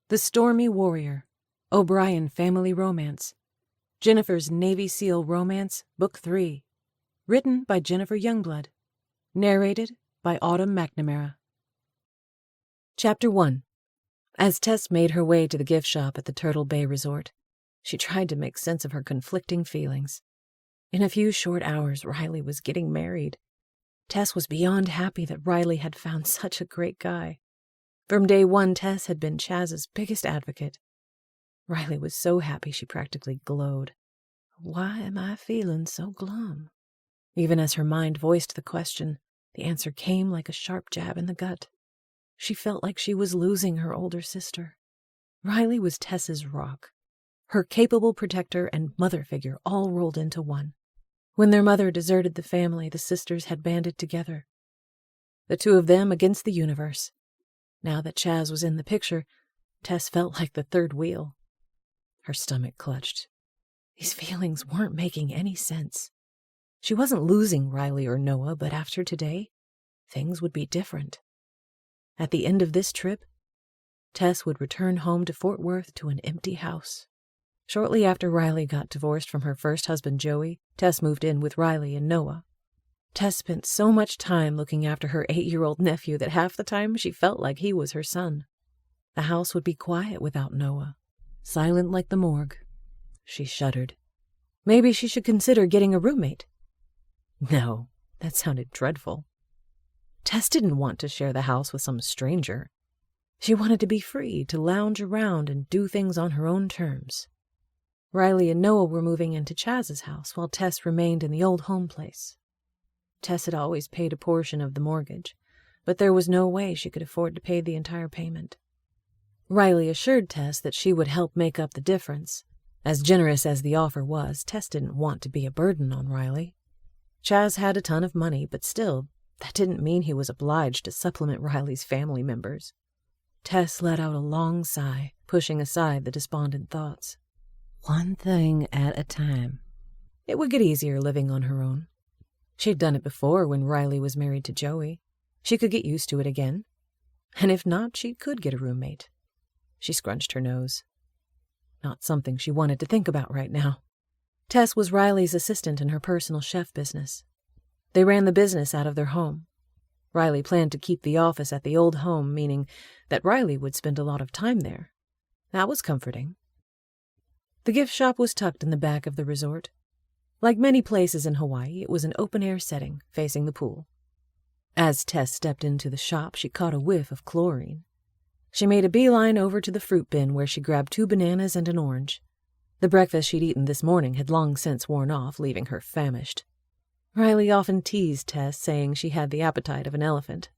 The Stormy Warrior, O'Brien Family Romance, Jennifer's Navy SEAL Romance, Book 3, written by Jennifer Youngblood, narrated by Autumn McNamara. Chapter 1. As Tess made her way to the gift shop at the Turtle Bay Resort, she tried to make sense of her conflicting feelings. In a few short hours, Riley was getting married. Tess was beyond happy that Riley had found such a great guy. From day one, Tess had been Chaz's biggest advocate. Riley was so happy she practically glowed. Why am I feeling so glum? Even as her mind voiced the question, the answer came like a sharp jab in the gut. She felt like she was losing her older sister. Riley was Tess's rock, her capable protector and mother figure all rolled into one. When their mother deserted the family, the sisters had banded together. The two of them against the universe. Now that Chaz was in the picture, Tess felt like the third wheel. Her stomach clutched. These feelings weren't making any sense. She wasn't losing Riley or Noah, but after today, things would be different. At the end of this trip, Tess would return home to Fort Worth to an empty house. Shortly after Riley got divorced from her first husband, Joey, Tess moved in with Riley and Noah. Tess spent so much time looking after her 8-year-old nephew that half the time she felt like he was her son. The house would be quiet without Noah, silent like the morgue. She shuddered. Maybe she should consider getting a roommate. No, that sounded dreadful. Tess didn't want to share the house with some stranger. She wanted to be free to lounge around and do things on her own terms. Riley and Noah were moving into Chaz's house while Tess remained in the old home place. Tess had always paid a portion of the mortgage, but there was no way she could afford to pay the entire payment. Riley assured Tess that she would help make up the difference. As generous as the offer was, Tess didn't want to be a burden on Riley. Chaz had a ton of money, but still, that didn't mean he was obliged to supplement Riley's family members. Tess let out a long sigh, pushing aside the despondent thoughts. One thing at a time. It would get easier living on her own. She'd done it before when Riley was married to Joey. She could get used to it again. And if not, she could get a roommate. She scrunched her nose. Not something she wanted to think about right now. Tess was Riley's assistant in her personal chef business. They ran the business out of their home. Riley planned to keep the office at the old home, meaning that Riley would spend a lot of time there. That was comforting. The gift shop was tucked in the back of the resort. Like many places in Hawaii, it was an open-air setting, facing the pool. As Tess stepped into the shop, she caught a whiff of chlorine. She made a beeline over to the fruit bin where she grabbed 2 bananas and an orange. The breakfast she'd eaten this morning had long since worn off, leaving her famished. Riley often teased Tess, saying she had the appetite of an elephant.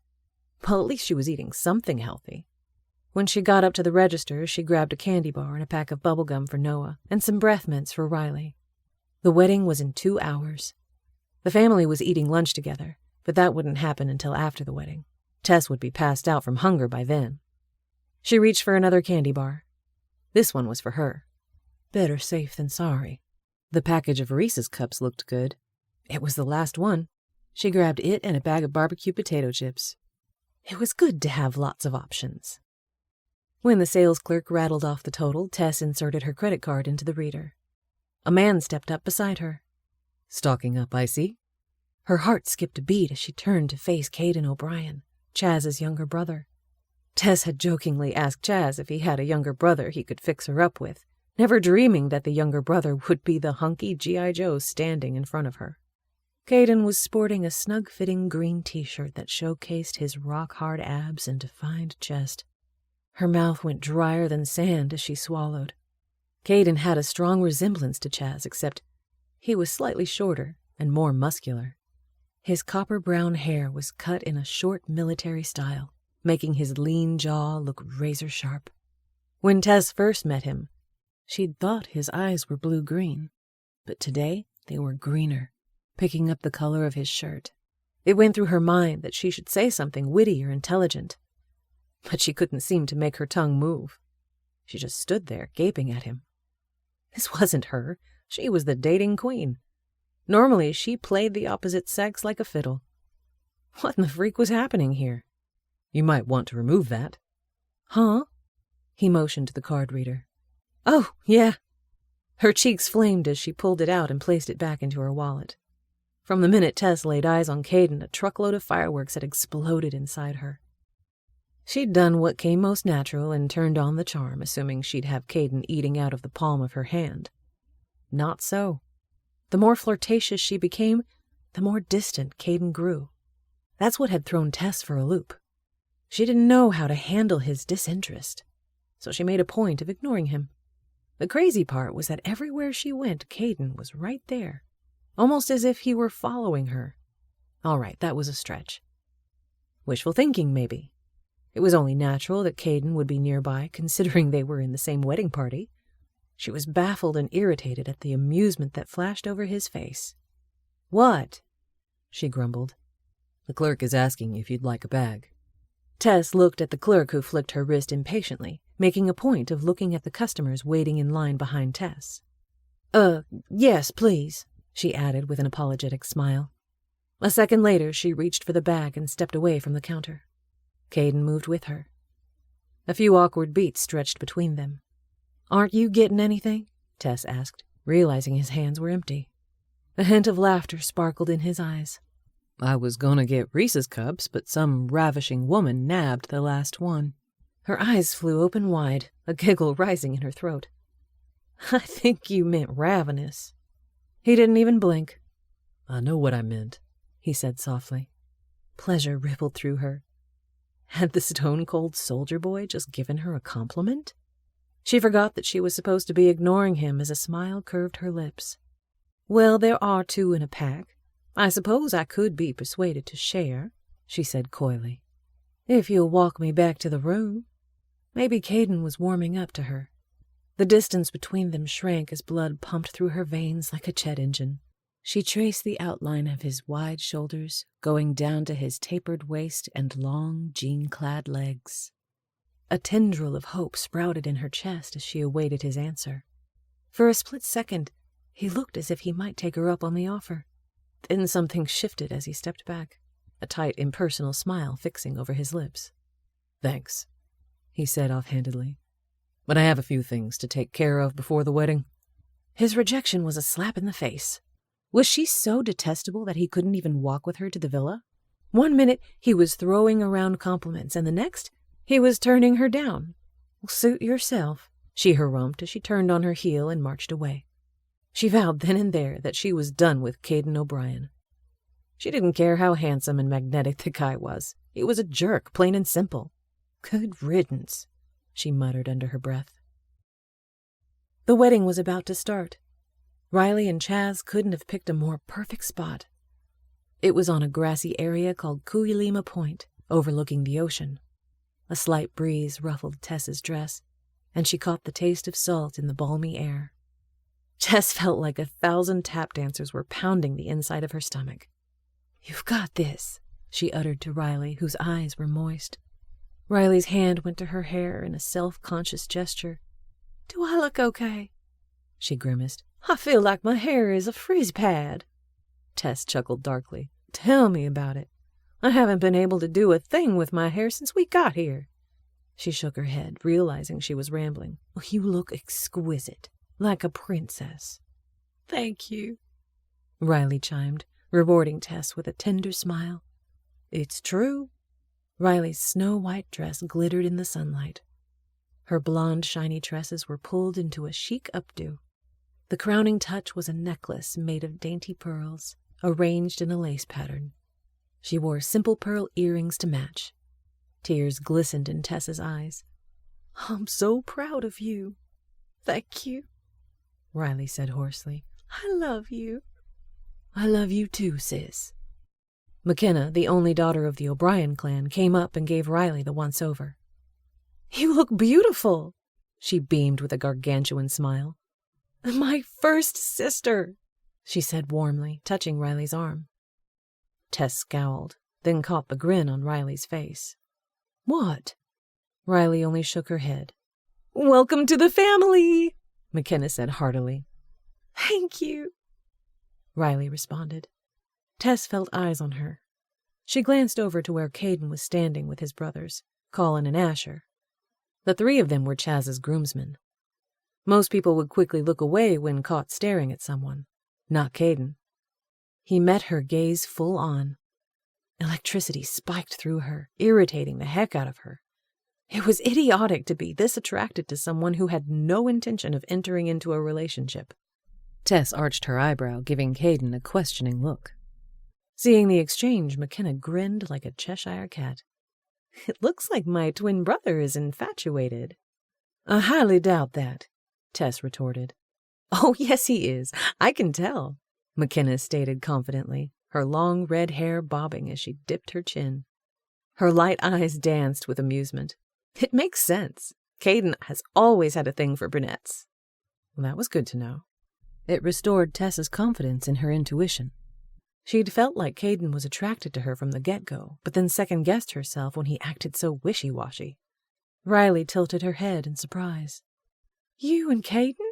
Well, at least she was eating something healthy. When she got up to the register, she grabbed a candy bar and a pack of bubble gum for Noah, and some breath mints for Riley. The wedding was in 2 hours. The family was eating lunch together, but that wouldn't happen until after the wedding. Tess would be passed out from hunger by then. She reached for another candy bar. This one was for her. Better safe than sorry. The package of Reese's Cups looked good. It was the last one. She grabbed it and a bag of barbecue potato chips. It was good to have lots of options. When the sales clerk rattled off the total, Tess inserted her credit card into the reader. A man stepped up beside her. Stocking up, I see. Her heart skipped a beat as she turned to face Caden O'Brien, Chaz's younger brother. Tess had jokingly asked Chaz if he had a younger brother he could fix her up with, never dreaming that the younger brother would be the hunky G.I. Joe standing in front of her. Kaden was sporting a snug-fitting green t-shirt that showcased his rock-hard abs and defined chest. Her mouth went drier than sand as she swallowed. Kaden had a strong resemblance to Chaz, except he was slightly shorter and more muscular. His copper-brown hair was cut in a short military style, making his lean jaw look razor-sharp. When Tess first met him, she'd thought his eyes were blue-green, but today they were greener, picking up the color of his shirt. It went through her mind that she should say something witty or intelligent, but she couldn't seem to make her tongue move. She just stood there, gaping at him. This wasn't her. She was the dating queen. Normally, she played the opposite sex like a fiddle. What in the freak was happening here? You might want to remove that. Huh? He motioned to the card reader. "Oh, yeah." Her cheeks flamed as she pulled it out and placed it back into her wallet. From the minute Tess laid eyes on Caden, a truckload of fireworks had exploded inside her. She'd done what came most natural and turned on the charm, assuming she'd have Caden eating out of the palm of her hand. Not so. The more flirtatious she became, the more distant Caden grew. That's what had thrown Tess for a loop. She didn't know how to handle his disinterest, so she made a point of ignoring him. The crazy part was that everywhere she went, Caden was right there, almost as if he were following her. All right, that was a stretch. Wishful thinking, maybe. It was only natural that Caden would be nearby, considering they were in the same wedding party. She was baffled and irritated at the amusement that flashed over his face. "What?" she grumbled. "The clerk is asking if you'd like a bag." Tess looked at the clerk, who flicked her wrist impatiently, making a point of looking at the customers waiting in line behind Tess. Yes, please," she added with an apologetic smile. A second later, she reached for the bag and stepped away from the counter. Caden moved with her. A few awkward beats stretched between them. "Aren't you getting anything?" Tess asked, realizing his hands were empty. A hint of laughter sparkled in his eyes. "I was gonna get Reese's cups, but some ravishing woman nabbed the last one." Her eyes flew open wide, a giggle rising in her throat. "I think you meant ravenous." He didn't even blink. "I know what I meant," he said softly. Pleasure rippled through her. Had the stone-cold soldier boy just given her a compliment? She forgot that she was supposed to be ignoring him as a smile curved her lips. "Well, there are two in a pack. I suppose I could be persuaded to share," she said coyly. "If you'll walk me back to the room." Maybe Caden was warming up to her. The distance between them shrank as blood pumped through her veins like a jet engine. She traced the outline of his wide shoulders, going down to his tapered waist and long, jean-clad legs. A tendril of hope sprouted in her chest as she awaited his answer. For a split second, he looked as if he might take her up on the offer. Then something shifted as he stepped back, a tight, impersonal smile fixing over his lips. "Thanks," he said offhandedly, "but I have a few things to take care of before the wedding." His rejection was a slap in the face. Was she so detestable that he couldn't even walk with her to the villa? One minute he was throwing around compliments, and the next he was turning her down. "Suit yourself," she harumphed as she turned on her heel and marched away. She vowed then and there that she was done with Caden O'Brien. She didn't care how handsome and magnetic the guy was. He was a jerk, plain and simple. "Good riddance," she muttered under her breath. The wedding was about to start. Riley and Chaz couldn't have picked a more perfect spot. It was on a grassy area called Kuilima Point, overlooking the ocean. A slight breeze ruffled Tess's dress, and she caught the taste of salt in the balmy air. Tess felt like 1,000 tap dancers were pounding the inside of her stomach. "You've got this," she uttered to Riley, whose eyes were moist. Riley's hand went to her hair in a self-conscious gesture. "Do I look okay?" she grimaced. "I feel like my hair is a frizz pad." Tess chuckled darkly. "Tell me about it. I haven't been able to do a thing with my hair since we got here." She shook her head, realizing she was rambling. "You look exquisite, like a princess." "Thank you," Riley chimed, rewarding Tess with a tender smile. "It's true." Riley's snow-white dress glittered in the sunlight. Her blonde, shiny tresses were pulled into a chic updo. The crowning touch was a necklace made of dainty pearls, arranged in a lace pattern. She wore simple pearl earrings to match. Tears glistened in Tess's eyes. "I'm so proud of you." "Thank you," Riley said hoarsely. "I love you." "I love you too, sis." McKenna, the only daughter of the O'Brien clan, came up and gave Riley the once-over. "You look beautiful," she beamed with a gargantuan smile. "My first sister," she said warmly, touching Riley's arm. Tess scowled, then caught the grin on Riley's face. "What?" Riley only shook her head. "Welcome to the family," McKenna said heartily. "Thank you," Riley responded. Tess felt eyes on her. She glanced over to where Caden was standing with his brothers, Colin and Asher. The three of them were Chaz's groomsmen. Most people would quickly look away when caught staring at someone. Not Caden. He met her gaze full on. Electricity spiked through her, irritating the heck out of her. It was idiotic to be this attracted to someone who had no intention of entering into a relationship. Tess arched her eyebrow, giving Caden a questioning look. Seeing the exchange, McKenna grinned like a Cheshire cat. "It looks like my twin brother is infatuated." "I highly doubt that," Tess retorted. "Oh, yes, he is. I can tell," McKenna stated confidently, her long red hair bobbing as she dipped her chin. Her light eyes danced with amusement. "It makes sense. Caden has always had a thing for brunettes." Well, that was good to know. It restored Tess's confidence in her intuition. She'd felt like Caden was attracted to her from the get-go, but then second-guessed herself when he acted so wishy-washy. Riley tilted her head in surprise. "You and Caden?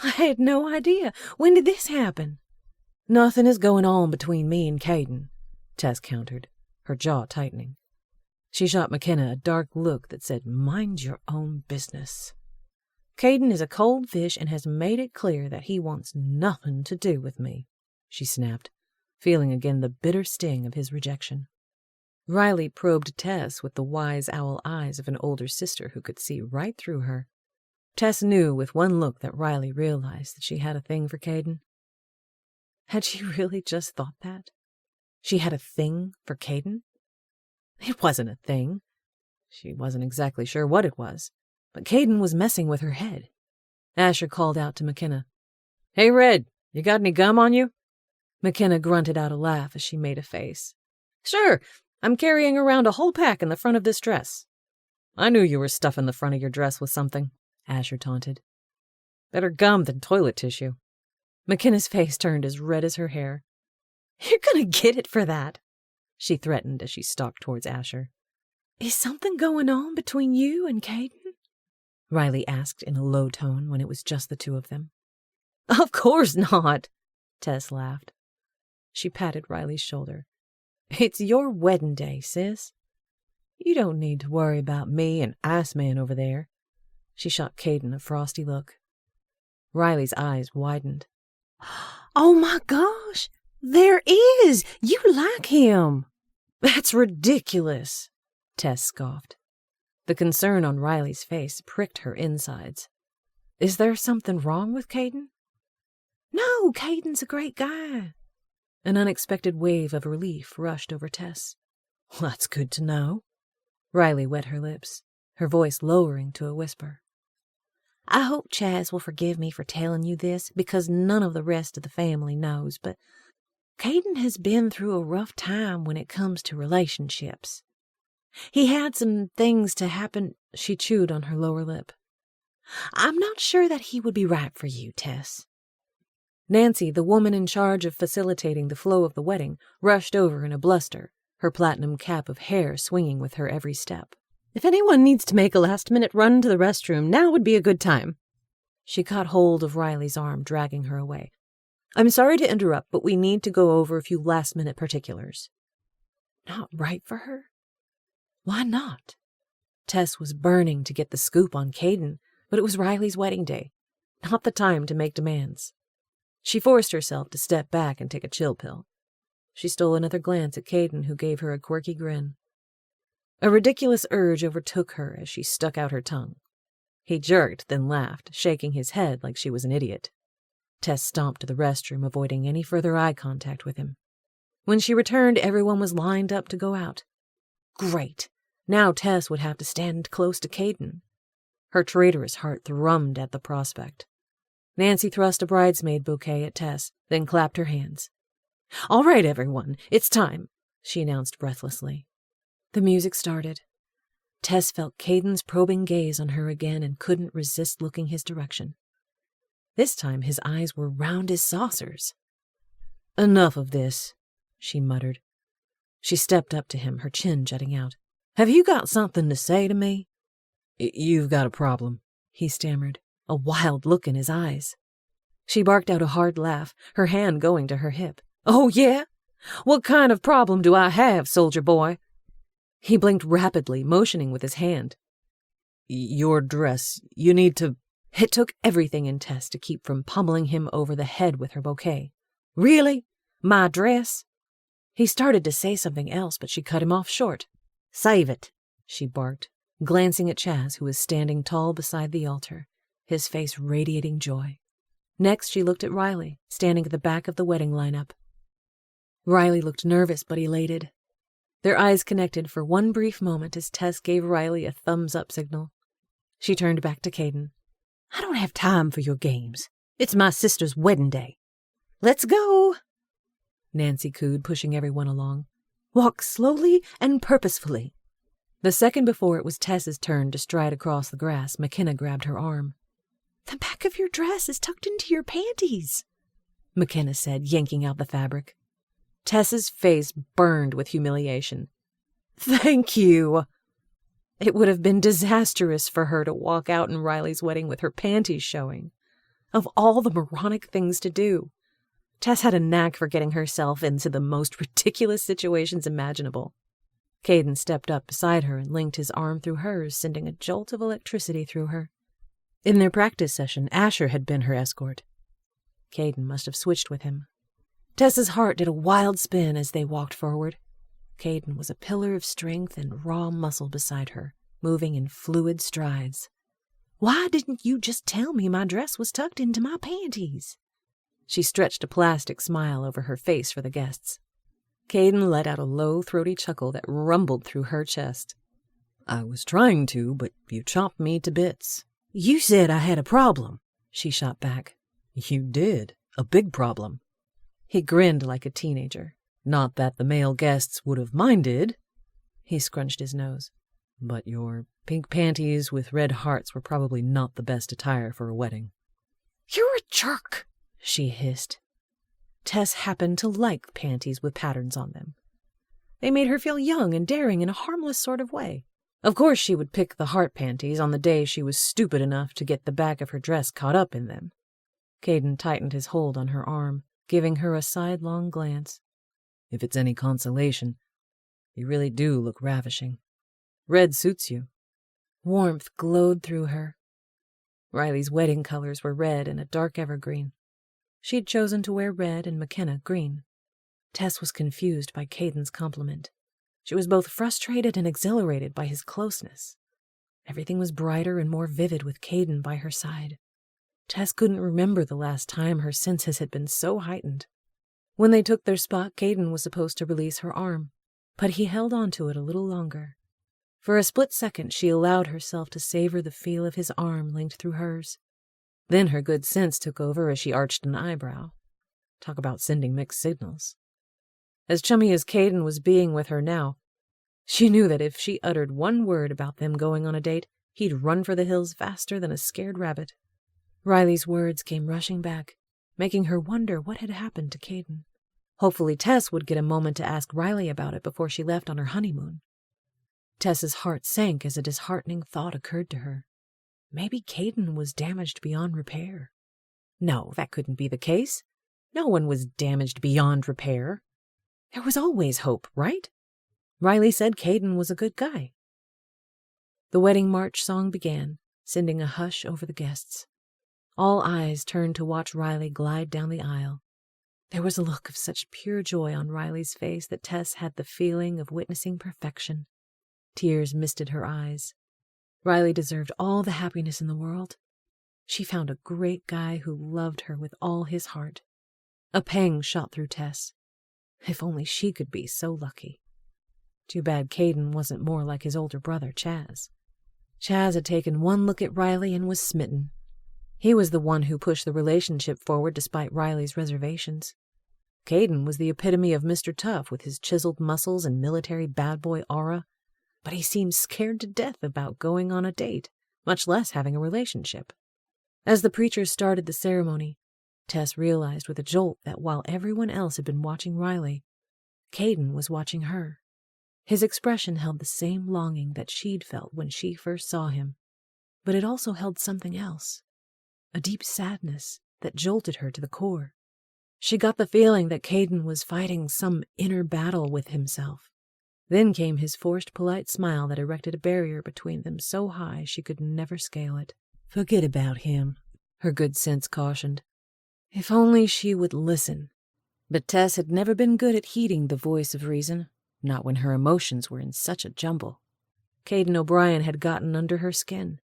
I had no idea. When did this happen?" "Nothing is going on between me and Caden," Tess countered, her jaw tightening. She shot McKenna a dark look that said, "Mind your own business." "Caden is a cold fish and has made it clear that he wants nothing to do with me," she snapped, feeling again the bitter sting of his rejection. Riley probed Tess with the wise owl eyes of an older sister who could see right through her. Tess knew with one look that Riley realized that she had a thing for Caden. Had she really just thought that? She had a thing for Caden? It wasn't a thing. She wasn't exactly sure what it was, but Caden was messing with her head. Asher called out to McKenna. "Hey, Red, you got any gum on you?" McKenna grunted out a laugh as she made a face. "Sure, I'm carrying around a whole pack in the front of this dress." "I knew you were stuffing the front of your dress with something," Asher taunted. "Better gum than toilet tissue." McKenna's face turned as red as her hair. "You're gonna get it for that," she threatened as she stalked towards Asher. "Is something going on between you and Caden?" Riley asked in a low tone when it was just the two of them. "Of course not," Tess laughed. She patted Riley's shoulder. "It's your wedding day, sis. You don't need to worry about me and Iceman over there." She shot Caden a frosty look. Riley's eyes widened. "Oh my gosh, there is! You like him!" "That's ridiculous," Tess scoffed. The concern on Riley's face pricked her insides. "Is there something wrong with Caden?" "No, Caden's a great guy." An unexpected wave of relief rushed over Tess. "Well, that's good to know." Riley wet her lips, her voice lowering to a whisper. "I hope Chaz will forgive me for telling you this, because none of the rest of the family knows, but Caden has been through a rough time when it comes to relationships. He had some things to happen." She chewed on her lower lip. "I'm not sure that he would be right for you, Tess." Nancy, the woman in charge of facilitating the flow of the wedding, rushed over in a bluster, her platinum cap of hair swinging with her every step. "If anyone needs to make a last-minute run to the restroom, now would be a good time." She caught hold of Riley's arm, dragging her away. "I'm sorry to interrupt, but we need to go over a few last-minute particulars." Not right for her? Why not? Tess was burning to get the scoop on Caden, but it was Riley's wedding day, not the time to make demands. She forced herself to step back and take a chill pill. She stole another glance at Caden, who gave her a quirky grin. A ridiculous urge overtook her as she stuck out her tongue. He jerked, then laughed, shaking his head like she was an idiot. Tess stomped to the restroom, avoiding any further eye contact with him. When she returned, everyone was lined up to go out. Great! Now Tess would have to stand close to Caden. Her traitorous heart thrummed at the prospect. Nancy thrust a bridesmaid bouquet at Tess, then clapped her hands. "All right, everyone, it's time," she announced breathlessly. The music started. Tess felt Caden's probing gaze on her again and couldn't resist looking his direction. This time his eyes were round as saucers. "Enough of this," she muttered. She stepped up to him, her chin jutting out. "Have you got something to say to me?" "You've got a problem," he stammered, a wild look in his eyes. She barked out a hard laugh, her hand going to her hip. "Oh, yeah? What kind of problem do I have, soldier boy?" He blinked rapidly, motioning with his hand. Your dress, you need to... It took everything in Tess to keep from pummeling him over the head with her bouquet. Really? My dress? He started to say something else, but she cut him off short. Save it, she barked, glancing at Chaz, who was standing tall beside the altar, his face radiating joy. Next, she looked at Riley, standing at the back of the wedding lineup. Riley looked nervous but elated. Their eyes connected for one brief moment as Tess gave Riley a thumbs-up signal. She turned back to Caden. I don't have time for your games. It's my sister's wedding day. Let's go, Nancy cooed, pushing everyone along. Walk slowly and purposefully. The second before it was Tess's turn to stride across the grass, McKenna grabbed her arm. The back of your dress is tucked into your panties, McKenna said, yanking out the fabric. Tess's face burned with humiliation. Thank you. It would have been disastrous for her to walk out in Riley's wedding with her panties showing. Of all the moronic things to do, Tess had a knack for getting herself into the most ridiculous situations imaginable. Caden stepped up beside her and linked his arm through hers, sending a jolt of electricity through her. In their practice session, Asher had been her escort. Caden must have switched with him. Tess's heart did a wild spin as they walked forward. Caden was a pillar of strength and raw muscle beside her, moving in fluid strides. Why didn't you just tell me my dress was tucked into my panties? She stretched a plastic smile over her face for the guests. Caden let out a low, throaty chuckle that rumbled through her chest. I was trying to, but you chopped me to bits. You said I had a problem, she shot back. You did. A big problem. He grinned like a teenager. Not that the male guests would have minded. He scrunched his nose. But your pink panties with red hearts were probably not the best attire for a wedding. You're a jerk, she hissed. Tess happened to like panties with patterns on them. They made her feel young and daring in a harmless sort of way. Of course she would pick the heart panties on the day she was stupid enough to get the back of her dress caught up in them. Caden tightened his hold on her arm, giving her a sidelong glance. If it's any consolation, you really do look ravishing. Red suits you. Warmth glowed through her. Riley's wedding colors were red and a dark evergreen. She had chosen to wear red and McKenna green. Tess was confused by Caden's compliment. She was both frustrated and exhilarated by his closeness. Everything was brighter and more vivid with Caden by her side. Tess couldn't remember the last time her senses had been so heightened. When they took their spot, Caden was supposed to release her arm, but he held on to it a little longer. For a split second, she allowed herself to savor the feel of his arm linked through hers. Then her good sense took over as she arched an eyebrow. Talk about sending mixed signals. As chummy as Caden was being with her now, she knew that if she uttered one word about them going on a date, he'd run for the hills faster than a scared rabbit. Riley's words came rushing back, making her wonder what had happened to Caden. Hopefully Tess would get a moment to ask Riley about it before she left on her honeymoon. Tess's heart sank as a disheartening thought occurred to her. Maybe Caden was damaged beyond repair. No, that couldn't be the case. No one was damaged beyond repair. There was always hope, right? Riley said Caden was a good guy. The wedding march song began, sending a hush over the guests. All eyes turned to watch Riley glide down the aisle. There was a look of such pure joy on Riley's face that Tess had the feeling of witnessing perfection. Tears misted her eyes. Riley deserved all the happiness in the world. She found a great guy who loved her with all his heart. A pang shot through Tess. If only she could be so lucky. Too bad Caden wasn't more like his older brother, Chaz. Chaz had taken one look at Riley and was smitten. He was the one who pushed the relationship forward despite Riley's reservations. Caden was the epitome of Mr. Tough with his chiseled muscles and military bad boy aura, but he seemed scared to death about going on a date, much less having a relationship. As the preachers started the ceremony, Tess realized with a jolt that while everyone else had been watching Riley, Caden was watching her. His expression held the same longing that she'd felt when she first saw him, but it also held something else, a deep sadness that jolted her to the core. She got the feeling that Caden was fighting some inner battle with himself. Then came his forced polite smile that erected a barrier between them so high she could never scale it. Forget about him, her good sense cautioned. If only she would listen. But Tess had never been good at heeding the voice of reason, not when her emotions were in such a jumble. Caden O'Brien had gotten under her skin,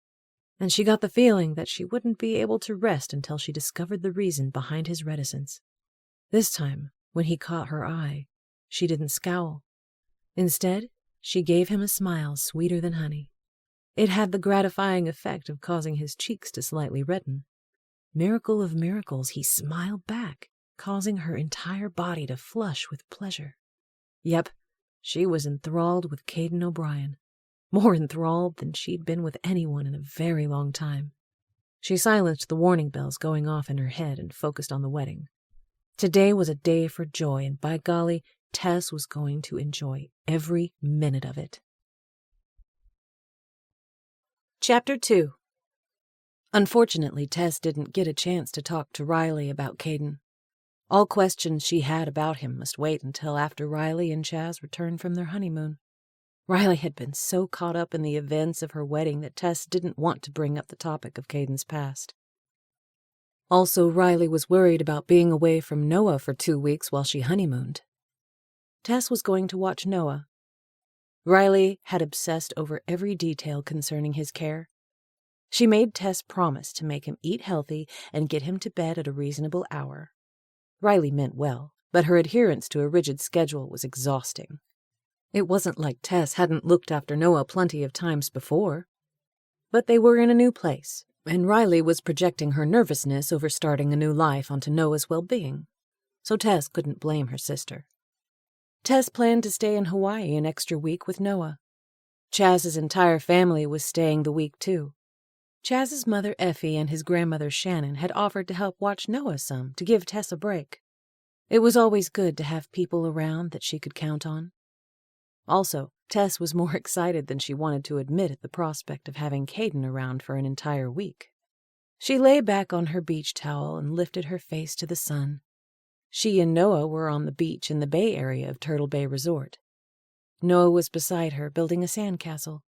and she got the feeling that she wouldn't be able to rest until she discovered the reason behind his reticence. This time, when he caught her eye, she didn't scowl. Instead, she gave him a smile sweeter than honey. It had the gratifying effect of causing his cheeks to slightly redden. Miracle of miracles, he smiled back, causing her entire body to flush with pleasure. Yep, she was enthralled with Caden O'Brien. More enthralled than she'd been with anyone in a very long time. She silenced the warning bells going off in her head and focused on the wedding. Today was a day for joy, and by golly, Tess was going to enjoy every minute of it. Chapter 2. Unfortunately, Tess didn't get a chance to talk to Riley about Caden. All questions she had about him must wait until after Riley and Chaz returned from their honeymoon. Riley had been so caught up in the events of her wedding that Tess didn't want to bring up the topic of Caden's past. Also, Riley was worried about being away from Noah for 2 weeks while she honeymooned. Tess was going to watch Noah. Riley had obsessed over every detail concerning his care. She made Tess promise to make him eat healthy and get him to bed at a reasonable hour. Riley meant well, but her adherence to a rigid schedule was exhausting. It wasn't like Tess hadn't looked after Noah plenty of times before. But they were in a new place, and Riley was projecting her nervousness over starting a new life onto Noah's well-being, so Tess couldn't blame her sister. Tess planned to stay in Hawaii an extra week with Noah. Chaz's entire family was staying the week, too. Chaz's mother, Effie, and his grandmother, Shannon, had offered to help watch Noah some to give Tess a break. It was always good to have people around that she could count on. Also, Tess was more excited than she wanted to admit at the prospect of having Caden around for an entire week. She lay back on her beach towel and lifted her face to the sun. She and Noah were on the beach in the Bay Area of Turtle Bay Resort. Noah was beside her, building a sandcastle.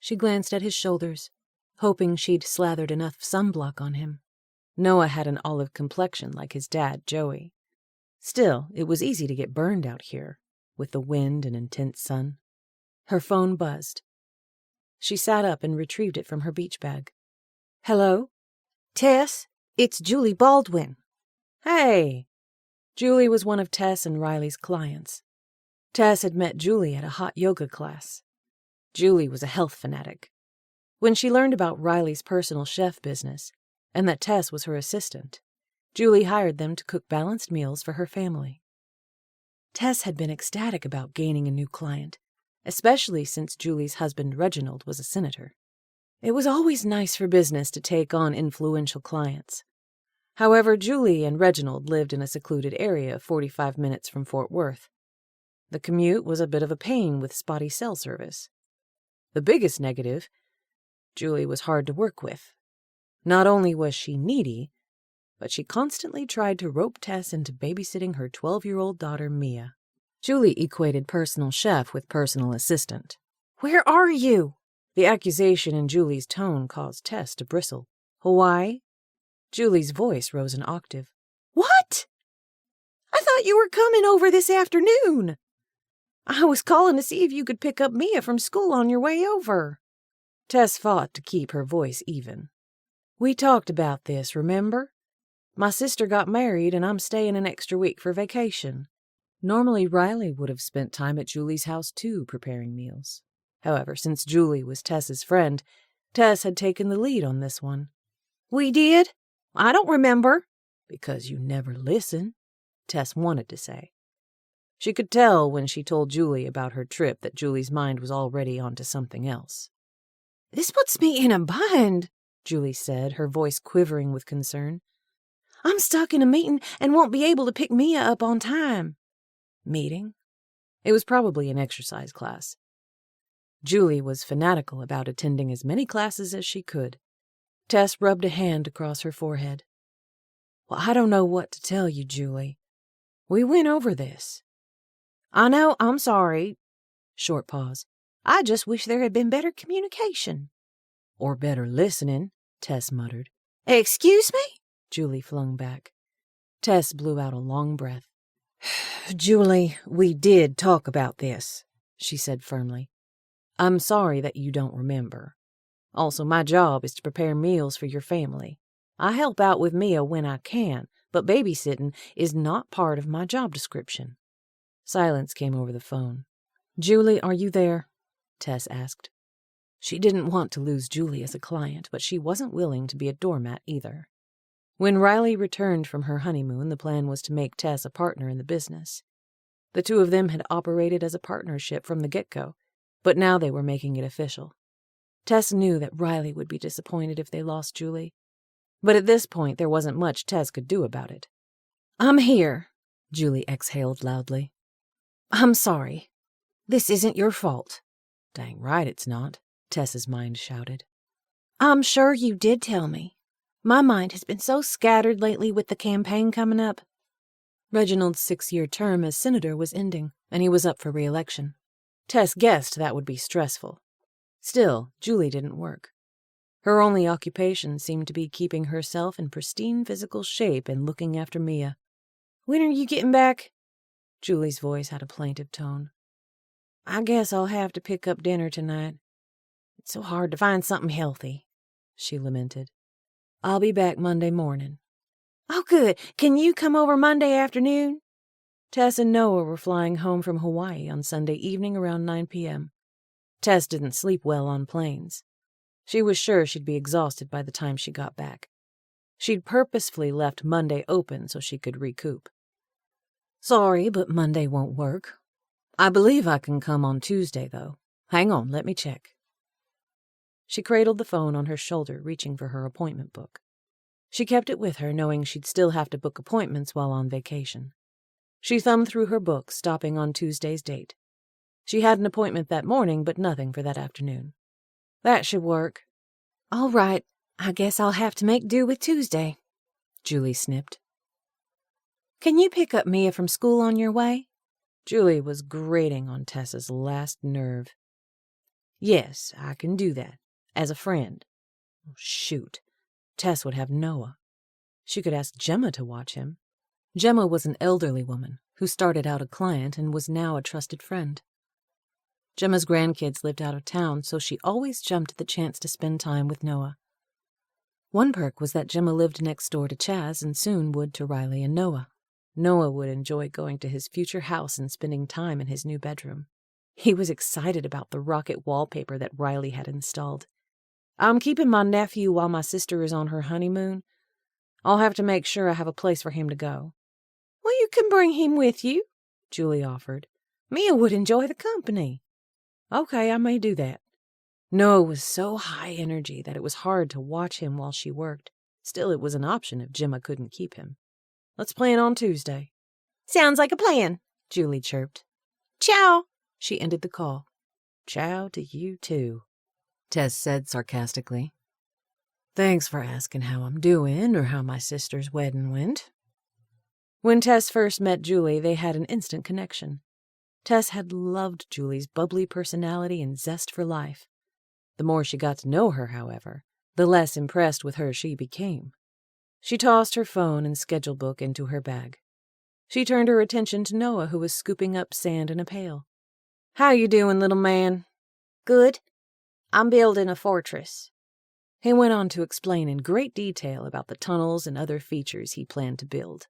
She glanced at his shoulders, hoping she'd slathered enough sunblock on him. Noah had an olive complexion like his dad, Joey. Still, it was easy to get burned out here, with the wind and intense sun. Her phone buzzed. She sat up and retrieved it from her beach bag. Hello? Tess, it's Julie Baldwin. Hey! Julie was one of Tess and Riley's clients. Tess had met Julie at a hot yoga class. Julie was a health fanatic. When she learned about Riley's personal chef business, and that Tess was her assistant, Julie hired them to cook balanced meals for her family. Tess had been ecstatic about gaining a new client, especially since Julie's husband Reginald was a senator. It was always nice for business to take on influential clients. However, Julie and Reginald lived in a secluded area 45 minutes from Fort Worth. The commute was a bit of a pain with spotty cell service. The biggest negative, Julie was hard to work with. Not only was she needy, but she constantly tried to rope Tess into babysitting her 12-year-old daughter, Mia. Julie equated personal chef with personal assistant. Where are you? The accusation in Julie's tone caused Tess to bristle. Hawaii? Julie's voice rose an octave. What? I thought you were coming over this afternoon. I was calling to see if you could pick up Mia from school on your way over. Tess fought to keep her voice even. We talked about this, remember? My sister got married and I'm staying an extra week for vacation. Normally, Riley would have spent time at Julie's house too, preparing meals. However, since Julie was Tess's friend, Tess had taken the lead on this one. We did? I don't remember. Because you never listen, Tess wanted to say. She could tell when she told Julie about her trip that Julie's mind was already onto something else. This puts me in a bind, Julie said, her voice quivering with concern. I'm stuck in a meeting and won't be able to pick Mia up on time. Meeting? It was probably an exercise class. Julie was fanatical about attending as many classes as she could. Tess rubbed a hand across her forehead. Well, I don't know what to tell you, Julie. We went over this. I know, I'm sorry. Short pause. I just wish there had been better communication. Or better listening, Tess muttered. Excuse me? Julie flung back. Tess blew out a long breath. Julie, we did talk about this, she said firmly. I'm sorry that you don't remember. Also, my job is to prepare meals for your family. I help out with Mia when I can, but babysitting is not part of my job description. Silence came over the phone. Julie, are you there? Tess asked. She didn't want to lose Julie as a client, but she wasn't willing to be a doormat either. When Riley returned from her honeymoon, the plan was to make Tess a partner in the business. The two of them had operated as a partnership from the get-go, but now they were making it official. Tess knew that Riley would be disappointed if they lost Julie, but at this point there wasn't much Tess could do about it. I'm here, Julie exhaled loudly. I'm sorry. This isn't your fault. Dang right it's not, Tess's mind shouted. I'm sure you did tell me. My mind has been so scattered lately with the campaign coming up. Reginald's 6-year term as senator was ending, and he was up for re-election. Tess guessed that would be stressful. Still, Julie didn't work. Her only occupation seemed to be keeping herself in pristine physical shape and looking after Mia. When are you getting back? Julie's voice had a plaintive tone. I guess I'll have to pick up dinner tonight. It's so hard to find something healthy, she lamented. I'll be back Monday morning. Oh, good. Can you come over Monday afternoon? Tess and Noah were flying home from Hawaii on Sunday evening around 9 p.m. Tess didn't sleep well on planes. She was sure she'd be exhausted by the time she got back. She'd purposefully left Monday open so she could recoup. Sorry, but Monday won't work. I believe I can come on Tuesday, though. Hang on, let me check. She cradled the phone on her shoulder, reaching for her appointment book. She kept it with her, knowing she'd still have to book appointments while on vacation. She thumbed through her book, stopping on Tuesday's date. She had an appointment that morning, but nothing for that afternoon. That should work. All right, I guess I'll have to make do with Tuesday, Julie snipped. Can you pick up Mia from school on your way? Julie was grating on Tess's last nerve. Yes, I can do that. As a friend. Shoot. Tess would have Noah. She could ask Gemma to watch him. Gemma was an elderly woman who started out a client and was now a trusted friend. Gemma's grandkids lived out of town, so she always jumped at the chance to spend time with Noah. One perk was that Gemma lived next door to Chaz and soon would to Riley and Noah. Noah would enjoy going to his future house and spending time in his new bedroom. He was excited about the rocket wallpaper that Riley had installed. I'm keeping my nephew while my sister is on her honeymoon. I'll have to make sure I have a place for him to go. Well, you can bring him with you, Julie offered. Mia would enjoy the company. Okay, I may do that. Noah was so high energy that it was hard to watch him while she worked. Still, it was an option if Gemma couldn't keep him. Let's plan on Tuesday. Sounds like a plan, Julie chirped. Ciao. She ended the call. Ciao to you, too, Tess said sarcastically. Thanks for asking how I'm doing or how my sister's wedding went. When Tess first met Julie, they had an instant connection. Tess had loved Julie's bubbly personality and zest for life. The more she got to know her, however, the less impressed with her she became. She tossed her phone and schedule book into her bag. She turned her attention to Noah, who was scooping up sand in a pail. How you doing, little man? Good. I'm building a fortress. He went on to explain in great detail about the tunnels and other features he planned to build.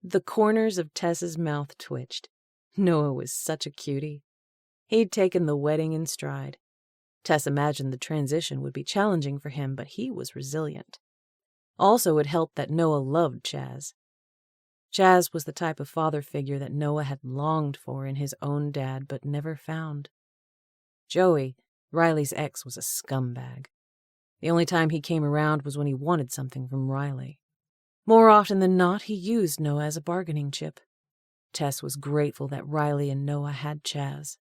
The corners of Tess's mouth twitched. Noah was such a cutie. He'd taken the wedding in stride. Tess imagined the transition would be challenging for him, but he was resilient. Also, it helped that Noah loved Chaz. Chaz was the type of father figure that Noah had longed for in his own dad, but never found. Joey, Riley's ex, was a scumbag. The only time he came around was when he wanted something from Riley. More often than not, he used Noah as a bargaining chip. Tess was grateful that Riley and Noah had Chaz.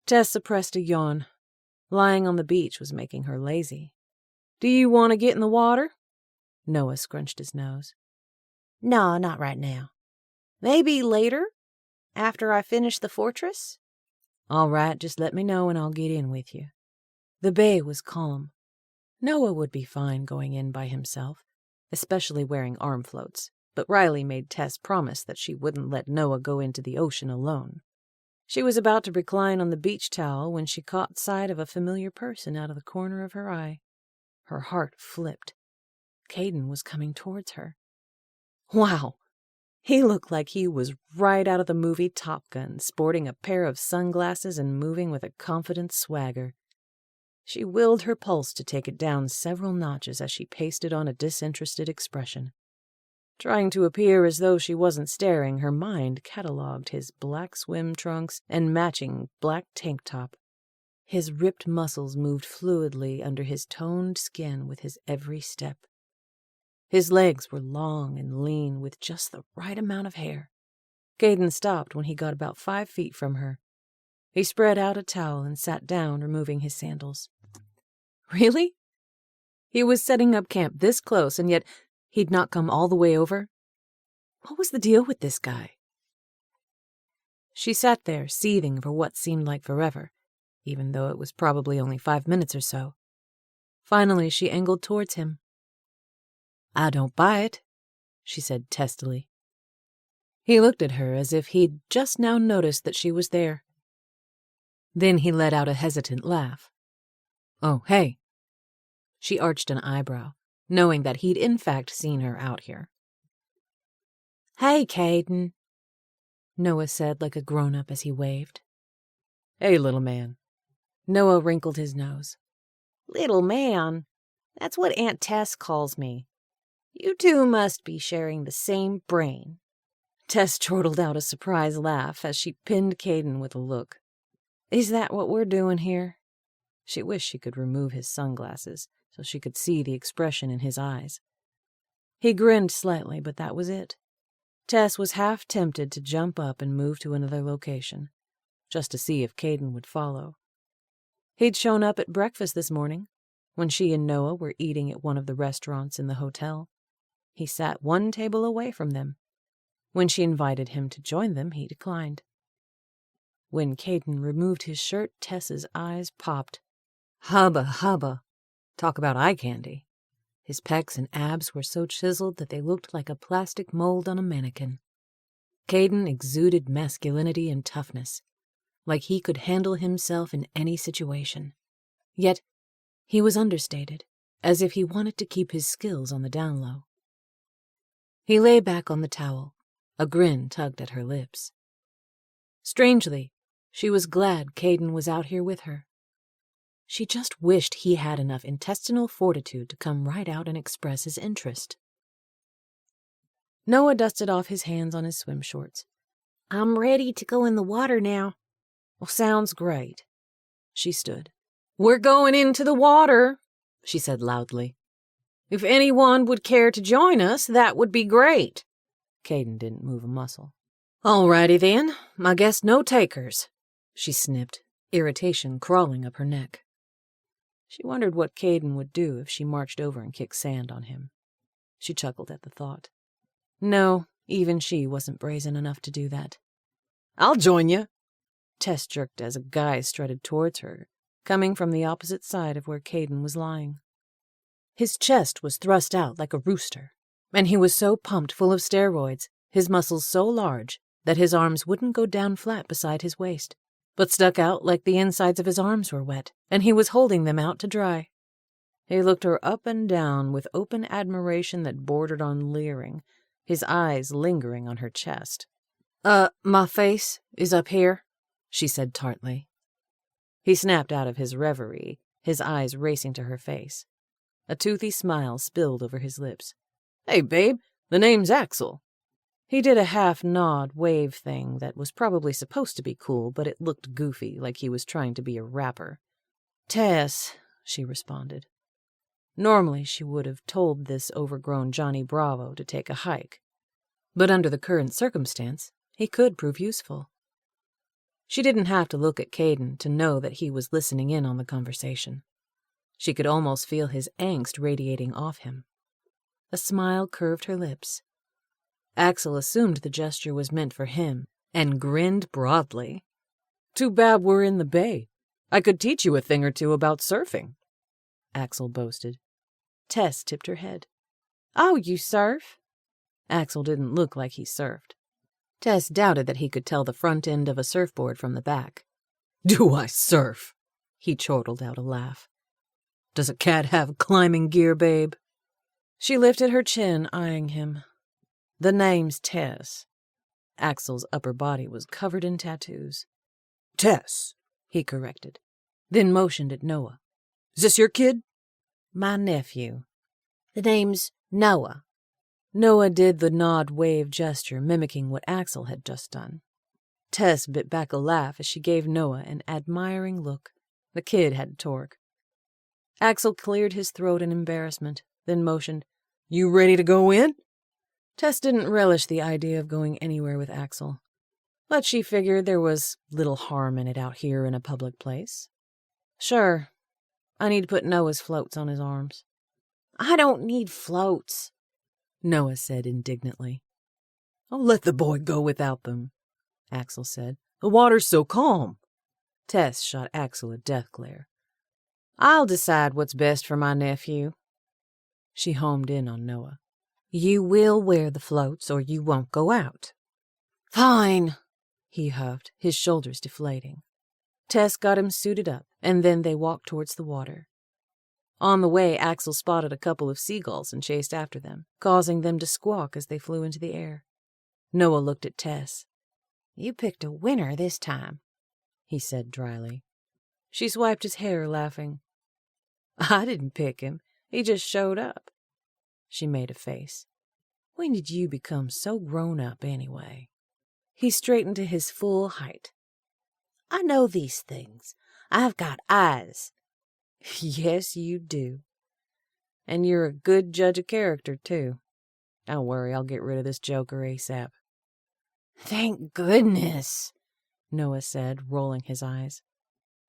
Tess suppressed a yawn. Lying on the beach was making her lazy. Do you want to get in the water? Noah scrunched his nose. No, not right now. Maybe later, after I finish the fortress? All right, just let me know and I'll get in with you. The bay was calm. Noah would be fine going in by himself, especially wearing arm floats, but Riley made Tess promise that she wouldn't let Noah go into the ocean alone. She was about to recline on the beach towel when she caught sight of a familiar person out of the corner of her eye. Her heart flipped. Caden was coming towards her. Wow! He looked like he was right out of the movie Top Gun, sporting a pair of sunglasses and moving with a confident swagger. She willed her pulse to take it down several notches as she pasted on a disinterested expression. Trying to appear as though she wasn't staring, her mind catalogued his black swim trunks and matching black tank top. His ripped muscles moved fluidly under his toned skin with his every step. His legs were long and lean with just the right amount of hair. Caden stopped when he got about 5 feet from her. He spread out a towel and sat down, removing his sandals. Really? He was setting up camp this close, and yet he'd not come all the way over? What was the deal with this guy? She sat there, seething for what seemed like forever, even though it was probably only 5 minutes or so. Finally, she angled towards him. I don't buy it, she said testily. He looked at her as if he'd just now noticed that she was there. Then he let out a hesitant laugh. Oh, hey. She arched an eyebrow, knowing that he'd in fact seen her out here. Hey, Caden, Noah said like a grown-up as he waved. Hey, little man. Noah wrinkled his nose. Little man? That's what Aunt Tess calls me. You two must be sharing the same brain. Tess chortled out a surprised laugh as she pinned Caden with a look. Is that what we're doing here? She wished she could remove his sunglasses so she could see the expression in his eyes. He grinned slightly, but that was it. Tess was half tempted to jump up and move to another location, just to see if Caden would follow. He'd shown up at breakfast this morning, when she and Noah were eating at one of the restaurants in the hotel. He sat one table away from them. When she invited him to join them, he declined. When Caden removed his shirt, Tess's eyes popped. Hubba hubba. Talk about eye candy. His pecs and abs were so chiseled that they looked like a plastic mold on a mannequin. Caden exuded masculinity and toughness, like he could handle himself in any situation. Yet, he was understated, as if he wanted to keep his skills on the down low. He lay back on the towel, a grin tugged at her lips. Strangely, she was glad Caden was out here with her. She just wished he had enough intestinal fortitude to come right out and express his interest. Noah dusted off his hands on his swim shorts. I'm ready to go in the water now. Well, sounds great. She stood. We're going into the water, she said loudly. If anyone would care to join us, that would be great. Caden didn't move a muscle. All righty then, I guess no takers, she snipped, irritation crawling up her neck. She wondered what Caden would do if she marched over and kicked sand on him. She chuckled at the thought. No, even she wasn't brazen enough to do that. I'll join you. Tess jerked as a guy strutted towards her, coming from the opposite side of where Caden was lying. His chest was thrust out like a rooster, and he was so pumped full of steroids, his muscles so large, that his arms wouldn't go down flat beside his waist, but stuck out like the insides of his arms were wet, and he was holding them out to dry. He looked her up and down with open admiration that bordered on leering, his eyes lingering on her chest. My face is up here, she said tartly. He snapped out of his reverie, his eyes racing to her face. A toothy smile spilled over his lips. Hey, babe, the name's Axel. He did a half-nod wave thing that was probably supposed to be cool, but it looked goofy, like he was trying to be a rapper. Tess, she responded. Normally she would have told this overgrown Johnny Bravo to take a hike, but under the current circumstance, he could prove useful. She didn't have to look at Caden to know that he was listening in on the conversation. She could almost feel his angst radiating off him. A smile curved her lips. Axel assumed the gesture was meant for him and grinned broadly. Too bad we're in the bay. I could teach you a thing or two about surfing, Axel boasted. Tess tipped her head. Oh, you surf? Axel didn't look like he surfed. Tess doubted that he could tell the front end of a surfboard from the back. Do I surf? He chortled out a laugh. Does a cat have climbing gear, babe? She lifted her chin, eyeing him. The name's Tess. Axel's upper body was covered in tattoos. Tess, he corrected, then motioned at Noah. Is this your kid? My nephew. The name's Noah. Noah did the nod-wave gesture, mimicking what Axel had just done. Tess bit back a laugh as she gave Noah an admiring look. The kid had torque. Axel cleared his throat in embarrassment, then motioned, You ready to go in? Tess didn't relish the idea of going anywhere with Axel, but she figured there was little harm in it out here in a public place. Sure. I need to put Noah's floats on his arms. I don't need floats, Noah said indignantly. I'll let the boy go without them, Axel said. The water's so calm. Tess shot Axel a death glare. I'll decide what's best for my nephew. She homed in on Noah. You will wear the floats or you won't go out. Fine, he huffed, his shoulders deflating. Tess got him suited up, and then they walked towards the water. On the way, Axel spotted a couple of seagulls and chased after them, causing them to squawk as they flew into the air. Noah looked at Tess. You picked a winner this time, he said dryly. She swiped his hair, laughing. I didn't pick him. He just showed up. She made a face. When did you become so grown up, anyway? He straightened to his full height. I know these things. I've got eyes. Yes, you do. And you're a good judge of character, too. Don't worry, I'll get rid of this joker ASAP. Thank goodness, Noah said, rolling his eyes.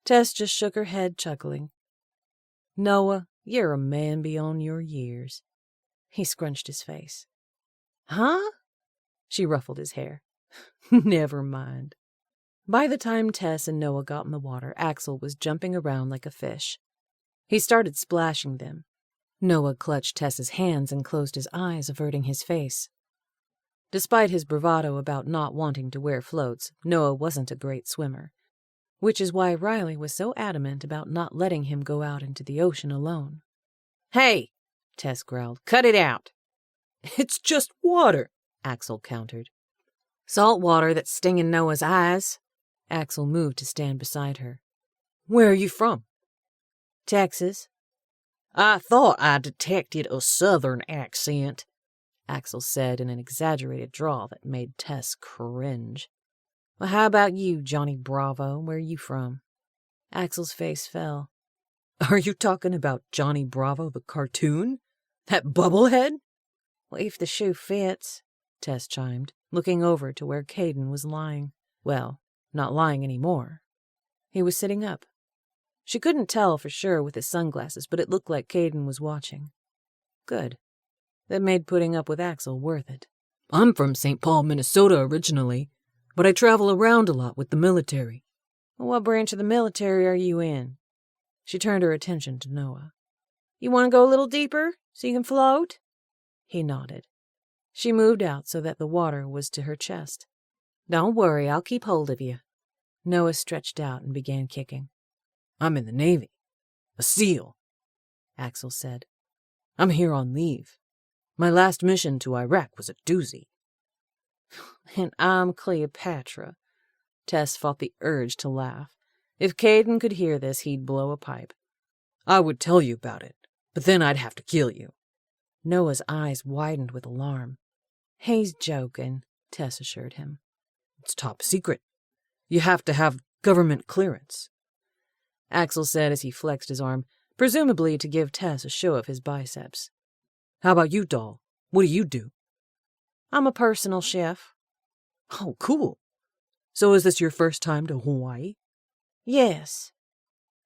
Tess just shook her head, chuckling. Noah, you're a man beyond your years. He scrunched his face. Huh? She ruffled his hair. Never mind. By the time Tess and Noah got in the water, Axel was jumping around like a fish. He started splashing them. Noah clutched Tess's hands and closed his eyes, averting his face. Despite his bravado about not wanting to wear floats, Noah wasn't a great swimmer, which is why Riley was so adamant about not letting him go out into the ocean alone. Hey, Tess growled, cut it out. It's just water, Axel countered. Salt water that's stinging Noah's eyes. Axel moved to stand beside her. Where are you from? Texas. I thought I detected a southern accent, Axel said in an exaggerated drawl that made Tess cringe. Well, how about you, Johnny Bravo? Where are you from? Axel's face fell. Are you talking about Johnny Bravo, the cartoon? That bubblehead? Well, if the shoe fits, Tess chimed, looking over to where Caden was lying. Well, not lying anymore. He was sitting up. She couldn't tell for sure with his sunglasses, but it looked like Caden was watching. Good. That made putting up with Axel worth it. I'm from St. Paul, Minnesota originally, but I travel around a lot with the military. What branch of the military are you in? She turned her attention to Noah. You want to go a little deeper so you can float? He nodded. She moved out so that the water was to her chest. Don't worry, I'll keep hold of you. Noah stretched out and began kicking. I'm in the Navy. A SEAL, Axel said. I'm here on leave. My last mission to Iraq was a doozy. And I'm Cleopatra. Tess fought the urge to laugh. If Caden could hear this, he'd blow a pipe. I would tell you about it, but then I'd have to kill you. Noah's eyes widened with alarm. He's joking, Tess assured him. It's top secret. You have to have government clearance, Axel said as he flexed his arm, presumably to give Tess a show of his biceps. How about you, doll? What do you do? I'm a personal chef. Oh, cool. So is this your first time to Hawaii? Yes.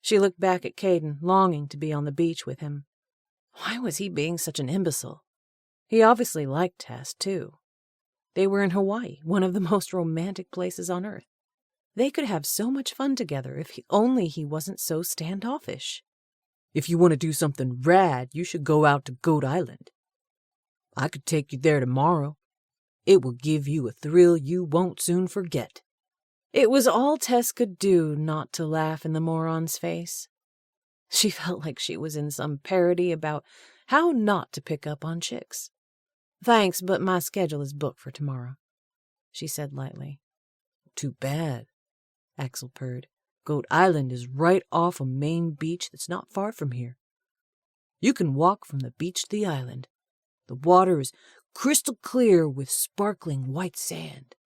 She looked back at Caden, longing to be on the beach with him. Why was he being such an imbecile? He obviously liked Tess, too. They were in Hawaii, one of the most romantic places on Earth. They could have so much fun together if he wasn't so standoffish. If you want to do something rad, you should go out to Goat Island. I could take you there tomorrow. It will give you a thrill you won't soon forget. It was all Tess could do not to laugh in the moron's face. She felt like she was in some parody about how not to pick up on chicks. Thanks, but my schedule is booked for tomorrow, she said lightly. Too bad, Axel purred. Goat Island is right off a main beach that's not far from here. You can walk from the beach to the island. The water is crystal clear with sparkling white sand.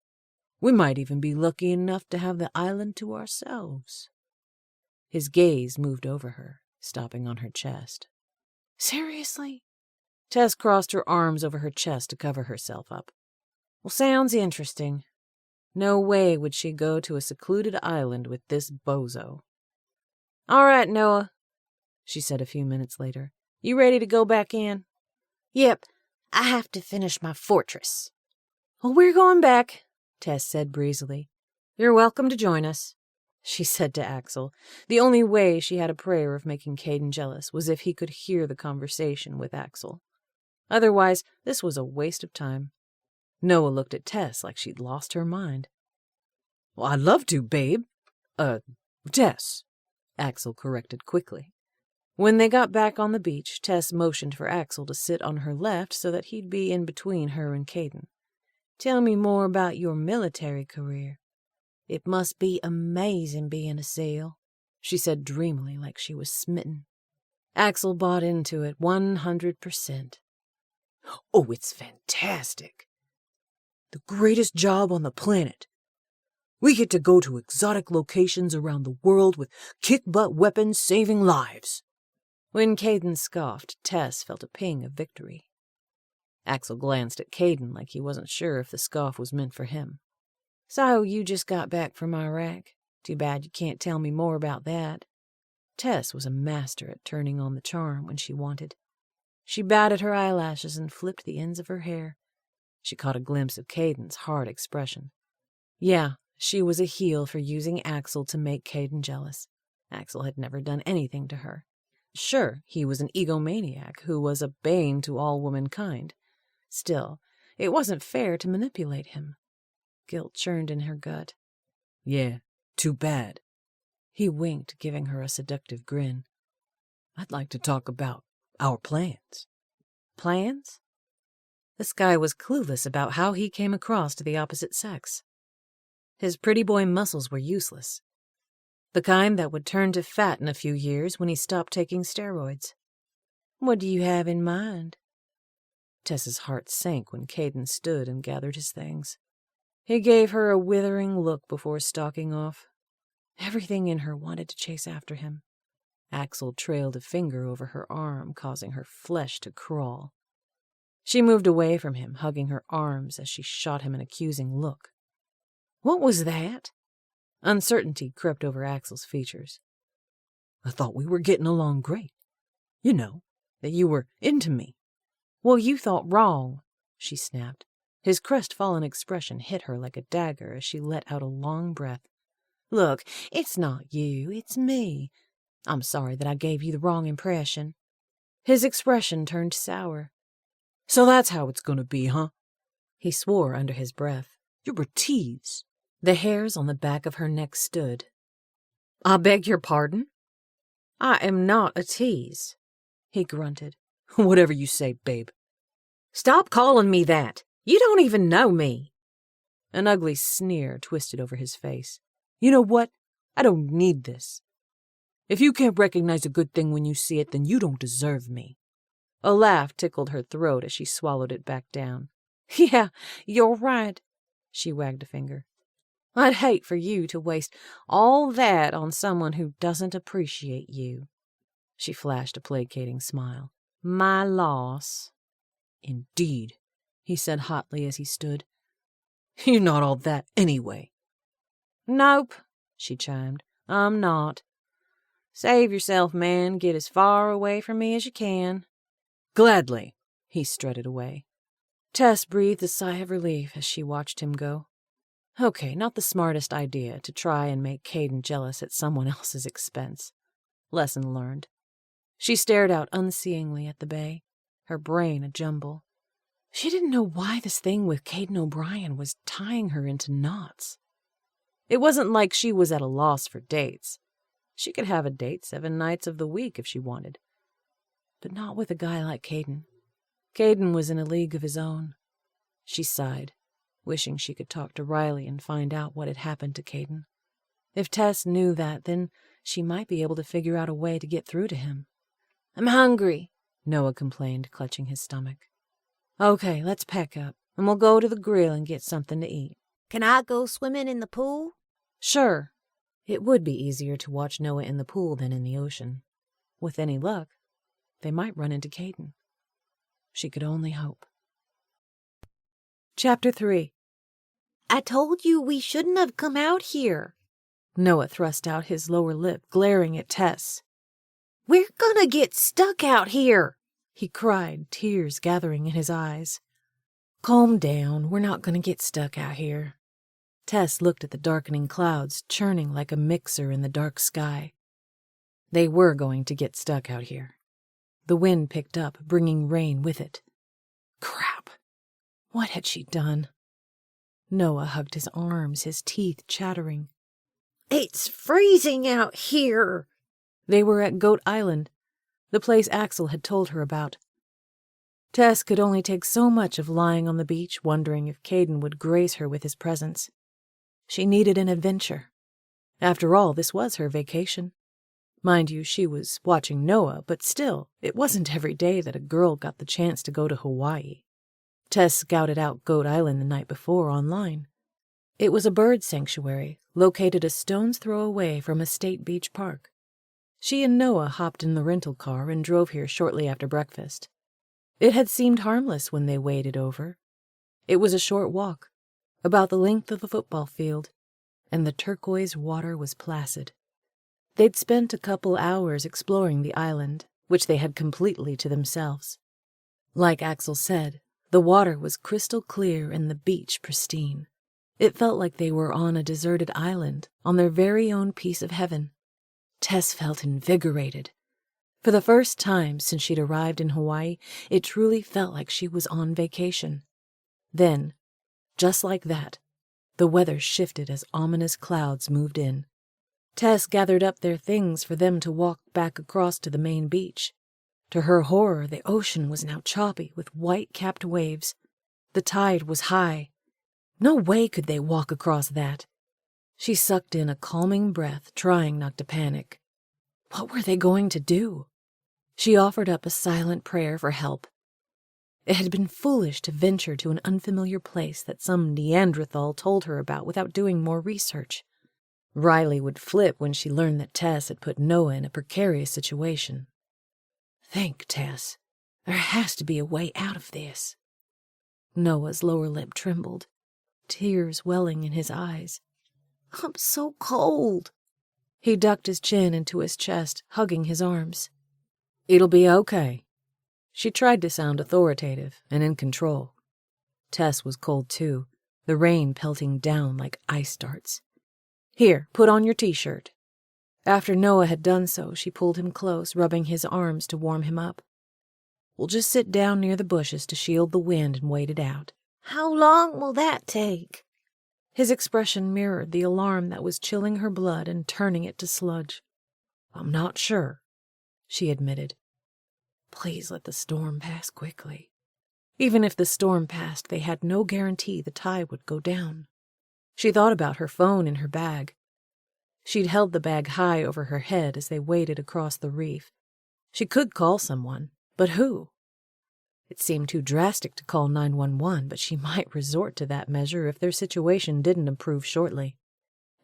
We might even be lucky enough to have the island to ourselves. His gaze moved over her, stopping on her chest. Seriously? Tess crossed her arms over her chest to cover herself up. Well, sounds interesting. No way would she go to a secluded island with this bozo. All right, Noah, she said a few minutes later. You ready to go back in? Yep, I have to finish my fortress. Well, we're going back, Tess said breezily. You're welcome to join us, she said to Axel. The only way she had a prayer of making Caden jealous was if he could hear the conversation with Axel. Otherwise, this was a waste of time. Noah looked at Tess like she'd lost her mind. Well, I'd love to, babe. Tess, Axel corrected quickly. When they got back on the beach, Tess motioned for Axel to sit on her left so that he'd be in between her and Caden. Tell me more about your military career. It must be amazing being a SEAL, she said dreamily like she was smitten. Axel bought into it 100%. Oh, it's fantastic. The greatest job on the planet. We get to go to exotic locations around the world with kick-butt weapons saving lives. When Caden scoffed, Tess felt a ping of victory. Axel glanced at Caden like he wasn't sure if the scoff was meant for him. So you just got back from Iraq? Too bad you can't tell me more about that. Tess was a master at turning on the charm when she wanted. She batted her eyelashes and flipped the ends of her hair. She caught a glimpse of Caden's hard expression. Yeah, she was a heel for using Axel to make Caden jealous. Axel had never done anything to her. Sure, he was an egomaniac who was a bane to all womankind. Still, it wasn't fair to manipulate him. Guilt churned in her gut. Yeah, too bad. He winked, giving her a seductive grin. I'd like to talk about our plans. Plans? This guy was clueless about how he came across to the opposite sex. His pretty boy muscles were useless. The kind that would turn to fat in a few years when he stopped taking steroids. What do you have in mind? Tess's heart sank when Caden stood and gathered his things. He gave her a withering look before stalking off. Everything in her wanted to chase after him. Axel trailed a finger over her arm, causing her flesh to crawl. She moved away from him, hugging her arms as she shot him an accusing look. What was that? Uncertainty crept over Axel's features. I thought we were getting along great. You know, that you were into me. Well, you thought wrong, she snapped. His crestfallen expression hit her like a dagger as she let out a long breath. Look, it's not you, it's me. I'm sorry that I gave you the wrong impression. His expression turned sour. So that's how it's going to be, huh? He swore under his breath. You're a tease. The hairs on the back of her neck stood. I beg your pardon? I am not a tease, he grunted. Whatever you say, babe. Stop calling me that. You don't even know me. An ugly sneer twisted over his face. You know what? I don't need this. If you can't recognize a good thing when you see it, then you don't deserve me. A laugh tickled her throat as she swallowed it back down. Yeah, you're right, she wagged a finger. I'd hate for you to waste all that on someone who doesn't appreciate you. She flashed a placating smile. My loss. Indeed, he said hotly as he stood. You're not all that anyway. Nope, she chimed. I'm not. Save yourself, man. Get as far away from me as you can. Gladly, he strutted away. Tess breathed a sigh of relief as she watched him go. Okay, not the smartest idea to try and make Caden jealous at someone else's expense. Lesson learned. She stared out unseeingly at the bay, her brain a jumble. She didn't know why this thing with Caden O'Brien was tying her into knots. It wasn't like she was at a loss for dates. She could have a date 7 nights of the week if she wanted. But not with a guy like Caden. Caden was in a league of his own. She sighed, wishing she could talk to Riley and find out what had happened to Caden. If Tess knew that, then she might be able to figure out a way to get through to him. "I'm hungry," Noah complained, clutching his stomach. "Okay, let's pack up, and we'll go to the grill and get something to eat." "Can I go swimming in the pool?" "Sure." It would be easier to watch Noah in the pool than in the ocean. With any luck, they might run into Caden. She could only hope. Chapter 3. "I told you we shouldn't have come out here." Noah thrust out his lower lip, glaring at Tess. "We're gonna get stuck out here," he cried, tears gathering in his eyes. "Calm down, we're not going to get stuck out here." Tess looked at the darkening clouds, churning like a mixer in the dark sky. They were going to get stuck out here. The wind picked up, bringing rain with it. Crap! What had she done? Noah hugged his arms, his teeth chattering. "It's freezing out here." They were at Goat Island, the place Axel had told her about. Tess could only take so much of lying on the beach, wondering if Caden would grace her with his presence. She needed an adventure. After all, this was her vacation. Mind you, she was watching Noah, but still, it wasn't every day that a girl got the chance to go to Hawaii. Tess scouted out Goat Island the night before online. It was a bird sanctuary, located a stone's throw away from a state beach park. She and Noah hopped in the rental car and drove here shortly after breakfast. It had seemed harmless when they waded over. It was a short walk, about the length of a football field, and the turquoise water was placid. They'd spent a couple hours exploring the island, which they had completely to themselves. Like Axel said, the water was crystal clear and the beach pristine. It felt like they were on a deserted island, on their very own piece of heaven. Tess felt invigorated. For the first time since she'd arrived in Hawaii, it truly felt like she was on vacation. Then, just like that, the weather shifted as ominous clouds moved in. Tess gathered up their things for them to walk back across to the main beach. To her horror, the ocean was now choppy with white-capped waves. The tide was high. No way could they walk across that. She sucked in a calming breath, trying not to panic. What were they going to do? She offered up a silent prayer for help. It had been foolish to venture to an unfamiliar place that some Neanderthal told her about without doing more research. Riley would flip when she learned that Tess had put Noah in a precarious situation. Think, Tess. There has to be a way out of this. Noah's lower lip trembled, tears welling in his eyes. "I'm so cold." He ducked his chin into his chest, hugging his arms. "It'll be okay." She tried to sound authoritative and in control. Tess was cold too, the rain pelting down like ice darts. "Here, put on your t-shirt." After Noah had done so, she pulled him close, rubbing his arms to warm him up. "We'll just sit down near the bushes to shield the wind and wait it out." "How long will that take?" His expression mirrored the alarm that was chilling her blood and turning it to sludge. "I'm not sure," she admitted. Please let the storm pass quickly. Even if the storm passed, they had no guarantee the tide would go down. She thought about her phone in her bag. She'd held the bag high over her head as they waded across the reef. She could call someone, but who? It seemed too drastic to call 911, but she might resort to that measure if their situation didn't improve shortly.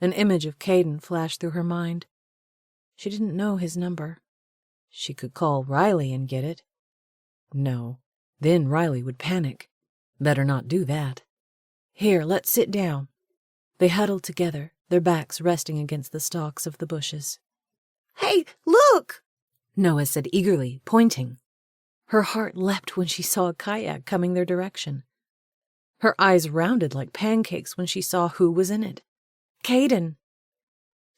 An image of Kaden flashed through her mind. She didn't know his number. She could call Riley and get it. No, then Riley would panic. Better not do that. Here, let's sit down. They huddled together, their backs resting against the stalks of the bushes. "Hey, look!" Noah said eagerly, pointing. Her heart leapt when she saw a kayak coming their direction. Her eyes rounded like pancakes when she saw who was in it. Caden!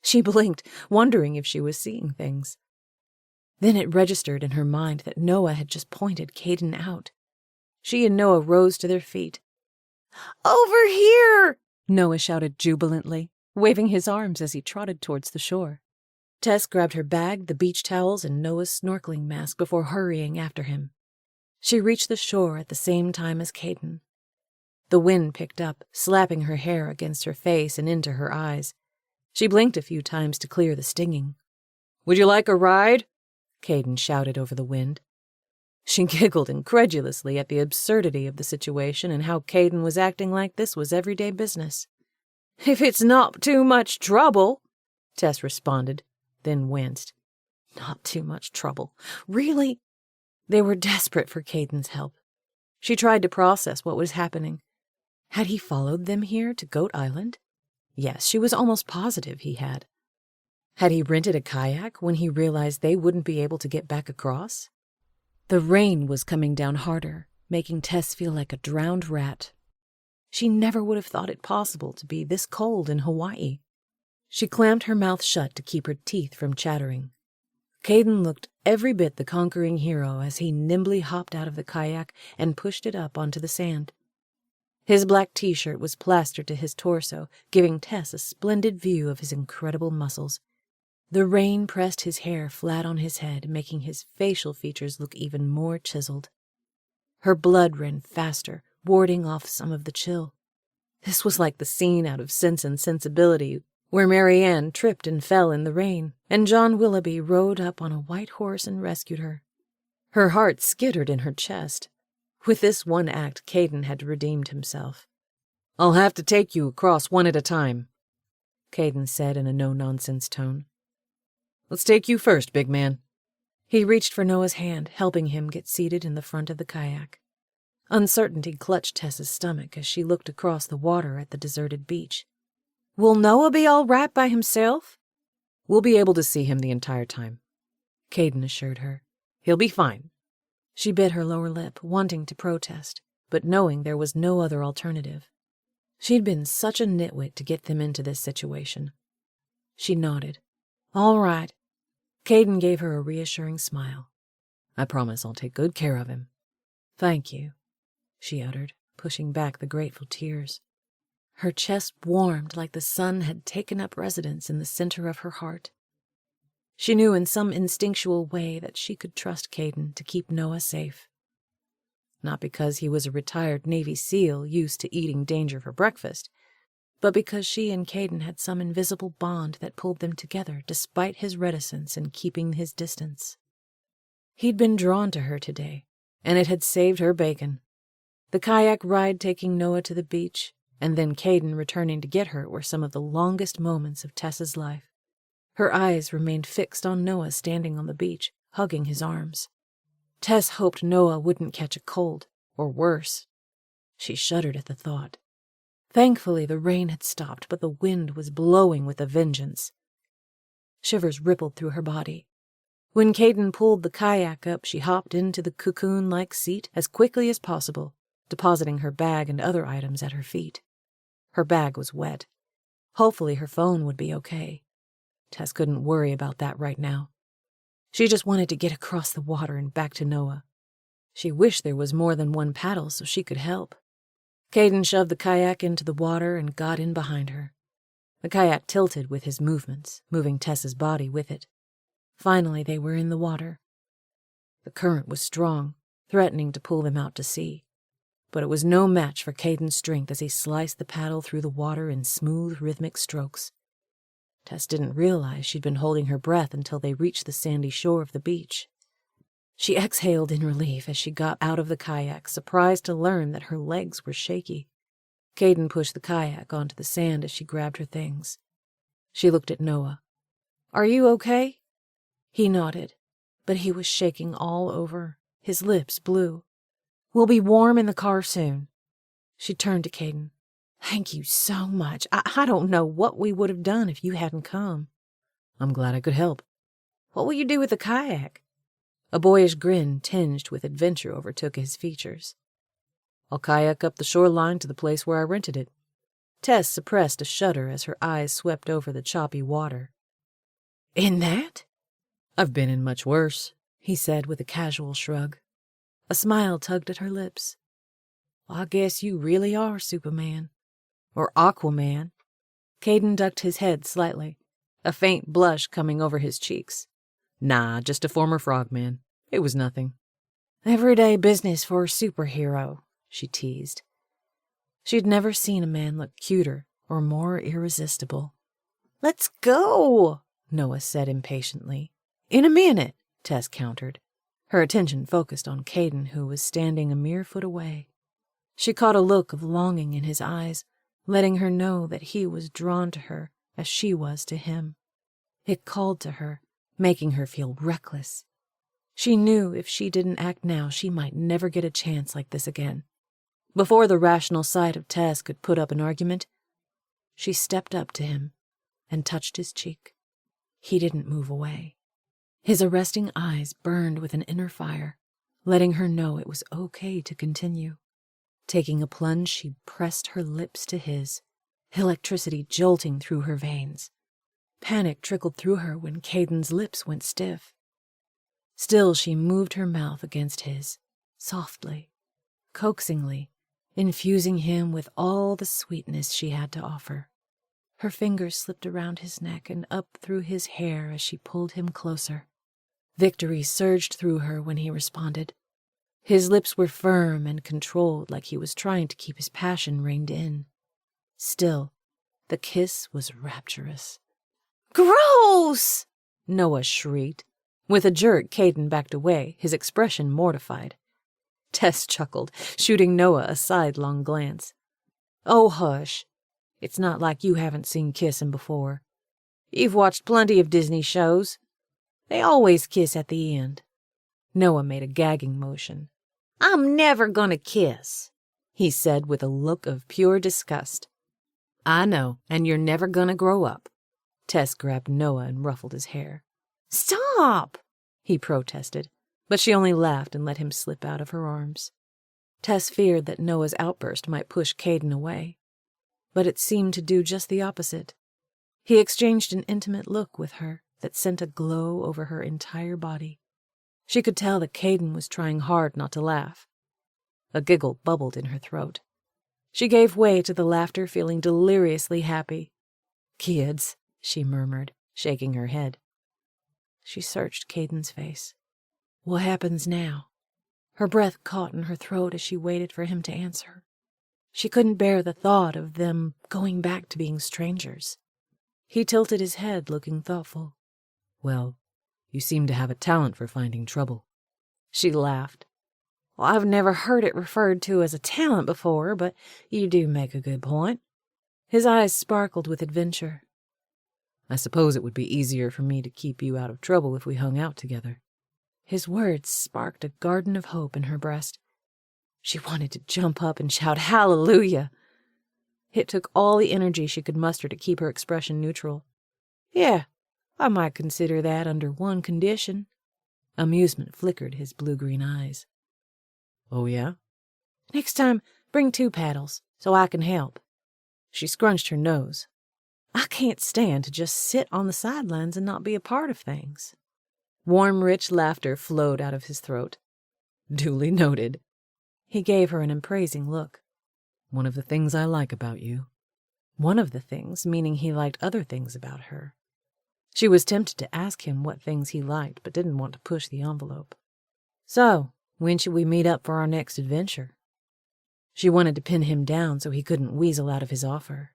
She blinked, wondering if she was seeing things. Then it registered in her mind that Noah had just pointed Caden out. She and Noah rose to their feet. "Over here!" Noah shouted jubilantly, waving his arms as he trotted towards the shore. Tess grabbed her bag, the beach towels, and Noah's snorkeling mask before hurrying after him. She reached the shore at the same time as Caden. The wind picked up, slapping her hair against her face and into her eyes. She blinked a few times to clear the stinging. "Would you like a ride?" Caden shouted over the wind. She giggled incredulously at the absurdity of the situation and how Caden was acting like this was everyday business. "If it's not too much trouble," Tess responded, then winced. Not too much trouble. Really? They were desperate for Caden's help. She tried to process what was happening. Had he followed them here to Goat Island? Yes, she was almost positive he had. Had he rented a kayak when he realized they wouldn't be able to get back across? The rain was coming down harder, making Tess feel like a drowned rat. She never would have thought it possible to be this cold in Hawaii. She clamped her mouth shut to keep her teeth from chattering. Caden looked every bit the conquering hero as he nimbly hopped out of the kayak and pushed it up onto the sand. His black t-shirt was plastered to his torso, giving Tess a splendid view of his incredible muscles. The rain pressed his hair flat on his head, making his facial features look even more chiseled. Her blood ran faster, warding off some of the chill. This was like the scene out of Sense and Sensibility, where Mary Ann tripped and fell in the rain, and John Willoughby rode up on a white horse and rescued her. Her heart skittered in her chest. With this one act, Caden had redeemed himself. "I'll have to take you across one at a time," Caden said in a no-nonsense tone. "Let's take you first, big man." He reached for Noah's hand, helping him get seated in the front of the kayak. Uncertainty clutched Tess's stomach as she looked across the water at the deserted beach. "Will Noah be all right by himself?" "We'll be able to see him the entire time," Caden assured her. "He'll be fine." She bit her lower lip, wanting to protest, but knowing there was no other alternative. She'd been such a nitwit to get them into this situation. She nodded. "All right." Caden gave her a reassuring smile. "I promise I'll take good care of him." "Thank you," she uttered, pushing back the grateful tears. Her chest warmed like the sun had taken up residence in the center of her heart. She knew in some instinctual way that she could trust Caden to keep Noah safe. Not because he was a retired Navy SEAL used to eating danger for breakfast, but because she and Caden had some invisible bond that pulled them together despite his reticence in keeping his distance. He'd been drawn to her today, and it had saved her bacon. The kayak ride taking Noah to the beach, and then Caden returning to get her were some of the longest moments of Tess's life. Her eyes remained fixed on Noah standing on the beach, hugging his arms. Tess hoped Noah wouldn't catch a cold, or worse. She shuddered at the thought. Thankfully, the rain had stopped, but the wind was blowing with a vengeance. Shivers rippled through her body. When Caden pulled the kayak up, she hopped into the cocoon-like seat as quickly as possible, depositing her bag and other items at her feet. Her bag was wet. Hopefully her phone would be okay. Tess couldn't worry about that right now. She just wanted to get across the water and back to Noah. She wished there was more than one paddle so she could help. Caden shoved the kayak into the water and got in behind her. The kayak tilted with his movements, moving Tess's body with it. Finally, they were in the water. The current was strong, threatening to pull them out to sea. But it was no match for Caden's strength as he sliced the paddle through the water in smooth, rhythmic strokes. Tess didn't realize she'd been holding her breath until they reached the sandy shore of the beach. She exhaled in relief as she got out of the kayak, surprised to learn that her legs were shaky. Caden pushed the kayak onto the sand as she grabbed her things. She looked at Noah. "Are you okay?" He nodded, but he was shaking all over, his lips blue. "We'll be warm in the car soon." She turned to Caden. "Thank you so much. I don't know what we would have done if you hadn't come." "I'm glad I could help." "What will you do with the kayak?" A boyish grin tinged with adventure overtook his features. I'll kayak up the shoreline to the place where I rented it." Tess suppressed a shudder as her eyes swept over the choppy water. "In that?" "I've been in much worse," he said with a casual shrug. A smile tugged at her lips. "I guess you really are Superman. Or Aquaman." Caden ducked his head slightly, a faint blush coming over his cheeks. "Nah, just a former frogman. It was nothing." "Everyday business for a superhero," she teased. She'd never seen a man look cuter or more irresistible. "Let's go," Noah said impatiently. "In a minute," Tess countered, her attention focused on Caden, who was standing a mere foot away. She caught a look of longing in his eyes, letting her know that he was drawn to her as she was to him. It called to her, making her feel reckless. She knew if she didn't act now, she might never get a chance like this again. Before the rational side of Tess could put up an argument, she stepped up to him and touched his cheek. He didn't move away. His arresting eyes burned with an inner fire, letting her know it was okay to continue. Taking a plunge, she pressed her lips to his, electricity jolting through her veins. Panic trickled through her when Caden's lips went stiff. Still, she moved her mouth against his, softly, coaxingly, infusing him with all the sweetness she had to offer. Her fingers slipped around his neck and up through his hair as she pulled him closer. Victory surged through her when he responded. His lips were firm and controlled, like he was trying to keep his passion reined in. Still, the kiss was rapturous. "Gross!" Noah shrieked. With a jerk, Caden backed away, his expression mortified. Tess chuckled, shooting Noah a sidelong glance. "Oh, hush. It's not like you haven't seen kissing before. You've watched plenty of Disney shows. They always kiss at the end." Noah made a gagging motion. "I'm never gonna kiss," he said with a look of pure disgust. "I know, and you're never gonna grow up." Tess grabbed Noah and ruffled his hair. "Stop!" he protested, but she only laughed and let him slip out of her arms. Tess feared that Noah's outburst might push Caden away, but it seemed to do just the opposite. He exchanged an intimate look with her that sent a glow over her entire body. She could tell that Caden was trying hard not to laugh. A giggle bubbled in her throat. She gave way to the laughter, feeling deliriously happy. "Kids," she murmured, shaking her head. She searched Caden's face. "What happens now?" Her breath caught in her throat as she waited for him to answer. She couldn't bear the thought of them going back to being strangers. He tilted his head, looking thoughtful. "Well, you seem to have a talent for finding trouble." She laughed. "Well, I've never heard it referred to as a talent before, but you do make a good point." His eyes sparkled with adventure. "I suppose it would be easier for me to keep you out of trouble if we hung out together." His words sparked a garden of hope in her breast. She wanted to jump up and shout hallelujah. It took all the energy she could muster to keep her expression neutral. "Yeah, I might consider that under one condition." Amusement flickered his blue-green eyes. "Oh, yeah?" "Next time, bring 2 paddles, so I can help." She scrunched her nose. "I can't stand to just sit on the sidelines and not be a part of things." Warm, rich laughter flowed out of his throat. "Duly noted." He gave her an appraising look. "One of the things I like about you." One of the things, meaning he liked other things about her. She was tempted to ask him what things he liked, but didn't want to push the envelope. "So, when should we meet up for our next adventure?" She wanted to pin him down so he couldn't weasel out of his offer.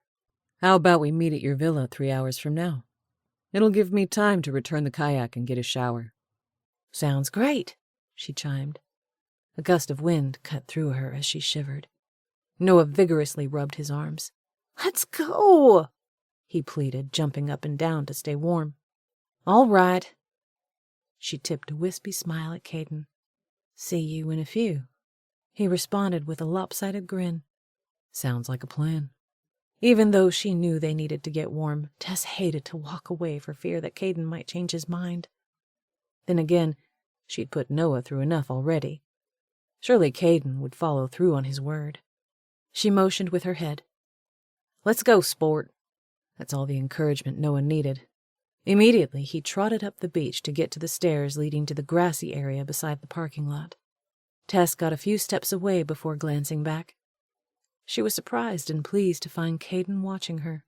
"How about we meet at your villa 3 hours from now? It'll give me time to return the kayak and get a shower." "Sounds great," she chimed. A gust of wind cut through her as she shivered. Noah vigorously rubbed his arms. "Let's go," he pleaded, jumping up and down to stay warm. "All right." She tipped a wispy smile at Caden. "See you in a few." He responded with a lopsided grin. "Sounds like a plan." Even though she knew they needed to get warm, Tess hated to walk away for fear that Caden might change his mind. Then again, she'd put Noah through enough already. Surely Caden would follow through on his word. She motioned with her head. "Let's go, sport." That's all the encouragement Noah needed. Immediately, he trotted up the beach to get to the stairs leading to the grassy area beside the parking lot. Tess got a few steps away before glancing back. She was surprised and pleased to find Caden watching her.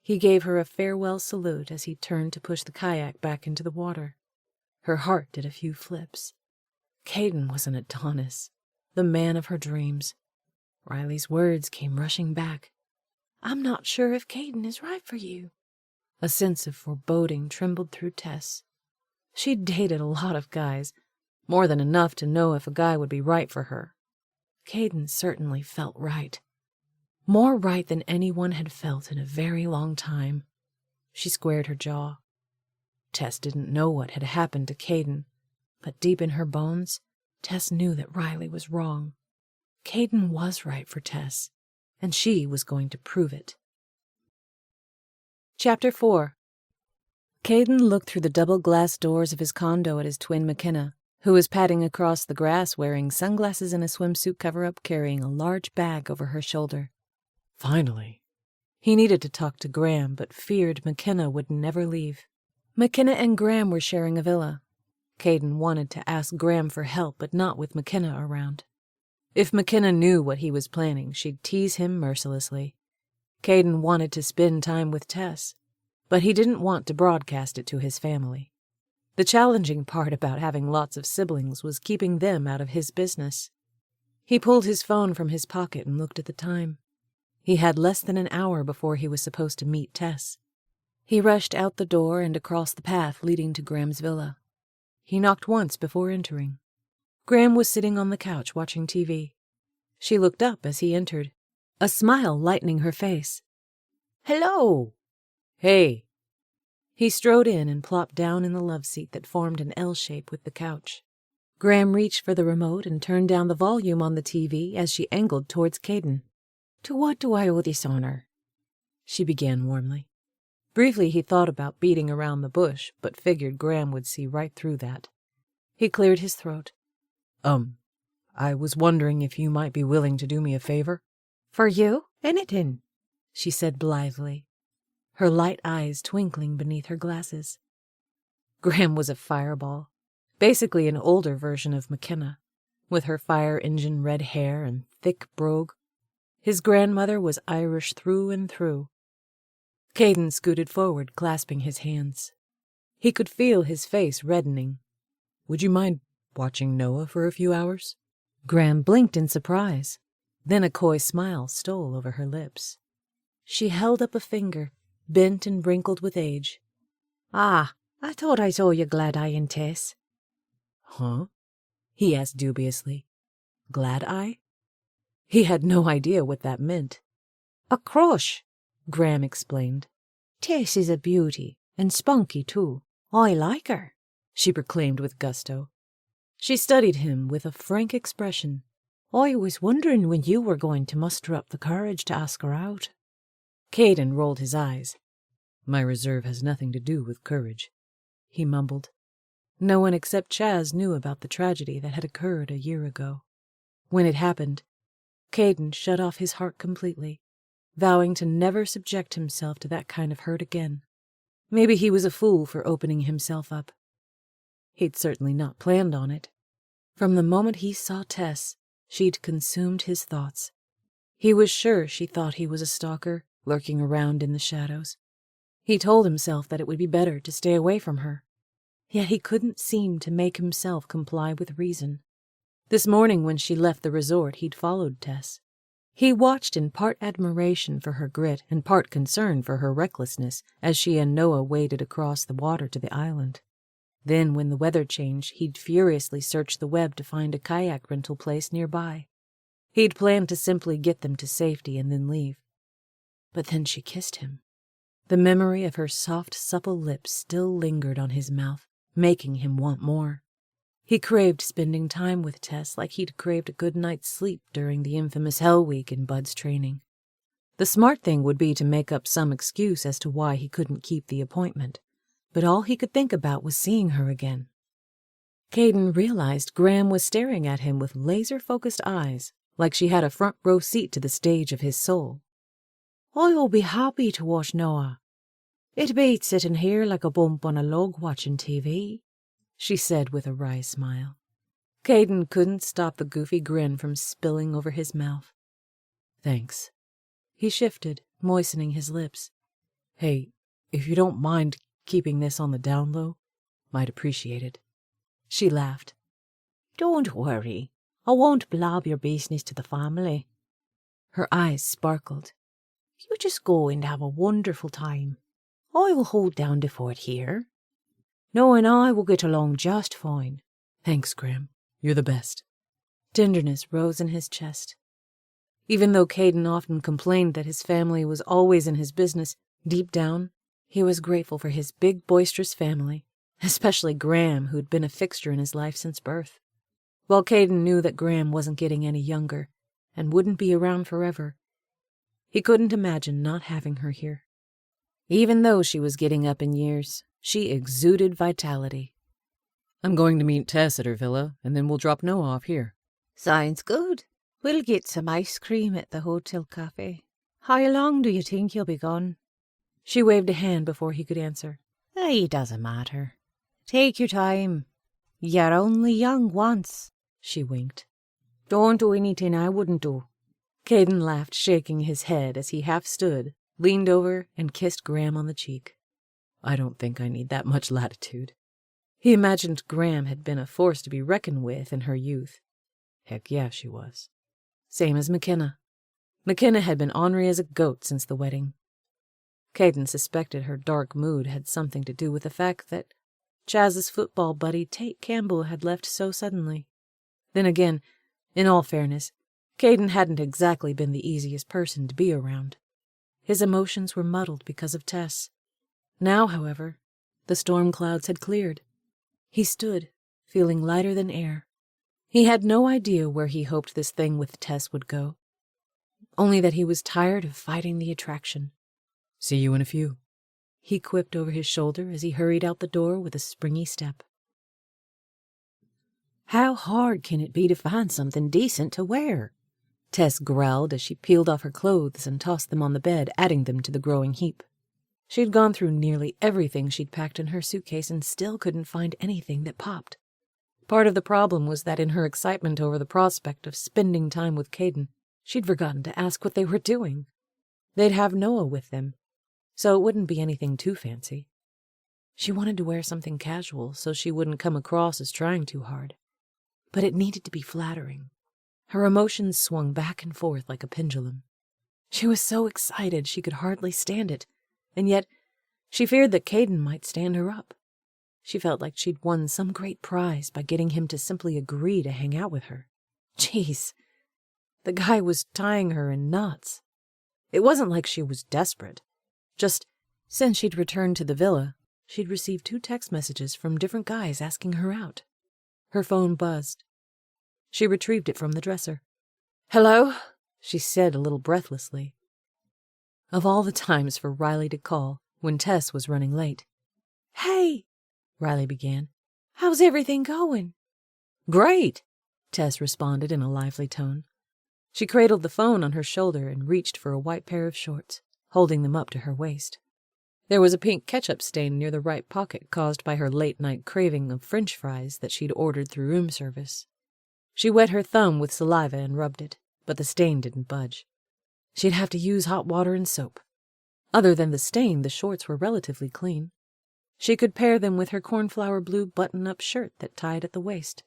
He gave her a farewell salute as he turned to push the kayak back into the water. Her heart did a few flips. Caden was an Adonis, the man of her dreams. Riley's words came rushing back. "I'm not sure if Caden is right for you." A sense of foreboding trembled through Tess. She'd dated a lot of guys, more than enough to know if a guy would be right for her. Caden certainly felt right. More right than anyone had felt in a very long time. She squared her jaw. Tess didn't know what had happened to Caden, but deep in her bones, Tess knew that Riley was wrong. Caden was right for Tess, and she was going to prove it. Chapter 4. Caden looked through the double glass doors of his condo at his twin McKenna, who was padding across the grass wearing sunglasses and a swimsuit cover-up, carrying a large bag over her shoulder. Finally. He needed to talk to Graham, but feared McKenna would never leave. McKenna and Graham were sharing a villa. Caden wanted to ask Graham for help, but not with McKenna around. If McKenna knew what he was planning, she'd tease him mercilessly. Caden wanted to spend time with Tess, but he didn't want to broadcast it to his family. The challenging part about having lots of siblings was keeping them out of his business. He pulled his phone from his pocket and looked at the time. He had less than an hour before he was supposed to meet Tess. He rushed out the door and across the path leading to Graham's villa. He knocked once before entering. Graham was sitting on the couch watching TV. She looked up as he entered, a smile lightening her face. "Hello." "Hey." He strode in and plopped down in the love seat that formed an L shape with the couch. Graham reached for the remote and turned down the volume on the TV as she angled towards Caden. "To what do I owe this honor?" she began warmly. Briefly he thought about beating around the bush, but figured Graham would see right through that. He cleared his throat. I was wondering if you might be willing to do me a favor." "For you? Anything," she said blithely, her light eyes twinkling beneath her glasses. Graham was a fireball, basically an older version of McKenna, with her fire engine red hair and thick brogue. His grandmother was Irish through and through. Caden scooted forward, clasping his hands. He could feel his face reddening. "Would you mind watching Noah for a few hours?" Graham blinked in surprise. Then a coy smile stole over her lips. She held up a finger, bent and wrinkled with age. "Ah, I thought I saw you glad-eye in Tess." "Huh?" he asked dubiously. Glad-eye? He had no idea what that meant. "A crush," Graham explained. "Tess is a beauty, and spunky too. I like her," she proclaimed with gusto. She studied him with a frank expression. "I was wondering when you were going to muster up the courage to ask her out." Caden rolled his eyes. "My reserve has nothing to do with courage," he mumbled. No one except Chaz knew about the tragedy that had occurred a year ago. When it happened, Caden shut off his heart completely, vowing to never subject himself to that kind of hurt again. Maybe he was a fool for opening himself up. He'd certainly not planned on it. From the moment he saw Tess, she'd consumed his thoughts. He was sure she thought he was a stalker, lurking around in the shadows. He told himself that it would be better to stay away from her. Yet he couldn't seem to make himself comply with reason. This morning when she left the resort, he'd followed Tess. He watched in part admiration for her grit and part concern for her recklessness as she and Noah waded across the water to the island. Then, when the weather changed, he'd furiously search the web to find a kayak rental place nearby. He'd planned to simply get them to safety and then leave. But then she kissed him. The memory of her soft, supple lips still lingered on his mouth, making him want more. He craved spending time with Tess like he'd craved a good night's sleep during the infamous Hell Week in Bud's training. The smart thing would be to make up some excuse as to why he couldn't keep the appointment, but all he could think about was seeing her again. Caden realized Graham was staring at him with laser-focused eyes, like she had a front-row seat to the stage of his soul. "I'll be happy to watch Noah. It beats sitting here like a bump on a log watching TV," she said with a wry smile. Caden couldn't stop the goofy grin from spilling over his mouth. "Thanks." He shifted, moistening his lips. "Hey, if you don't mind keeping this on the down low, might appreciate it." She laughed. "Don't worry. I won't blab your business to the family." Her eyes sparkled. "You just go and have a wonderful time. I will hold down the fort here. Noah and I will get along just fine." "Thanks, Graham. You're the best." Tenderness rose in his chest. Even though Caden often complained that his family was always in his business, deep down, he was grateful for his big, boisterous family, especially Graham, who'd been a fixture in his life since birth. While Caden knew that Graham wasn't getting any younger and wouldn't be around forever, he couldn't imagine not having her here. Even though she was getting up in years, she exuded vitality. "I'm going to meet Tess at her villa, and then we'll drop Noah off here." "Sounds good. We'll get some ice cream at the hotel cafe. How long do you think you'll be gone?" She waved a hand before he could answer. "It doesn't matter. Take your time. You're only young once." She winked. "Don't do anything I wouldn't do." Caden laughed, shaking his head as he half stood, leaned over, and kissed Graham on the cheek. "I don't think I need that much latitude." He imagined Graham had been a force to be reckoned with in her youth. Heck yeah, she was. Same as McKenna. McKenna had been ornery as a goat since the wedding. Caden suspected her dark mood had something to do with the fact that Chaz's football buddy Tate Campbell had left so suddenly. Then again, in all fairness, Caden hadn't exactly been the easiest person to be around. His emotions were muddled because of Tess. Now, however, the storm clouds had cleared. He stood, feeling lighter than air. He had no idea where he hoped this thing with Tess would go, only that he was tired of fighting the attraction. "See you in a few," he quipped over his shoulder as he hurried out the door with a springy step. "How hard can it be to find something decent to wear?" Tess growled as she peeled off her clothes and tossed them on the bed, adding them to the growing heap. She'd gone through nearly everything she'd packed in her suitcase and still couldn't find anything that popped. Part of the problem was that in her excitement over the prospect of spending time with Caden, she'd forgotten to ask what they were doing. They'd have Noah with them, so it wouldn't be anything too fancy. She wanted to wear something casual so she wouldn't come across as trying too hard. But it needed to be flattering. Her emotions swung back and forth like a pendulum. She was so excited she could hardly stand it, and yet she feared that Caden might stand her up. She felt like she'd won some great prize by getting him to simply agree to hang out with her. Jeez, the guy was tying her in knots. It wasn't like she was desperate. Just, since she'd returned to the villa, she'd received 2 text messages from different guys asking her out. Her phone buzzed. She retrieved it from the dresser. "Hello?" she said a little breathlessly. Of all the times for Riley to call, when Tess was running late. "Hey," Riley began. "How's everything going?" "Great," Tess responded in a lively tone. She cradled the phone on her shoulder and reached for a white pair of shorts, holding them up to her waist. There was a pink ketchup stain near the right pocket caused by her late-night craving of French fries that she'd ordered through room service. She wet her thumb with saliva and rubbed it, but the stain didn't budge. She'd have to use hot water and soap. Other than the stain, the shorts were relatively clean. She could pair them with her cornflower blue button-up shirt that tied at the waist.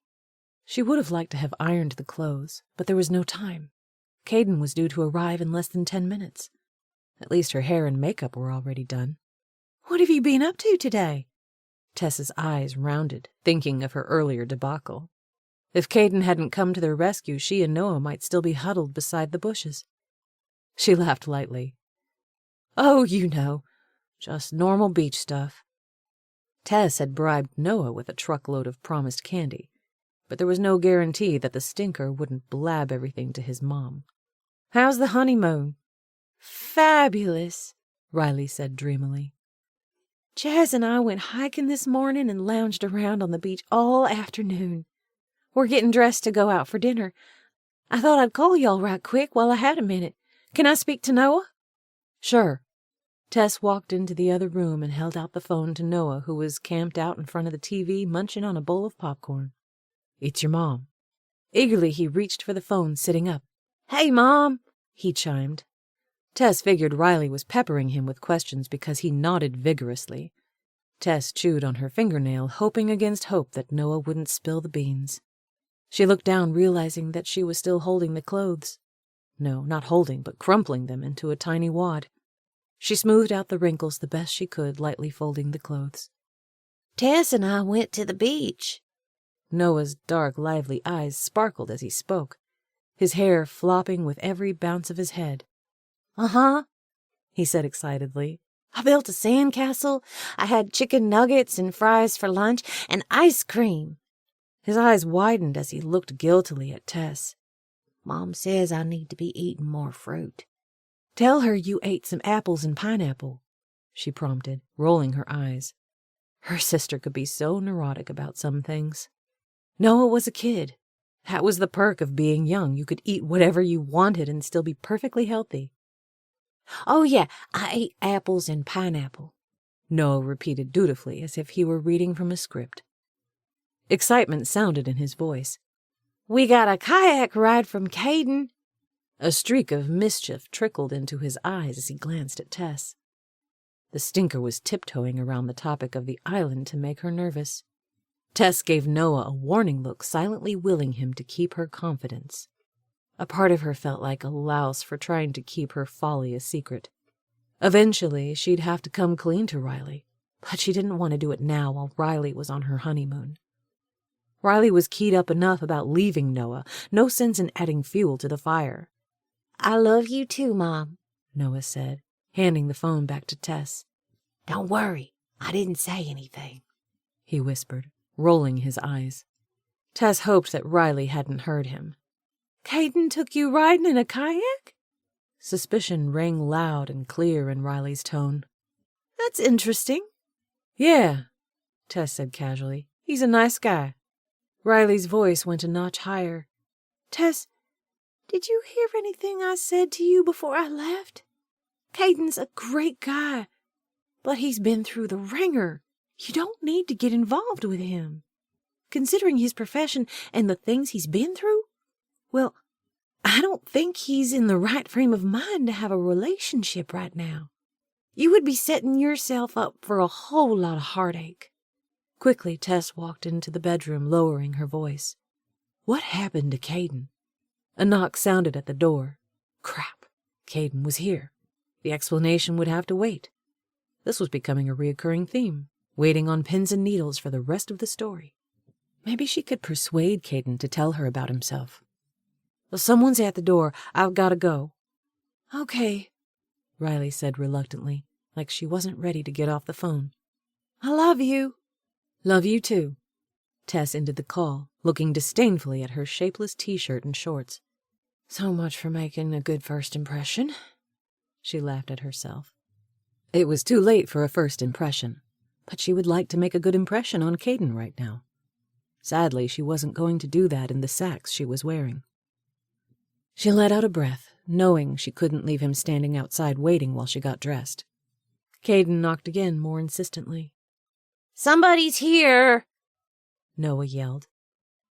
She would have liked to have ironed the clothes, but there was no time. Caden was due to arrive in less than 10 minutes. At least her hair and makeup were already done. "What have you been up to today?" Tess's eyes rounded, thinking of her earlier debacle. If Caden hadn't come to their rescue, she and Noah might still be huddled beside the bushes. She laughed lightly. "Oh, you know, just normal beach stuff." Tess had bribed Noah with a truckload of promised candy, but there was no guarantee that the stinker wouldn't blab everything to his mom. "How's the honeymoon?" "Fabulous," Riley said dreamily. Jazz and I went hiking this morning and lounged around on the beach all afternoon. We're getting dressed to go out for dinner. I thought I'd call y'all right quick while I had a minute. Can I speak to Noah? Sure. Tess walked into the other room and held out the phone to Noah, who was camped out in front of the TV munching on a bowl of popcorn. It's your mom. Eagerly he reached for the phone, sitting up. Hey, Mom, he chimed. Tess figured Riley was peppering him with questions because he nodded vigorously. Tess chewed on her fingernail, hoping against hope that Noah wouldn't spill the beans. She looked down, realizing that she was still holding the clothes. No, not holding, but crumpling them into a tiny wad. She smoothed out the wrinkles the best she could, lightly folding the clothes. Tess and I went to the beach. Noah's dark, lively eyes sparkled as he spoke, his hair flopping with every bounce of his head. Uh-huh, he said excitedly. I built a sandcastle. I had chicken nuggets and fries for lunch and ice cream. His eyes widened as he looked guiltily at Tess. Mom says I need to be eating more fruit. Tell her you ate some apples and pineapple, she prompted, rolling her eyes. Her sister could be so neurotic about some things. Noah was a kid. That was the perk of being young. You could eat whatever you wanted and still be perfectly healthy. Oh, yeah, I ate apples and pineapple, Noah repeated dutifully, as if he were reading from a script. Excitement sounded in his voice. We got a kayak ride from Caden. A streak of mischief trickled into his eyes as he glanced at Tess. The stinker was tiptoeing around the topic of the island to make her nervous. Tess gave Noah a warning look, silently willing him to keep her confidence. A part of her felt like a louse for trying to keep her folly a secret. Eventually, she'd have to come clean to Riley, but she didn't want to do it now while Riley was on her honeymoon. Riley was keyed up enough about leaving Noah, no sense in adding fuel to the fire. I love you too, Mom, Noah said, handing the phone back to Tess. Don't worry, I didn't say anything, he whispered, rolling his eyes. Tess hoped that Riley hadn't heard him. Caden took you riding in a kayak? Suspicion rang loud and clear in Riley's tone. That's interesting. Yeah, Tess said casually. He's a nice guy. Riley's voice went a notch higher. Tess, did you hear anything I said to you before I left? Caden's a great guy, but he's been through the ringer. You don't need to get involved with him. Considering his profession and the things he's been through, well, I don't think he's in the right frame of mind to have a relationship right now. You would be setting yourself up for a whole lot of heartache. Quickly, Tess walked into the bedroom, lowering her voice. What happened to Caden? A knock sounded at the door. Crap, Caden was here. The explanation would have to wait. This was becoming a recurring theme, waiting on pins and needles for the rest of the story. Maybe she could persuade Caden to tell her about himself. Well, someone's at the door. I've got to go. Okay, Riley said reluctantly, like she wasn't ready to get off the phone. I love you. Love you too. Tess ended the call, looking disdainfully at her shapeless t-shirt and shorts. So much for making a good first impression. She laughed at herself. It was too late for a first impression, but she would like to make a good impression on Caden right now. Sadly, she wasn't going to do that in the sacks she was wearing. She let out a breath, knowing she couldn't leave him standing outside waiting while she got dressed. Caden knocked again more insistently. Somebody's here, Noah yelled.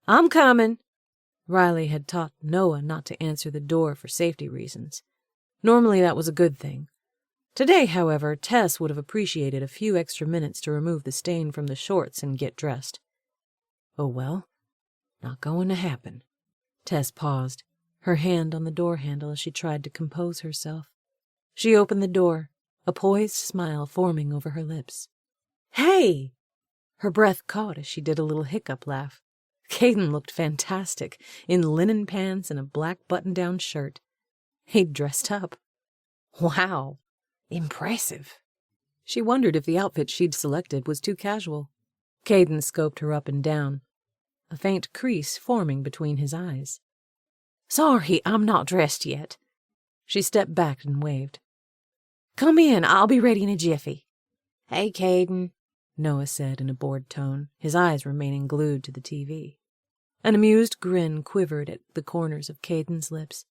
I'm coming. Riley had taught Noah not to answer the door for safety reasons. Normally that was a good thing. Today, however, Tess would have appreciated a few extra minutes to remove the stain from the shorts and get dressed. Oh well, not going to happen. Tess paused, her hand on the door handle as she tried to compose herself. She opened the door, a poised smile forming over her lips. Hey! Her breath caught as she did a little hiccup laugh. Caden looked fantastic, in linen pants and a black button-down shirt. He'd dressed up. Wow! Impressive. She wondered if the outfit she'd selected was too casual. Caden scoped her up and down, a faint crease forming between his eyes. Sorry, I'm not dressed yet. She stepped back and waved. Come in, I'll be ready in a jiffy. Hey, Caden, Noah said in a bored tone, his eyes remaining glued to the TV. An amused grin quivered at the corners of Caden's lips.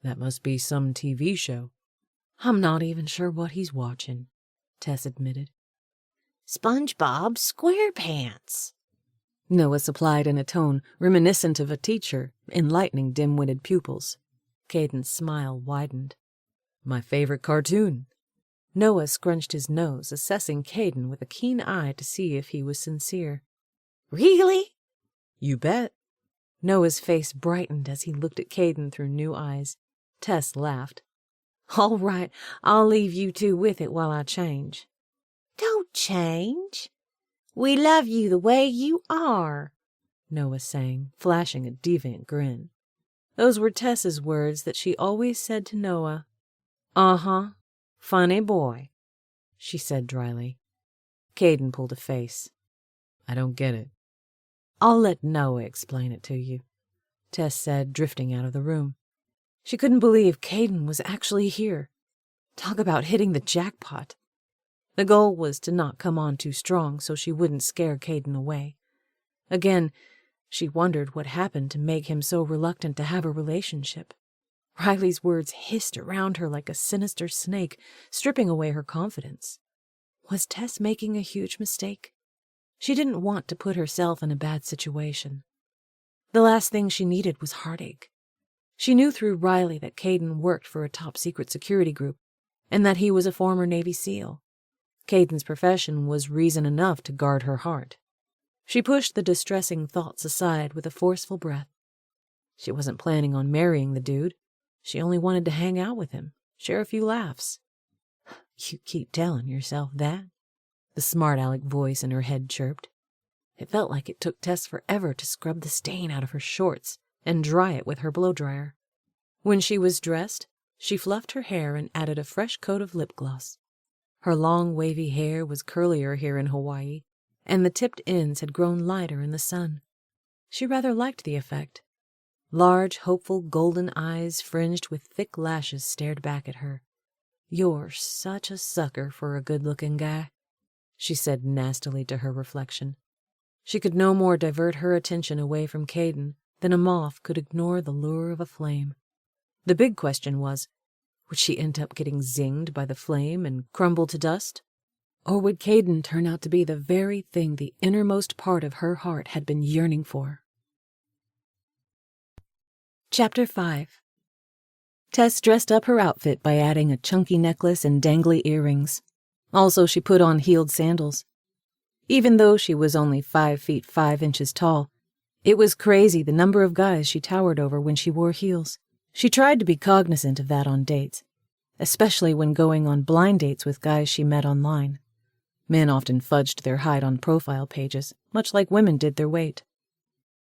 That must be some TV show. I'm not even sure what he's watching, Tess admitted. SpongeBob SquarePants, Noah supplied in a tone reminiscent of a teacher enlightening dim-witted pupils. Caden's smile widened. My favorite cartoon. Noah scrunched his nose, assessing Caden with a keen eye to see if he was sincere. Really? You bet. Noah's face brightened as he looked at Caden through new eyes. Tess laughed. All right, I'll leave you two with it while I change. Don't change. We love you the way you are, Noah sang, flashing a deviant grin. Those were Tess's words that she always said to Noah. Uh-huh, funny boy, she said dryly. Caden pulled a face. I don't get it. I'll let Noah explain it to you, Tess said, drifting out of the room. She couldn't believe Caden was actually here. Talk about hitting the jackpot. The goal was to not come on too strong so she wouldn't scare Caden away. Again, she wondered what happened to make him so reluctant to have a relationship. Riley's words hissed around her like a sinister snake, stripping away her confidence. Was Tess making a huge mistake? She didn't want to put herself in a bad situation. The last thing she needed was heartache. She knew through Riley that Caden worked for a top-secret security group, and that he was a former Navy SEAL. Caden's profession was reason enough to guard her heart. She pushed the distressing thoughts aside with a forceful breath. She wasn't planning on marrying the dude. She only wanted to hang out with him, share a few laughs. You keep telling yourself that, the smart aleck voice in her head chirped. It felt like it took Tess forever to scrub the stain out of her shorts and dry it with her blow-dryer. When she was dressed, she fluffed her hair and added a fresh coat of lip gloss. Her long, wavy hair was curlier here in Hawaii, and the tipped ends had grown lighter in the sun. She rather liked the effect. Large, hopeful, golden eyes fringed with thick lashes stared back at her. You're such a sucker for a good-looking guy, she said nastily to her reflection. She could no more divert her attention away from Caden than a moth could ignore the lure of a flame. The big question was, would she end up getting zinged by the flame and crumble to dust? Or would Caden turn out to be the very thing the innermost part of her heart had been yearning for? Chapter 5. Tess dressed up her outfit by adding a chunky necklace and dangly earrings. Also, she put on heeled sandals. Even though she was only 5 feet 5 inches tall, it was crazy the number of guys she towered over when she wore heels. She tried to be cognizant of that on dates, especially when going on blind dates with guys she met online. Men often fudged their height on profile pages, much like women did their weight.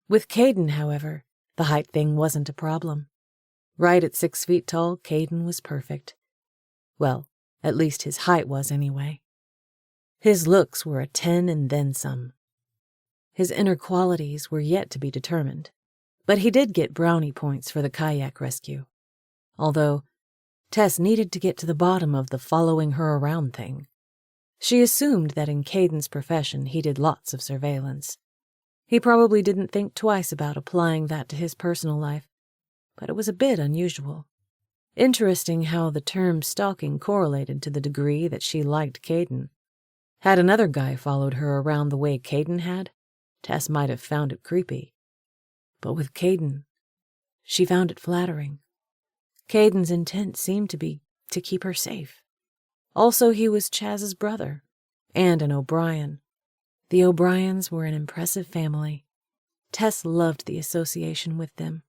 With Caden, however, the height thing wasn't a problem. Right at 6 feet tall, Caden was perfect. Well, at least his height was anyway. His looks were a 10 and then some. His inner qualities were yet to be determined, but he did get brownie points for the kayak rescue. Although, Tess needed to get to the bottom of the following her around thing. She assumed that in Caden's profession he did lots of surveillance. He probably didn't think twice about applying that to his personal life, but it was a bit unusual. Interesting how the term stalking correlated to the degree that she liked Caden. Had another guy followed her around the way Caden had, Tess might have found it creepy. But with Caden, she found it flattering. Caden's intent seemed to be to keep her safe. Also, he was Chaz's brother, and an O'Brien. The O'Briens were an impressive family. Tess loved the association with them.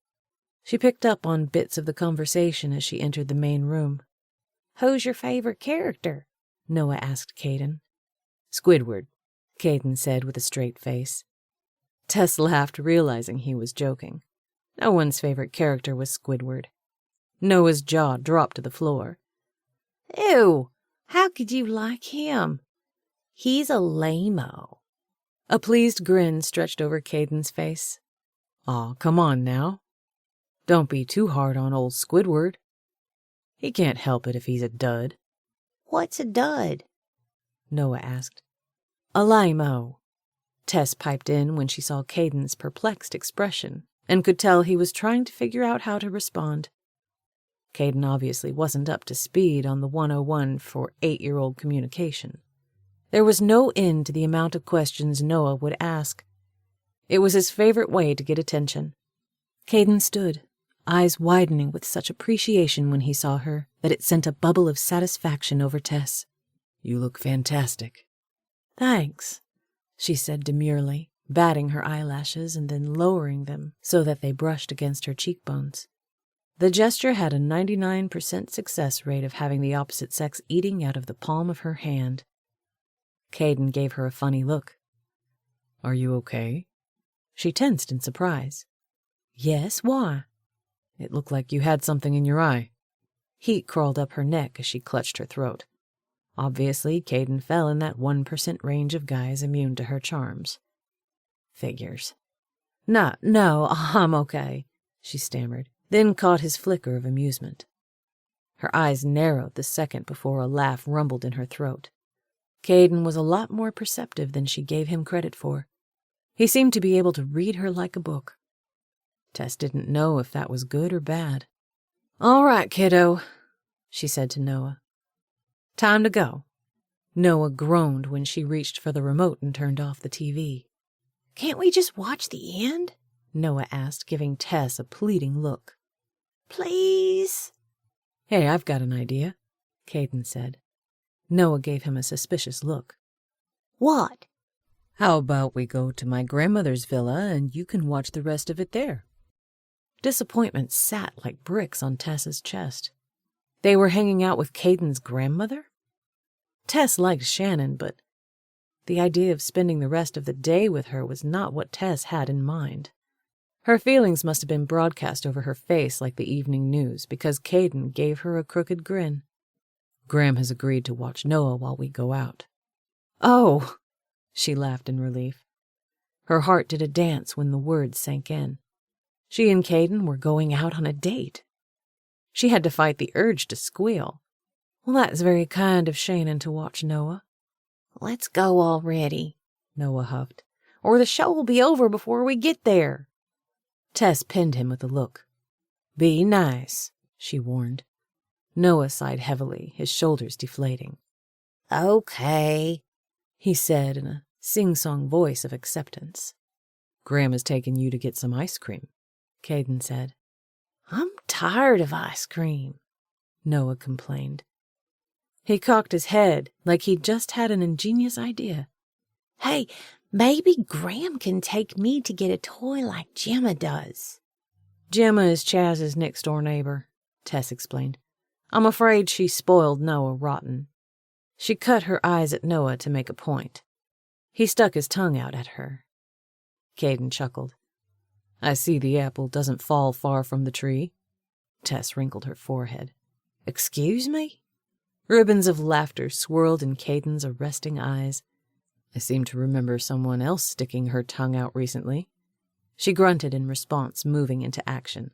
She picked up on bits of the conversation as she entered the main room. Who's your favorite character? Noah asked Caden. Squidward, Caden said with a straight face. Tess laughed, realizing he was joking. No one's favorite character was Squidward. Noah's jaw dropped to the floor. Ew, how could you like him? He's a lame-o. A pleased grin stretched over Caden's face. Aw, come on now. Don't be too hard on old Squidward. He can't help it if he's a dud. What's a dud? Noah asked. A limo. Tess piped in when she saw Caden's perplexed expression and could tell he was trying to figure out how to respond. Caden obviously wasn't up to speed on the 101 for 8-year-old communication. There was no end to the amount of questions Noah would ask. It was his favorite way to get attention. Caden stood, eyes widening with such appreciation when he saw her that it sent a bubble of satisfaction over Tess. You look fantastic. Thanks, she said demurely, batting her eyelashes and then lowering them so that they brushed against her cheekbones. The gesture had a 99% success rate of having the opposite sex eating out of the palm of her hand. Caden gave her a funny look. Are you okay? She tensed in surprise. Yes, why? It looked like you had something in your eye. Heat crawled up her neck as she clutched her throat. Obviously, Caden fell in that 1% range of guys immune to her charms. Figures. No, I'm okay, she stammered, then caught his flicker of amusement. Her eyes narrowed the second before a laugh rumbled in her throat. Caden was a lot more perceptive than she gave him credit for. He seemed to be able to read her like a book. Tess didn't know if that was good or bad. All right, kiddo, she said to Noah. Time to go. Noah groaned when she reached for the remote and turned off the TV. Can't we just watch the end? Noah asked, giving Tess a pleading look. Please? Hey, I've got an idea, Caden said. Noah gave him a suspicious look. What? How about we go to my grandmother's villa and you can watch the rest of it there? Disappointment sat like bricks on Tess's chest. They were hanging out with Caden's grandmother? Tess liked Shannon, but the idea of spending the rest of the day with her was not what Tess had in mind. Her feelings must have been broadcast over her face like the evening news because Caden gave her a crooked grin. Graham has agreed to watch Noah while we go out. Oh, she laughed in relief. Her heart did a dance when the words sank in. She and Caden were going out on a date. She had to fight the urge to squeal. Well, that's very kind of Shannon to watch Noah. Let's go already, Noah huffed, or the show will be over before we get there. Tess pinned him with a look. Be nice, she warned. Noah sighed heavily, his shoulders deflating. Okay, he said in a sing-song voice of acceptance. Graham has taken you to get some ice cream, Caden said. I'm tired of ice cream, Noah complained. He cocked his head like he'd just had an ingenious idea. Hey, maybe Graham can take me to get a toy like Gemma does. Gemma is Chaz's next-door neighbor, Tess explained. I'm afraid she spoiled Noah rotten. She cut her eyes at Noah to make a point. He stuck his tongue out at her. Caden chuckled. I see the apple doesn't fall far from the tree. Tess wrinkled her forehead. Excuse me? Ribbons of laughter swirled in Caden's arresting eyes. I seem to remember someone else sticking her tongue out recently. She grunted in response, moving into action.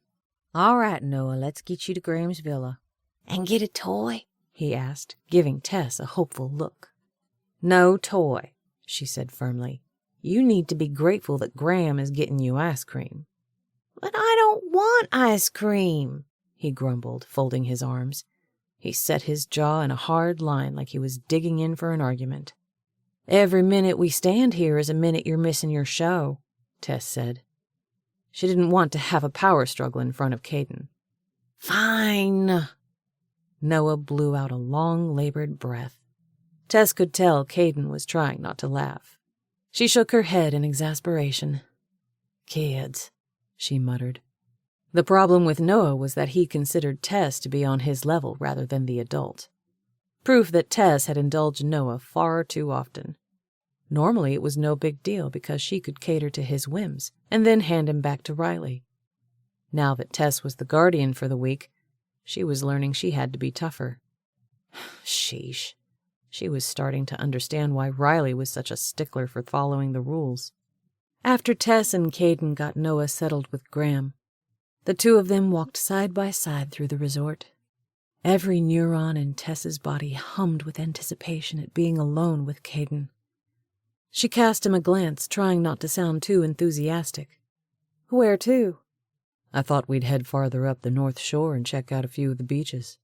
All right, Noah, let's get you to Graham's villa. And get a toy? He asked, giving Tess a hopeful look. No toy, she said firmly. You need to be grateful that Graham is getting you ice cream. But I don't want ice cream, he grumbled, folding his arms. He set his jaw in a hard line like he was digging in for an argument. Every minute we stand here is a minute you're missing your show, Tess said. She didn't want to have a power struggle in front of Caden. Fine. Noah blew out a long, labored breath. Tess could tell Caden was trying not to laugh. She shook her head in exasperation. Kids, she muttered. The problem with Noah was that he considered Tess to be on his level rather than the adult. Proof that Tess had indulged Noah far too often. Normally it was no big deal because she could cater to his whims and then hand him back to Riley. Now that Tess was the guardian for the week, she was learning she had to be tougher. Sheesh. She was starting to understand why Riley was such a stickler for following the rules. After Tess and Caden got Noah settled with Graham, the two of them walked side by side through the resort. Every neuron in Tess's body hummed with anticipation at being alone with Caden. She cast him a glance, trying not to sound too enthusiastic. Where to? I thought we'd head farther up the North Shore and check out a few of the beaches.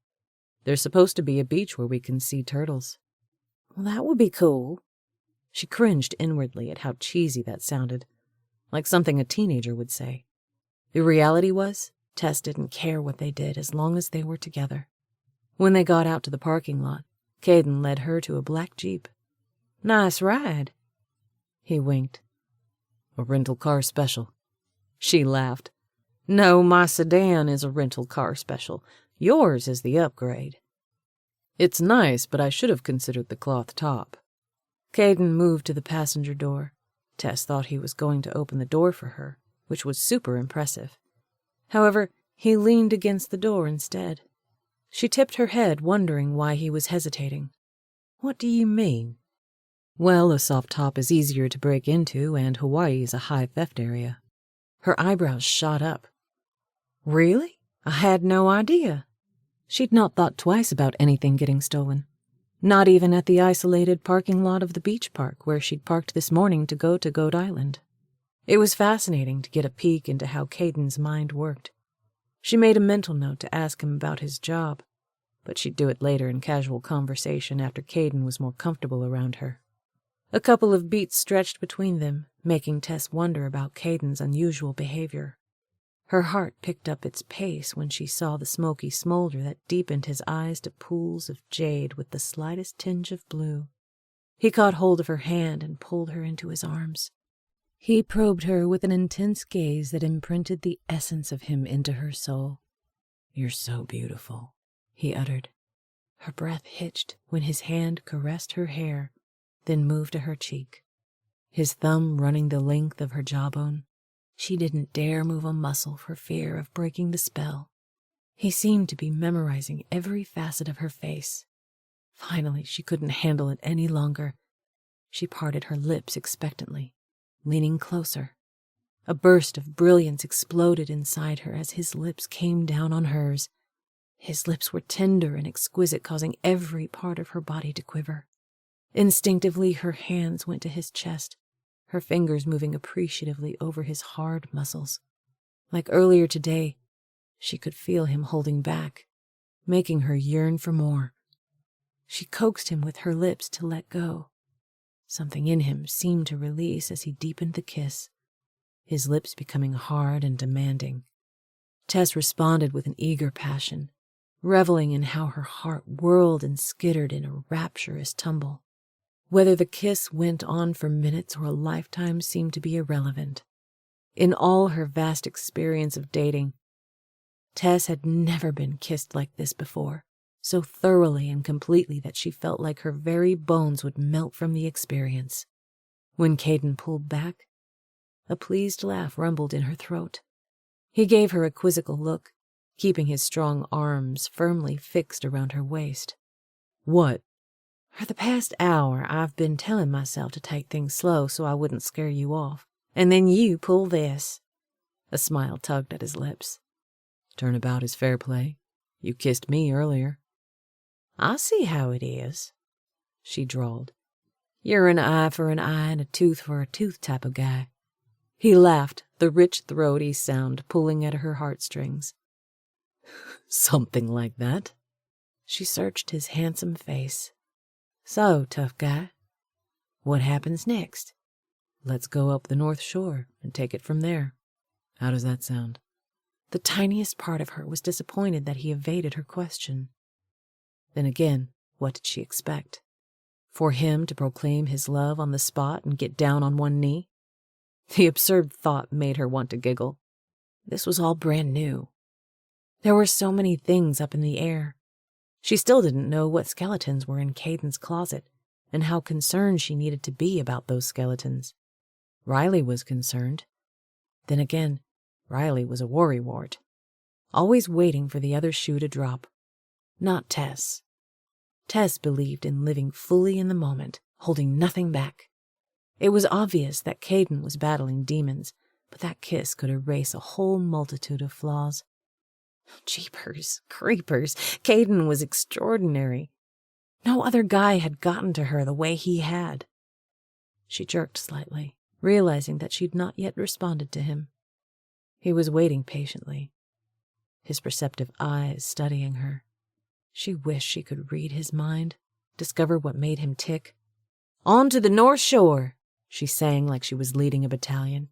There's supposed to be a beach where we can see turtles. Well, that would be cool. She cringed inwardly at how cheesy that sounded, like something a teenager would say. The reality was, Tess didn't care what they did as long as they were together. When they got out to the parking lot, Caden led her to a black Jeep. Nice ride. He winked. A rental car special. She laughed. No, my sedan is a rental car special. Yours is the upgrade. It's nice, but I should have considered the cloth top. Caden moved to the passenger door. Tess thought he was going to open the door for her, which was super impressive. However, he leaned against the door instead. She tipped her head, wondering why he was hesitating. What do you mean? Well, a soft top is easier to break into, and Hawaii is a high theft area. Her eyebrows shot up. Really? I had no idea. She'd not thought twice about anything getting stolen. Not even at the isolated parking lot of the beach park where she'd parked this morning to go to Goat Island. It was fascinating to get a peek into how Caden's mind worked. She made a mental note to ask him about his job, but she'd do it later in casual conversation after Caden was more comfortable around her. A couple of beats stretched between them, making Tess wonder about Caden's unusual behavior. Her heart picked up its pace when she saw the smoky smolder that deepened his eyes to pools of jade with the slightest tinge of blue. He caught hold of her hand and pulled her into his arms. He probed her with an intense gaze that imprinted the essence of him into her soul. "You're so beautiful," he uttered. Her breath hitched when his hand caressed her hair, then moved to her cheek. His thumb running the length of her jawbone. She didn't dare move a muscle for fear of breaking the spell. He seemed to be memorizing every facet of her face. Finally, she couldn't handle it any longer. She parted her lips expectantly, leaning closer. A burst of brilliance exploded inside her as his lips came down on hers. His lips were tender and exquisite, causing every part of her body to quiver. Instinctively, her hands went to his chest, her fingers moving appreciatively over his hard muscles. Like earlier today, she could feel him holding back, making her yearn for more. She coaxed him with her lips to let go. Something in him seemed to release as he deepened the kiss, his lips becoming hard and demanding. Tess responded with an eager passion, reveling in how her heart whirled and skittered in a rapturous tumble. Whether the kiss went on for minutes or a lifetime seemed to be irrelevant. In all her vast experience of dating, Tess had never been kissed like this before, so thoroughly and completely that she felt like her very bones would melt from the experience. When Caden pulled back, a pleased laugh rumbled in her throat. He gave her a quizzical look, keeping his strong arms firmly fixed around her waist. "What?" "For the past hour, I've been telling myself to take things slow so I wouldn't scare you off. And then you pull this." A smile tugged at his lips. "Turnabout is fair play. You kissed me earlier." "I see how it is," she drawled. "You're an eye for an eye and a tooth for a tooth type of guy." He laughed, the rich throaty sound pulling at her heartstrings. "Something like that." She searched his handsome face. "So, tough guy, what happens next?" "Let's go up the North Shore and take it from there. How does that sound?" The tiniest part of her was disappointed that he evaded her question. Then again, what did she expect? For him to proclaim his love on the spot and get down on one knee? The absurd thought made her want to giggle. This was all brand new. There were so many things up in the air. She still didn't know what skeletons were in Caden's closet, and how concerned she needed to be about those skeletons. Riley was concerned. Then again, Riley was a worrywart, always waiting for the other shoe to drop. Not Tess. Tess believed in living fully in the moment, holding nothing back. It was obvious that Caden was battling demons, but that kiss could erase a whole multitude of flaws. Jeepers, creepers, Caden was extraordinary. No other guy had gotten to her the way he had. She jerked slightly, realizing that she'd not yet responded to him. He was waiting patiently, his perceptive eyes studying her. She wished she could read his mind, discover what made him tick. "On to the North Shore," she sang like she was leading a battalion.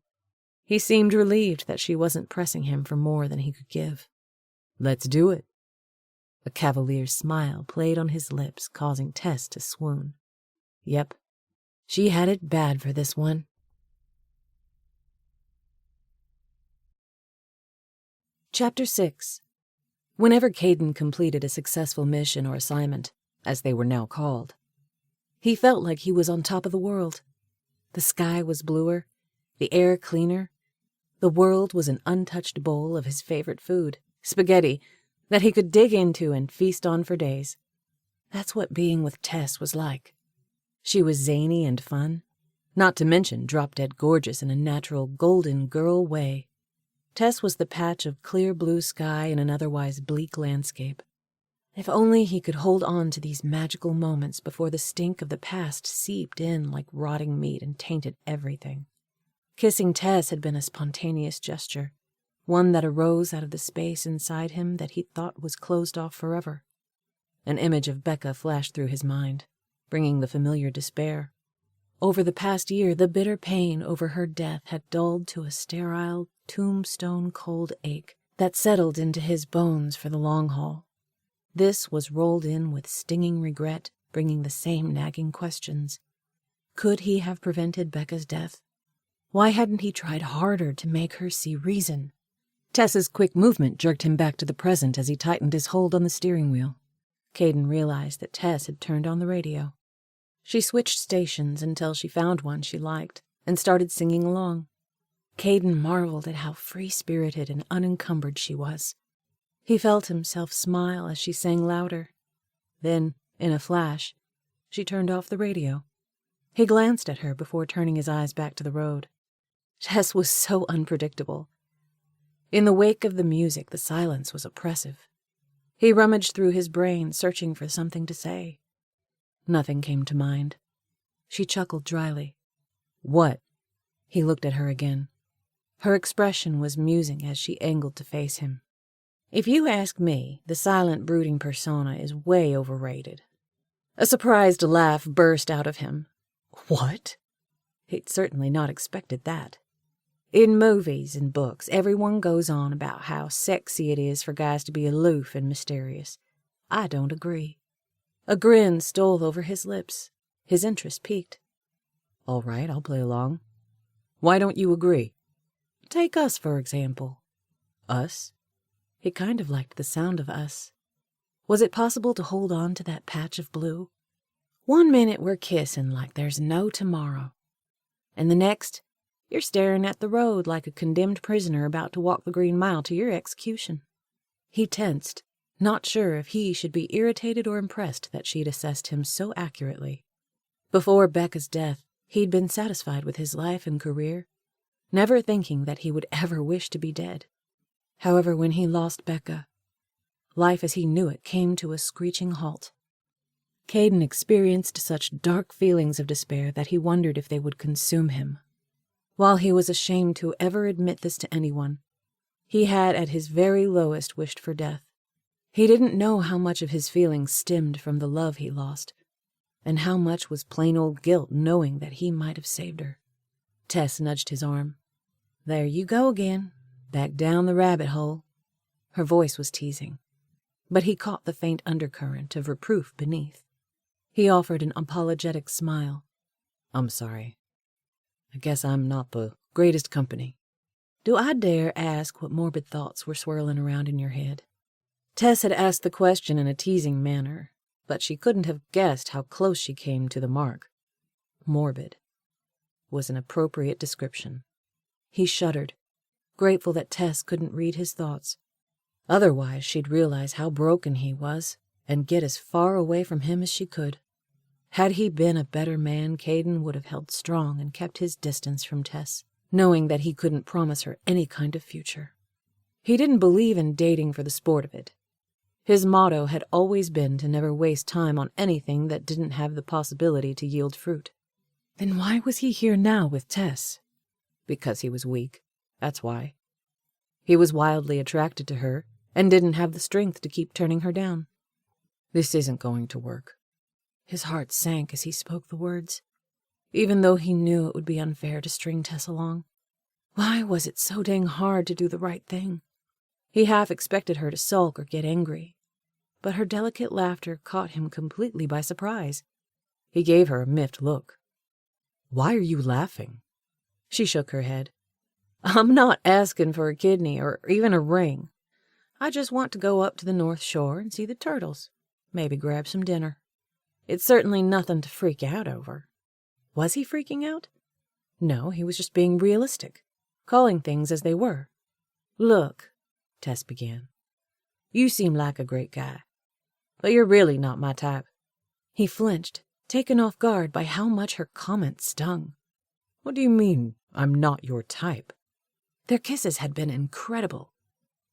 He seemed relieved that she wasn't pressing him for more than he could give. "Let's do it." A cavalier smile played on his lips, causing Tess to swoon. Yep, she had it bad for this one. Chapter 6. Whenever Caden completed a successful mission or assignment, as they were now called, he felt like he was on top of the world. The sky was bluer, the air cleaner. The world was an untouched bowl of his favorite food, spaghetti, that he could dig into and feast on for days. That's what being with Tess was like. She was zany and fun, not to mention drop-dead gorgeous in a natural golden girl way. Tess was the patch of clear blue sky in an otherwise bleak landscape. If only he could hold on to these magical moments before the stink of the past seeped in like rotting meat and tainted everything. Kissing Tess had been a spontaneous gesture, one that arose out of the space inside him that he thought was closed off forever. An image of Becca flashed through his mind, bringing the familiar despair. Over the past year, the bitter pain over her death had dulled to a sterile, tombstone-cold ache that settled into his bones for the long haul. This was rolled in with stinging regret, bringing the same nagging questions. Could he have prevented Becca's death? Why hadn't he tried harder to make her see reason? Tess's quick movement jerked him back to the present as he tightened his hold on the steering wheel. Caden realized that Tess had turned on the radio. She switched stations until she found one she liked and started singing along. Caden marveled at how free-spirited and unencumbered she was. He felt himself smile as she sang louder. Then, in a flash, she turned off the radio. He glanced at her before turning his eyes back to the road. Tess was so unpredictable. In the wake of the music, the silence was oppressive. He rummaged through his brain, searching for something to say. Nothing came to mind. She chuckled dryly. "What?" He looked at her again. Her expression was musing as she angled to face him. "If you ask me, the silent, brooding persona is way overrated." A surprised laugh burst out of him. What? He'd certainly not expected that. In movies and books, everyone goes on about how sexy it is for guys to be aloof and mysterious. I don't agree. A grin stole over his lips. His interest piqued. "All right, I'll play along. Why don't you agree?" "Take us, for example." "Us?" He kind of liked the sound of us. Was it possible to hold on to that patch of blue? One minute we're kissing like there's no tomorrow, and the next, you're staring at the road like a condemned prisoner about to walk the Green Mile to your execution. He tensed, not sure if he should be irritated or impressed that she'd assessed him so accurately. Before Becca's death, he'd been satisfied with his life and career, never thinking that he would ever wish to be dead. However, when he lost Becca, life as he knew it came to a screeching halt. Caden experienced such dark feelings of despair that he wondered if they would consume him. While he was ashamed to ever admit this to anyone, he had at his very lowest wished for death. He didn't know how much of his feelings stemmed from the love he lost, and how much was plain old guilt knowing that he might have saved her. Tess nudged his arm. "There you go again, back down the rabbit hole." Her voice was teasing, but he caught the faint undercurrent of reproof beneath. He offered an apologetic smile. "I'm sorry. I guess I'm not the greatest company." "Do I dare ask what morbid thoughts were swirling around in your head?" Tess had asked the question in a teasing manner, but she couldn't have guessed how close she came to the mark. Morbid was an appropriate description. He shuddered, grateful that Tess couldn't read his thoughts. Otherwise, she'd realize how broken he was and get as far away from him as she could. Had he been a better man, Caden would have held strong and kept his distance from Tess, knowing that he couldn't promise her any kind of future. He didn't believe in dating for the sport of it. His motto had always been to never waste time on anything that didn't have the possibility to yield fruit. Then why was he here now with Tess? Because he was weak, that's why. He was wildly attracted to her and didn't have the strength to keep turning her down. This isn't going to work. His heart sank as he spoke the words, even though he knew it would be unfair to string Tess along. Why was it so dang hard to do the right thing? He half expected her to sulk or get angry, but her delicate laughter caught him completely by surprise. He gave her a miffed look. "Why are you laughing?" She shook her head. "I'm not asking for a kidney or even a ring. I just want to go up to the North Shore and see the turtles. Maybe grab some dinner. It's certainly nothing to freak out over." Was he freaking out? No, he was just being realistic, calling things as they were. "Look," Tess began. "You seem like a great guy, but you're really not my type." He flinched, taken off guard by how much her comment stung. "What do you mean, I'm not your type?" Their kisses had been incredible.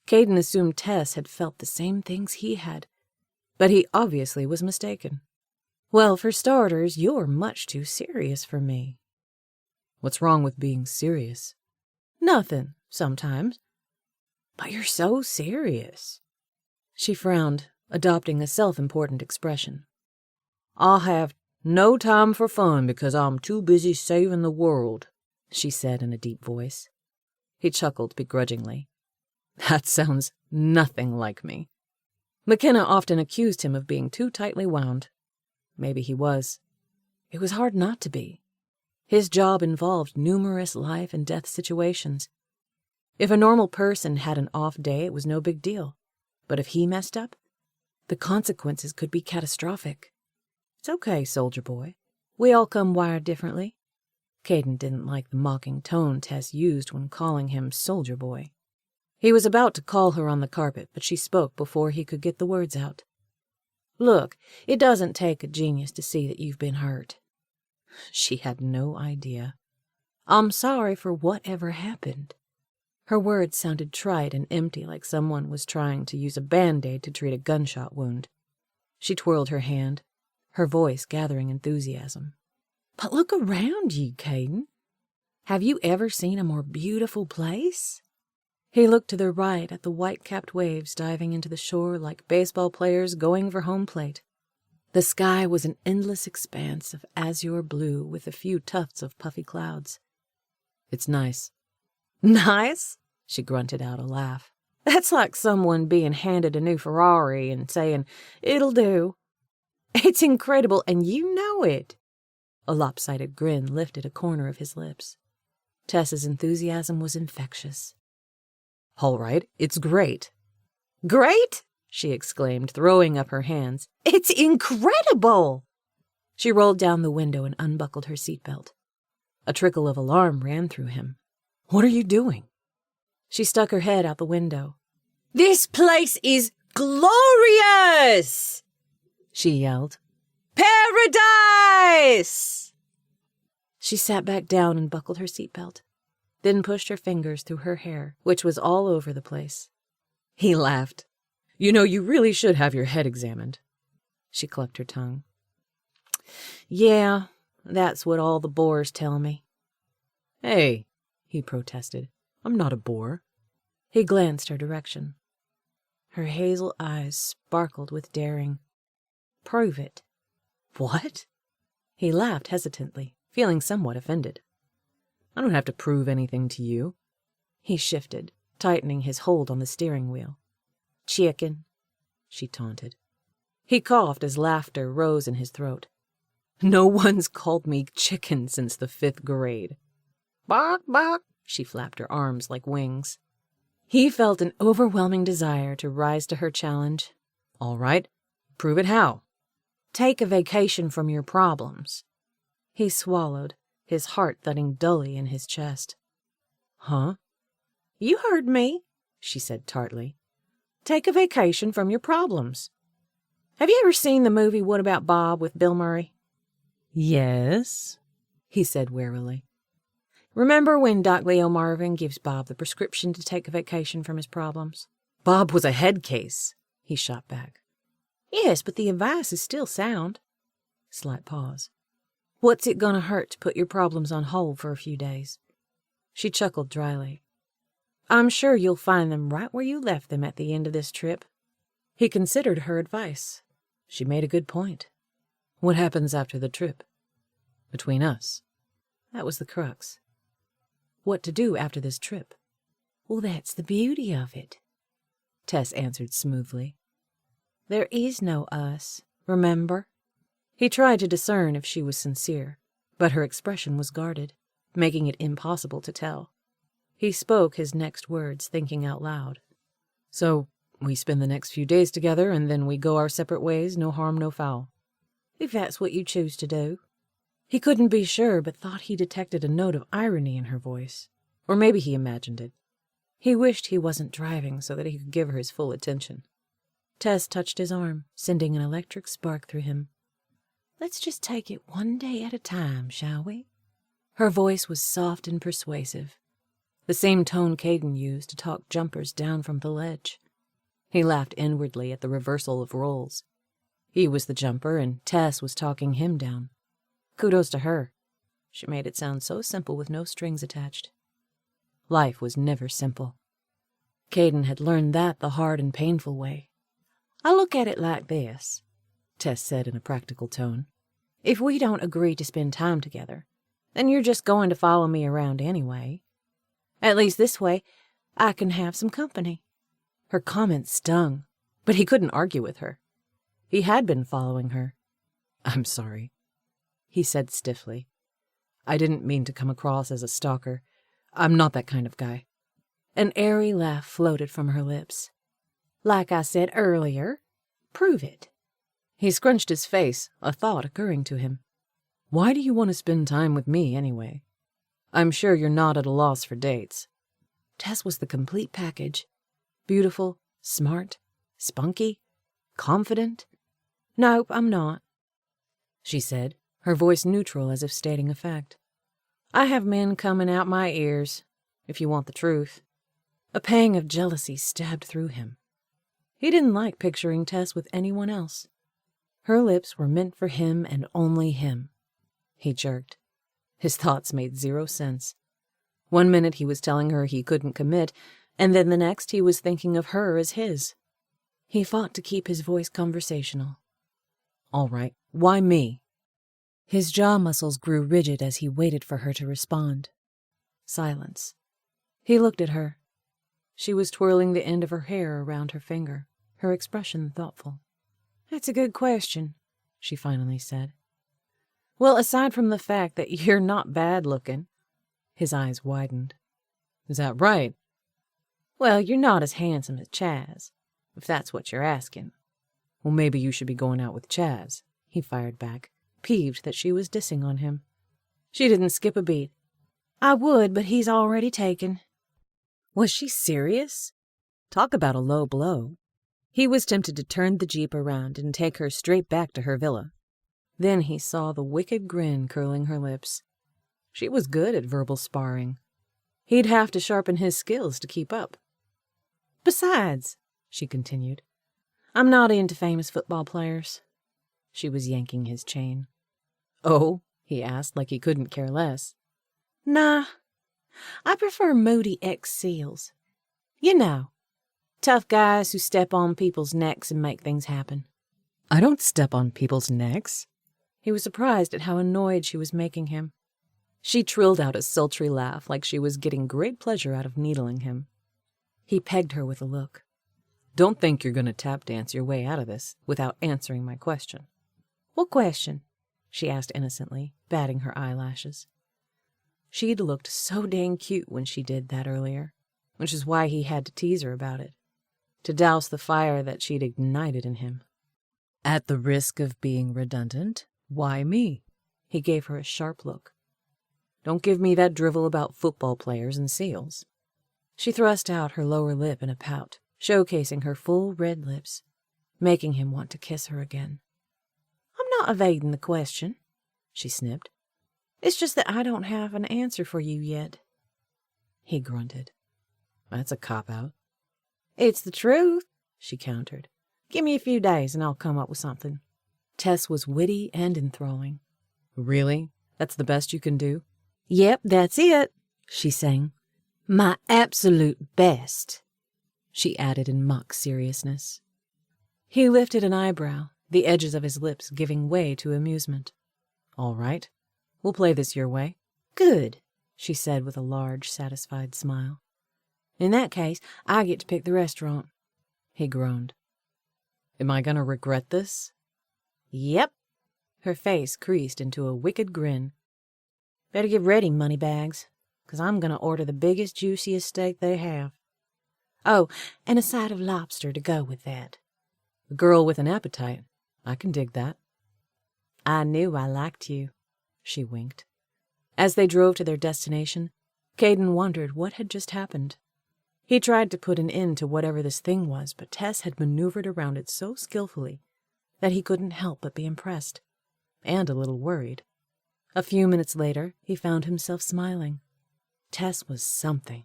Caden assumed Tess had felt the same things he had, but he obviously was mistaken. "Well, for starters, you're much too serious for me." "What's wrong with being serious?" "Nothing, sometimes. But you're so serious." She frowned, adopting a self-important expression. "I'll have no time for fun because I'm too busy saving the world," she said in a deep voice. He chuckled begrudgingly. "That sounds nothing like me." McKenna often accused him of being too tightly wound. Maybe he was. It was hard not to be. His job involved numerous life and death situations. If a normal person had an off day, it was no big deal. But if he messed up, the consequences could be catastrophic. "It's okay, soldier boy. We all come wired differently." Caden didn't like the mocking tone Tess used when calling him soldier boy. He was about to call her on the carpet, but she spoke before he could get the words out. "Look, it doesn't take a genius to see that you've been hurt." She had no idea. "I'm sorry for whatever happened." Her words sounded trite and empty, like someone was trying to use a Band-Aid to treat a gunshot wound. She twirled her hand, her voice gathering enthusiasm. "But look around you, Caden. Have you ever seen a more beautiful place?" He looked to the right at the white-capped waves diving into the shore like baseball players going for home plate. The sky was an endless expanse of azure blue with a few tufts of puffy clouds. "It's nice." "Nice?" She grunted out a laugh. "That's like someone being handed a new Ferrari and saying, 'It'll do.' It's incredible, and you know it." A lopsided grin lifted a corner of his lips. Tess's enthusiasm was infectious. "All right, it's great." "Great?" she exclaimed, throwing up her hands. "It's incredible!" She rolled down the window and unbuckled her seatbelt. A trickle of alarm ran through him. "What are you doing?" She stuck her head out the window. "This place is glorious!" she yelled. "Paradise!" She sat back down and buckled her seatbelt, then pushed her fingers through her hair, which was all over the place. He laughed. "You know, you really should have your head examined." She clucked her tongue. "Yeah, that's what all the bores tell me." "Hey," he protested. "I'm not a bore." He glanced her direction. Her hazel eyes sparkled with daring. "Prove it." "What?" He laughed hesitantly, feeling somewhat offended. "I don't have to prove anything to you." He shifted, tightening his hold on the steering wheel. "Chicken," she taunted. He coughed as laughter rose in his throat. "No one's called me chicken since the 5th grade." "Bark, bark," she flapped her arms like wings. He felt an overwhelming desire to rise to her challenge. "All right, prove it how?" "Take a vacation from your problems." He swallowed, his heart thudding dully in his chest. "Huh?" "You heard me," she said tartly. "Take a vacation from your problems. Have you ever seen the movie What About Bob with Bill Murray?" "Yes," he said warily. Remember when Doc Leo Marvin gives Bob the prescription to take a vacation from his problems? Bob was a head case, he shot back. Yes, but the advice is still sound. Slight pause. What's it gonna hurt to put your problems on hold for a few days? She chuckled dryly. I'm sure you'll find them right where you left them at the end of this trip. He considered her advice. She made a good point. What happens after the trip? Between us. That was the crux. What to do after this trip? Well, that's the beauty of it, Tess answered smoothly. There is no us, remember? He tried to discern if she was sincere, but her expression was guarded, making it impossible to tell. He spoke his next words, thinking out loud. So, we spend the next few days together, and then we go our separate ways, no harm, no foul. If that's what you choose to do. He couldn't be sure, but thought he detected a note of irony in her voice. Or maybe he imagined it. He wished he wasn't driving so that he could give her his full attention. Tess touched his arm, sending an electric spark through him. Let's just take it one day at a time, shall we? Her voice was soft and persuasive, the same tone Caden used to talk jumpers down from the ledge. He laughed inwardly at the reversal of roles. He was the jumper, and Tess was talking him down. Kudos to her. She made it sound so simple with no strings attached. Life was never simple. Caden had learned that the hard and painful way. I look at it like this, Tess said in a practical tone. If we don't agree to spend time together, then you're just going to follow me around anyway. At least this way, I can have some company. Her comment stung, but he couldn't argue with her. He had been following her. I'm sorry, he said stiffly. I didn't mean to come across as a stalker. I'm not that kind of guy. An airy laugh floated from her lips. Like I said earlier, prove it. He scrunched his face, a thought occurring to him. Why do you want to spend time with me, anyway? I'm sure you're not at a loss for dates. Tess was the complete package. Beautiful, smart, spunky, confident. Nope, I'm not, she said, her voice neutral as if stating a fact. I have men coming out my ears, if you want the truth. A pang of jealousy stabbed through him. He didn't like picturing Tess with anyone else. Her lips were meant for him and only him. He jerked. His thoughts made zero sense. One minute he was telling her he couldn't commit, and then the next he was thinking of her as his. He fought to keep his voice conversational. All right, why me? His jaw muscles grew rigid as he waited for her to respond. Silence. He looked at her. She was twirling the end of her hair around her finger, her expression thoughtful. That's a good question, she finally said. Well, aside from the fact that you're not bad looking. His eyes widened. Is that right? Well, you're not as handsome as Chaz, if that's what you're asking. Well, maybe you should be going out with Chaz, he fired back, peeved that she was dissing on him. She didn't skip a beat. I would, but he's already taken. Was she serious? Talk about a low blow. He was tempted to turn the Jeep around and take her straight back to her villa. Then he saw the wicked grin curling her lips. She was good at verbal sparring. He'd have to sharpen his skills to keep up. Besides, she continued, I'm not into famous football players. She was yanking his chain. Oh? He asked like he couldn't care less. Nah, I prefer moody ex-SEALs. You know, tough guys who step on people's necks and make things happen. I don't step on people's necks. He was surprised at how annoyed she was making him. She trilled out a sultry laugh like she was getting great pleasure out of needling him. He pegged her with a look. Don't think you're going to tap dance your way out of this without answering my question. What question? She asked innocently, batting her eyelashes. She'd looked so dang cute when she did that earlier, which is why he had to tease her about it, to douse the fire that she'd ignited in him. At the risk of being redundant, why me? He gave her a sharp look. Don't give me that drivel about football players and SEALs. She thrust out her lower lip in a pout, showcasing her full red lips, making him want to kiss her again. I'm not evading the question, she snipped. It's just that I don't have an answer for you yet. He grunted. That's a cop-out. It's the truth, she countered. Give me a few days and I'll come up with something. Tess was witty and enthralling. Really? That's the best you can do? Yep, that's it, she sang. My absolute best, she added in mock seriousness. He lifted an eyebrow, the edges of his lips giving way to amusement. All right, we'll play this your way. Good, she said with a large, satisfied smile. In that case, I get to pick the restaurant. He groaned. Am I going to regret this? Yep. Her face creased into a wicked grin. Better get ready, moneybags, 'cause I'm going to order the biggest, juiciest steak they have. Oh, and a side of lobster to go with that. A girl with an appetite. I can dig that. I knew I liked you, she winked. As they drove to their destination, Caden wondered what had just happened. He tried to put an end to whatever this thing was, but Tess had maneuvered around it so skillfully that he couldn't help but be impressed, and a little worried. A few minutes later, he found himself smiling. Tess was something.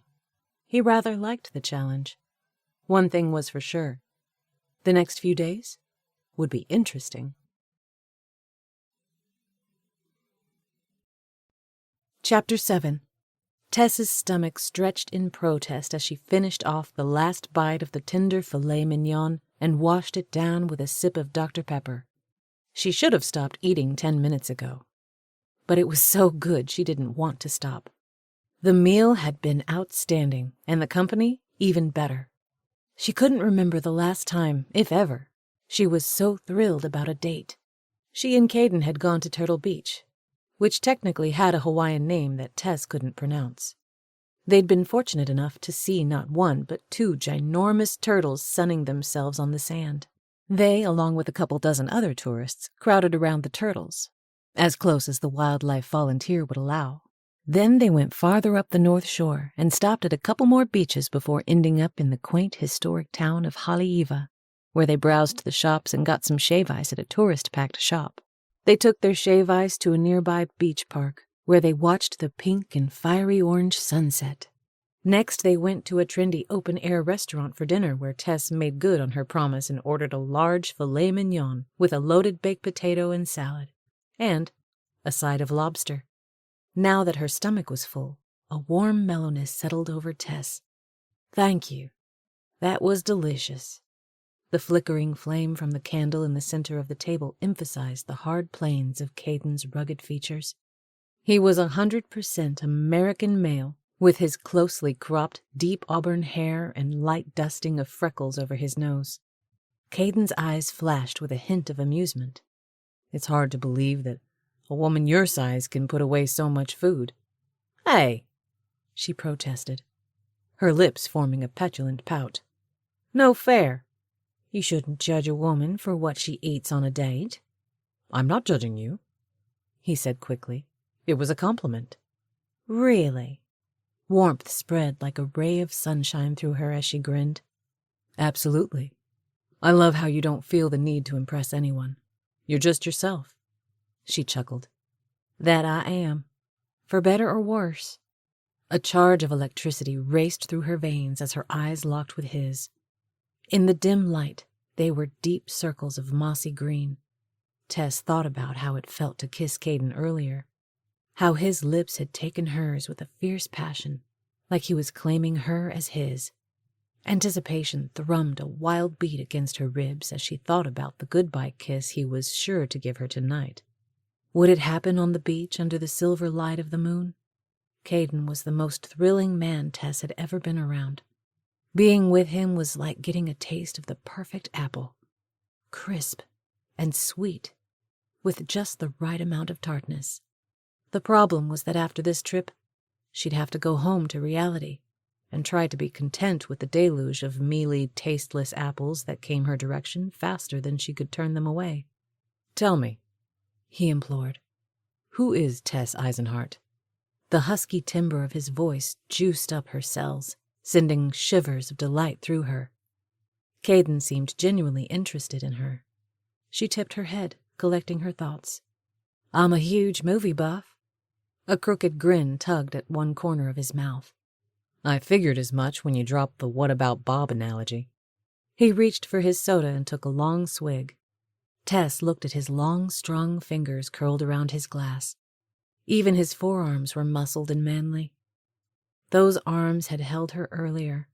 He rather liked the challenge. One thing was for sure. The next few days would be interesting. Chapter 7. Tess's stomach stretched in protest as she finished off the last bite of the tender filet mignon and washed it down with a sip of Dr. Pepper. She should have stopped eating 10 minutes ago, but it was so good she didn't want to stop. The meal had been outstanding, and the company even better. She couldn't remember the last time, if ever, she was so thrilled about a date. She and Kaden had gone to Turtle Beach, which technically had a Hawaiian name that Tess couldn't pronounce. They'd been fortunate enough to see not one but 2 ginormous turtles sunning themselves on the sand. They, along with a couple dozen other tourists, crowded around the turtles, as close as the wildlife volunteer would allow. Then they went farther up the North Shore and stopped at a couple more beaches before ending up in the quaint historic town of Haleiwa, where they browsed the shops and got some shave ice at a tourist-packed shop. They took their shave ice to a nearby beach park, where they watched the pink and fiery orange sunset. Next, they went to a trendy open-air restaurant for dinner where Tess made good on her promise and ordered a large filet mignon with a loaded baked potato and salad, and a side of lobster. Now that her stomach was full, a warm mellowness settled over Tess. Thank you. That was delicious. The flickering flame from the candle in the center of the table emphasized the hard planes of Caden's rugged features. He was 100% American male, with his closely cropped, deep auburn hair and light dusting of freckles over his nose. Caden's eyes flashed with a hint of amusement. It's hard to believe that a woman your size can put away so much food. Hey, she protested, her lips forming a petulant pout. No fair. You shouldn't judge a woman for what she eats on a date. I'm not judging you, he said quickly. It was a compliment. Really? Warmth spread like a ray of sunshine through her as she grinned. Absolutely. I love how you don't feel the need to impress anyone. You're just yourself. She chuckled. That I am, for better or worse. A charge of electricity raced through her veins as her eyes locked with his. In the dim light, they were deep circles of mossy green. Tess thought about how it felt to kiss Caden earlier, how his lips had taken hers with a fierce passion, like he was claiming her as his. Anticipation thrummed a wild beat against her ribs as she thought about the goodbye kiss he was sure to give her tonight. Would it happen on the beach under the silver light of the moon? Caden was the most thrilling man Tess had ever been around. Being with him was like getting a taste of the perfect apple, crisp and sweet, with just the right amount of tartness. The problem was that after this trip, she'd have to go home to reality and try to be content with the deluge of mealy, tasteless apples that came her direction faster than she could turn them away. Tell me, he implored, who is Tess Eisenhart? The husky timbre of his voice juiced up her cells, sending shivers of delight through her. Caden seemed genuinely interested in her. She tipped her head, collecting her thoughts. I'm a huge movie buff. A crooked grin tugged at one corner of his mouth. I figured as much when you dropped the what about Bob analogy. He reached for his soda and took a long swig. Tess looked at his long, strong fingers curled around his glass. Even his forearms were muscled and manly. Those arms had held her earlier,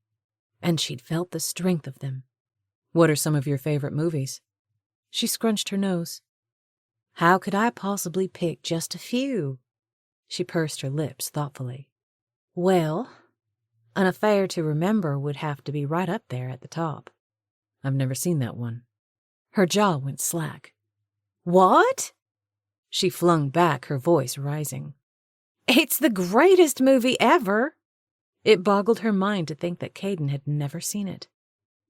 and she'd felt the strength of them. What are some of your favorite movies? She scrunched her nose. How could I possibly pick just a few? She pursed her lips thoughtfully. Well, An Affair to Remember would have to be right up there at the top. I've never seen that one. Her jaw went slack. What? She flung back, her voice rising. It's the greatest movie ever. It boggled her mind to think that Caden had never seen it.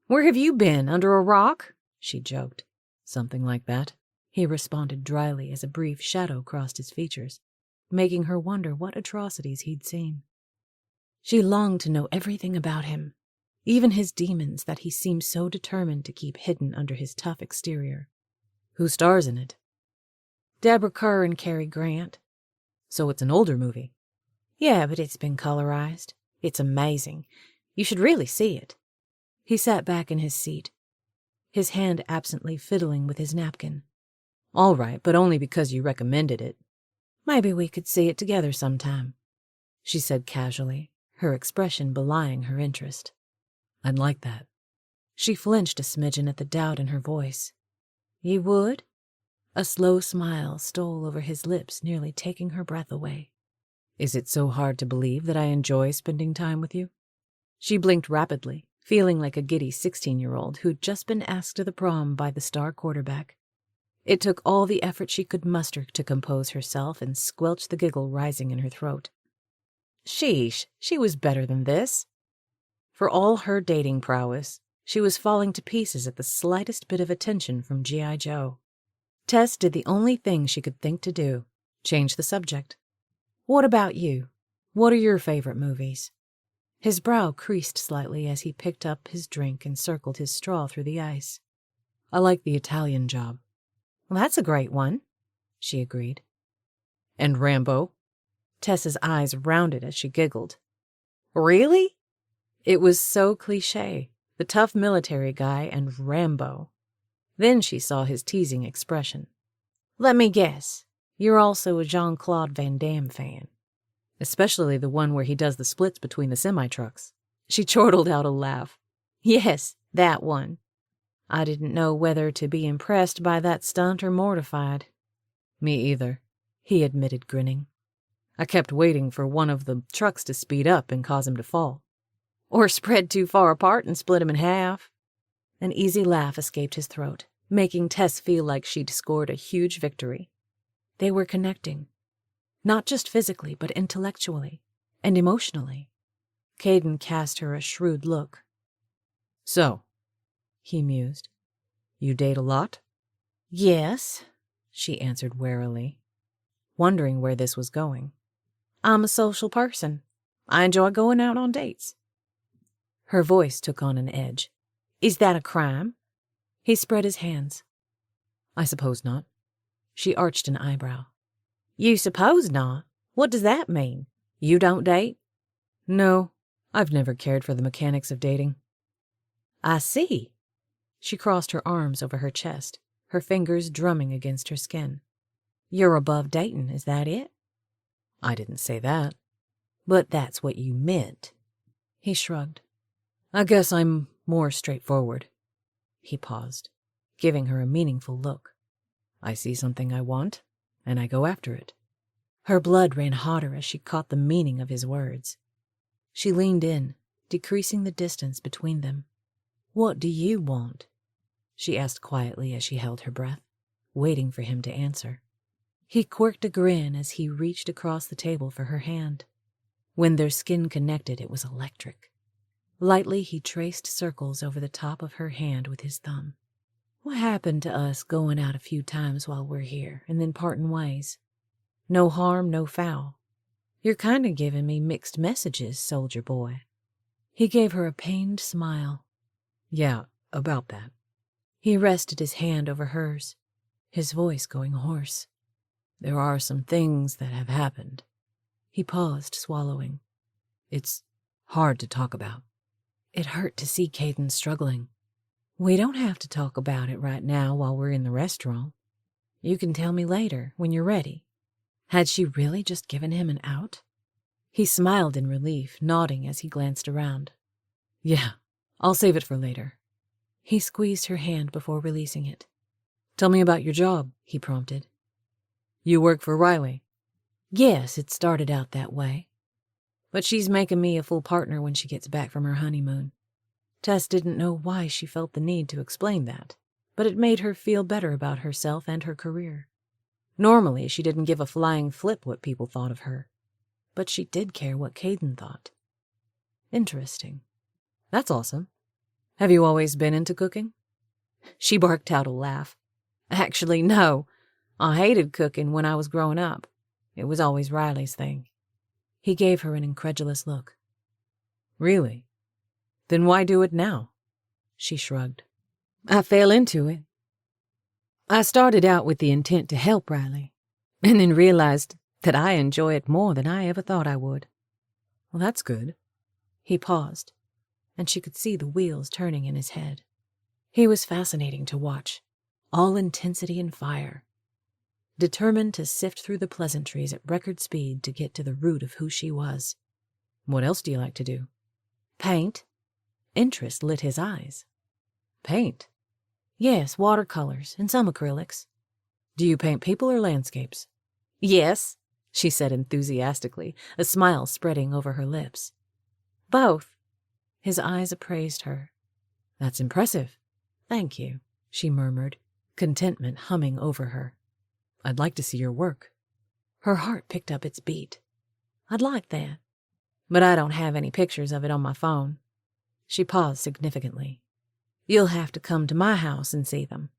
Where have you been, under a rock? She joked. Something like that, he responded dryly as a brief shadow crossed his features, making her wonder what atrocities he'd seen. She longed to know everything about him, even his demons that he seemed so determined to keep hidden under his tough exterior. Who stars in it? Deborah Kerr and Cary Grant. So it's an older movie. Yeah, but it's been colorized. It's amazing. You should really see it. He sat back in his seat, his hand absently fiddling with his napkin. All right, but only because you recommended it. Maybe we could see it together sometime, she said casually, her expression belying her interest. I'd like that. She flinched a smidgen at the doubt in her voice. You would? A slow smile stole over his lips, nearly taking her breath away. Is it so hard to believe that I enjoy spending time with you? She blinked rapidly, feeling like a giddy 16-year-old who'd just been asked to the prom by the star quarterback. It took all the effort she could muster to compose herself and squelch the giggle rising in her throat. Sheesh, she was better than this. For all her dating prowess, she was falling to pieces at the slightest bit of attention from G.I. Joe. Tess did the only thing she could think to do, change the subject. What about you? What are your favorite movies? His brow creased slightly as he picked up his drink and circled his straw through the ice. I like The Italian Job. Well, that's a great one, she agreed. And Rambo? Tess's eyes rounded as she giggled. Really? It was so cliché, the tough military guy and Rambo. Then she saw his teasing expression. Let me guess, you're also a Jean-Claude Van Damme fan. Especially the one where he does the splits between the semi-trucks. She chortled out a laugh. Yes, that one. I didn't know whether to be impressed by that stunt or mortified. Me either, he admitted, grinning. I kept waiting for one of the trucks to speed up and cause him to fall. Or spread too far apart and split him in half. An easy laugh escaped his throat, making Tess feel like she'd scored a huge victory. They were connecting. Not just physically, but intellectually and emotionally. Caden cast her a shrewd look. So, he mused, you date a lot? Yes, she answered warily, wondering where this was going. I'm a social person. I enjoy going out on dates. Her voice took on an edge. Is that a crime? He spread his hands. I suppose not. She arched an eyebrow. You suppose not? What does that mean? You don't date? No, I've never cared for the mechanics of dating. I see. She crossed her arms over her chest, her fingers drumming against her skin. You're above dating, is that it? I didn't say that. But that's what you meant. He shrugged. I guess I'm more straightforward. He paused, giving her a meaningful look. I see something I want, and I go after it. Her blood ran hotter as she caught the meaning of his words. She leaned in, decreasing the distance between them. What do you want? She asked quietly as she held her breath, waiting for him to answer. He quirked a grin as he reached across the table for her hand. When their skin connected, it was electric. Lightly, he traced circles over the top of her hand with his thumb. What happened to us going out a few times while we're here and then parting ways? No harm, no foul. You're kind of giving me mixed messages, soldier boy. He gave her a pained smile. Yeah, about that. He rested his hand over hers, his voice going hoarse. There are some things that have happened. He paused, swallowing. It's hard to talk about. It hurt to see Caden struggling. We don't have to talk about it right now while we're in the restaurant. You can tell me later, when you're ready. Had she really just given him an out? He smiled in relief, nodding as he glanced around. Yeah, I'll save it for later. He squeezed her hand before releasing it. Tell me about your job, he prompted. You work for Riley? Yes, it started out that way. But she's making me a full partner when she gets back from her honeymoon. Tess didn't know why she felt the need to explain that, but it made her feel better about herself and her career. Normally, she didn't give a flying flip what people thought of her, but she did care what Caden thought. Interesting. That's awesome. Have you always been into cooking? She barked out a laugh. Actually, no. I hated cooking when I was growing up. It was always Riley's thing. He gave her an incredulous look. Really? Then why do it now? She shrugged. I fell into it. I started out with the intent to help Riley, and then realized that I enjoy it more than I ever thought I would. Well, that's good. He paused, and she could see the wheels turning in his head. He was fascinating to watch, all intensity and fire, determined to sift through the pleasantries at record speed to get to the root of who she was. What else do you like to do? Paint. Interest lit his eyes. Paint? Yes, watercolors and some acrylics. Do you paint people or landscapes? Yes, she said enthusiastically, a smile spreading over her lips. Both. His eyes appraised her. That's impressive. Thank you, she murmured, contentment humming over her. I'd like to see your work. Her heart picked up its beat. I'd like that, but I don't have any pictures of it on my phone. She paused significantly. You'll have to come to my house and see them.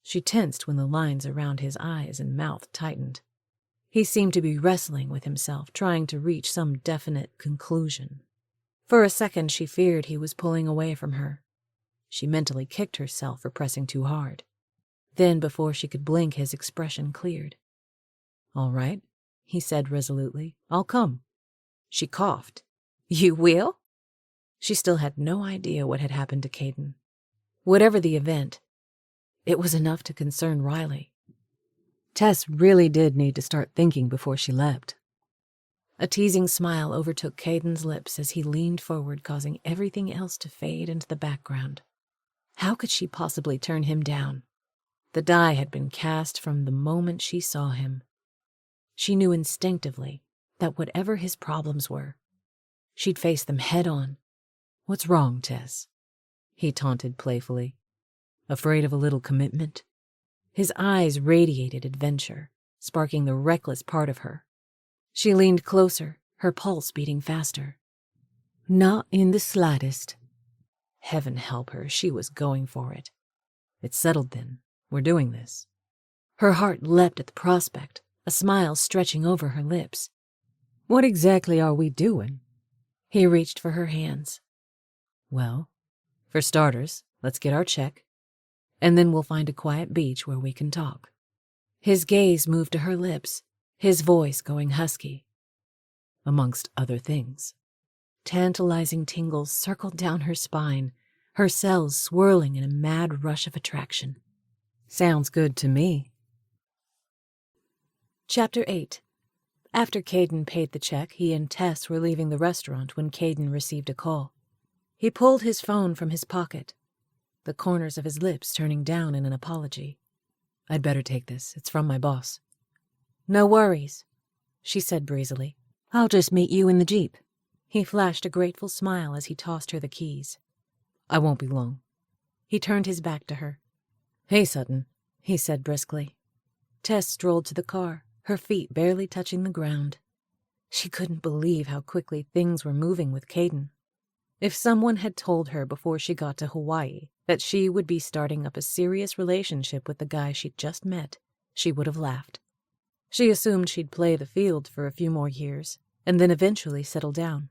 She tensed when the lines around his eyes and mouth tightened. He seemed to be wrestling with himself, trying to reach some definite conclusion. For a second, she feared he was pulling away from her. She mentally kicked herself for pressing too hard. Then, before she could blink, his expression cleared. All right, he said resolutely. I'll come. She coughed. You will? She still had no idea what had happened to Caden. Whatever the event, it was enough to concern Riley. Tess really did need to start thinking before she left. A teasing smile overtook Caden's lips as he leaned forward, causing everything else to fade into the background. How could she possibly turn him down? The die had been cast from the moment she saw him. She knew instinctively that whatever his problems were, she'd face them head on. What's wrong, Tess? He taunted playfully. Afraid of a little commitment? His eyes radiated adventure, sparking the reckless part of her. She leaned closer, her pulse beating faster. Not in the slightest. Heaven help her, she was going for it. It's settled then. We're doing this. Her heart leapt at the prospect, a smile stretching over her lips. What exactly are we doing? He reached for her hands. Well, for starters, let's get our check, and then we'll find a quiet beach where we can talk. His gaze moved to her lips, his voice going husky. Amongst other things. Tantalizing tingles circled down her spine, her cells swirling in a mad rush of attraction. Sounds good to me. Chapter 8. After Caden paid the check, he and Tess were leaving the restaurant when Caden received a call. He pulled his phone from his pocket, the corners of his lips turning down in an apology. I'd better take this. It's from my boss. No worries, she said breezily. I'll just meet you in the Jeep. He flashed a grateful smile as he tossed her the keys. I won't be long. He turned his back to her. Hey, Sutton, he said briskly. Tess strolled to the car, her feet barely touching the ground. She couldn't believe how quickly things were moving with Caden. If someone had told her before she got to Hawaii that she would be starting up a serious relationship with the guy she'd just met, she would have laughed. She assumed she'd play the field for a few more years, and then eventually settle down.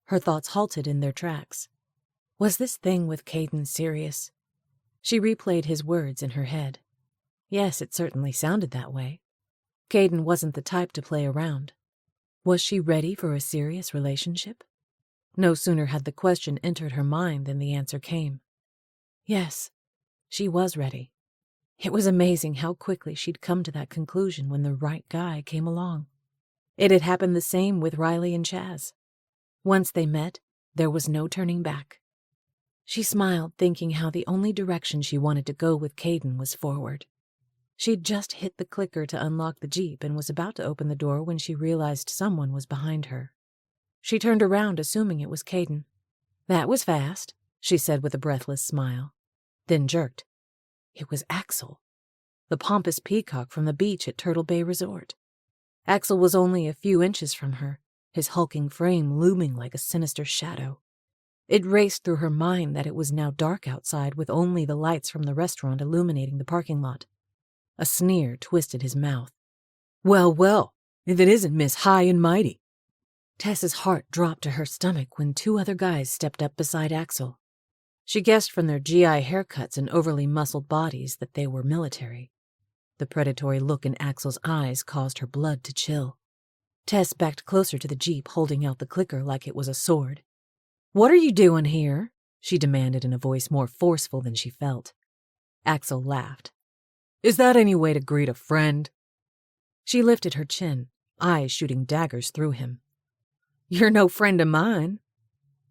Her thoughts halted in their tracks. Was this thing with Caden serious? She replayed his words in her head. Yes, it certainly sounded that way. Caden wasn't the type to play around. Was she ready for a serious relationship? No sooner had the question entered her mind than the answer came. Yes, she was ready. It was amazing how quickly she'd come to that conclusion when the right guy came along. It had happened the same with Riley and Chaz. Once they met, there was no turning back. She smiled, thinking how the only direction she wanted to go with Caden was forward. She'd just hit the clicker to unlock the Jeep and was about to open the door when she realized someone was behind her. She turned around, assuming it was Caden. "That was fast," she said with a breathless smile, then jerked. It was Axel, the pompous peacock from the beach at Turtle Bay Resort. Axel was only a few inches from her, his hulking frame looming like a sinister shadow. It raced through her mind that it was now dark outside with only the lights from the restaurant illuminating the parking lot. A sneer twisted his mouth. "Well, well, if it isn't Miss High and Mighty." Tess's heart dropped to her stomach when two other guys stepped up beside Axel. She guessed from their GI haircuts and overly muscled bodies that they were military. The predatory look in Axel's eyes caused her blood to chill. Tess backed closer to the Jeep, holding out the clicker like it was a sword. "What are you doing here?" she demanded in a voice more forceful than she felt. Axel laughed. "Is that any way to greet a friend?" She lifted her chin, eyes shooting daggers through him. "You're no friend of mine."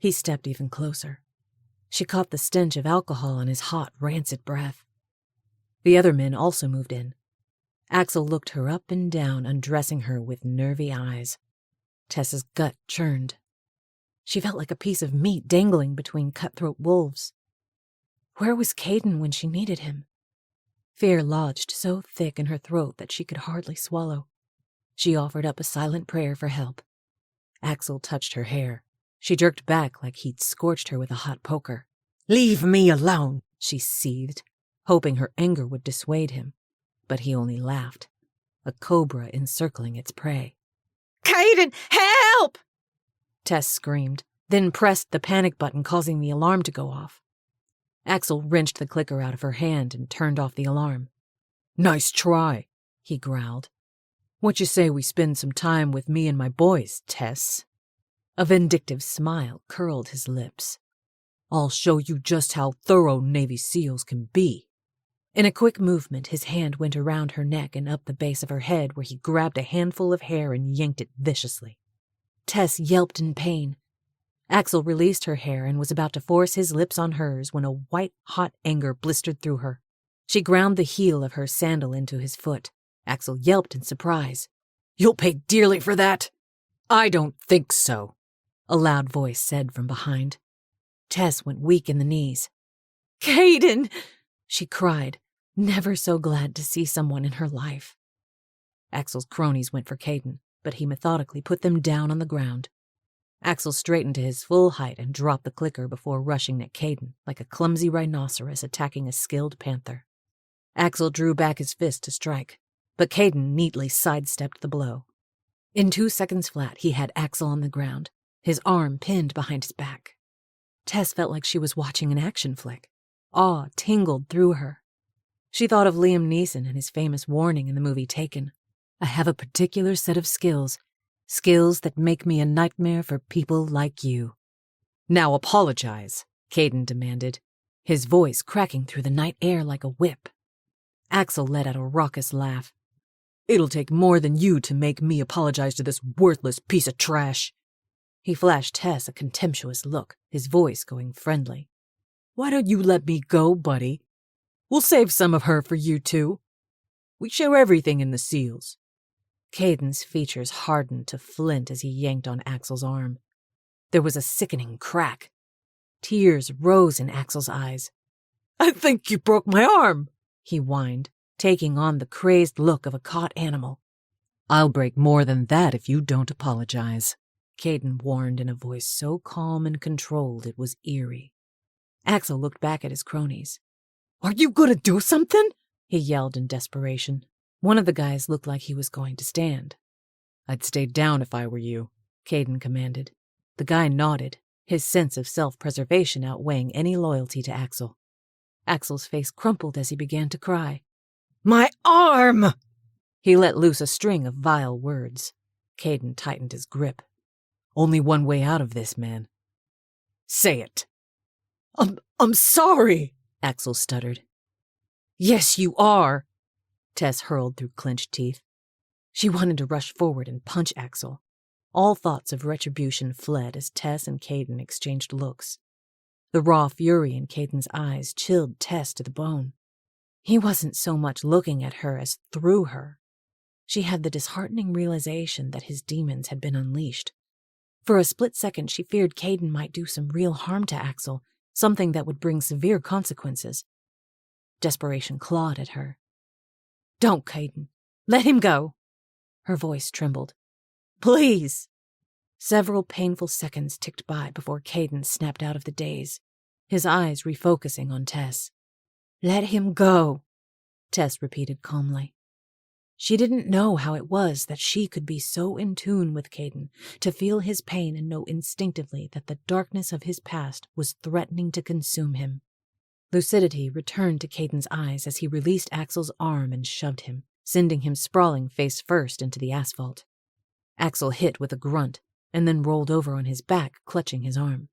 He stepped even closer. She caught the stench of alcohol on his hot, rancid breath. The other men also moved in. Axel looked her up and down, undressing her with nervy eyes. Tess's gut churned. She felt like a piece of meat dangling between cutthroat wolves. Where was Caden when she needed him? Fear lodged so thick in her throat that she could hardly swallow. She offered up a silent prayer for help. Axel touched her hair. She jerked back like he'd scorched her with a hot poker. "Leave me alone," she seethed, hoping her anger would dissuade him. But he only laughed, a cobra encircling its prey. "Caden, help!" Tess screamed, then pressed the panic button, causing the alarm to go off. Axel wrenched the clicker out of her hand and turned off the alarm. "Nice try," he growled. "What you say we spend some time with me and my boys, Tess?" A vindictive smile curled his lips. "I'll show you just how thorough Navy SEALs can be." In a quick movement, his hand went around her neck and up the base of her head, where he grabbed a handful of hair and yanked it viciously. Tess yelped in pain. Axel released her hair and was about to force his lips on hers when a white-hot anger blistered through her. She ground the heel of her sandal into his foot. Axel yelped in surprise. "You'll pay dearly for that." "I don't think so," a loud voice said from behind. Tess went weak in the knees. "Caden!" she cried, never so glad to see someone in her life. Axel's cronies went for Caden, but he methodically put them down on the ground. Axel straightened to his full height and dropped the clicker before rushing at Caden like a clumsy rhinoceros attacking a skilled panther. Axel drew back his fist to strike, but Caden neatly sidestepped the blow. In 2 seconds flat, he had Axel on the ground, his arm pinned behind his back. Tess felt like she was watching an action flick. Awe tingled through her. She thought of Liam Neeson and his famous warning in the movie Taken. "I have a particular set of skills that make me a nightmare for people like you." "Now apologize," Caden demanded, his voice cracking through the night air like a whip. Axel let out a raucous laugh. "It'll take more than you to make me apologize to this worthless piece of trash." He flashed Tess a contemptuous look, his voice going friendly. "Why don't you let me go, buddy? We'll save some of her for you two. We share everything in the SEALs." Caden's features hardened to flint as he yanked on Axel's arm. There was a sickening crack. Tears rose in Axel's eyes. "I think you broke my arm," he whined, taking on the crazed look of a caught animal. "I'll break more than that if you don't apologize," Caden warned in a voice so calm and controlled it was eerie. Axel looked back at his cronies. "Are you gonna do something?" he yelled in desperation. One of the guys looked like he was going to stand. "I'd stay down if I were you," Caden commanded. The guy nodded, his sense of self-preservation outweighing any loyalty to Axel. Axel's face crumpled as he began to cry. "My arm!" He let loose a string of vile words. Caden tightened his grip. "Only one way out of this, man. Say it." I'm sorry," Axel stuttered. "Yes, you are," Tess hurled through clenched teeth. She wanted to rush forward and punch Axel. All thoughts of retribution fled as Tess and Caden exchanged looks. The raw fury in Caden's eyes chilled Tess to the bone. He wasn't so much looking at her as through her. She had the disheartening realization that his demons had been unleashed. For a split second, she feared Caden might do some real harm to Axel, something that would bring severe consequences. Desperation clawed at her. "Don't, Caden. Let him go." Her voice trembled. "Please." Several painful seconds ticked by before Caden snapped out of the daze, his eyes refocusing on Tess. "Let him go," Tess repeated calmly. She didn't know how it was that she could be so in tune with Caden, to feel his pain and know instinctively that the darkness of his past was threatening to consume him. Lucidity returned to Caden's eyes as he released Axel's arm and shoved him, sending him sprawling face first into the asphalt. Axel hit with a grunt and then rolled over on his back, clutching his arm.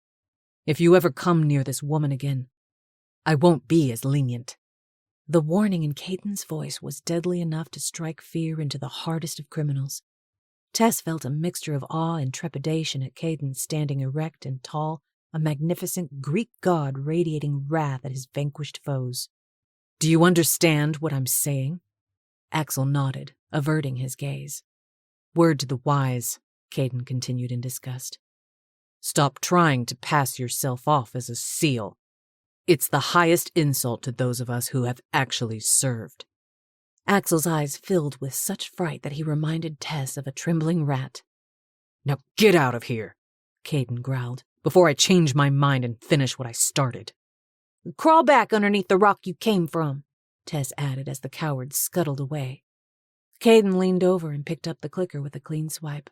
"If you ever come near this woman again, I won't be as lenient." The warning in Caden's voice was deadly enough to strike fear into the hardest of criminals. Tess felt a mixture of awe and trepidation at Caden standing erect and tall, a magnificent Greek god radiating wrath at his vanquished foes. "Do you understand what I'm saying?" Axel nodded, averting his gaze. "Word to the wise," Caden continued in disgust. "Stop trying to pass yourself off as a seal. It's the highest insult to those of us who have actually served." Axel's eyes filled with such fright that he reminded Tess of a trembling rat. "Now get out of here," Caden growled, "before I change my mind and finish what I started." "Crawl back underneath the rock you came from," Tess added as the coward scuttled away. Caden leaned over and picked up the clicker with a clean swipe.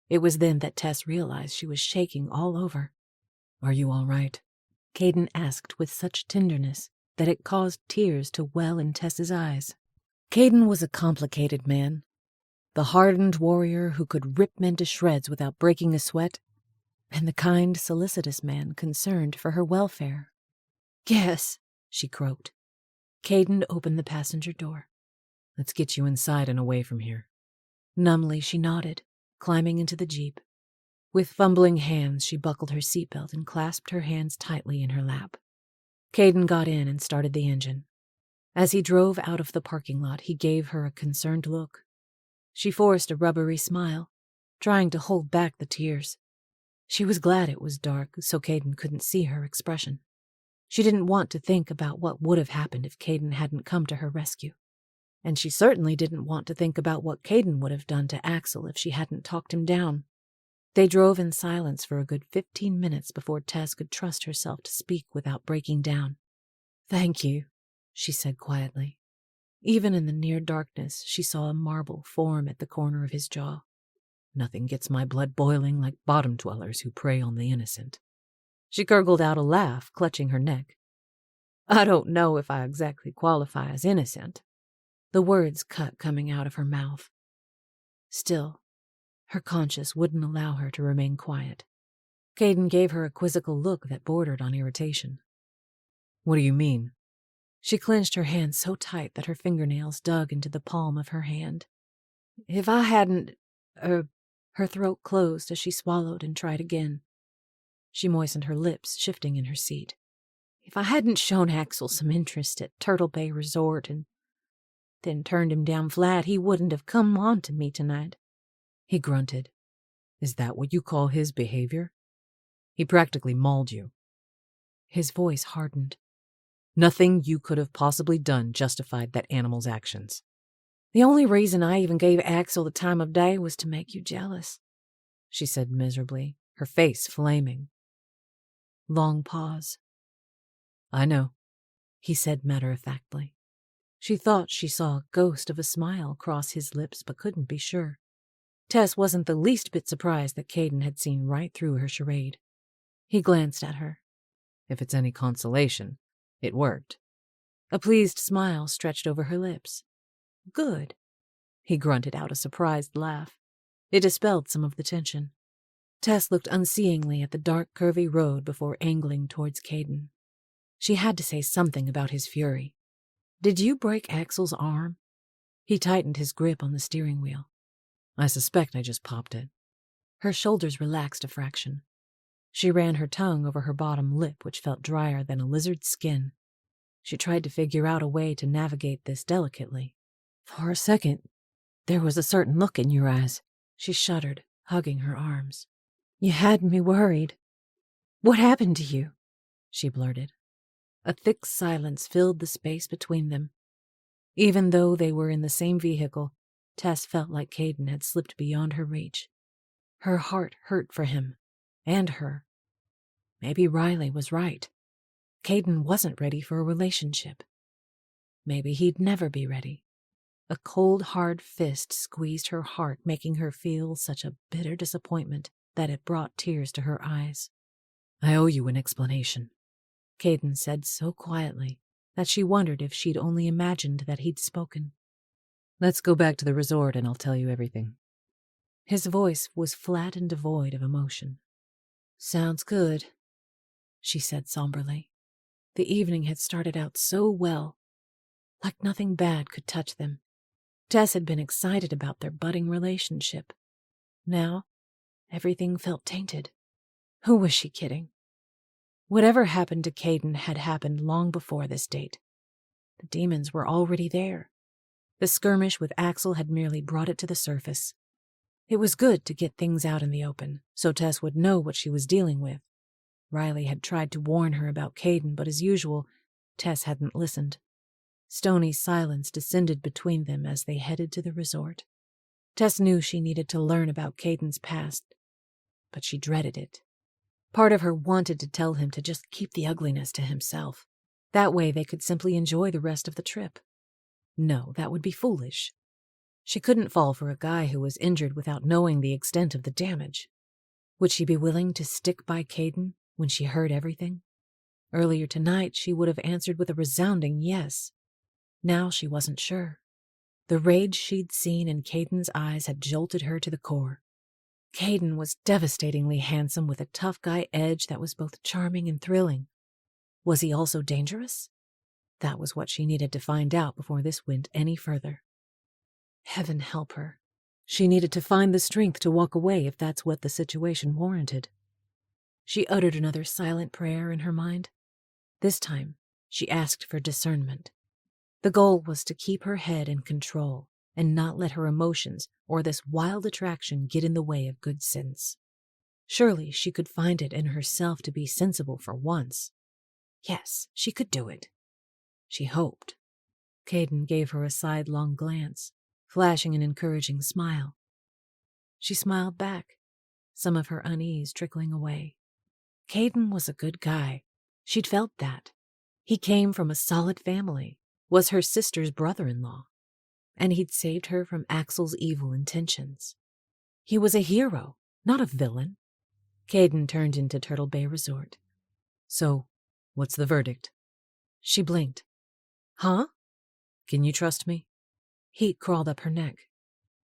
It was then that Tess realized she was shaking all over. "Are you all right?" Caden asked with such tenderness that it caused tears to well in Tess's eyes. Caden was a complicated man. The hardened warrior who could rip men to shreds without breaking a sweat, and the kind, solicitous man concerned for her welfare. "Yes," she croaked. Caden opened the passenger door. "Let's get you inside and away from here." Numbly she nodded, climbing into the Jeep. With fumbling hands, she buckled her seatbelt and clasped her hands tightly in her lap. Caden got in and started the engine. As he drove out of the parking lot, he gave her a concerned look. She forced a rubbery smile, trying to hold back the tears. She was glad it was dark, so Caden couldn't see her expression. She didn't want to think about what would have happened if Caden hadn't come to her rescue. And she certainly didn't want to think about what Caden would have done to Axel if she hadn't talked him down. They drove in silence for a good 15 minutes before Tess could trust herself to speak without breaking down. "Thank you," she said quietly. Even in the near darkness, she saw a marble form at the corner of his jaw. "Nothing gets my blood boiling like bottom dwellers who prey on the innocent." She gurgled out a laugh, clutching her neck. "I don't know if I exactly qualify as innocent." The words cut coming out of her mouth. Still, her conscience wouldn't allow her to remain quiet. Caden gave her a quizzical look that bordered on irritation. "What do you mean?" She clenched her hand so tight that her fingernails dug into the palm of her hand. "If I hadn't..." Her throat closed as she swallowed and tried again. She moistened her lips, shifting in her seat. "If I hadn't shown Axel some interest at Turtle Bay Resort and then turned him down flat, he wouldn't have come on to me tonight." He grunted. "Is that what you call his behavior? He practically mauled you." His voice hardened. "Nothing you could have possibly done justified that animal's actions." "The only reason I even gave Axel the time of day was to make you jealous," she said miserably, her face flaming. Long pause. "I know," he said matter-of-factly. She thought she saw a ghost of a smile cross his lips but couldn't be sure. Tess wasn't the least bit surprised that Caden had seen right through her charade. He glanced at her. "If it's any consolation, it worked." A pleased smile stretched over her lips. "Good." He grunted out a surprised laugh. It dispelled some of the tension. Tess looked unseeingly at the dark, curvy road before angling towards Caden. She had to say something about his fury. "Did you break Axel's arm?" He tightened his grip on the steering wheel. "I suspect I just popped it." Her shoulders relaxed a fraction. She ran her tongue over her bottom lip, which felt drier than a lizard's skin. She tried to figure out a way to navigate this delicately. "For a second, there was a certain look in your eyes." She shuddered, hugging her arms. "You had me worried. What happened to you?" she blurted. A thick silence filled the space between them. Even though they were in the same vehicle, Tess felt like Caden had slipped beyond her reach. Her heart hurt for him, and her. Maybe Riley was right. Caden wasn't ready for a relationship. Maybe he'd never be ready. A cold, hard fist squeezed her heart, making her feel such a bitter disappointment that it brought tears to her eyes. "I owe you an explanation," Caden said so quietly that she wondered if she'd only imagined that he'd spoken. "Let's go back to the resort and I'll tell you everything." His voice was flat and devoid of emotion. "Sounds good," she said somberly. The evening had started out so well, like nothing bad could touch them. Tess had been excited about their budding relationship. Now, everything felt tainted. Who was she kidding? Whatever happened to Caden had happened long before this date. The demons were already there. The skirmish with Axel had merely brought it to the surface. It was good to get things out in the open, so Tess would know what she was dealing with. Riley had tried to warn her about Caden, but as usual, Tess hadn't listened. Stony silence descended between them as they headed to the resort. Tess knew she needed to learn about Caden's past, but she dreaded it. Part of her wanted to tell him to just keep the ugliness to himself. That way they could simply enjoy the rest of the trip. No, that would be foolish. She couldn't fall for a guy who was injured without knowing the extent of the damage. Would she be willing to stick by Caden when she heard everything? Earlier tonight she would have answered with a resounding yes. Now she wasn't sure. The rage she'd seen in Caden's eyes had jolted her to the core. Caden was devastatingly handsome with a tough guy edge that was both charming and thrilling. Was he also dangerous? That was what she needed to find out before this went any further. Heaven help her. She needed to find the strength to walk away if that's what the situation warranted. She uttered another silent prayer in her mind. This time, she asked for discernment. The goal was to keep her head in control and not let her emotions or this wild attraction get in the way of good sense. Surely she could find it in herself to be sensible for once. Yes, she could do it. She hoped. Caden gave her a sidelong glance, flashing an encouraging smile. She smiled back, some of her unease trickling away. Caden was a good guy. She'd felt that. He came from a solid family, was her sister's brother-in-law, and he'd saved her from Axel's evil intentions. He was a hero, not a villain. Caden turned into Turtle Bay Resort. "So, what's the verdict?" She blinked. "Huh? Can you trust me?" Heat crawled up her neck.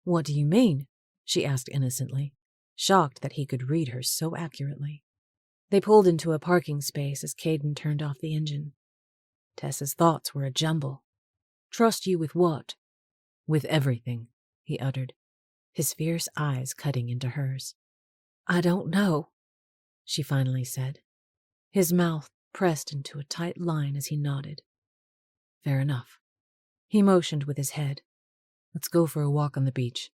"What do you mean?" she asked innocently, shocked that he could read her so accurately. They pulled into a parking space as Caden turned off the engine. Tess's thoughts were a jumble. "Trust you with what?" "With everything," he uttered, his fierce eyes cutting into hers. "I don't know," she finally said. His mouth pressed into a tight line as he nodded. "Fair enough." He motioned with his head. "Let's go for a walk on the beach."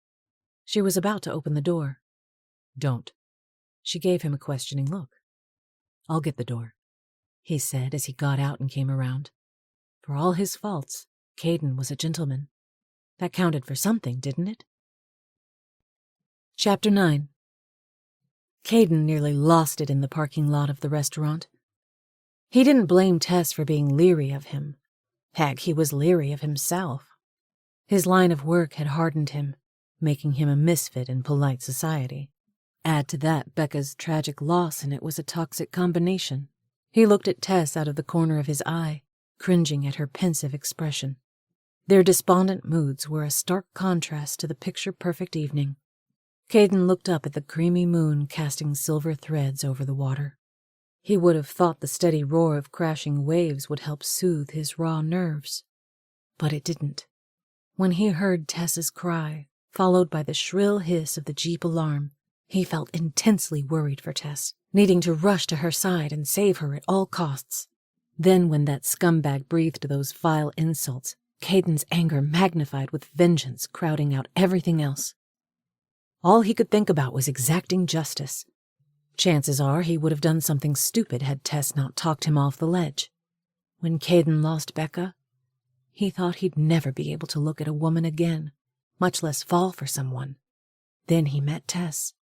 She was about to open the door. "Don't." She gave him a questioning look. "I'll get the door," he said as he got out and came around. For all his faults, Caden was a gentleman. That counted for something, didn't it? Chapter 9. Caden nearly lost it in the parking lot of the restaurant. He didn't blame Tess for being leery of him. Heck, he was leery of himself. His line of work had hardened him, making him a misfit in polite society. Add to that Becca's tragic loss, and it was a toxic combination. He looked at Tess out of the corner of his eye, cringing at her pensive expression. Their despondent moods were a stark contrast to the picture-perfect evening. Caden looked up at the creamy moon casting silver threads over the water. He would have thought the steady roar of crashing waves would help soothe his raw nerves. But it didn't. When he heard Tess's cry, followed by the shrill hiss of the Jeep alarm, he felt intensely worried for Tess, needing to rush to her side and save her at all costs. Then when that scumbag breathed those vile insults, Caden's anger magnified with vengeance, crowding out everything else. All he could think about was exacting justice. Chances are he would have done something stupid had Tess not talked him off the ledge. When Caden lost Becca, he thought he'd never be able to look at a woman again, much less fall for someone. Then he met Tess.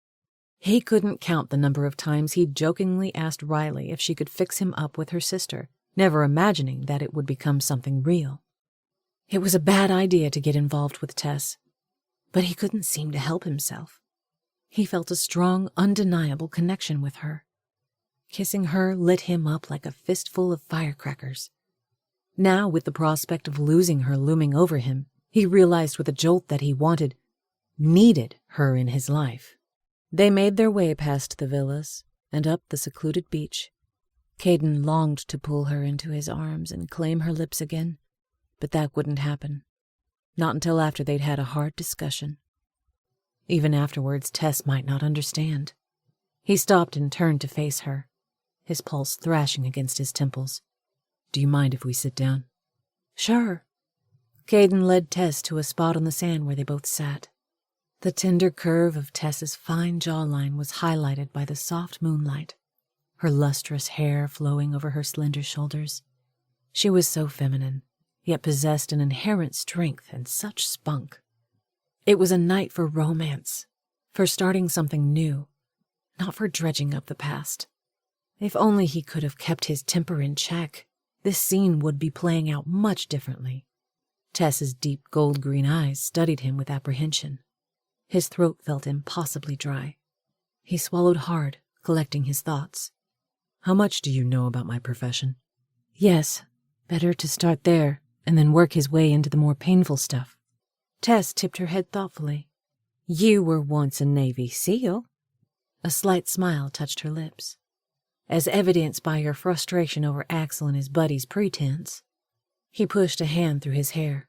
He couldn't count the number of times he'd jokingly asked Riley if she could fix him up with her sister, never imagining that it would become something real. It was a bad idea to get involved with Tess, but he couldn't seem to help himself. He felt a strong, undeniable connection with her. Kissing her lit him up like a fistful of firecrackers. Now, with the prospect of losing her looming over him, he realized with a jolt that he needed her in his life. They made their way past the villas and up the secluded beach. Caden longed to pull her into his arms and claim her lips again, but that wouldn't happen. Not until after they'd had a hard discussion. Even afterwards, Tess might not understand. He stopped and turned to face her, his pulse thrashing against his temples. "Do you mind if we sit down?" "Sure." Caden led Tess to a spot on the sand where they both sat. The tender curve of Tess's fine jawline was highlighted by the soft moonlight, her lustrous hair flowing over her slender shoulders. She was so feminine, yet possessed an inherent strength and such spunk. It was a night for romance, for starting something new, not for dredging up the past. If only he could have kept his temper in check, this scene would be playing out much differently. Tess's deep gold-green eyes studied him with apprehension. His throat felt impossibly dry. He swallowed hard, collecting his thoughts. "How much do you know about my profession?" "Yes, better to start there and then work his way into the more painful stuff." Tess tipped her head thoughtfully. "You were once a Navy SEAL." A slight smile touched her lips. "As evidenced by your frustration over Axel and his buddy's pretense." He pushed a hand through his hair.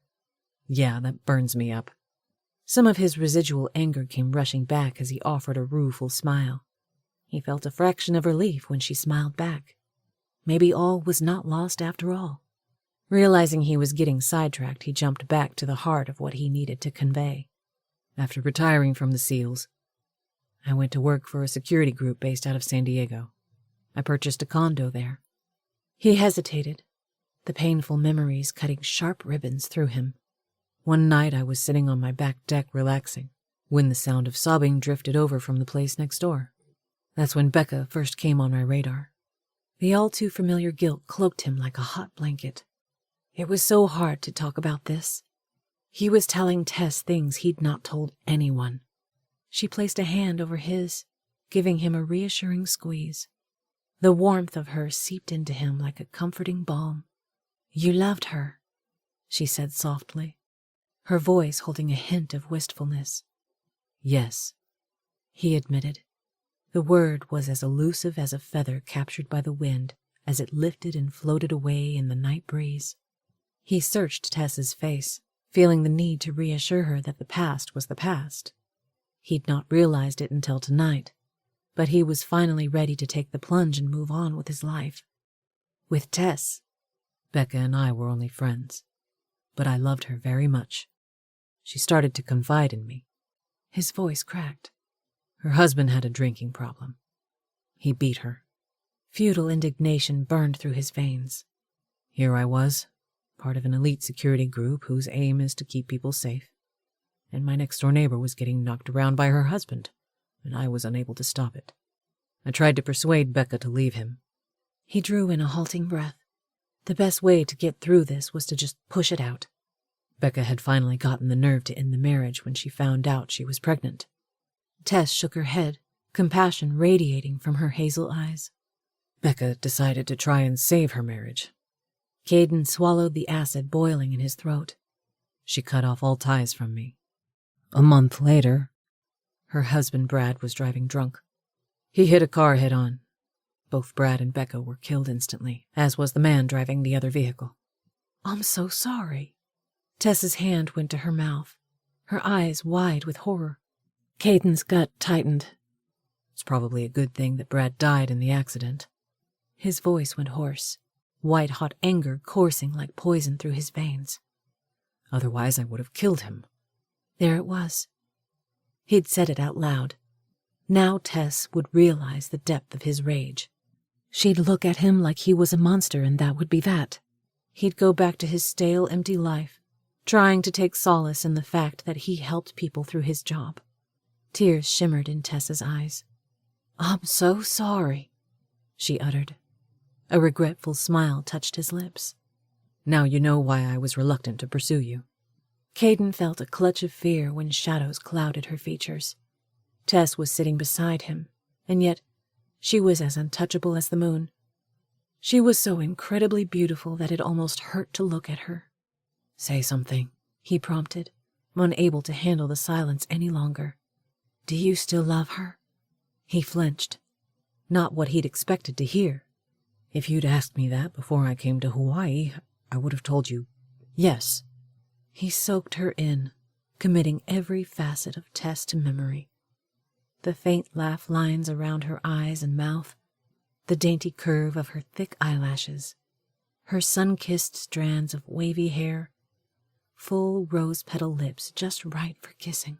"Yeah, that burns me up." Some of his residual anger came rushing back as he offered a rueful smile. He felt a fraction of relief when she smiled back. Maybe all was not lost after all. Realizing he was getting sidetracked, he jumped back to the heart of what he needed to convey. "After retiring from the SEALs, I went to work for a security group based out of San Diego. I purchased a condo there." He hesitated, the painful memories cutting sharp ribbons through him. "One night I was sitting on my back deck relaxing, when the sound of sobbing drifted over from the place next door. That's when Becca first came on my radar." The all-too-familiar guilt cloaked him like a hot blanket. It was so hard to talk about this. He was telling Tess things he'd not told anyone. She placed a hand over his, giving him a reassuring squeeze. The warmth of her seeped into him like a comforting balm. "You loved her," she said softly, her voice holding a hint of wistfulness. "Yes," he admitted. The word was as elusive as a feather captured by the wind as it lifted and floated away in the night breeze. He searched Tess's face, feeling the need to reassure her that the past was the past. He'd not realized it until tonight, but he was finally ready to take the plunge and move on with his life. With Tess, Becca and I were only friends, but I loved her very much. She started to confide in me. His voice cracked. Her husband had a drinking problem. He beat her. Futile indignation burned through his veins. Here I was, part of an elite security group whose aim is to keep people safe. And my next-door neighbor was getting knocked around by her husband, and I was unable to stop it. I tried to persuade Becca to leave him. He drew in a halting breath. The best way to get through this was to just push it out. Becca had finally gotten the nerve to end the marriage when she found out she was pregnant. Tess shook her head, compassion radiating from her hazel eyes. Becca decided to try and save her marriage. Caden swallowed the acid boiling in his throat. She cut off all ties from me. A month later, Her husband Brad was driving drunk. He hit a car head-on. Both Brad and Becca were killed instantly, as was the man driving the other vehicle. I'm so sorry. Tess's hand went to her mouth, her eyes wide with horror. Caden's gut tightened. It's probably a good thing that Brad died in the accident. His voice went hoarse, white-hot anger coursing like poison through his veins. Otherwise I would have killed him. There it was. He'd said it out loud. Now Tess would realize the depth of his rage. She'd look at him like he was a monster, and that would be that. He'd go back to his stale, empty life, trying to take solace in the fact that he helped people through his job. Tears shimmered in Tess's eyes. I'm so sorry, she uttered. A regretful smile touched his lips. Now you know why I was reluctant to pursue you. Caden felt a clutch of fear when shadows clouded her features. Tess was sitting beside him, and yet she was as untouchable as the moon. She was so incredibly beautiful that it almost hurt to look at her. Say something, he prompted, unable to handle the silence any longer. Do you still love her? He flinched. Not what he'd expected to hear. If you'd asked me that before I came to Hawaii, I would have told you, yes. He soaked her in, committing every facet of Tess to memory. The faint laugh lines around her eyes and mouth, the dainty curve of her thick eyelashes, her sun-kissed strands of wavy hair, full rose-petal lips just right for kissing.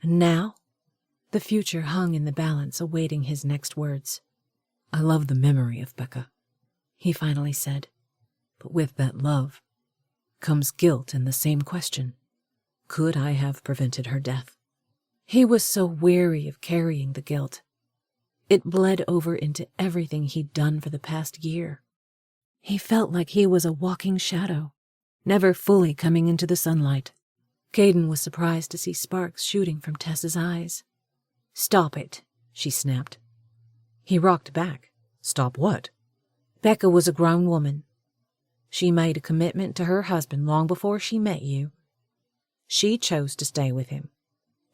And now, the future hung in the balance awaiting his next words. I love the memory of Becca, he finally said, but with that love comes guilt and the same question. Could I have prevented her death? He was so weary of carrying the guilt. It bled over into everything he'd done for the past year. He felt like he was a walking shadow, never fully coming into the sunlight. Caden was surprised to see sparks shooting from Tess's eyes. Stop it, she snapped. He rocked back. Stop what? Becca was a grown woman. She made a commitment to her husband long before she met you. She chose to stay with him.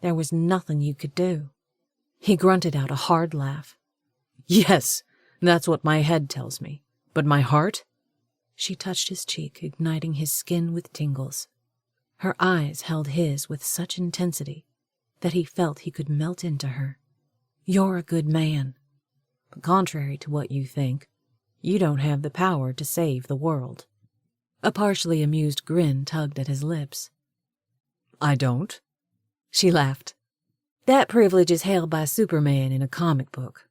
There was nothing you could do. He grunted out a hard laugh. Yes, that's what my head tells me. But my heart? She touched his cheek, igniting his skin with tingles. Her eyes held his with such intensity that he felt he could melt into her. You're a good man. But contrary to what you think, you don't have the power to save the world. A partially amused grin tugged at his lips. I don't? She laughed. That privilege is held by Superman in a comic book.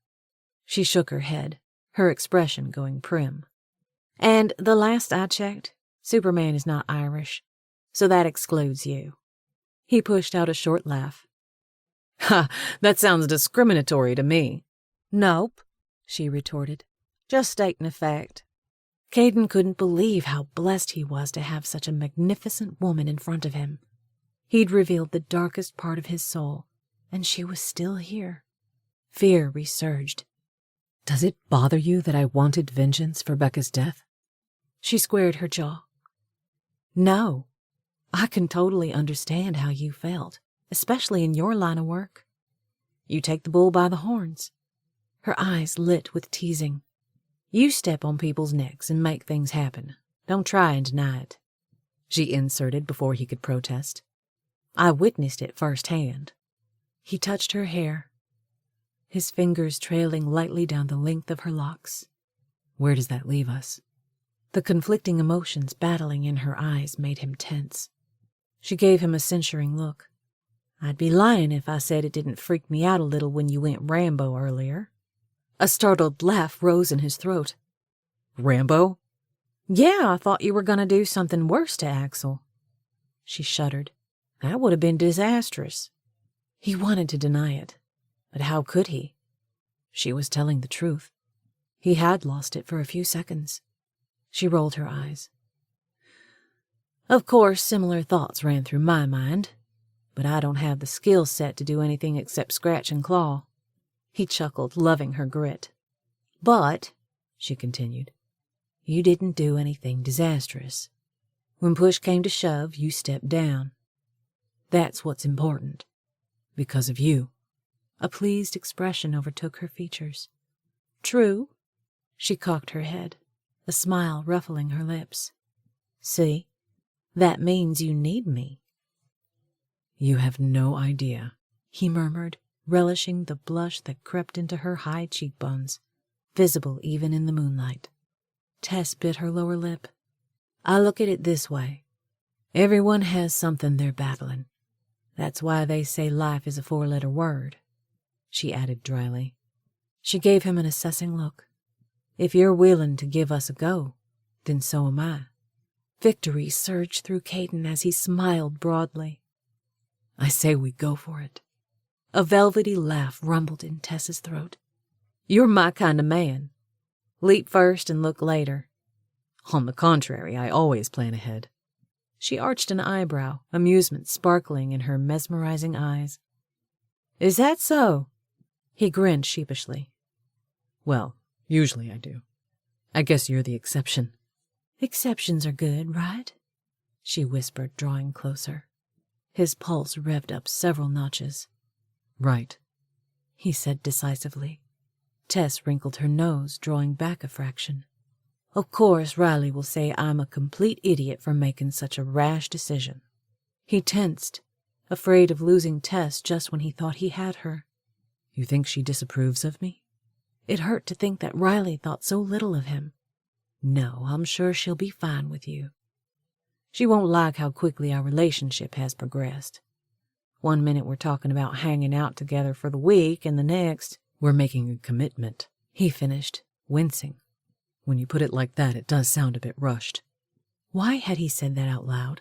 She shook her head, her expression going prim. And the last I checked, Superman is not Irish, so that excludes you. He pushed out a short laugh. Ha, that sounds discriminatory to me. Nope, she retorted, just stating a fact. Caden couldn't believe how blessed he was to have such a magnificent woman in front of him. He'd revealed the darkest part of his soul, and she was still here. Fear resurged. Does it bother you that I wanted vengeance for Becca's death? She squared her jaw. No, I can totally understand how you felt, especially in your line of work. You take the bull by the horns. Her eyes lit with teasing. You step on people's necks and make things happen. Don't try and deny it. She inserted before he could protest. I witnessed it firsthand. He touched her hair, his fingers trailing lightly down the length of her locks. Where does that leave us? The conflicting emotions battling in her eyes made him tense. She gave him a censuring look. I'd be lying if I said it didn't freak me out a little when you went Rambo earlier. A startled laugh rose in his throat. Rambo? Yeah, I thought you were going to do something worse to Axel. She shuddered. That would have been disastrous. He wanted to deny it, but how could he? She was telling the truth. He had lost it for a few seconds. She rolled her eyes. Of course, similar thoughts ran through my mind, but I don't have the skill set to do anything except scratch and claw. He chuckled, loving her grit. But, she continued, you didn't do anything disastrous. When push came to shove, you stepped down. That's what's important. Because of you. A pleased expression overtook her features. True. She cocked her head, a smile ruffling her lips. See, that means you need me. You have no idea, he murmured, relishing the blush that crept into her high cheekbones, visible even in the moonlight. Tess bit her lower lip. I look at it this way. Everyone has something they're battling. That's why they say life is a 4-letter word, she added dryly. She gave him an assessing look. If you're willing to give us a go, then so am I. Victory surged through Caden as he smiled broadly. I say we go for it. A velvety laugh rumbled in Tess's throat. You're my kind of man. Leap first and look later. On the contrary, I always plan ahead. She arched an eyebrow, amusement sparkling in her mesmerizing eyes. Is that so? He grinned sheepishly. Well, usually I do. I guess you're the exception. Exceptions are good, right? She whispered, drawing closer. His pulse revved up several notches. Right, he said decisively. Tess wrinkled her nose, drawing back a fraction. Of course, Riley will say I'm a complete idiot for making such a rash decision. He tensed, afraid of losing Tess just when he thought he had her. You think she disapproves of me? It hurt to think that Riley thought so little of him. No, I'm sure she'll be fine with you. She won't like how quickly our relationship has progressed. One minute we're talking about hanging out together for the week, and the next, we're making a commitment, he finished, wincing. When you put it like that, it does sound a bit rushed. Why had he said that out loud?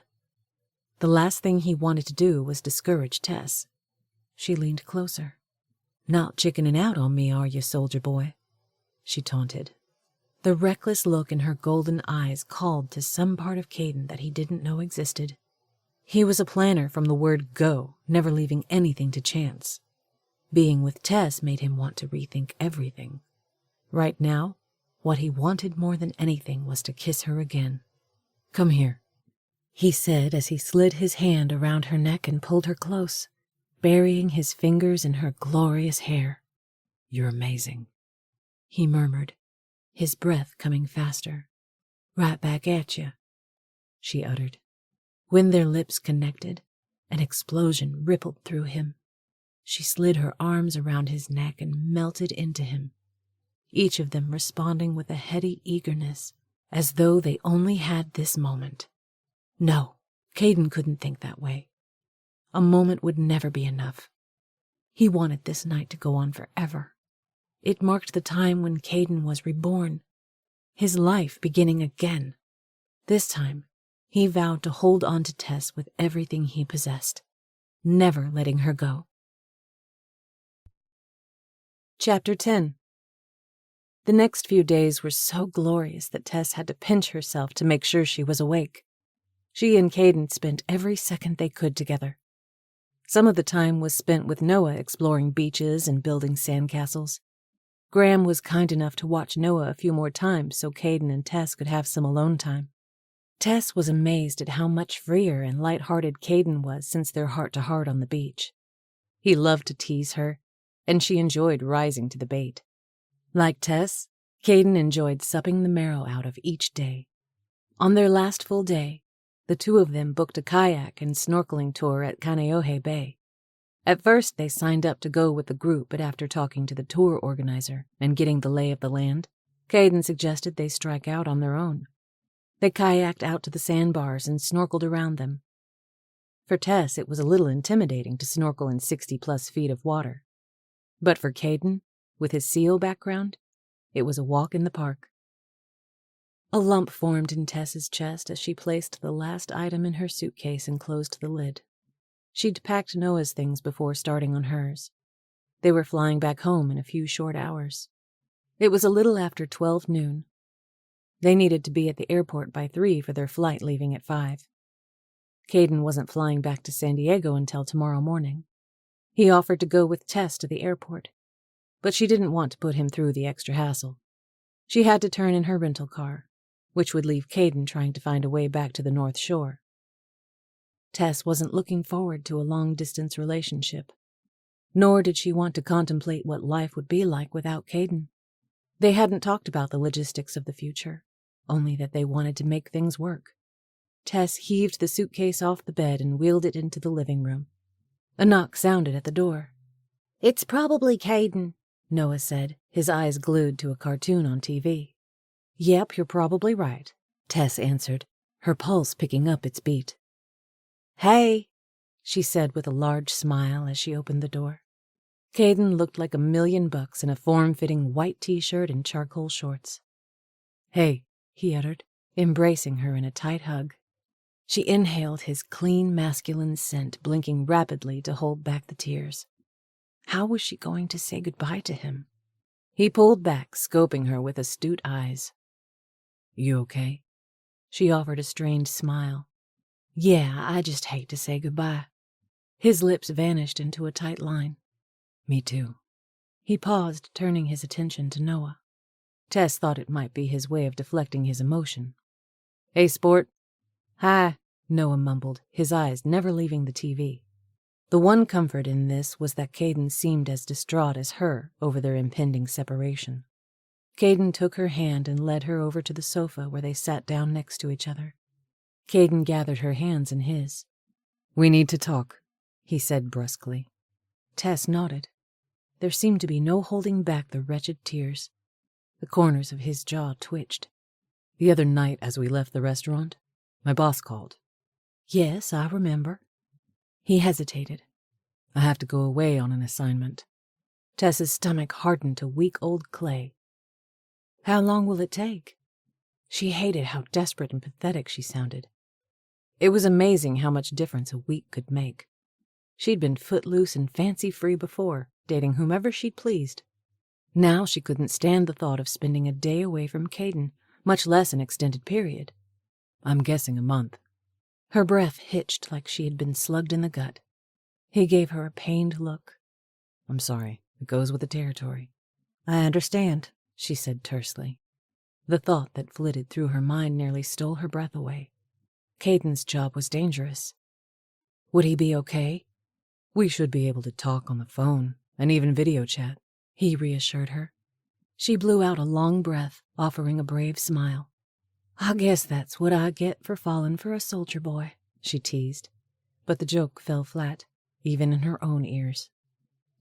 The last thing he wanted to do was discourage Tess. She leaned closer. Not chickening out on me, are you, soldier boy? She taunted. The reckless look in her golden eyes called to some part of Caden that he didn't know existed. He was a planner from the word go, never leaving anything to chance. Being with Tess made him want to rethink everything. Right now, what he wanted more than anything was to kiss her again. Come here, he said as he slid his hand around her neck and pulled her close, burying his fingers in her glorious hair. You're amazing, he murmured, his breath coming faster. Right back at you, she uttered. When their lips connected, an explosion rippled through him. She slid her arms around his neck and melted into him, each of them responding with a heady eagerness, as though they only had this moment. No, Caden couldn't think that way. A moment would never be enough. He wanted this night to go on forever. It marked the time when Caden was reborn, his life beginning again. This time, he vowed to hold on to Tess with everything he possessed, never letting her go. Chapter 10. The next few days were so glorious that Tess had to pinch herself to make sure she was awake. She and Caden spent every second they could together. Some of the time was spent with Noah exploring beaches and building sandcastles. Graham was kind enough to watch Noah a few more times so Caden and Tess could have some alone time. Tess was amazed at how much freer and light-hearted Caden was since their heart-to-heart on the beach. He loved to tease her, and she enjoyed rising to the bait. Like Tess, Caden enjoyed supping the marrow out of each day. On their last full day, the two of them booked a kayak and snorkeling tour at Kaneohe Bay. At first, they signed up to go with the group, but after talking to the tour organizer and getting the lay of the land, Caden suggested they strike out on their own. They kayaked out to the sandbars and snorkeled around them. For Tess, it was a little intimidating to snorkel in 60-plus feet of water. But for Caden, with his SEAL background, it was a walk in the park. A lump formed in Tess's chest as she placed the last item in her suitcase and closed the lid. She'd packed Noah's things before starting on hers. They were flying back home in a few short hours. It was a little after 12 noon. They needed to be at the airport by 3 for their flight leaving at 5. Caden wasn't flying back to San Diego until tomorrow morning. He offered to go with Tess to the airport, but she didn't want to put him through the extra hassle. She had to turn in her rental car, which would leave Caden trying to find a way back to the North Shore. Tess wasn't looking forward to a long-distance relationship. Nor did she want to contemplate what life would be like without Caden. They hadn't talked about the logistics of the future, only that they wanted to make things work. Tess heaved the suitcase off the bed and wheeled it into the living room. A knock sounded at the door. "It's probably Caden," Noah said, his eyes glued to a cartoon on TV. "Yep, you're probably right," Tess answered, her pulse picking up its beat. "Hey," she said with a large smile as she opened the door. Caden looked like $1,000,000 in a form-fitting white t-shirt and charcoal shorts. "Hey," he uttered, embracing her in a tight hug. She inhaled his clean, masculine scent, blinking rapidly to hold back the tears. How was she going to say goodbye to him? He pulled back, scoping her with astute eyes. "You okay?" She offered a strained smile. "Yeah, I just hate to say goodbye." His lips vanished into a tight line. "Me too." He paused, turning his attention to Noah. Tess thought it might be his way of deflecting his emotion. "Hey, sport." "Hi," Noah mumbled, his eyes never leaving the TV. The one comfort in this was that Caden seemed as distraught as her over their impending separation. Caden took her hand and led her over to the sofa where they sat down next to each other. Caden gathered her hands in his. "We need to talk," he said brusquely. Tess nodded. There seemed to be no holding back the wretched tears. The corners of his jaw twitched. "The other night as we left the restaurant, my boss called." "Yes, I remember." He hesitated. "I have to go away on an assignment." Tess's stomach hardened to weak old clay. "How long will it take?" She hated how desperate and pathetic she sounded. It was amazing how much difference a week could make. She'd been footloose and fancy-free before, dating whomever she'd pleased. Now she couldn't stand the thought of spending a day away from Caden, much less an extended period. "I'm guessing a month." Her breath hitched like she had been slugged in the gut. He gave her a pained look. "I'm sorry, it goes with the territory." "I understand," she said tersely. The thought that flitted through her mind nearly stole her breath away. Caden's job was dangerous. Would he be okay? "We should be able to talk on the phone, and even video chat," he reassured her. She blew out a long breath, offering a brave smile. "I guess that's what I get for falling for a soldier boy," she teased. But the joke fell flat, even in her own ears.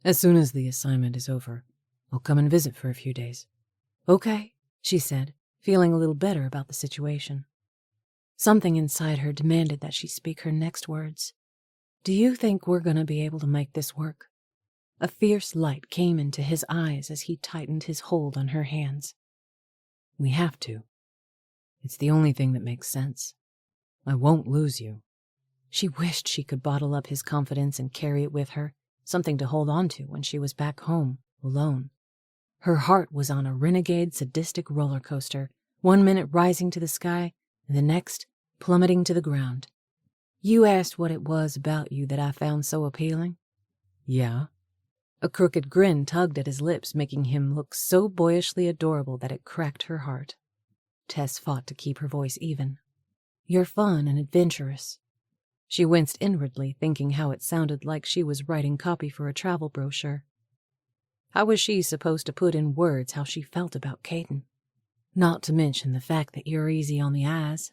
"As soon as the assignment is over, I'll come and visit for a few days." "Okay," she said, feeling a little better about the situation. Something inside her demanded that she speak her next words. "Do you think we're going to be able to make this work?" A fierce light came into his eyes as he tightened his hold on her hands. "We have to. It's the only thing that makes sense. I won't lose you." She wished she could bottle up his confidence and carry it with her, something to hold on to when she was back home, alone. Her heart was on a renegade, sadistic roller coaster, 1 minute rising to the sky, and the next plummeting to the ground. "You asked what it was about you that I found so appealing?" "Yeah." A crooked grin tugged at his lips, making him look so boyishly adorable that it cracked her heart. Tess fought to keep her voice even. "You're fun and adventurous." She winced inwardly, thinking how it sounded like she was writing copy for a travel brochure. How was she supposed to put in words how she felt about Caden? Not to mention the fact that you're easy on the eyes.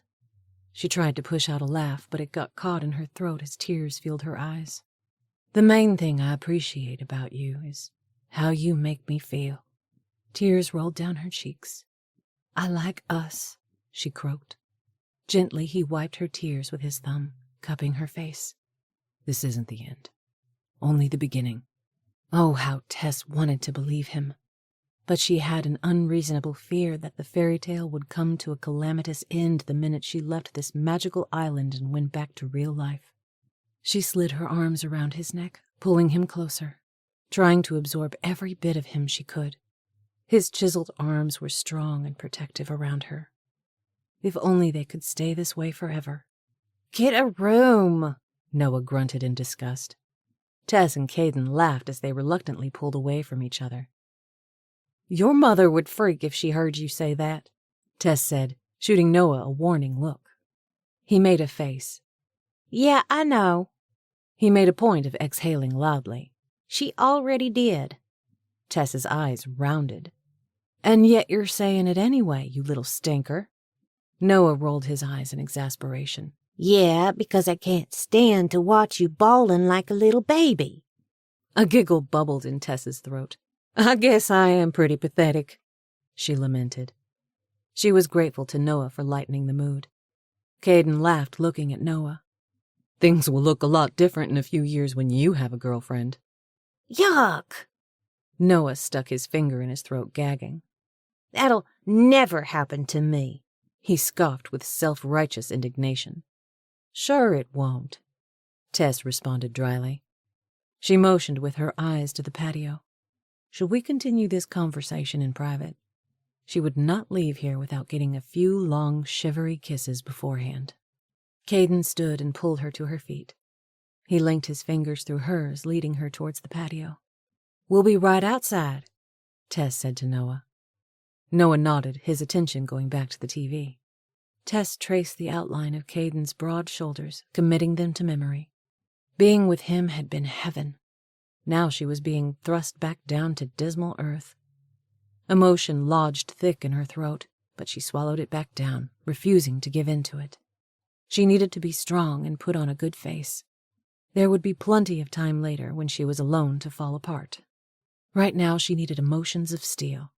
She tried to push out a laugh, but it got caught in her throat as tears filled her eyes. "The main thing I appreciate about you is how you make me feel." Tears rolled down her cheeks. "I like us," she croaked. Gently he wiped her tears with his thumb, cupping her face. "This isn't the end. Only the beginning." Oh, how Tess wanted to believe him. But she had an unreasonable fear that the fairy tale would come to a calamitous end the minute she left this magical island and went back to real life. She slid her arms around his neck, pulling him closer, trying to absorb every bit of him she could. His chiseled arms were strong and protective around her. If only they could stay this way forever. "Get a room," Noah grunted in disgust. Tess and Caden laughed as they reluctantly pulled away from each other. "Your mother would freak if she heard you say that," Tess said, shooting Noah a warning look. He made a face. "Yeah, I know." He made a point of exhaling loudly. She already did. Tess's eyes rounded. And yet you're saying it anyway, you little stinker. Noah rolled his eyes in exasperation. Yeah, because I can't stand to watch you bawling like a little baby. A giggle bubbled in Tess's throat. I guess I am pretty pathetic, she lamented. She was grateful to Noah for lightening the mood. Caden laughed, looking at Noah. Things will look a lot different in a few years when you have a girlfriend. Yuck! Noah stuck his finger in his throat, gagging. That'll never happen to me, he scoffed with self-righteous indignation. Sure it won't, Tess responded dryly. She motioned with her eyes to the patio. Should we continue this conversation in private? She would not leave here without getting a few long, shivery kisses beforehand. Caden stood and pulled her to her feet. He linked his fingers through hers, leading her towards the patio. We'll be right outside, Tess said to Noah. Noah nodded, his attention going back to the TV. Tess traced the outline of Caden's broad shoulders, committing them to memory. Being with him had been heaven. Now she was being thrust back down to dismal earth. Emotion lodged thick in her throat, but she swallowed it back down, refusing to give in to it. She needed to be strong and put on a good face. There would be plenty of time later when she was alone to fall apart. Right now she needed emotions of steel.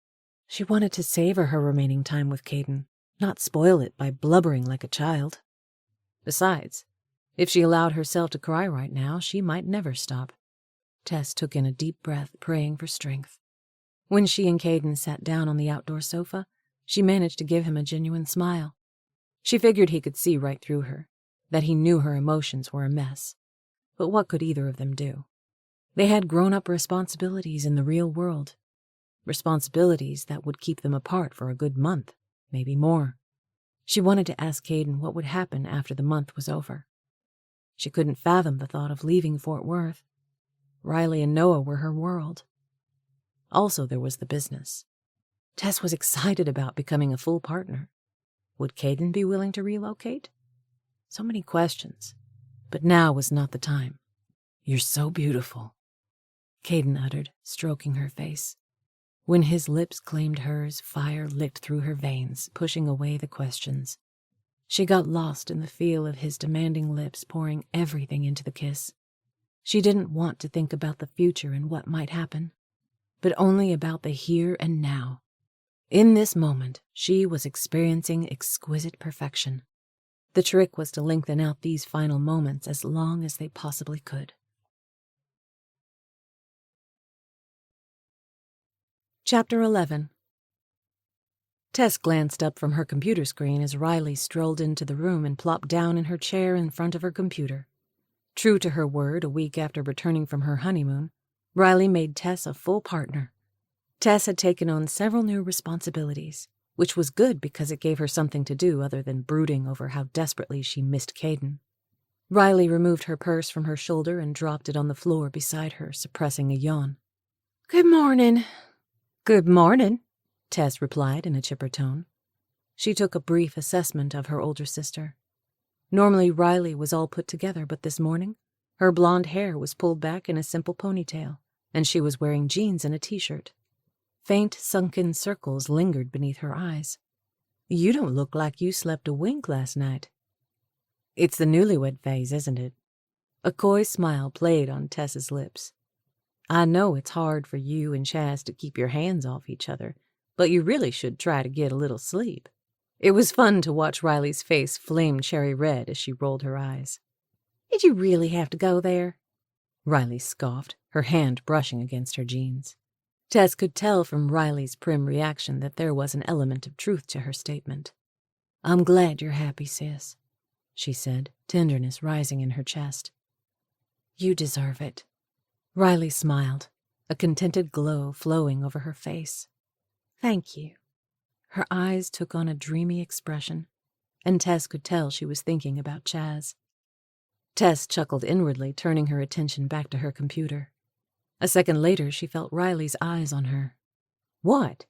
She wanted to savor her remaining time with Caden, not spoil it by blubbering like a child. Besides, if she allowed herself to cry right now, she might never stop. Tess took in a deep breath, praying for strength. When she and Caden sat down on the outdoor sofa, she managed to give him a genuine smile. She figured he could see right through her, that he knew her emotions were a mess. But what could either of them do? They had grown-up responsibilities in the real world. Responsibilities that would keep them apart for a good month, maybe more. She wanted to ask Caden what would happen after the month was over. She couldn't fathom the thought of leaving Fort Worth. Riley and Noah were her world. Also, there was the business. Tess was excited about becoming a full partner. Would Caden be willing to relocate? So many questions, but now was not the time. You're so beautiful, Caden uttered, stroking her face. When his lips claimed hers, fire licked through her veins, pushing away the questions. She got lost in the feel of his demanding lips pouring everything into the kiss. She didn't want to think about the future and what might happen, but only about the here and now. In this moment, she was experiencing exquisite perfection. The trick was to lengthen out these final moments as long as they possibly could. Chapter 11. Tess glanced up from her computer screen as Riley strolled into the room and plopped down in her chair in front of her computer. True to her word, a week after returning from her honeymoon, Riley made Tess a full partner. Tess had taken on several new responsibilities, which was good because it gave her something to do other than brooding over how desperately she missed Caden. Riley removed her purse from her shoulder and dropped it on the floor beside her, suppressing a yawn. Good morning. Good morning, Tess replied in a chipper tone. She took a brief assessment of her older sister. Normally Riley was all put together, but this morning, her blonde hair was pulled back in a simple ponytail, and she was wearing jeans and a t-shirt. Faint, sunken circles lingered beneath her eyes. You don't look like you slept a wink last night. It's the newlywed phase, isn't it? A coy smile played on Tess's lips. I know it's hard for you and Chaz to keep your hands off each other, but you really should try to get a little sleep. It was fun to watch Riley's face flame cherry red as she rolled her eyes. Did you really have to go there? Riley scoffed, her hand brushing against her jeans. Tess could tell from Riley's prim reaction that there was an element of truth to her statement. I'm glad you're happy, sis, she said, tenderness rising in her chest. You deserve it. Riley smiled, a contented glow flowing over her face. Thank you. Her eyes took on a dreamy expression, and Tess could tell she was thinking about Chaz. Tess chuckled inwardly, turning her attention back to her computer. A second later, she felt Riley's eyes on her. What?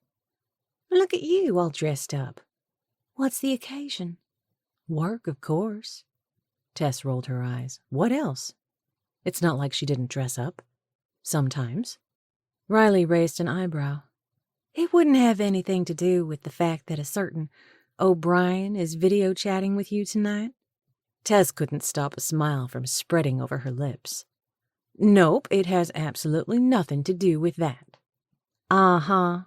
Look at you, all dressed up. What's the occasion? Work, of course. Tess rolled her eyes. What else? It's not like she didn't dress up. Sometimes. Riley raised an eyebrow. It wouldn't have anything to do with the fact that a certain O'Brien is video chatting with you tonight? Tess couldn't stop a smile from spreading over her lips. Nope, it has absolutely nothing to do with that. Uh-huh,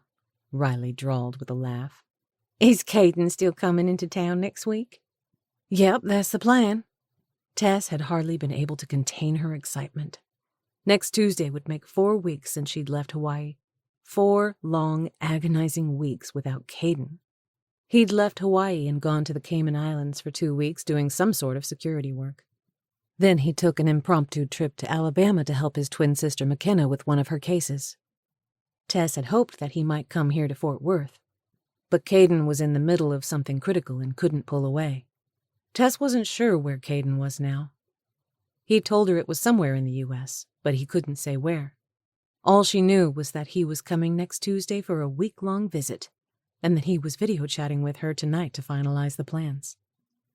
Riley drawled with a laugh. Is Caden still coming into town next week? Yep, that's the plan. Tess had hardly been able to contain her excitement. Next Tuesday would make 4 weeks since she'd left Hawaii. 4 long, agonizing weeks without Caden. He'd left Hawaii and gone to the Cayman Islands for 2 weeks doing some sort of security work. Then he took an impromptu trip to Alabama to help his twin sister McKenna with one of her cases. Tess had hoped that he might come here to Fort Worth. But Caden was in the middle of something critical and couldn't pull away. Tess wasn't sure where Caden was now. He told her it was somewhere in the U.S., but he couldn't say where. All she knew was that he was coming next Tuesday for a week-long visit, and that he was video chatting with her tonight to finalize the plans.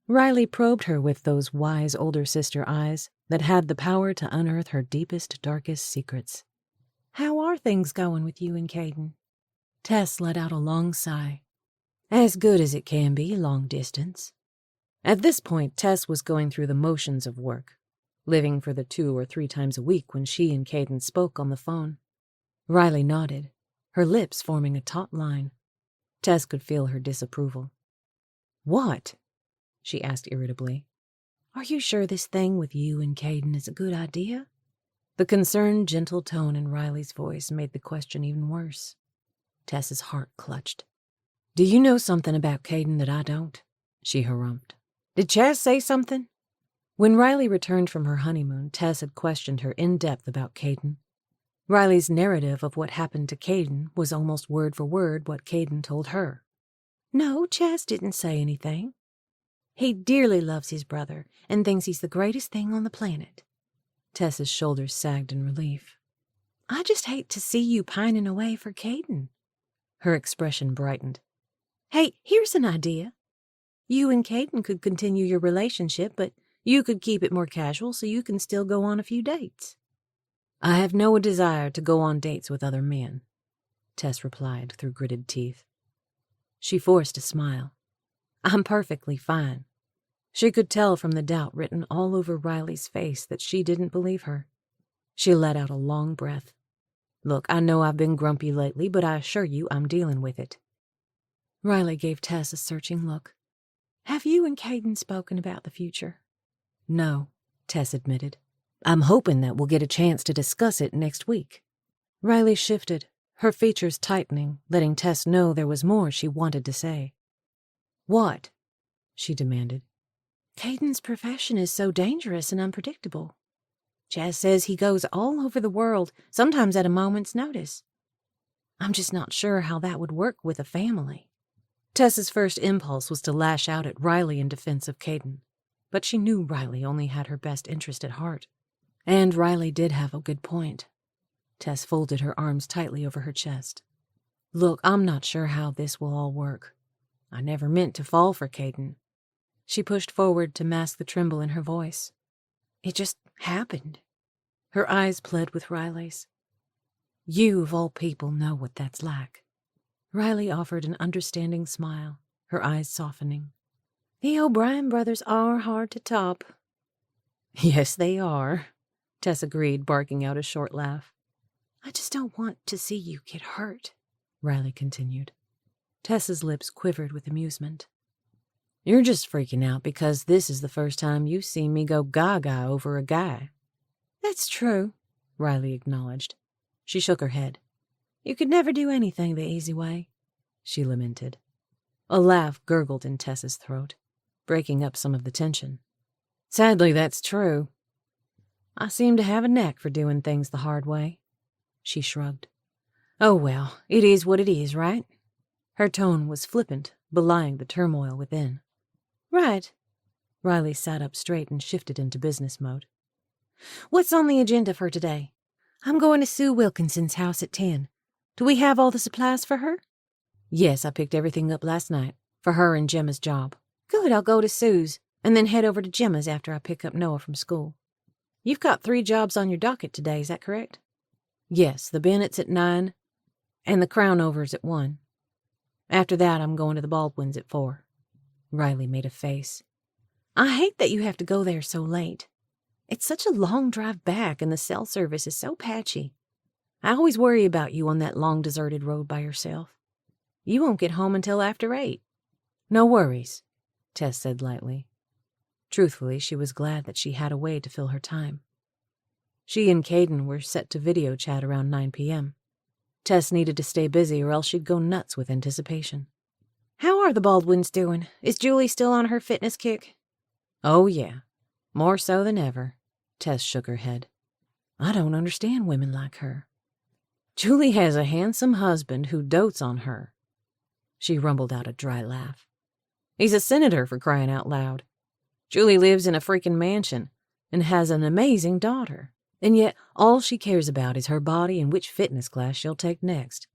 Riley probed her with those wise older sister eyes that had the power to unearth her deepest, darkest secrets. How are things going with you and Caden? Tess let out a long sigh. As good as it can be, long distance. At this point, Tess was going through the motions of work, living for the 2 or 3 times a week when she and Caden spoke on the phone. Riley nodded, her lips forming a taut line. Tess could feel her disapproval. What? She asked irritably. Are you sure this thing with you and Caden is a good idea? The concerned, gentle tone in Riley's voice made the question even worse. Tess's heart clutched. Do you know something about Caden that I don't? She harumphed. Did Chaz say something? When Riley returned from her honeymoon, Tess had questioned her in depth about Caden. Riley's narrative of what happened to Caden was almost word for word what Caden told her. No, Chaz didn't say anything. He dearly loves his brother and thinks he's the greatest thing on the planet. Tess's shoulders sagged in relief. I just hate to see you pining away for Caden. Her expression brightened. Hey, here's an idea. You and Caden could continue your relationship, but you could keep it more casual so you can still go on a few dates. I have no desire to go on dates with other men, Tess replied through gritted teeth. She forced a smile. I'm perfectly fine. She could tell from the doubt written all over Riley's face that she didn't believe her. She let out a long breath. Look, I know I've been grumpy lately, but I assure you I'm dealing with it. Riley gave Tess a searching look. Have you and Caden spoken about the future? No, Tess admitted. I'm hoping that we'll get a chance to discuss it next week. Riley shifted, her features tightening, letting Tess know there was more she wanted to say. What? She demanded. Caden's profession is so dangerous and unpredictable. Chaz says he goes all over the world, sometimes at a moment's notice. I'm just not sure how that would work with a family. Tess's first impulse was to lash out at Riley in defense of Caden, but she knew Riley only had her best interest at heart. And Riley did have a good point. Tess folded her arms tightly over her chest. Look, I'm not sure how this will all work. I never meant to fall for Caden. She pushed forward to mask the tremble in her voice. It just happened. Her eyes pled with Riley's. You, of all people, know what that's like. Riley offered an understanding smile, her eyes softening. The O'Brien brothers are hard to top. Yes, they are, Tess agreed, barking out a short laugh. I just don't want to see you get hurt, Riley continued. Tess's lips quivered with amusement. You're just freaking out because this is the first time you've seen me go gaga over a guy. That's true, Riley acknowledged. She shook her head. You could never do anything the easy way, she lamented. A laugh gurgled in Tess's throat, breaking up some of the tension. Sadly, that's true. I seem to have a knack for doing things the hard way. She shrugged. Oh well, it is what it is, right? Her tone was flippant, belying the turmoil within. Right. Riley sat up straight and shifted into business mode. What's on the agenda for today? I'm going to Sue Wilkinson's house at 10. Do we have all the supplies for her? Yes, I picked everything up last night, for her and Gemma's job. Good, I'll go to Sue's, and then head over to Gemma's after I pick up Noah from school. You've got 3 jobs on your docket today, is that correct? Yes, the Bennetts at 9, and the Crownovers at 1. After that, I'm going to the Baldwins at 4. Riley made a face. I hate that you have to go there so late. It's such a long drive back, and the cell service is so patchy. I always worry about you on that long deserted road by yourself. You won't get home until after 8. No worries, Tess said lightly. Truthfully, she was glad that she had a way to fill her time. She and Caden were set to video chat around 9 p.m. Tess needed to stay busy or else she'd go nuts with anticipation. How are the Baldwins doing? Is Julie still on her fitness kick? Oh, yeah. More so than ever. Tess shook her head. I don't understand women like her. Julie has a handsome husband who dotes on her. She rumbled out a dry laugh. He's a senator, for crying out loud. Julie lives in a freaking mansion and has an amazing daughter. And yet all she cares about is her body and which fitness class she'll take next.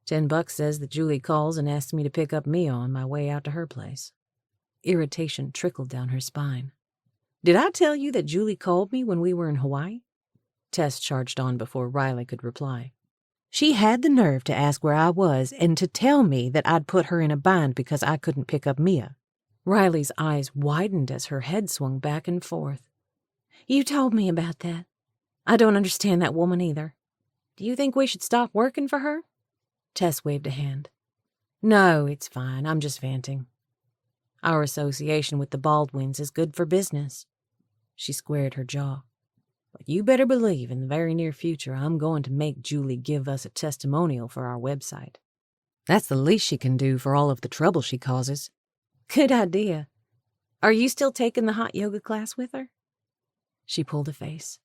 $10 says that Julie calls and asks me to pick up Mia on my way out to her place. Irritation trickled down her spine. Did I tell you that Julie called me when we were in Hawaii? Tess charged on before Riley could reply. She had the nerve to ask where I was and to tell me that I'd put her in a bind because I couldn't pick up Mia. Riley's eyes widened as her head swung back and forth. You told me about that. I don't understand that woman either. Do you think we should stop working for her? Tess waved a hand. No, it's fine. I'm just venting. Our association with the Baldwins is good for business. She squared her jaw. But you better believe in the very near future I'm going to make Julie give us a testimonial for our website. That's the least she can do for all of the trouble she causes. Good idea. Are you still taking the hot yoga class with her? She pulled a face.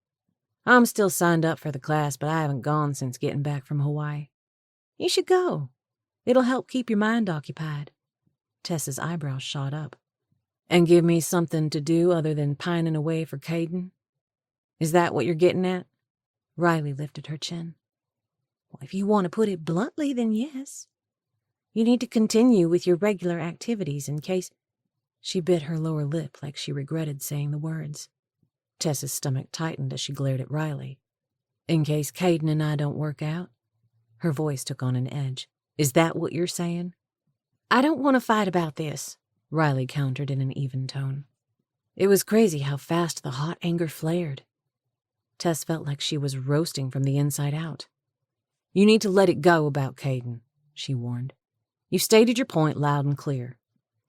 I'm still signed up for the class, but I haven't gone since getting back from Hawaii. You should go. It'll help keep your mind occupied. Tess's eyebrows shot up. And give me something to do other than pining away for Caden? Is that what you're getting at? Riley lifted her chin. Well, if you want to put it bluntly, then yes. You need to continue with your regular activities in case... She bit her lower lip like she regretted saying the words. Tess's stomach tightened as she glared at Riley. In case Caden and I don't work out? Her voice took on an edge. Is that what you're saying? I don't want to fight about this, Riley countered in an even tone. It was crazy how fast the hot anger flared. Tess felt like she was roasting from the inside out. You need to let it go about Caden, she warned. You've stated your point loud and clear.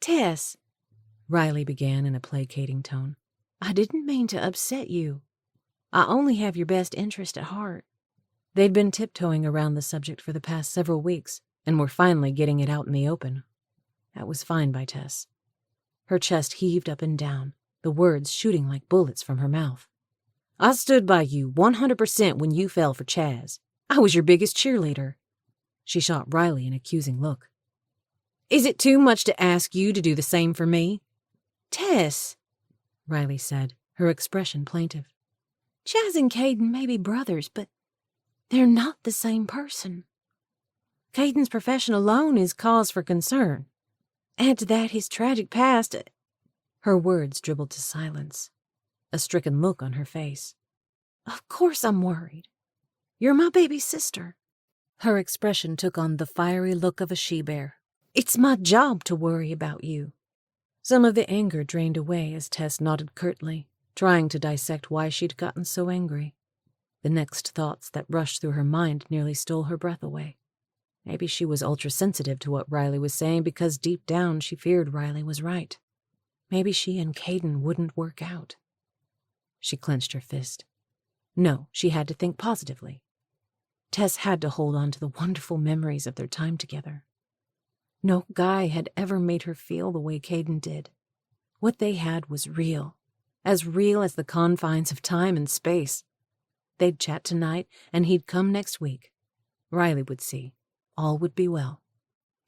Tess, Riley began in a placating tone. I didn't mean to upset you. I only have your best interest at heart. They'd been tiptoeing around the subject for the past several weeks and were finally getting it out in the open. That was fine by Tess. Her chest heaved up and down, the words shooting like bullets from her mouth. I stood by you 100% when you fell for Chaz. I was your biggest cheerleader. She shot Riley an accusing look. Is it too much to ask you to do the same for me? Tess, Riley said, her expression plaintive. Chaz and Caden may be brothers, but they're not the same person. Caden's profession alone is cause for concern. Add to that his tragic past. Her words dribbled to silence, a stricken look on her face. Of course I'm worried. You're my baby sister. Her expression took on the fiery look of a she-bear. It's my job to worry about you. Some of the anger drained away as Tess nodded curtly, trying to dissect why she'd gotten so angry. The next thoughts that rushed through her mind nearly stole her breath away. Maybe she was ultra-sensitive to what Riley was saying because deep down she feared Riley was right. Maybe she and Caden wouldn't work out. She clenched her fist. No, she had to think positively. Tess had to hold on to the wonderful memories of their time together. No guy had ever made her feel the way Caden did. What they had was real as the confines of time and space. They'd chat tonight, and he'd come next week. Riley would see. All would be well.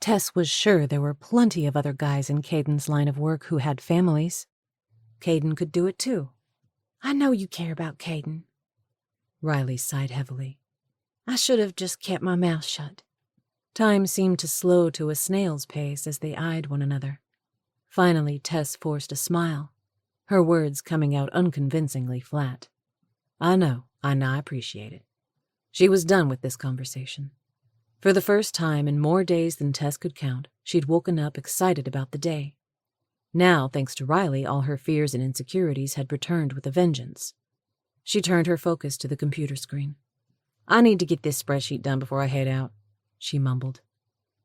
Tess was sure there were plenty of other guys in Caden's line of work who had families. Caden could do it too. I know you care about Caden. Riley sighed heavily. I should have just kept my mouth shut. Time seemed to slow to a snail's pace as they eyed one another. Finally, Tess forced a smile, her words coming out unconvincingly flat. I know, I appreciate it. She was done with this conversation. For the first time in more days than Tess could count, she'd woken up excited about the day. Now, thanks to Riley, all her fears and insecurities had returned with a vengeance. She turned her focus to the computer screen. "I need to get this spreadsheet done before I head out," she mumbled.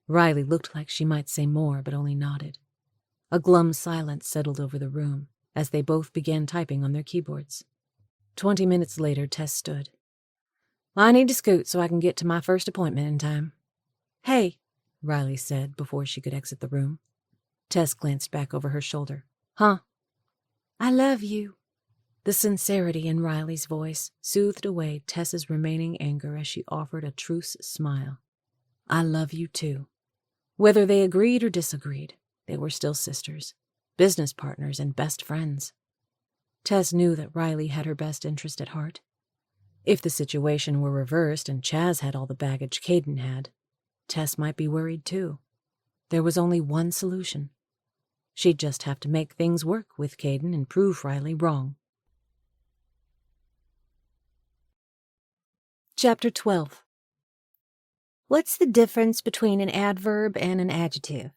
Riley looked like she might say more, but only nodded. A glum silence settled over the room as they both began typing on their keyboards. 20 minutes later, Tess stood. "I need to scoot so I can get to my first appointment in time." "Hey," Riley said before she could exit the room. Tess glanced back over her shoulder. "Huh?" "I love you." The sincerity in Riley's voice soothed away Tess's remaining anger as she offered a truce smile. "I love you too." Whether they agreed or disagreed, they were still sisters, business partners, and best friends. Tess knew that Riley had her best interest at heart. If the situation were reversed and Chaz had all the baggage Caden had, Tess might be worried too. There was only one solution. She'd just have to make things work with Caden and prove Riley wrong. Chapter 12. What's the difference between an adverb and an adjective?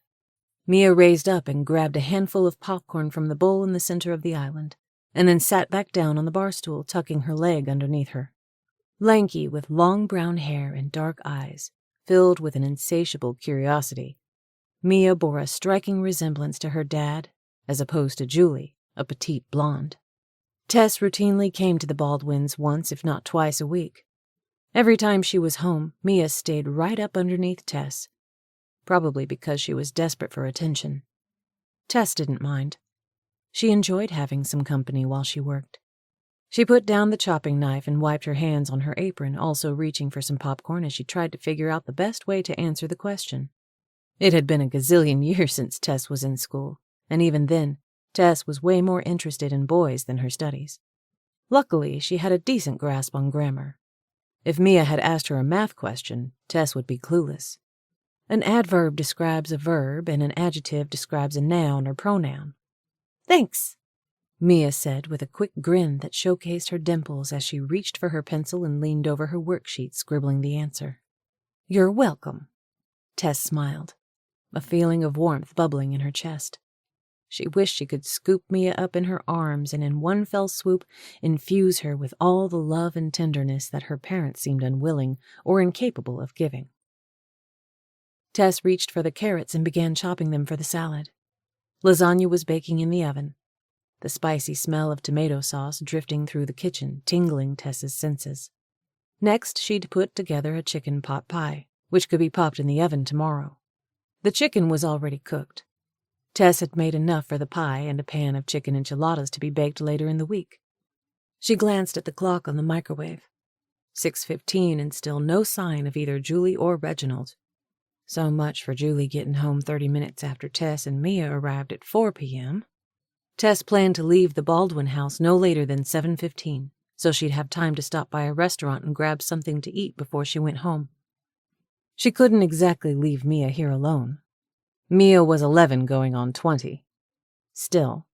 Mia raised up and grabbed a handful of popcorn from the bowl in the center of the island, and then sat back down on the bar stool, tucking her leg underneath her. Lanky, with long brown hair and dark eyes, filled with an insatiable curiosity, Mia bore a striking resemblance to her dad, as opposed to Julie, a petite blonde. Tess routinely came to the Baldwins once, if not twice a week. Every time she was home, Mia stayed right up underneath Tess, probably because she was desperate for attention. Tess didn't mind. She enjoyed having some company while she worked. She put down the chopping knife and wiped her hands on her apron, also reaching for some popcorn as she tried to figure out the best way to answer the question. It had been a gazillion years since Tess was in school, and even then, Tess was way more interested in boys than her studies. Luckily, she had a decent grasp on grammar. If Mia had asked her a math question, Tess would be clueless. An adverb describes a verb, and an adjective describes a noun or pronoun. "Thanks," Mia said with a quick grin that showcased her dimples as she reached for her pencil and leaned over her worksheet, scribbling the answer. "You're welcome." Tess smiled, a feeling of warmth bubbling in her chest. She wished she could scoop Mia up in her arms and in one fell swoop infuse her with all the love and tenderness that her parents seemed unwilling or incapable of giving. Tess reached for the carrots and began chopping them for the salad. Lasagna was baking in the oven, the spicy smell of tomato sauce drifting through the kitchen, tingling Tess's senses. Next, she'd put together a chicken pot pie, which could be popped in the oven tomorrow. The chicken was already cooked. Tess had made enough for the pie and a pan of chicken enchiladas to be baked later in the week. She glanced at the clock on the microwave. 6:15 and still no sign of either Julie or Reginald. So much for Julie getting home 30 minutes after Tess and Mia arrived at 4 p.m. Tess planned to leave the Baldwin house no later than 7:15, so she'd have time to stop by a restaurant and grab something to eat before she went home. She couldn't exactly leave Mia here alone. Mia was 11 going on 20. Still.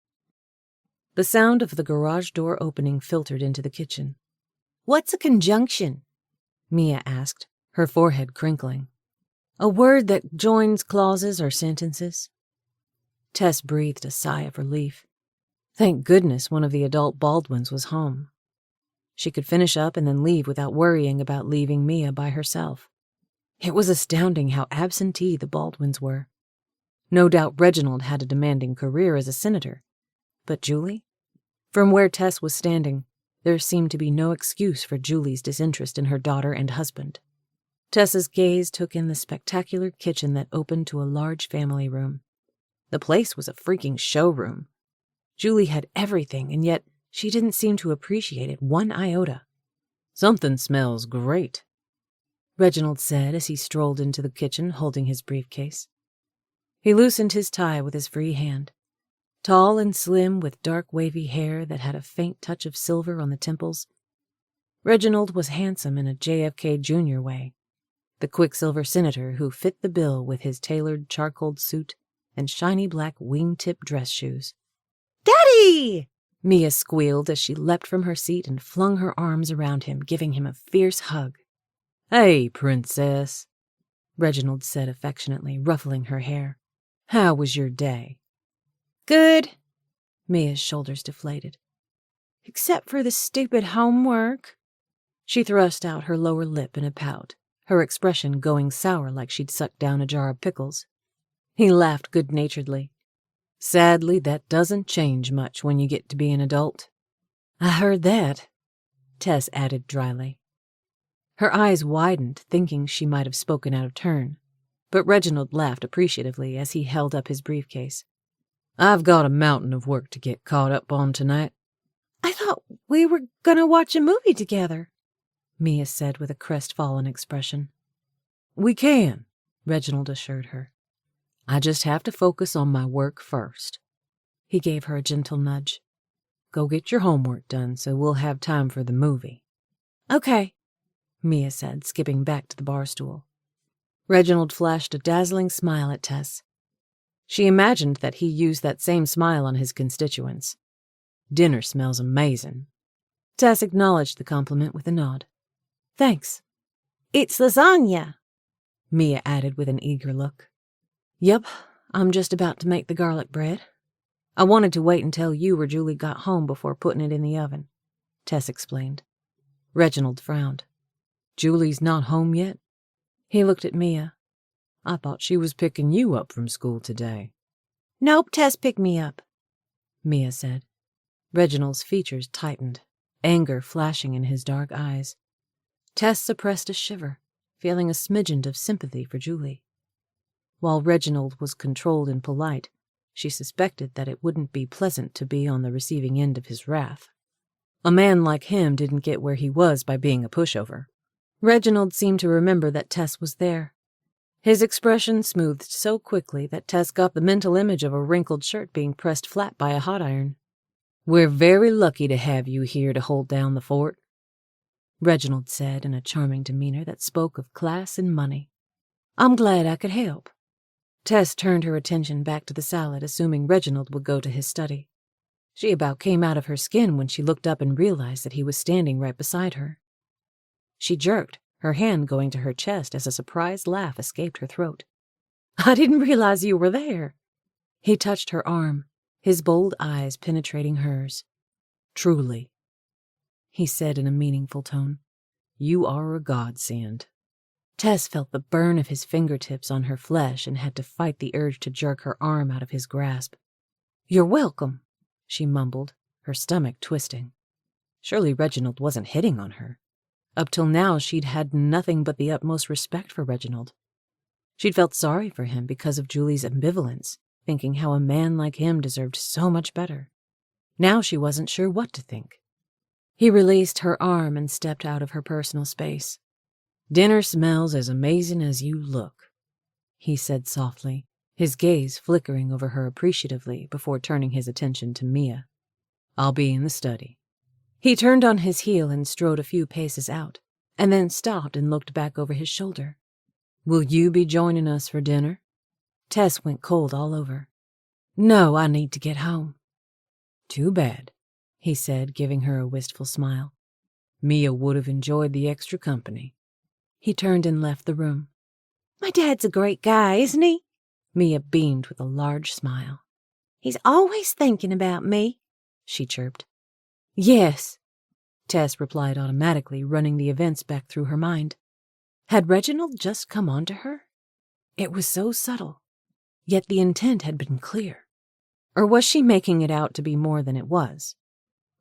The sound of the garage door opening filtered into the kitchen. "What's a conjunction?" Mia asked, her forehead crinkling. "A word that joins clauses or sentences." Tess breathed a sigh of relief. Thank goodness one of the adult Baldwins was home. She could finish up and then leave without worrying about leaving Mia by herself. It was astounding how absentee the Baldwins were. No doubt Reginald had a demanding career as a senator. But Julie? From where Tess was standing, there seemed to be no excuse for Julie's disinterest in her daughter and husband. Tess's gaze took in the spectacular kitchen that opened to a large family room. The place was a freaking showroom. Julie had everything, and yet she didn't seem to appreciate it one iota. "Something smells great," Reginald said as he strolled into the kitchen holding his briefcase. He loosened his tie with his free hand. Tall and slim with dark wavy hair that had a faint touch of silver on the temples, Reginald was handsome in a JFK Jr. way, the quicksilver senator who fit the bill with his tailored charcoal suit and shiny black wingtip dress shoes. "Daddy!" Mia squealed as she leapt from her seat and flung her arms around him, giving him a fierce hug. "Hey, princess," Reginald said affectionately, ruffling her hair. "How was your day?" "Good." Mia's shoulders deflated. "Except for the stupid homework." She thrust out her lower lip in a pout, her expression going sour like she'd sucked down a jar of pickles. He laughed good-naturedly. "Sadly, that doesn't change much when you get to be an adult." "I heard that," Tess added dryly. Her eyes widened, thinking she might have spoken out of turn, but Reginald laughed appreciatively as he held up his briefcase. "I've got a mountain of work to get caught up on tonight." "I thought we were gonna watch a movie together," Mia said with a crestfallen expression. "We can," Reginald assured her. "I just have to focus on my work first." He gave her a gentle nudge. "Go get your homework done so we'll have time for the movie." "Okay," Mia said, skipping back to the bar stool. Reginald flashed a dazzling smile at Tess. She imagined that he used that same smile on his constituents. "Dinner smells amazing." Tess acknowledged the compliment with a nod. "Thanks." "It's lasagna," Mia added with an eager look. "Yep, I'm just about to make the garlic bread. I wanted to wait until you or Julie got home before putting it in the oven," Tess explained. Reginald frowned. "Julie's not home yet?" He looked at Mia. "I thought she was picking you up from school today." "Nope, Tess picked me up," Mia said. Reginald's features tightened, anger flashing in his dark eyes. Tess suppressed a shiver, feeling a smidgen of sympathy for Julie. While Reginald was controlled and polite, she suspected that it wouldn't be pleasant to be on the receiving end of his wrath. A man like him didn't get where he was by being a pushover. Reginald seemed to remember that Tess was there. His expression smoothed so quickly that Tess got the mental image of a wrinkled shirt being pressed flat by a hot iron. "We're very lucky to have you here to hold down the fort," Reginald said in a charming demeanor that spoke of class and money. "I'm glad I could help." Tess turned her attention back to the salad, assuming Reginald would go to his study. She about came out of her skin when she looked up and realized that he was standing right beside her. She jerked, her hand going to her chest as a surprised laugh escaped her throat. "I didn't realize you were there." He touched her arm, his bold eyes penetrating hers. "Truly," he said in a meaningful tone, "you are a godsend." Tess felt the burn of his fingertips on her flesh and had to fight the urge to jerk her arm out of his grasp. "You're welcome," she mumbled, her stomach twisting. Surely Reginald wasn't hitting on her. Up till now she'd had nothing but the utmost respect for Reginald. She'd felt sorry for him because of Julie's ambivalence, thinking how a man like him deserved so much better. Now she wasn't sure what to think. He released her arm and stepped out of her personal space. "Dinner smells as amazing as you look," he said softly, his gaze flickering over her appreciatively before turning his attention to Mia. "I'll be in the study." He turned on his heel and strode a few paces out, and then stopped and looked back over his shoulder. "Will you be joining us for dinner?" Tess went cold all over. "No, I need to get home." "Too bad," he said, giving her a wistful smile. "Mia would have enjoyed the extra company." He turned and left the room. "My dad's a great guy, isn't he?" Mia beamed with a large smile. "He's always thinking about me," she chirped. "Yes," Tess replied automatically, running the events back through her mind. Had Reginald just come on to her? It was so subtle, yet the intent had been clear. Or was she making it out to be more than it was?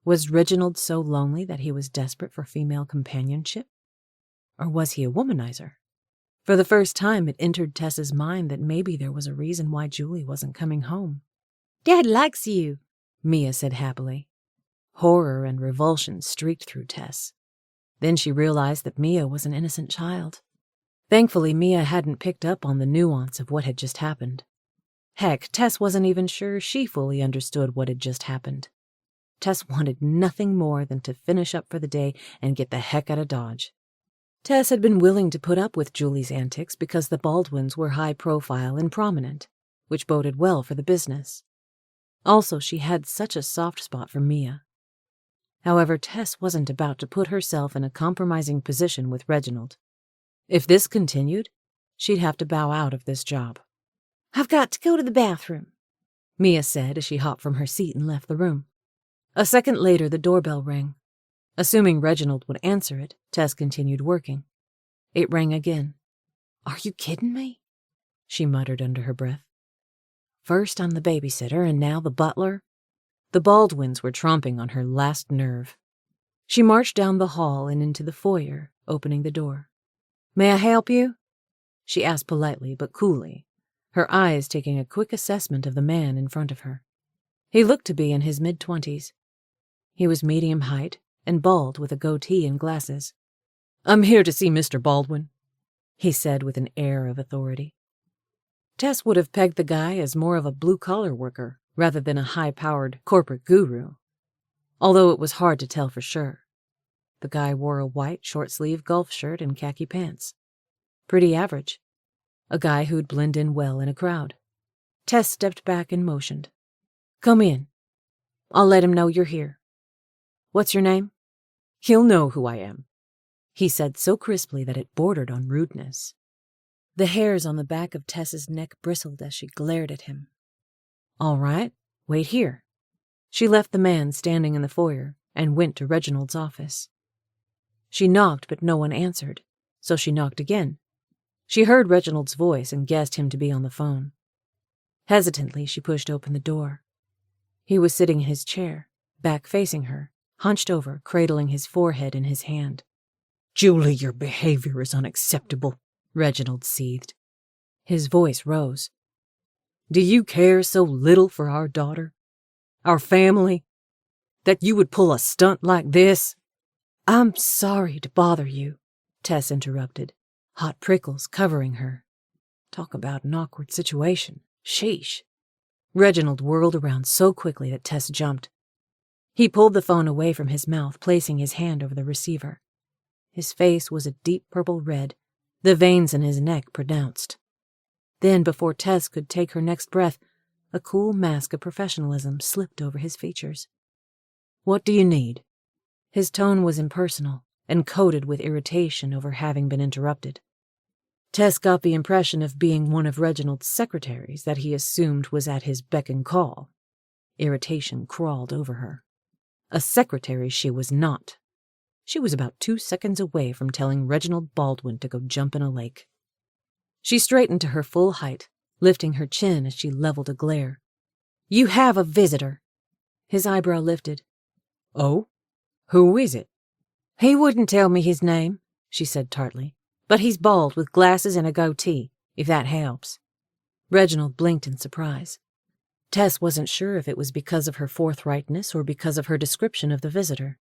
Was Reginald so lonely that he was desperate for female companionship? Or was he a womanizer? For the first time it entered Tess's mind that maybe there was a reason why Julie wasn't coming home. "Dad likes you," Mia said happily. Horror and revulsion streaked through Tess. Then she realized that Mia was an innocent child. Thankfully, Mia hadn't picked up on the nuance of what had just happened. Heck, Tess wasn't even sure she fully understood what had just happened. Tess wanted nothing more than to finish up for the day and get the heck out of Dodge. Tess had been willing to put up with Julie's antics because the Baldwins were high profile and prominent, which boded well for the business. Also, she had such a soft spot for Mia. However, Tess wasn't about to put herself in a compromising position with Reginald. If this continued, she'd have to bow out of this job. "I've got to go to the bathroom," Mia said as she hopped from her seat and left the room. A second later, the doorbell rang. Assuming Reginald would answer it, Tess continued working. It rang again. "Are you kidding me?" she muttered under her breath. First I'm the babysitter, and now the butler. The Baldwins were tromping on her last nerve. She marched down the hall and into the foyer, opening the door. "May I help you?" she asked politely but coolly, her eyes taking a quick assessment of the man in front of her. He looked to be in his mid-20s. He was medium height and bald with a goatee and glasses. "I'm here to see Mr. Baldwin," he said with an air of authority. Tess would have pegged the guy as more of a blue-collar worker rather than a high-powered corporate guru, although it was hard to tell for sure. The guy wore a white short-sleeved golf shirt and khaki pants. Pretty average. A guy who'd blend in well in a crowd. Tess stepped back and motioned. "Come in. I'll let him know you're here. What's your name?" "He'll know who I am," he said so crisply that it bordered on rudeness. The hairs on the back of Tess's neck bristled as she glared at him. "All right, wait here." She left the man standing in the foyer and went to Reginald's office. She knocked, but no one answered, so she knocked again. She heard Reginald's voice and guessed him to be on the phone. Hesitantly, she pushed open the door. He was sitting in his chair, back facing her, hunched over, cradling his forehead in his hand. "Julie, your behavior is unacceptable," Reginald seethed. His voice rose. "Do you care so little for our daughter, our family, that you would pull a stunt like this?" "I'm sorry to bother you," Tess interrupted, hot prickles covering her. Talk about an awkward situation. Sheesh. Reginald whirled around so quickly that Tess jumped. He pulled the phone away from his mouth, placing his hand over the receiver. His face was a deep purple red, the veins in his neck pronounced. Then, before Tess could take her next breath, a cool mask of professionalism slipped over his features. "What do you need?" His tone was impersonal and coated with irritation over having been interrupted. Tess got the impression of being one of Reginald's secretaries that he assumed was at his beck and call. Irritation crawled over her. A secretary she was not. She was about 2 seconds away from telling Reginald Baldwin to go jump in a lake. She straightened to her full height, lifting her chin as she leveled a glare. "You have a visitor." His eyebrow lifted. "Oh? Who is it?" "He wouldn't tell me his name," she said tartly, "but he's bald with glasses and a goatee, if that helps." Reginald blinked in surprise. Tess wasn't sure if it was because of her forthrightness or because of her description of the visitor.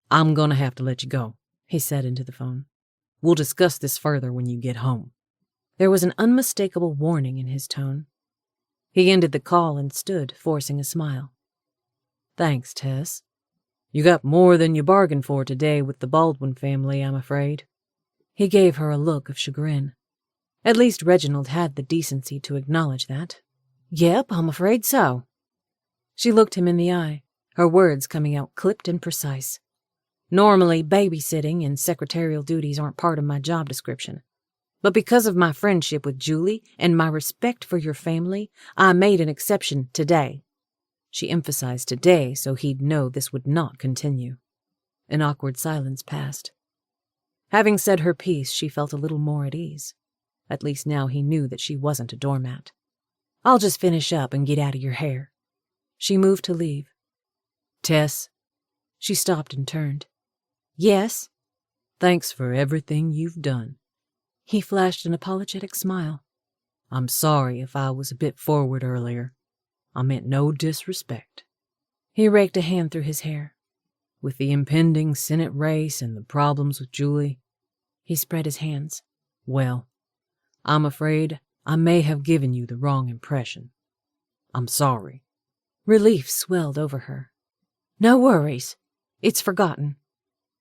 "I'm going to have to let you go," he said into the phone. "We'll discuss this further when you get home." There was an unmistakable warning in his tone. He ended the call and stood, forcing a smile. "Thanks, Tess. You got more than you bargained for today with the Baldwin family, I'm afraid." He gave her a look of chagrin. At least Reginald had the decency to acknowledge that. "Yep, I'm afraid so." She looked him in the eye, her words coming out clipped and precise. "Normally, babysitting and secretarial duties aren't part of my job description. But because of my friendship with Julie and my respect for your family, I made an exception today." She emphasized today so he'd know this would not continue. An awkward silence passed. Having said her piece, she felt a little more at ease. At least now he knew that she wasn't a doormat. "I'll just finish up and get out of your hair." She moved to leave. "Tess." She stopped and turned. "Yes?" "Thanks for everything you've done." He flashed an apologetic smile. "I'm sorry if I was a bit forward earlier. I meant no disrespect." He raked a hand through his hair. "With the impending Senate race and the problems with Julie," he spread his hands. "Well, I'm afraid I may have given you the wrong impression. I'm sorry." Relief swelled over her. "No worries. It's forgotten."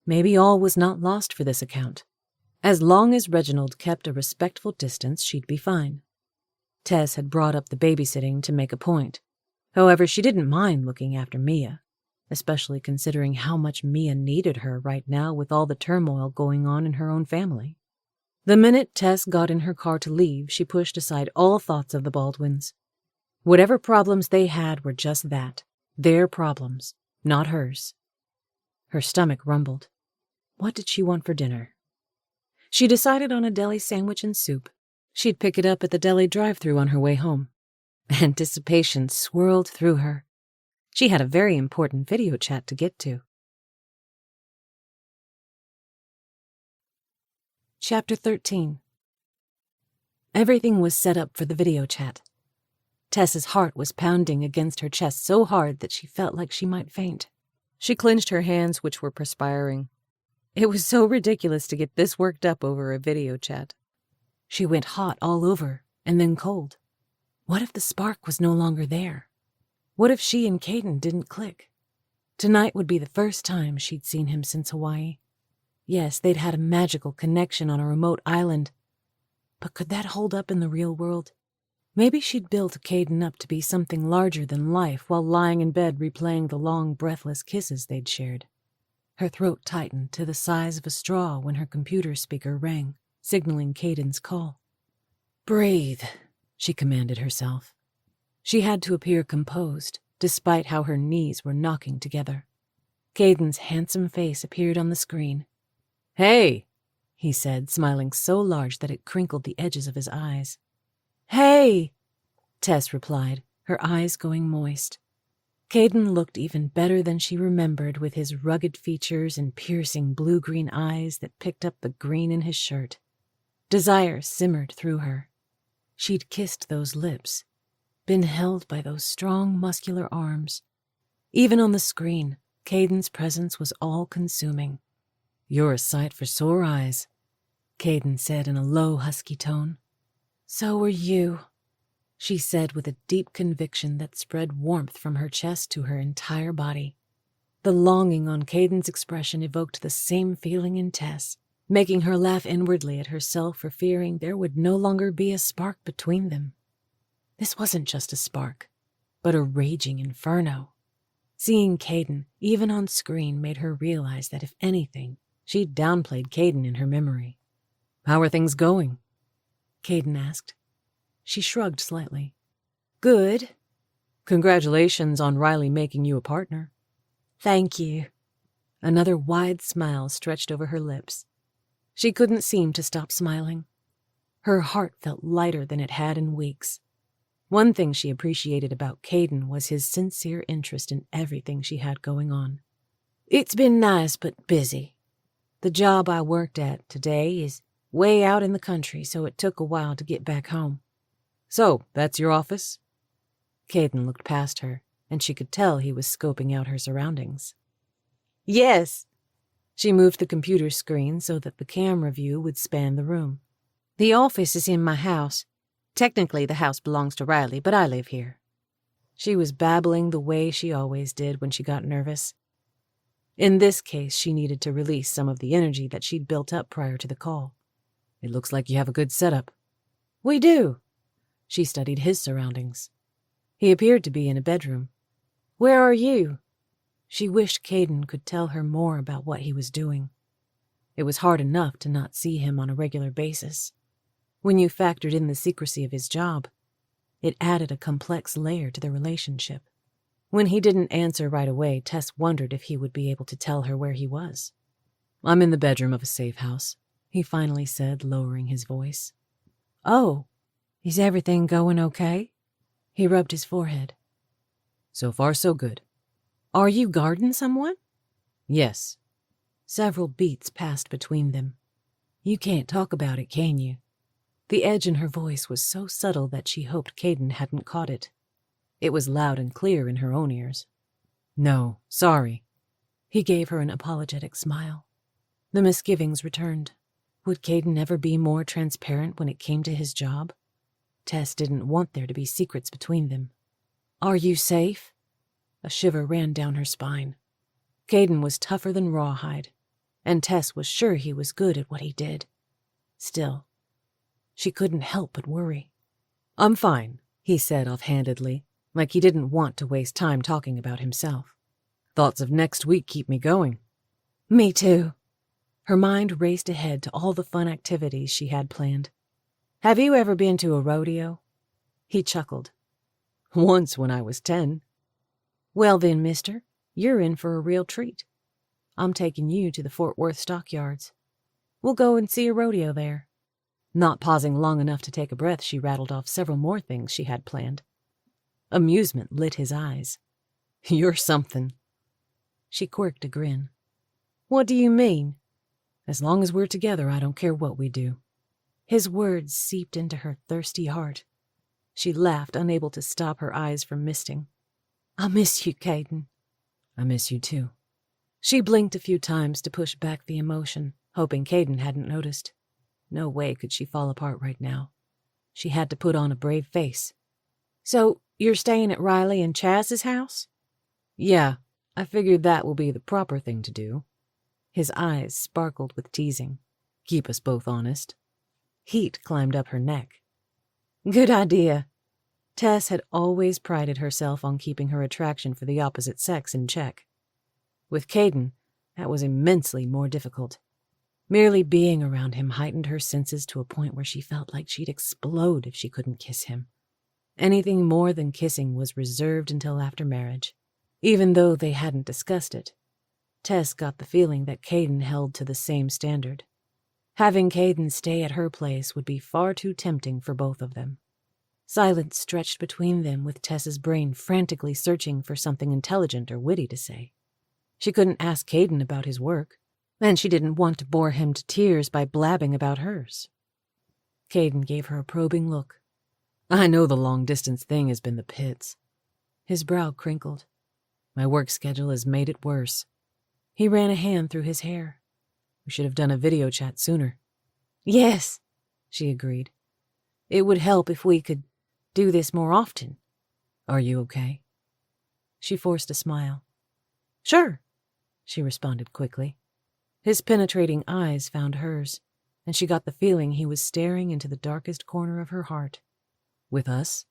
Maybe all was not lost for this account. As long as Reginald kept a respectful distance, she'd be fine. Tess had brought up the babysitting to make a point. However, she didn't mind looking after Mia, especially considering how much Mia needed her right now with all the turmoil going on in her own family. The minute Tess got in her car to leave, she pushed aside all thoughts of the Baldwins. Whatever problems they had were just that, their problems, not hers. Her stomach rumbled. What did she want for dinner? She decided on a deli sandwich and soup. She'd pick it up at the deli drive-thru on her way home. Anticipation swirled through her. She had a very important video chat to get to. Chapter 13. Everything was set up for the video chat. Tess's heart was pounding against her chest so hard that she felt like she might faint. She clenched her hands, which were perspiring. It was so ridiculous to get this worked up over a video chat. She went hot all over, and then cold. What if the spark was no longer there? What if she and Caden didn't click? Tonight would be the first time she'd seen him since Hawaii. Yes, they'd had a magical connection on a remote island. But could that hold up in the real world? Maybe she'd built Caden up to be something larger than life while lying in bed replaying the long, breathless kisses they'd shared. Her throat tightened to the size of a straw when her computer speaker rang, signaling Caden's call. "Breathe," she commanded herself. She had to appear composed, despite how her knees were knocking together. Caden's handsome face appeared on the screen. "Hey," he said, smiling so large that it crinkled the edges of his eyes. "Hey," Tess replied, her eyes going moist. Caden looked even better than she remembered, with his rugged features and piercing blue-green eyes that picked up the green in his shirt. Desire simmered through her. She'd kissed those lips, been held by those strong, muscular arms. Even on the screen, Caden's presence was all-consuming. "You're a sight for sore eyes," Caden said in a low, husky tone. "So are you," she said with a deep conviction that spread warmth from her chest to her entire body. The longing on Caden's expression evoked the same feeling in Tess, making her laugh inwardly at herself for fearing there would no longer be a spark between them. This wasn't just a spark, but a raging inferno. Seeing Caden, even on screen, made her realize that if anything, she'd downplayed Caden in her memory. "How are things going?" Caden asked. She shrugged slightly. "Good." "Congratulations on Riley making you a partner." "Thank you." Another wide smile stretched over her lips. She couldn't seem to stop smiling. Her heart felt lighter than it had in weeks. One thing she appreciated about Caden was his sincere interest in everything she had going on. "It's been nice but busy. The job I worked at today is way out in the country, so it took a while to get back home." "So, that's your office?" Caden looked past her, and she could tell he was scoping out her surroundings. "Yes." She moved the computer screen so that the camera view would span the room. "The office is in my house. Technically, the house belongs to Riley, but I live here." She was babbling the way she always did when she got nervous. In this case, she needed to release some of the energy that she'd built up prior to the call. "It looks like you have a good setup." "We do." She studied his surroundings. He appeared to be in a bedroom. "Where are you?" She wished Caden could tell her more about what he was doing. It was hard enough to not see him on a regular basis. When you factored in the secrecy of his job, it added a complex layer to the relationship. When he didn't answer right away, Tess wondered if he would be able to tell her where he was. "I'm in the bedroom of a safe house," he finally said, lowering his voice. "Oh, is everything going okay?" He rubbed his forehead. "So far, so good." "Are you guarding someone?" "Yes." Several beats passed between them. "You can't talk about it, can you?" The edge in her voice was so subtle that she hoped Caden hadn't caught it. It was loud and clear in her own ears. "No, sorry." He gave her an apologetic smile. The misgivings returned. Would Caden ever be more transparent when it came to his job? Tess didn't want there to be secrets between them. "Are you safe?" A shiver ran down her spine. Caden was tougher than rawhide, and Tess was sure he was good at what he did. Still, she couldn't help but worry. "I'm fine," he said offhandedly, like he didn't want to waste time talking about himself. "Thoughts of next week keep me going." "Me too." Her mind raced ahead to all the fun activities she had planned. "Have you ever been to a rodeo?" He chuckled. "Once when I was 10. "Well then, mister, you're in for a real treat. I'm taking you to the Fort Worth stockyards. We'll go and see a rodeo there." Not pausing long enough to take a breath, she rattled off several more things she had planned. Amusement lit his eyes. "You're something." She quirked a grin. "What do you mean?" "As long as we're together, I don't care what we do." His words seeped into her thirsty heart. She laughed, unable to stop her eyes from misting. "I miss you, Caden." "I miss you too." She blinked a few times to push back the emotion, hoping Caden hadn't noticed. No way could she fall apart right now. She had to put on a brave face. "So, you're staying at Riley and Chaz's house?" "Yeah, I figured that will be the proper thing to do." His eyes sparkled with teasing. "Keep us both honest." Heat climbed up her neck. "Good idea." Tess had always prided herself on keeping her attraction for the opposite sex in check. With Caden, that was immensely more difficult. Merely being around him heightened her senses to a point where she felt like she'd explode if she couldn't kiss him. Anything more than kissing was reserved until after marriage. Even though they hadn't discussed it, Tess got the feeling that Caden held to the same standard. Having Caden stay at her place would be far too tempting for both of them. Silence stretched between them, with Tess's brain frantically searching for something intelligent or witty to say. She couldn't ask Caden about his work, and she didn't want to bore him to tears by blabbing about hers. Caden gave her a probing look. "I know the long-distance thing has been the pits." His brow crinkled. "My work schedule has made it worse." He ran a hand through his hair. "We should have done a video chat sooner." "Yes," she agreed. "It would help if we could do this more often." "Are you okay?" She forced a smile. "Sure," she responded quickly. His penetrating eyes found hers, and she got the feeling he was staring into the darkest corner of her heart. "With us?"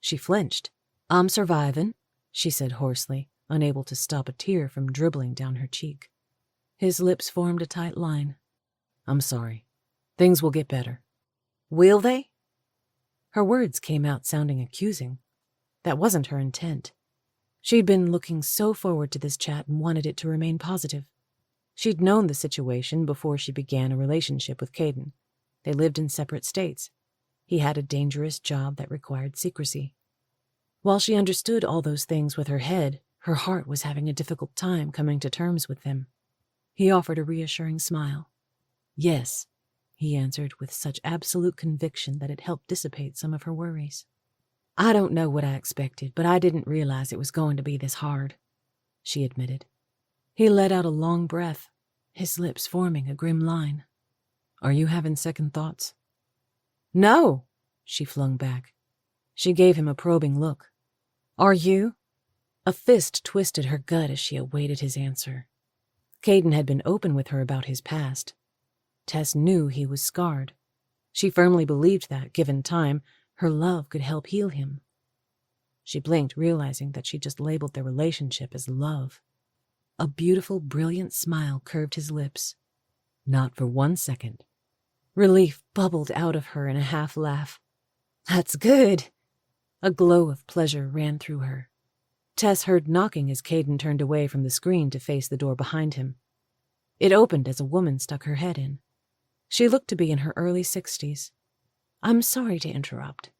She flinched. "I'm surviving," she said hoarsely, unable to stop a tear from dribbling down her cheek. His lips formed a tight line. "I'm sorry. Things will get better." "Will they?" Her words came out sounding accusing. That wasn't her intent. She'd been looking so forward to this chat and wanted it to remain positive. She'd known the situation before she began a relationship with Caden. They lived in separate states. He had a dangerous job that required secrecy. While she understood all those things with her head, her heart was having a difficult time coming to terms with them. He offered a reassuring smile. "Yes," he answered with such absolute conviction that it helped dissipate some of her worries. "I don't know what I expected, but I didn't realize it was going to be this hard," she admitted. He let out a long breath, his lips forming a grim line. "Are you having second thoughts?" "No," she flung back. She gave him a probing look. "Are you?" A fist twisted her gut as she awaited his answer. Caden had been open with her about his past. Tess knew he was scarred. She firmly believed that, given time, her love could help heal him. She blinked, realizing that she just labeled their relationship as love. A beautiful, brilliant smile curved his lips. Not for 1 second. Relief bubbled out of her in a half laugh. "That's good." A glow of pleasure ran through her. Tess heard knocking as Caden turned away from the screen to face the door behind him. It opened as a woman stuck her head in. She looked to be in her early 60s. "I'm sorry to interrupt,"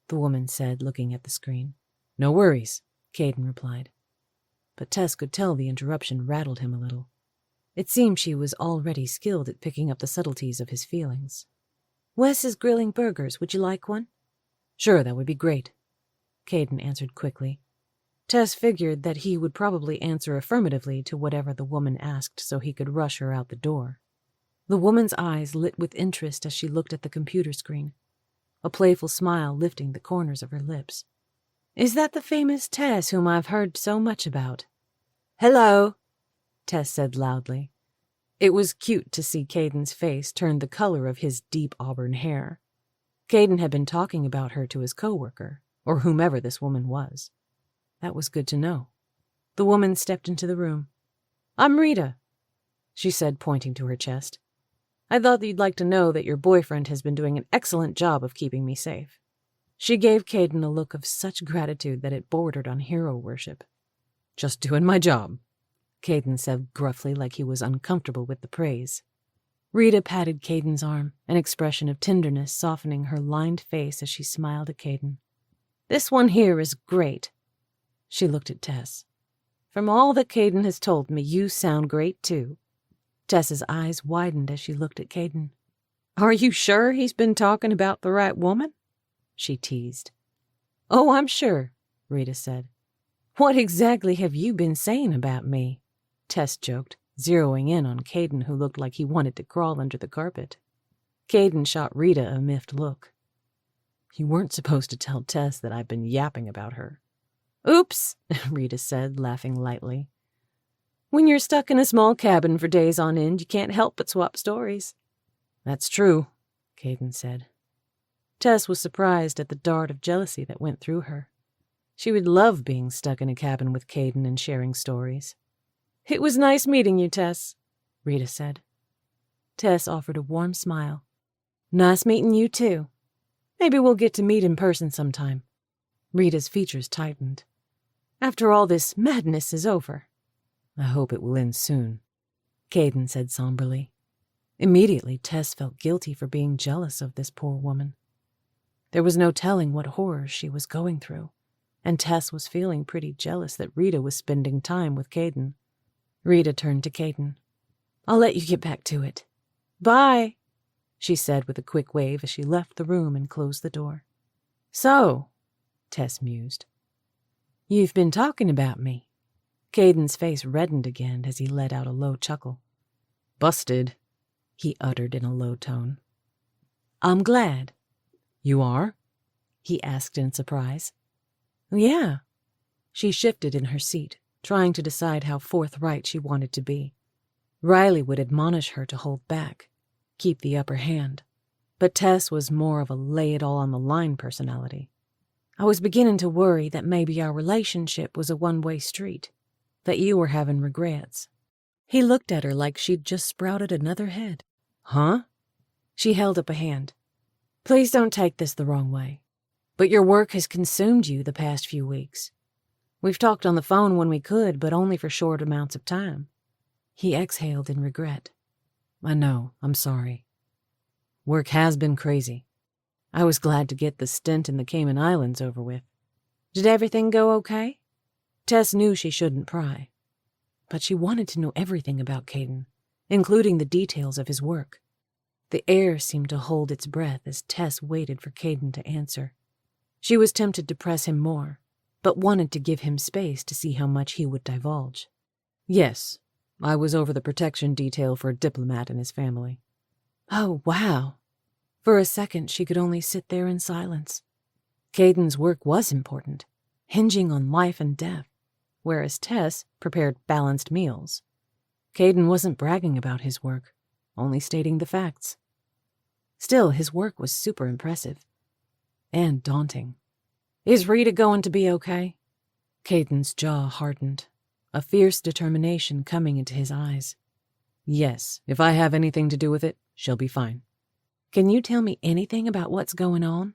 the woman said, looking at the screen. "No worries," Caden replied. But Tess could tell the interruption rattled him a little. It seemed she was already skilled at picking up the subtleties of his feelings. "Wes is grilling burgers. Would you like one?" "Sure, that would be great," Caden answered quickly. Tess figured that he would probably answer affirmatively to whatever the woman asked so he could rush her out the door. The woman's eyes lit with interest as she looked at the computer screen, a playful smile lifting the corners of her lips. "Is that the famous Tess whom I've heard so much about?" "Hello," Tess said loudly. It was cute to see Caden's face turn the color of his deep auburn hair. Caden had been talking about her to his coworker, or whomever this woman was. That was good to know. The woman stepped into the room. "I'm Rita." she said, pointing to her chest. "I thought that you'd like to know that your boyfriend has been doing an excellent job of keeping me safe." She gave Caden a look of such gratitude that it bordered on hero worship. "Just doing my job," Caden said gruffly, like he was uncomfortable with the praise. Rita patted Caden's arm, an expression of tenderness softening her lined face as she smiled at Caden. "This one here is great." She looked at Tess. "From all that Caden has told me, you sound great, too." Tess's eyes widened as she looked at Caden. "Are you sure he's been talking about the right woman?" she teased. "Oh, I'm sure," Rita said. "What exactly have you been saying about me?" Tess joked, zeroing in on Caden, who looked like he wanted to crawl under the carpet. Caden shot Rita a miffed look. "You weren't supposed to tell Tess that I've been yapping about her." "Oops," Rita said, laughing lightly. "When you're stuck in a small cabin for days on end, you can't help but swap stories." "That's true," Caden said. Tess was surprised at the dart of jealousy that went through her. She would love being stuck in a cabin with Caden and sharing stories. "It was nice meeting you, Tess," Rita said. Tess offered a warm smile. "Nice meeting you, too. Maybe we'll get to meet in person sometime." Rita's features tightened. "After all this madness is over." "I hope it will end soon," Caden said somberly. Immediately, Tess felt guilty for being jealous of this poor woman. There was no telling what horrors she was going through, and Tess was feeling pretty jealous that Rita was spending time with Caden. Rita turned to Caden. "I'll let you get back to it." "Bye," she said with a quick wave as she left the room and closed the door. "So," Tess mused, "you've been talking about me." Caden's face reddened again as he let out a low chuckle. "Busted," he uttered in a low tone. "I'm glad." "You are?" he asked in surprise. "Yeah." She shifted in her seat, trying to decide how forthright she wanted to be. Riley would admonish her to hold back, keep the upper hand, but Tess was more of a lay-it-all-on-the-line personality. "I was beginning to worry that maybe our relationship was a one-way street, that you were having regrets." He looked at her like she'd just sprouted another head. "Huh?" She held up a hand. "Please don't take this the wrong way, but your work has consumed you the past few weeks. We've talked on the phone when we could, but only for short amounts of time." He exhaled in regret. "I know, I'm sorry. Work has been crazy. I was glad to get the stint in the Cayman Islands over with." "Did everything go okay?" Tess knew she shouldn't pry, but she wanted to know everything about Caden, including the details of his work. The air seemed to hold its breath as Tess waited for Caden to answer. She was tempted to press him more, but wanted to give him space to see how much he would divulge. "Yes, I was over the protection detail for a diplomat and his family." "Oh, wow." For a second, she could only sit there in silence. Caden's work was important, hinging on life and death, whereas Tess prepared balanced meals. Caden wasn't bragging about his work, only stating the facts. Still, his work was super impressive and daunting. "Is Rita going to be okay?" Caden's jaw hardened, a fierce determination coming into his eyes. "Yes, if I have anything to do with it, she'll be fine." "Can you tell me anything about what's going on?"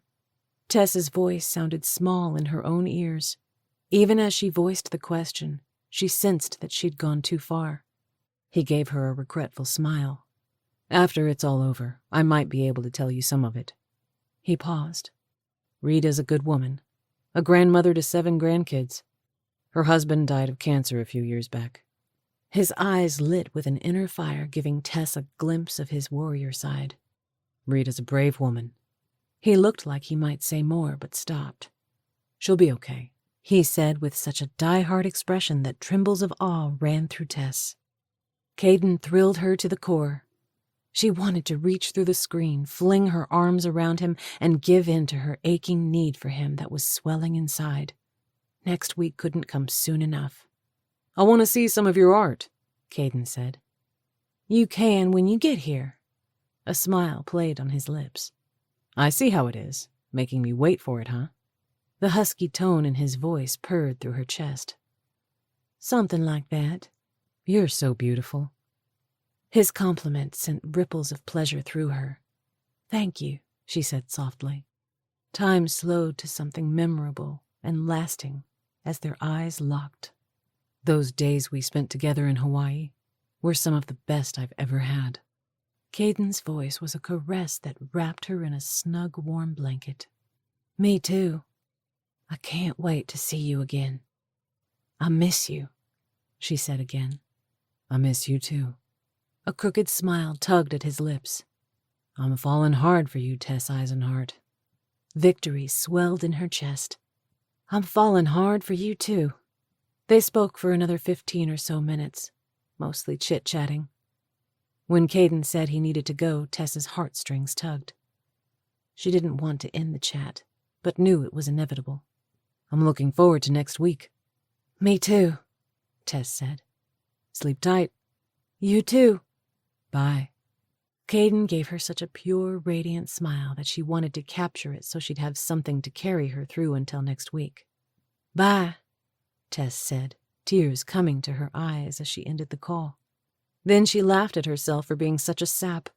Tess's voice sounded small in her own ears. Even as she voiced the question, she sensed that she'd gone too far. He gave her a regretful smile. "After it's all over, I might be able to tell you some of it." He paused. "Rita's a good woman, a grandmother to 7 grandkids. Her husband died of cancer a few years back." His eyes lit with an inner fire, giving Tess a glimpse of his warrior side. "Rita's a brave woman." He looked like he might say more, but stopped. "She'll be okay," he said with such a die-hard expression that trembles of awe ran through Tess. Caden thrilled her to the core. She wanted to reach through the screen, fling her arms around him, and give in to her aching need for him that was swelling inside. Next week couldn't come soon enough. "I want to see some of your art," Caden said. "You can when you get here." A smile played on his lips. "I see how it is, making me wait for it, huh?" The husky tone in his voice purred through her chest. "Something like that." "You're so beautiful." His compliment sent ripples of pleasure through her. "Thank you," she said softly. Time slowed to something memorable and lasting as their eyes locked. Those days we spent together in Hawaii were some of the best I've ever had. Caden's voice was a caress that wrapped her in a snug, warm blanket. "Me too. I can't wait to see you again. I miss you," she said again. "I miss you too." A crooked smile tugged at his lips. "I'm falling hard for you, Tess Eisenhart." Victory swelled in her chest. "I'm falling hard for you too." They spoke for another 15 or so minutes, mostly chit-chatting. When Caden said he needed to go, Tess's heartstrings tugged. She didn't want to end the chat, but knew it was inevitable. "I'm looking forward to next week." "Me too," Tess said. "Sleep tight." "You too." "Bye." Caden gave her such a pure, radiant smile that she wanted to capture it so she'd have something to carry her through until next week. "Bye," Tess said, tears coming to her eyes as she ended the call. Then she laughed at herself for being such a sap.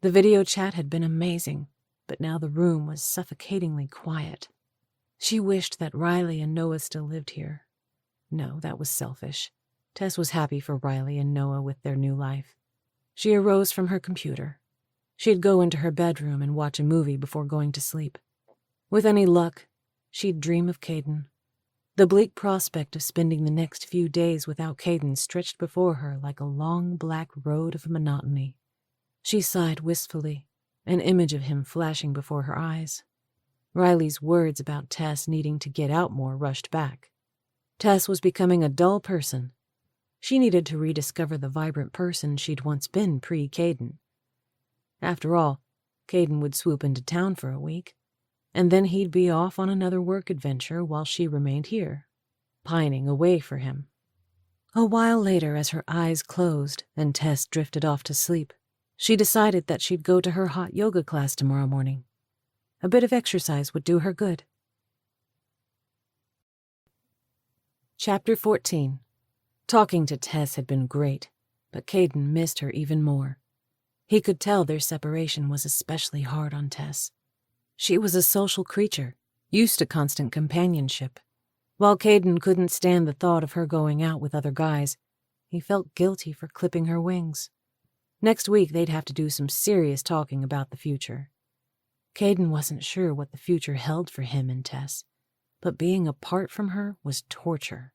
The video chat had been amazing, but now the room was suffocatingly quiet. She wished that Riley and Noah still lived here. No, that was selfish. Tess was happy for Riley and Noah with their new life. She arose from her computer. She'd go into her bedroom and watch a movie before going to sleep. With any luck, she'd dream of Caden. The bleak prospect of spending the next few days without Caden stretched before her like a long black road of monotony. She sighed wistfully, an image of him flashing before her eyes. Riley's words about Tess needing to get out more rushed back. Tess was becoming a dull person. She needed to rediscover the vibrant person she'd once been pre-Caden. After all, Caden would swoop into town for a week, and then he'd be off on another work adventure while she remained here, pining away for him. A while later, as her eyes closed and Tess drifted off to sleep, she decided that she'd go to her hot yoga class tomorrow morning. A bit of exercise would do her good. Chapter 14. Talking to Tess had been great, but Caden missed her even more. He could tell their separation was especially hard on Tess. She was a social creature, used to constant companionship. While Caden couldn't stand the thought of her going out with other guys, he felt guilty for clipping her wings. Next week they'd have to do some serious talking about the future. Caden wasn't sure what the future held for him and Tess, but being apart from her was torture.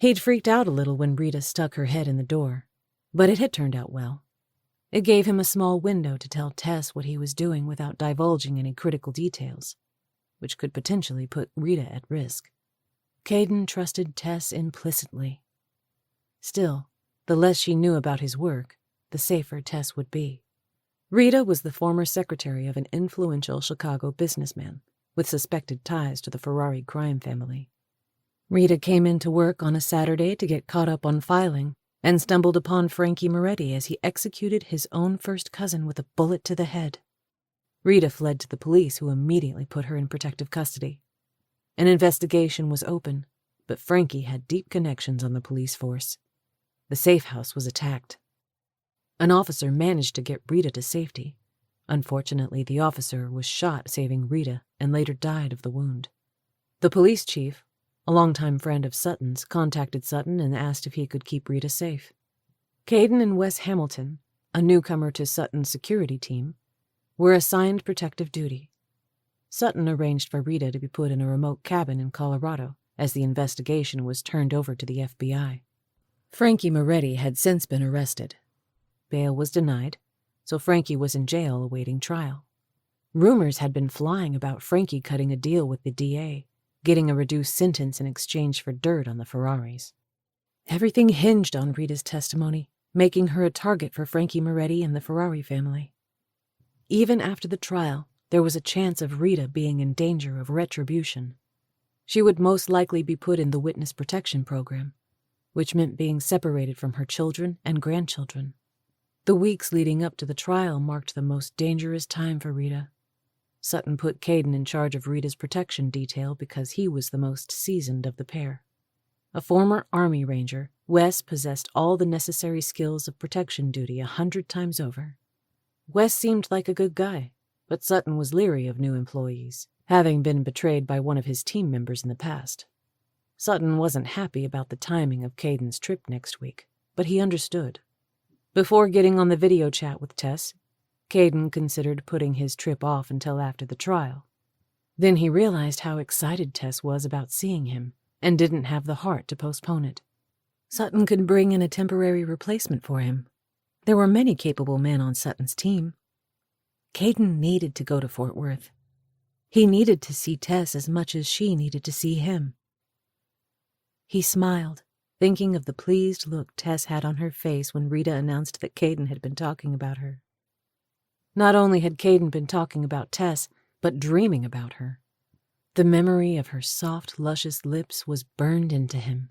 He'd freaked out a little when Rita stuck her head in the door, but it had turned out well. It gave him a small window to tell Tess what he was doing without divulging any critical details, which could potentially put Rita at risk. Caden trusted Tess implicitly. Still, the less she knew about his work, the safer Tess would be. Rita was the former secretary of an influential Chicago businessman with suspected ties to the Ferrari crime family. Rita came into work on a Saturday to get caught up on filing and stumbled upon Frankie Moretti as he executed his own first cousin with a bullet to the head. Rita fled to the police, who immediately put her in protective custody. An investigation was open, but Frankie had deep connections on the police force. The safe house was attacked. An officer managed to get Rita to safety. Unfortunately, the officer was shot saving Rita and later died of the wound. The police chief, a longtime friend of Sutton's, contacted Sutton and asked if he could keep Rita safe. Caden and Wes Hamilton, a newcomer to Sutton's security team, were assigned protective duty. Sutton arranged for Rita to be put in a remote cabin in Colorado as the investigation was turned over to the FBI. Frankie Moretti had since been arrested. Bail was denied, so Frankie was in jail awaiting trial. Rumors had been flying about Frankie cutting a deal with the DA, getting a reduced sentence in exchange for dirt on the Ferraris. Everything hinged on Rita's testimony, making her a target for Frankie Moretti and the Ferrari family. Even after the trial, there was a chance of Rita being in danger of retribution. She would most likely be put in the witness protection program, which meant being separated from her children and grandchildren. The weeks leading up to the trial marked the most dangerous time for Rita. Sutton put Caden in charge of Rita's protection detail because he was the most seasoned of the pair. A former Army Ranger, Wes possessed all the necessary skills of protection duty 100 times over. Wes seemed like a good guy, but Sutton was leery of new employees, having been betrayed by one of his team members in the past. Sutton wasn't happy about the timing of Caden's trip next week, but he understood. Before getting on the video chat with Tess, Caden considered putting his trip off until after the trial. Then he realized how excited Tess was about seeing him, and didn't have the heart to postpone it. Sutton could bring in a temporary replacement for him. There were many capable men on Sutton's team. Caden needed to go to Fort Worth. He needed to see Tess as much as she needed to see him. He smiled, thinking of the pleased look Tess had on her face when Rita announced that Caden had been talking about her. Not only had Caden been talking about Tess, but dreaming about her. The memory of her soft, luscious lips was burned into him.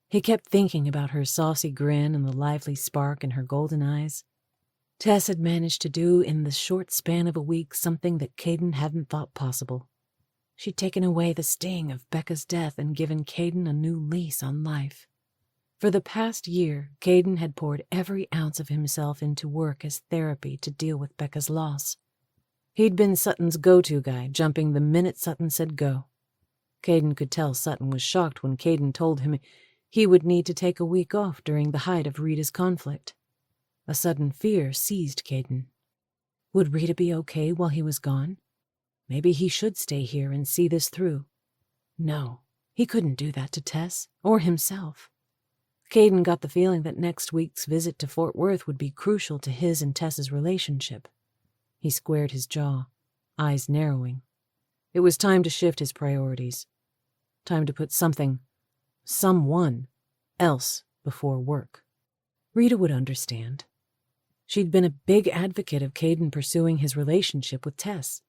He kept thinking about her saucy grin and the lively spark in her golden eyes. Tess had managed to do in the short span of a week something that Caden hadn't thought possible. She'd taken away the sting of Becca's death and given Caden a new lease on life. For the past year, Caden had poured every ounce of himself into work as therapy to deal with Becca's loss. He'd been Sutton's go-to guy, jumping the minute Sutton said go. Caden could tell Sutton was shocked when Caden told him he would need to take a week off during the height of Rita's conflict. A sudden fear seized Caden. Would Rita be okay while he was gone? Maybe he should stay here and see this through. No, he couldn't do that to Tess or himself. Caden got the feeling that next week's visit to Fort Worth would be crucial to his and Tess's relationship. He squared his jaw, eyes narrowing. It was time to shift his priorities. Time to put someone else before work. Rita would understand. She'd been a big advocate of Caden pursuing his relationship with Tess.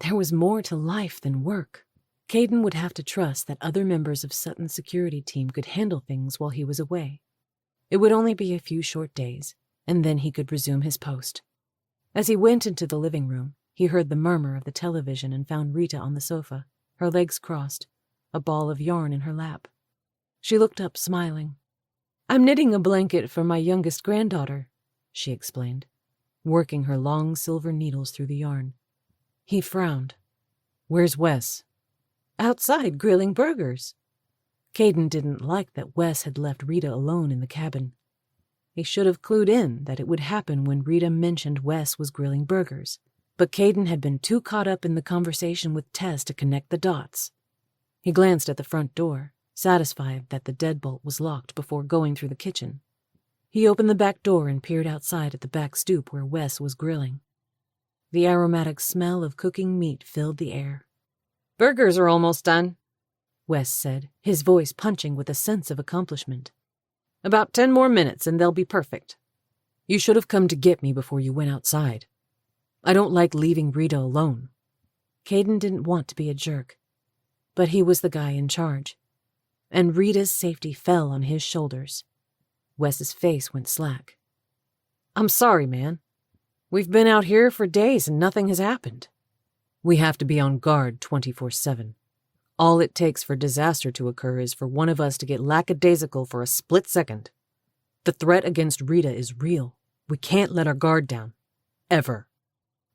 There was more to life than work. Caden would have to trust that other members of Sutton's security team could handle things while he was away. It would only be a few short days, and then he could resume his post. As he went into the living room, he heard the murmur of the television and found Rita on the sofa, her legs crossed, a ball of yarn in her lap. She looked up, smiling. "I'm knitting a blanket for my youngest granddaughter," she explained, working her long silver needles through the yarn. He frowned. "Where's Wes?" "Outside, grilling burgers." Caden didn't like that Wes had left Rita alone in the cabin. He should have clued in that it would happen when Rita mentioned Wes was grilling burgers, but Caden had been too caught up in the conversation with Tess to connect the dots. He glanced at the front door, satisfied that the deadbolt was locked before going through the kitchen. He opened the back door and peered outside at the back stoop where Wes was grilling. The aromatic smell of cooking meat filled the air. "Burgers are almost done," Wes said, his voice punching with a sense of accomplishment. "About 10 more minutes and they'll be perfect. You should have come to get me before you went outside. I don't like leaving Rita alone." Caden didn't want to be a jerk, but he was the guy in charge, and Rita's safety fell on his shoulders. Wes's face went slack. "I'm sorry, man. We've been out here for days and nothing has happened. We have to be on guard 24/7. All it takes for disaster to occur is for one of us to get lackadaisical for a split second. The threat against Rita is real. We can't let our guard down. Ever,"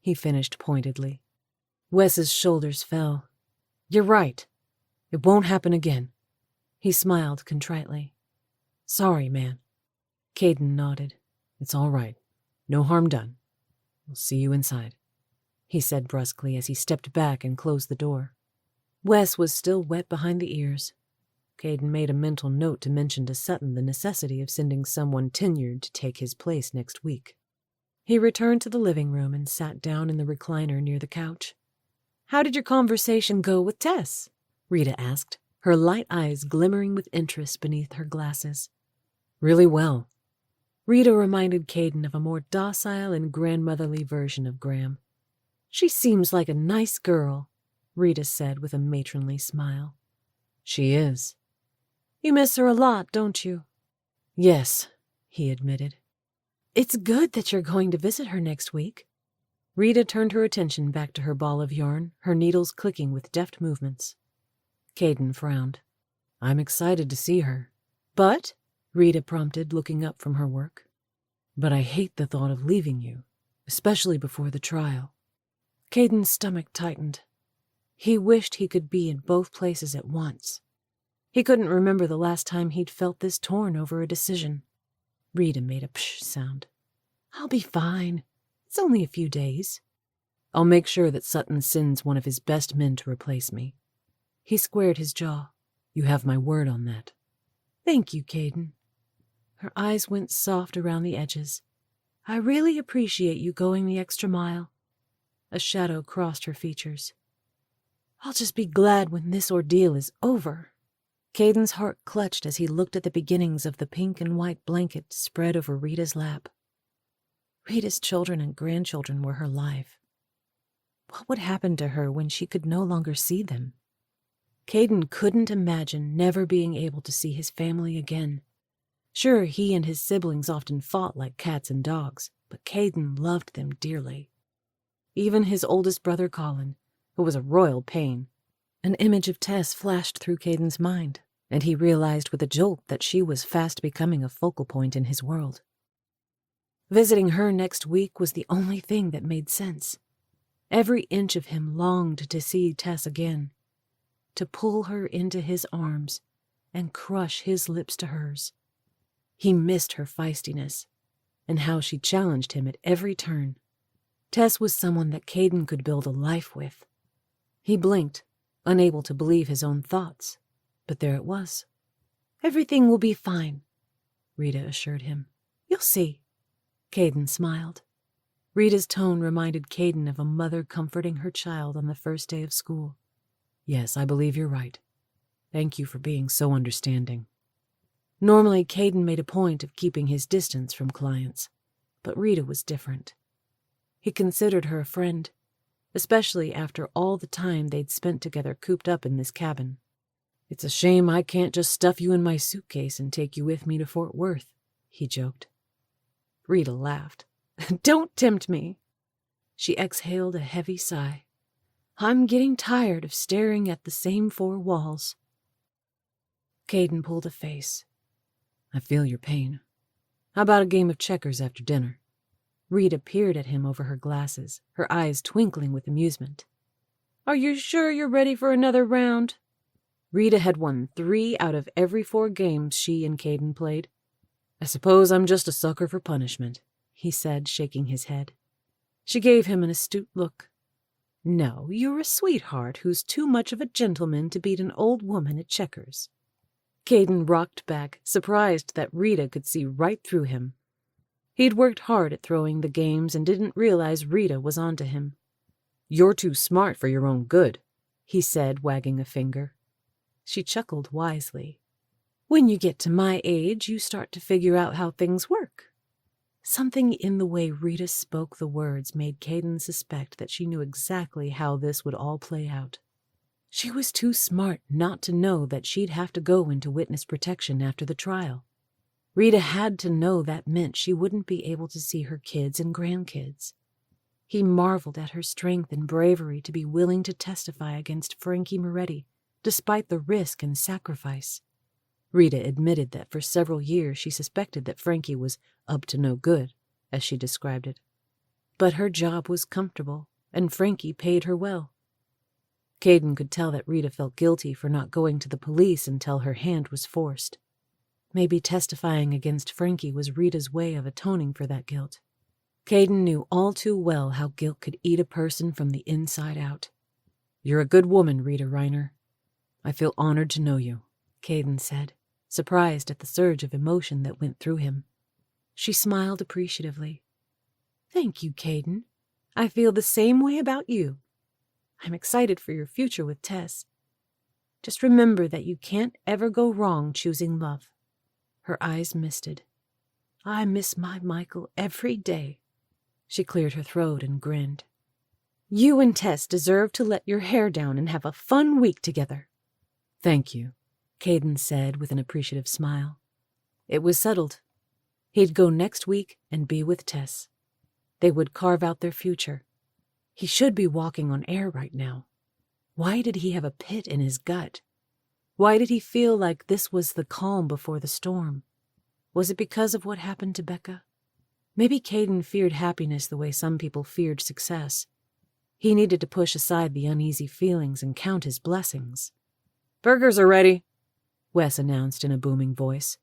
he finished pointedly. Wes's shoulders fell. "You're right. It won't happen again." He smiled contritely. "Sorry, man." Caden nodded. "It's all right. No harm done. I'll see you inside," he said brusquely as he stepped back and closed the door. Wes was still wet behind the ears. Caden made a mental note to mention to Sutton the necessity of sending someone tenured to take his place next week. He returned to the living room and sat down in the recliner near the couch. "How did your conversation go with Tess?" Rita asked, her light eyes glimmering with interest beneath her glasses. "Really well." Rita reminded Caden of a more docile and grandmotherly version of Graham. "She seems like a nice girl," Rita said with a matronly smile. "She is." "You miss her a lot, don't you?" "Yes," he admitted. "It's good that you're going to visit her next week." Rita turned her attention back to her ball of yarn, her needles clicking with deft movements. Caden frowned. I'm excited to see her. But, Rita prompted, looking up from her work, but I hate the thought of leaving you, especially before the trial. Caden's stomach tightened. He wished he could be in both places at once. He couldn't remember the last time he'd felt this torn over a decision. Rita made a psh sound. I'll be fine. It's only a few days. I'll make sure that Sutton sends one of his best men to replace me. He squared his jaw. You have my word on that. Thank you, Caden. Her eyes went soft around the edges. I really appreciate you going the extra mile. A shadow crossed her features. I'll just be glad when this ordeal is over. Caden's heart clutched as he looked at the beginnings of the pink and white blanket spread over Rita's lap. Rita's children and grandchildren were her life. What would happen to her when she could no longer see them? Caden couldn't imagine never being able to see his family again. Sure, he and his siblings often fought like cats and dogs, but Caden loved them dearly. Even his oldest brother Colin, who was a royal pain. An image of Tess flashed through Caden's mind, and he realized with a jolt that she was fast becoming a focal point in his world. Visiting her next week was the only thing that made sense. Every inch of him longed to see Tess again, to pull her into his arms and crush his lips to hers. He missed her feistiness and how she challenged him at every turn. Tess was someone that Caden could build a life with. He blinked, unable to believe his own thoughts, but there it was. Everything will be fine, Rita assured him. You'll see. Caden smiled. Rita's tone reminded Caden of a mother comforting her child on the first day of school. Yes, I believe you're right. Thank you for being so understanding. Normally, Caden made a point of keeping his distance from clients, but Rita was different. He considered her a friend, especially after all the time they'd spent together cooped up in this cabin. It's a shame I can't just stuff you in my suitcase and take you with me to Fort Worth, he joked. Rita laughed. Don't tempt me. She exhaled a heavy sigh. I'm getting tired of staring at the same four walls. Caden pulled a face. I feel your pain. How about a game of checkers after dinner? Rita peered at him over her glasses, her eyes twinkling with amusement. Are you sure you're ready for another round? Rita had won 3 out of every 4 games she and Caden played. I suppose I'm just a sucker for punishment, he said, shaking his head. She gave him an astute look. No, you're a sweetheart who's too much of a gentleman to beat an old woman at checkers. Caden rocked back, surprised that Rita could see right through him. He'd worked hard at throwing the games and didn't realize Rita was onto him. You're too smart for your own good, he said, wagging a finger. She chuckled wisely. When you get to my age, you start to figure out how things work. Something in the way Rita spoke the words made Caden suspect that she knew exactly how this would all play out. She was too smart not to know that she'd have to go into witness protection after the trial. Rita had to know that meant she wouldn't be able to see her kids and grandkids. He marveled at her strength and bravery to be willing to testify against Frankie Moretti, despite the risk and sacrifice. Rita admitted that for several years she suspected that Frankie was up to no good, as she described it. But her job was comfortable, and Frankie paid her well. Caden could tell that Rita felt guilty for not going to the police until her hand was forced. Maybe testifying against Frankie was Rita's way of atoning for that guilt. Caden knew all too well how guilt could eat a person from the inside out. You're a good woman, Rita Reiner. I feel honored to know you, Caden said, surprised at the surge of emotion that went through him. She smiled appreciatively. Thank you, Caden. I feel the same way about you. I'm excited for your future with Tess. Just remember that you can't ever go wrong choosing love. Her eyes misted. I miss my Michael every day. She cleared her throat and grinned. You and Tess deserve to let your hair down and have a fun week together. Thank you, Caden said with an appreciative smile. It was settled. He'd go next week and be with Tess. They would carve out their future. He should be walking on air right now. Why did he have a pit in his gut? Why did he feel like this was the calm before the storm? Was it because of what happened to Becca? Maybe Caden feared happiness the way some people feared success. He needed to push aside the uneasy feelings and count his blessings. "Burgers are ready," Wes announced in a booming voice.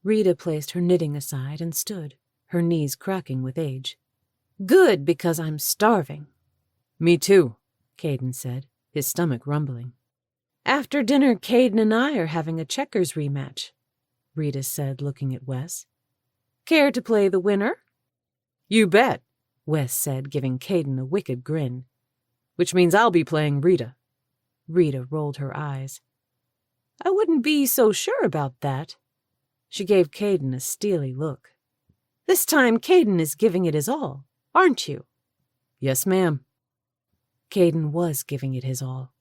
Rita placed her knitting aside and stood, her knees cracking with age. "Good, because I'm starving." "Me too," Caden said, his stomach rumbling. "After dinner, Caden and I are having a checkers rematch," Rita said, looking at Wes. "Care to play the winner?" "You bet," Wes said, giving Caden a wicked grin. "Which means I'll be playing Rita." Rita rolled her eyes. "I wouldn't be so sure about that." She gave Caden a steely look. "This time Caden is giving it his all, aren't you?" "Yes, ma'am." Caden was giving it his all.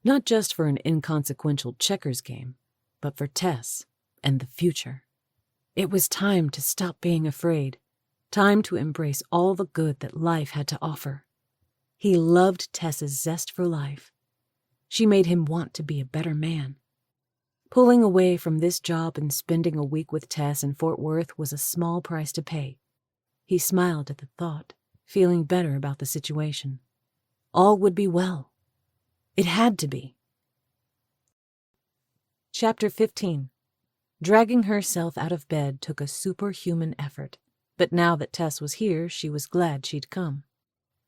Not just for an inconsequential checkers game, but for Tess and the future. It was time to stop being afraid, time to embrace all the good that life had to offer. He loved Tess's zest for life. She made him want to be a better man. Pulling away from this job and spending a week with Tess in Fort Worth was a small price to pay. He smiled at the thought, feeling better about the situation. All would be well. It had to be. Chapter 15. Dragging herself out of bed took a superhuman effort, but now that Tess was here, she was glad she'd come.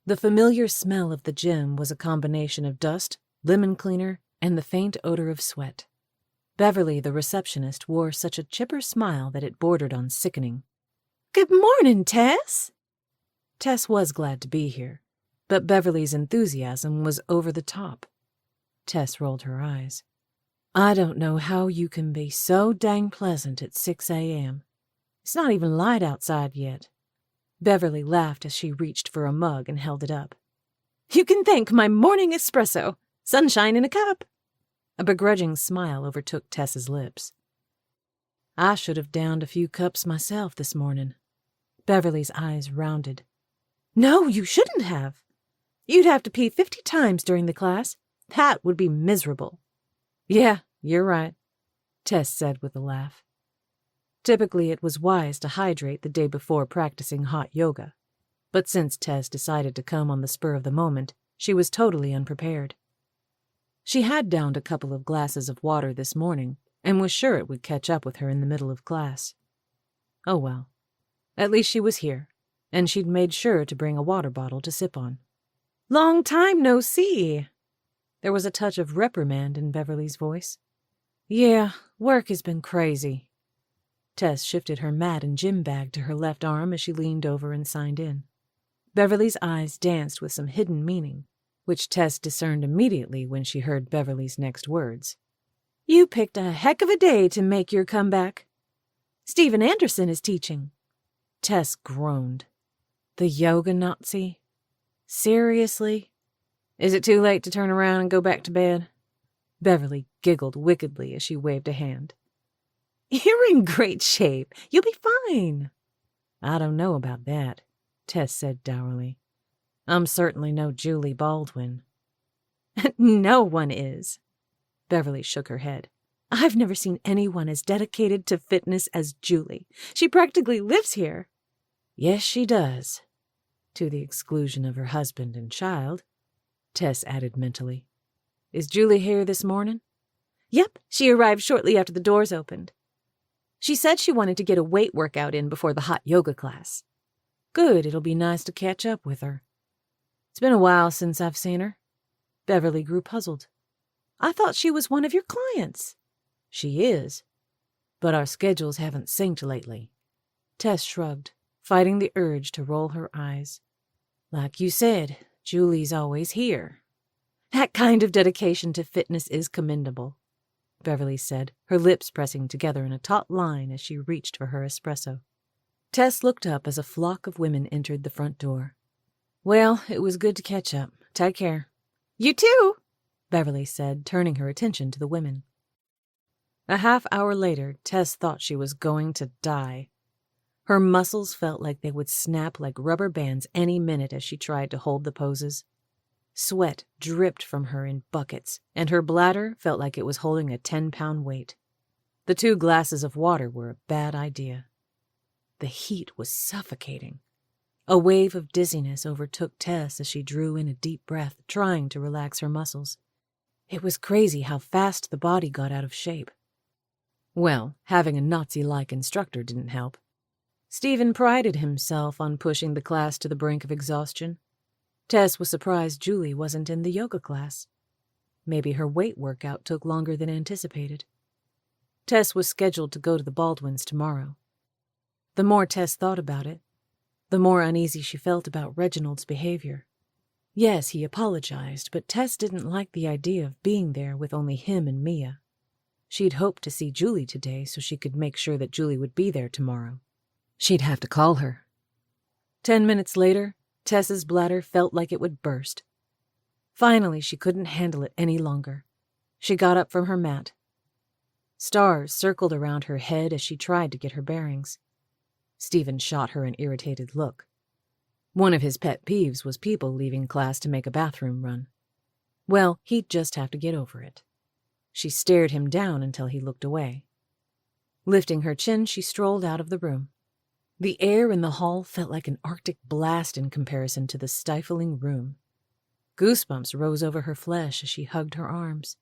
The familiar smell of the gym was a combination of dust, lemon cleaner, and the faint odor of sweat. Beverly, the receptionist, wore such a chipper smile that it bordered on sickening. "Good morning, Tess." Tess was glad to be here, but Beverly's enthusiasm was over the top. Tess rolled her eyes. "I don't know how you can be so dang pleasant at 6 a.m. It's not even light outside yet." Beverly laughed as she reached for a mug and held it up. "You can thank my morning espresso. Sunshine in a cup." A begrudging smile overtook Tess's lips. "I should have downed a few cups myself this morning." Beverly's eyes rounded. "No, you shouldn't have. You'd have to pee 50 times during the class. That would be miserable." "Yeah, you're right," Tess said with a laugh. Typically, it was wise to hydrate the day before practicing hot yoga, but since Tess decided to come on the spur of the moment, she was totally unprepared. She had downed a couple of glasses of water this morning and was sure it would catch up with her in the middle of class. Oh well, at least she was here, and she'd made sure to bring a water bottle to sip on. "Long time no see." There was a touch of reprimand in Beverly's voice. "Yeah, work has been crazy." Tess shifted her mat and gym bag to her left arm as she leaned over and signed in. Beverly's eyes danced with some hidden meaning, which Tess discerned immediately when she heard Beverly's next words. "You picked a heck of a day to make your comeback. Steven Anderson is teaching." Tess groaned. "The yoga Nazi? Seriously? Is it too late to turn around and go back to bed?" Beverly giggled wickedly as she waved a hand. "You're in great shape. You'll be fine." "I don't know about that," Tess said dourly. "I'm certainly no Julie Baldwin." "No one is." Beverly shook her head. "I've never seen anyone as dedicated to fitness as Julie. She practically lives here." "Yes, she does. To the exclusion of her husband and child," Tess added mentally. "Is Julie here this morning?" "Yep, she arrived shortly after the doors opened. She said she wanted to get a weight workout in before the hot yoga class." "Good, it'll be nice to catch up with her. It's been a while since I've seen her." Beverly grew puzzled. "I thought she was one of your clients." "She is, but our schedules haven't synced lately." Tess shrugged, fighting the urge to roll her eyes. "Like you said, Julie's always here." "That kind of dedication to fitness is commendable," Beverly said, her lips pressing together in a taut line as she reached for her espresso. Tess looked up as a flock of women entered the front door. "Well, it was good to catch up. Take care." "You too," Beverly said, turning her attention to the women. A half-hour later, Tess thought she was going to die. Her muscles felt like they would snap like rubber bands any minute as she tried to hold the poses. Sweat dripped from her in buckets, and her bladder felt like it was holding a 10-pound weight. The 2 glasses of water were a bad idea. The heat was suffocating. A wave of dizziness overtook Tess as she drew in a deep breath, trying to relax her muscles. It was crazy how fast the body got out of shape. Well, having a Nazi-like instructor didn't help. Stephen prided himself on pushing the class to the brink of exhaustion. Tess was surprised Julie wasn't in the yoga class. Maybe her weight workout took longer than anticipated. Tess was scheduled to go to the Baldwins tomorrow. The more Tess thought about it, the more uneasy she felt about Reginald's behavior. Yes, he apologized, but Tess didn't like the idea of being there with only him and Mia. She'd hoped to see Julie today so she could make sure that Julie would be there tomorrow. She'd have to call her. 10 minutes later, Tess's bladder felt like it would burst. Finally, she couldn't handle it any longer. She got up from her mat. Stars circled around her head as she tried to get her bearings. Stephen shot her an irritated look. One of his pet peeves was people leaving class to make a bathroom run. Well, he'd just have to get over it. She stared him down until he looked away. Lifting her chin, she strolled out of the room. The air in the hall felt like an Arctic blast in comparison to the stifling room. Goosebumps rose over her flesh as she hugged her arms.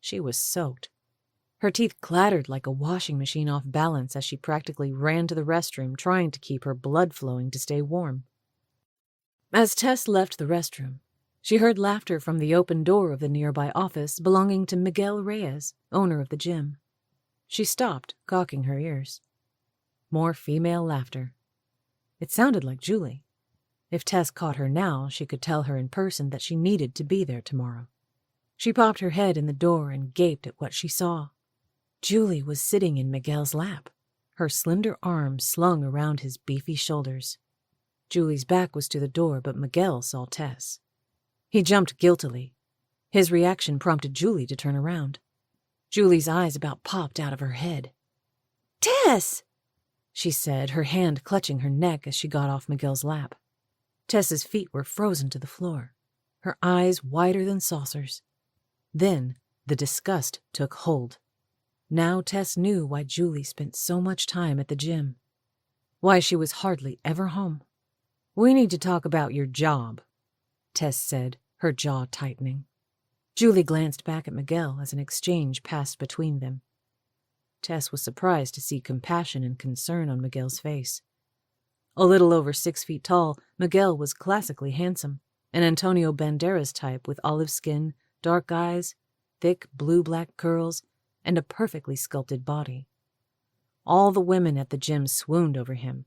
She was soaked. Her teeth clattered like a washing machine off balance as she practically ran to the restroom, trying to keep her blood flowing to stay warm. As Tess left the restroom, she heard laughter from the open door of the nearby office belonging to Miguel Reyes, owner of the gym. She stopped, cocking her ears. More female laughter. It sounded like Julie. If Tess caught her now, she could tell her in person that she needed to be there tomorrow. She popped her head in the door and gaped at what she saw. Julie was sitting in Miguel's lap, her slender arms slung around his beefy shoulders. Julie's back was to the door, but Miguel saw Tess. He jumped guiltily. His reaction prompted Julie to turn around. Julie's eyes about popped out of her head. "Tess!" she said, her hand clutching her neck as she got off Miguel's lap. Tess's feet were frozen to the floor, her eyes wider than saucers. Then the disgust took hold. Now Tess knew why Julie spent so much time at the gym. Why she was hardly ever home. "We need to talk about your job," Tess said, her jaw tightening. Julie glanced back at Miguel as an exchange passed between them. Tess was surprised to see compassion and concern on Miguel's face. A little over 6 feet tall, Miguel was classically handsome, an Antonio Banderas type with olive skin, dark eyes, thick blue-black curls, and a perfectly sculpted body. All the women at the gym swooned over him,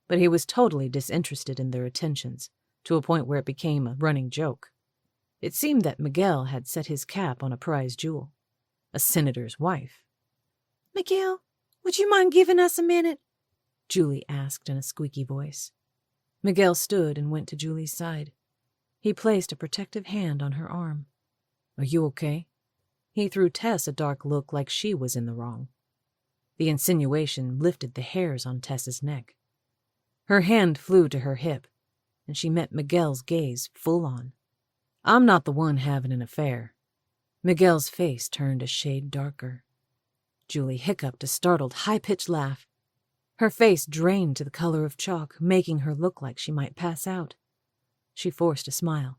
but he was totally disinterested in their attentions, to a point where it became a running joke. It seemed that Miguel had set his cap on a prize jewel, a senator's wife. "Miguel, would you mind giving us a minute?" Julie asked in a squeaky voice. Miguel stood and went to Julie's side. He placed a protective hand on her arm. "Are you okay?" He threw Tess a dark look like she was in the wrong. The insinuation lifted the hairs on Tess's neck. Her hand flew to her hip, and she met Miguel's gaze full on. "I'm not the one having an affair." Miguel's face turned a shade darker. Julie hiccuped a startled, high-pitched laugh. Her face drained to the color of chalk, making her look like she might pass out. She forced a smile.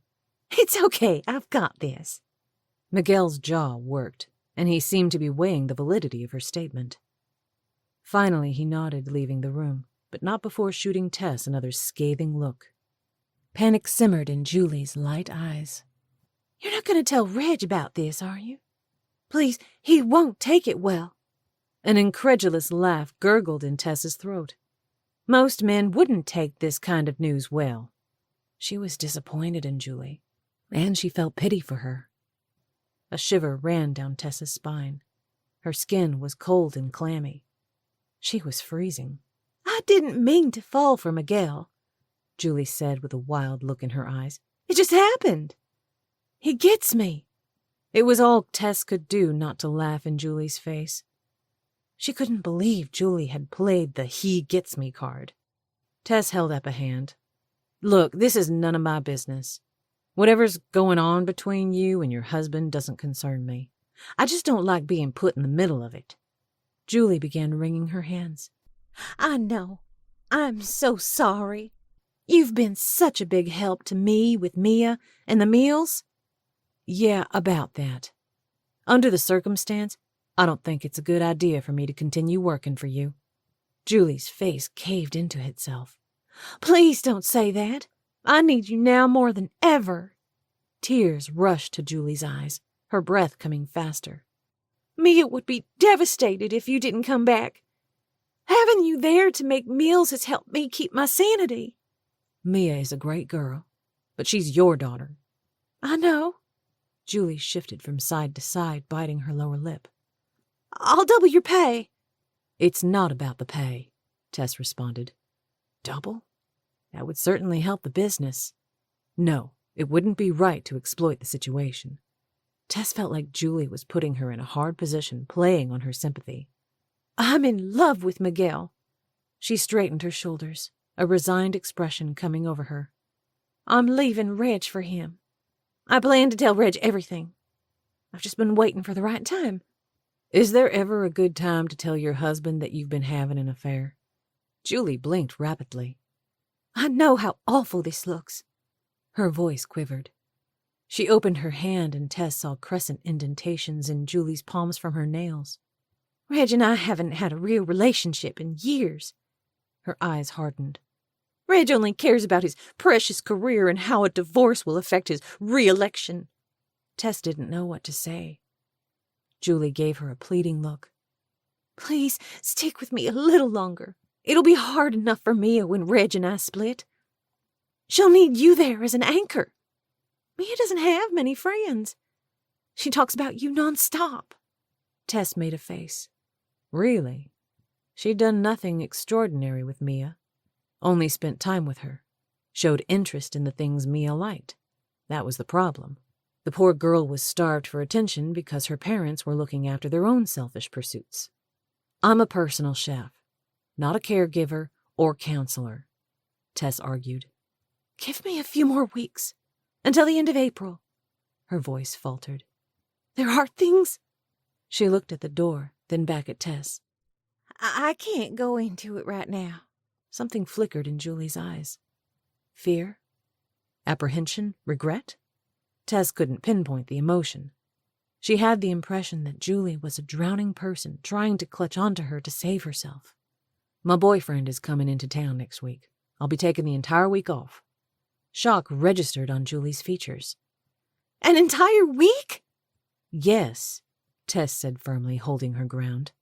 "It's okay, I've got this." Miguel's jaw worked, and he seemed to be weighing the validity of her statement. Finally, he nodded, leaving the room, but not before shooting Tess another scathing look. Panic simmered in Julie's light eyes. "You're not going to tell Reg about this, are you? Please, he won't take it well." An incredulous laugh gurgled in Tess's throat. Most men wouldn't take this kind of news well. She was disappointed in Julie, and she felt pity for her. A shiver ran down Tess's spine. Her skin was cold and clammy. She was freezing. "I didn't mean to fall for Miguel," Julie said with a wild look in her eyes. "It just happened. He gets me." It was all Tess could do not to laugh in Julie's face. She couldn't believe Julie had played the "he gets me" card. Tess held up a hand. "Look, this is none of my business." Whatever's going on between you and your husband doesn't concern me. I just don't like being put in the middle of it." Julie began wringing her hands. "I know. I'm so sorry. You've been such a big help to me with Mia and the meals." "Yeah, about that. Under the circumstance, I don't think it's a good idea for me to continue working for you." Julie's face caved into itself. "Please don't say that. I need you now more than ever." Tears rushed to Julie's eyes, her breath coming faster. "Mia would be devastated if you didn't come back. Having you there to make meals has helped me keep my sanity." "Mia is a great girl, but she's your daughter." "I know." Julie shifted from side to side, biting her lower lip. "I'll double your pay." "It's not about the pay," Tess responded. "Double? That would certainly help the business. No, it wouldn't be right to exploit the situation." Tess felt like Julie was putting her in a hard position, playing on her sympathy. "I'm in love with Miguel." She straightened her shoulders, a resigned expression coming over her. "I'm leaving Reg for him. I plan to tell Reg everything. I've just been waiting for the right time." "Is there ever a good time to tell your husband that you've been having an affair?" Julie blinked rapidly. "I know how awful this looks." Her voice quivered. She opened her hand and Tess saw crescent indentations in Julie's palms from her nails. "Reg and I haven't had a real relationship in years." Her eyes hardened. "Reg only cares about his precious career and how a divorce will affect his re-election." Tess didn't know what to say. Julie gave her a pleading look. "Please stick with me a little longer. It'll be hard enough for Mia when Reg and I split. She'll need you there as an anchor. Mia doesn't have many friends. She talks about you nonstop." Tess made a face. Really? She'd done nothing extraordinary with Mia. Only spent time with her. Showed interest in the things Mia liked. That was the problem. The poor girl was starved for attention because her parents were looking after their own selfish pursuits. "I'm a personal chef, not a caregiver or counselor," Tess argued. "Give me a few more weeks, until the end of April." Her voice faltered. "There are things—" She looked at the door, then back at Tess. I can't go into it right now." Something flickered in Julie's eyes. Fear? Apprehension? Regret? Tess couldn't pinpoint the emotion. She had the impression that Julie was a drowning person trying to clutch onto her to save herself. "My boyfriend is coming into town next week. I'll be taking the entire week off." Shock registered on Julie's features. "An entire week?" "Yes," Tess said firmly, holding her ground.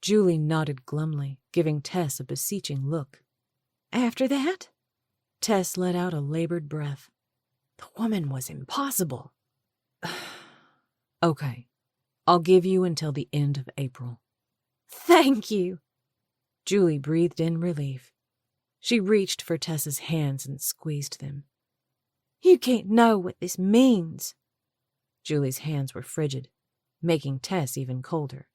Julie nodded glumly, giving Tess a beseeching look. "After that?" Tess let out a labored breath. The woman was impossible. "Okay, I'll give you until the end of April." "Thank you." Julie breathed in relief. She reached for Tess's hands and squeezed them. "You can't know what this means." Julie's hands were frigid, making Tess even colder.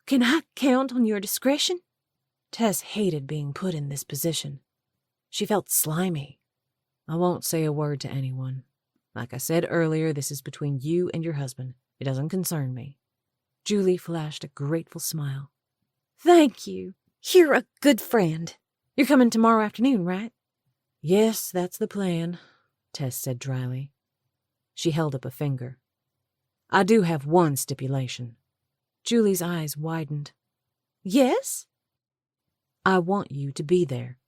"Can I count on your discretion?" Tess hated being put in this position. She felt slimy. "I won't say a word to anyone. Like I said earlier, this is between you and your husband. It doesn't concern me." Julie flashed a grateful smile. "Thank you. You're a good friend. You're coming tomorrow afternoon, right?" "Yes, that's the plan," Tess said dryly. She held up a finger. "I do have one stipulation." Julie's eyes widened. "Yes?" "I want you to be there."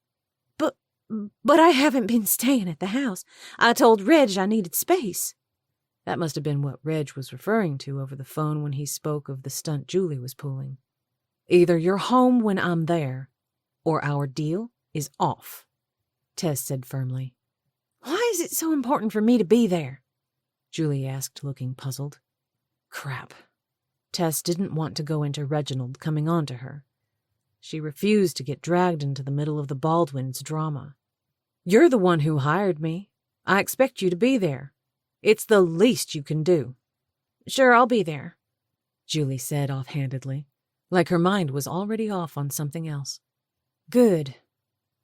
But I haven't been staying at the house. I told Reg I needed space." That must have been what Reg was referring to over the phone when he spoke of the stunt Julie was pulling. "Either you're home when I'm there, or our deal is off," Tess said firmly. "Why is it so important for me to be there?" Julie asked, looking puzzled. Crap. Tess didn't want to go into Reginald coming on to her. She refused to get dragged into the middle of the Baldwins' drama. "You're the one who hired me. I expect you to be there. It's the least you can do." "Sure, I'll be there," Julie said offhandedly, like her mind was already off on something else. "Good.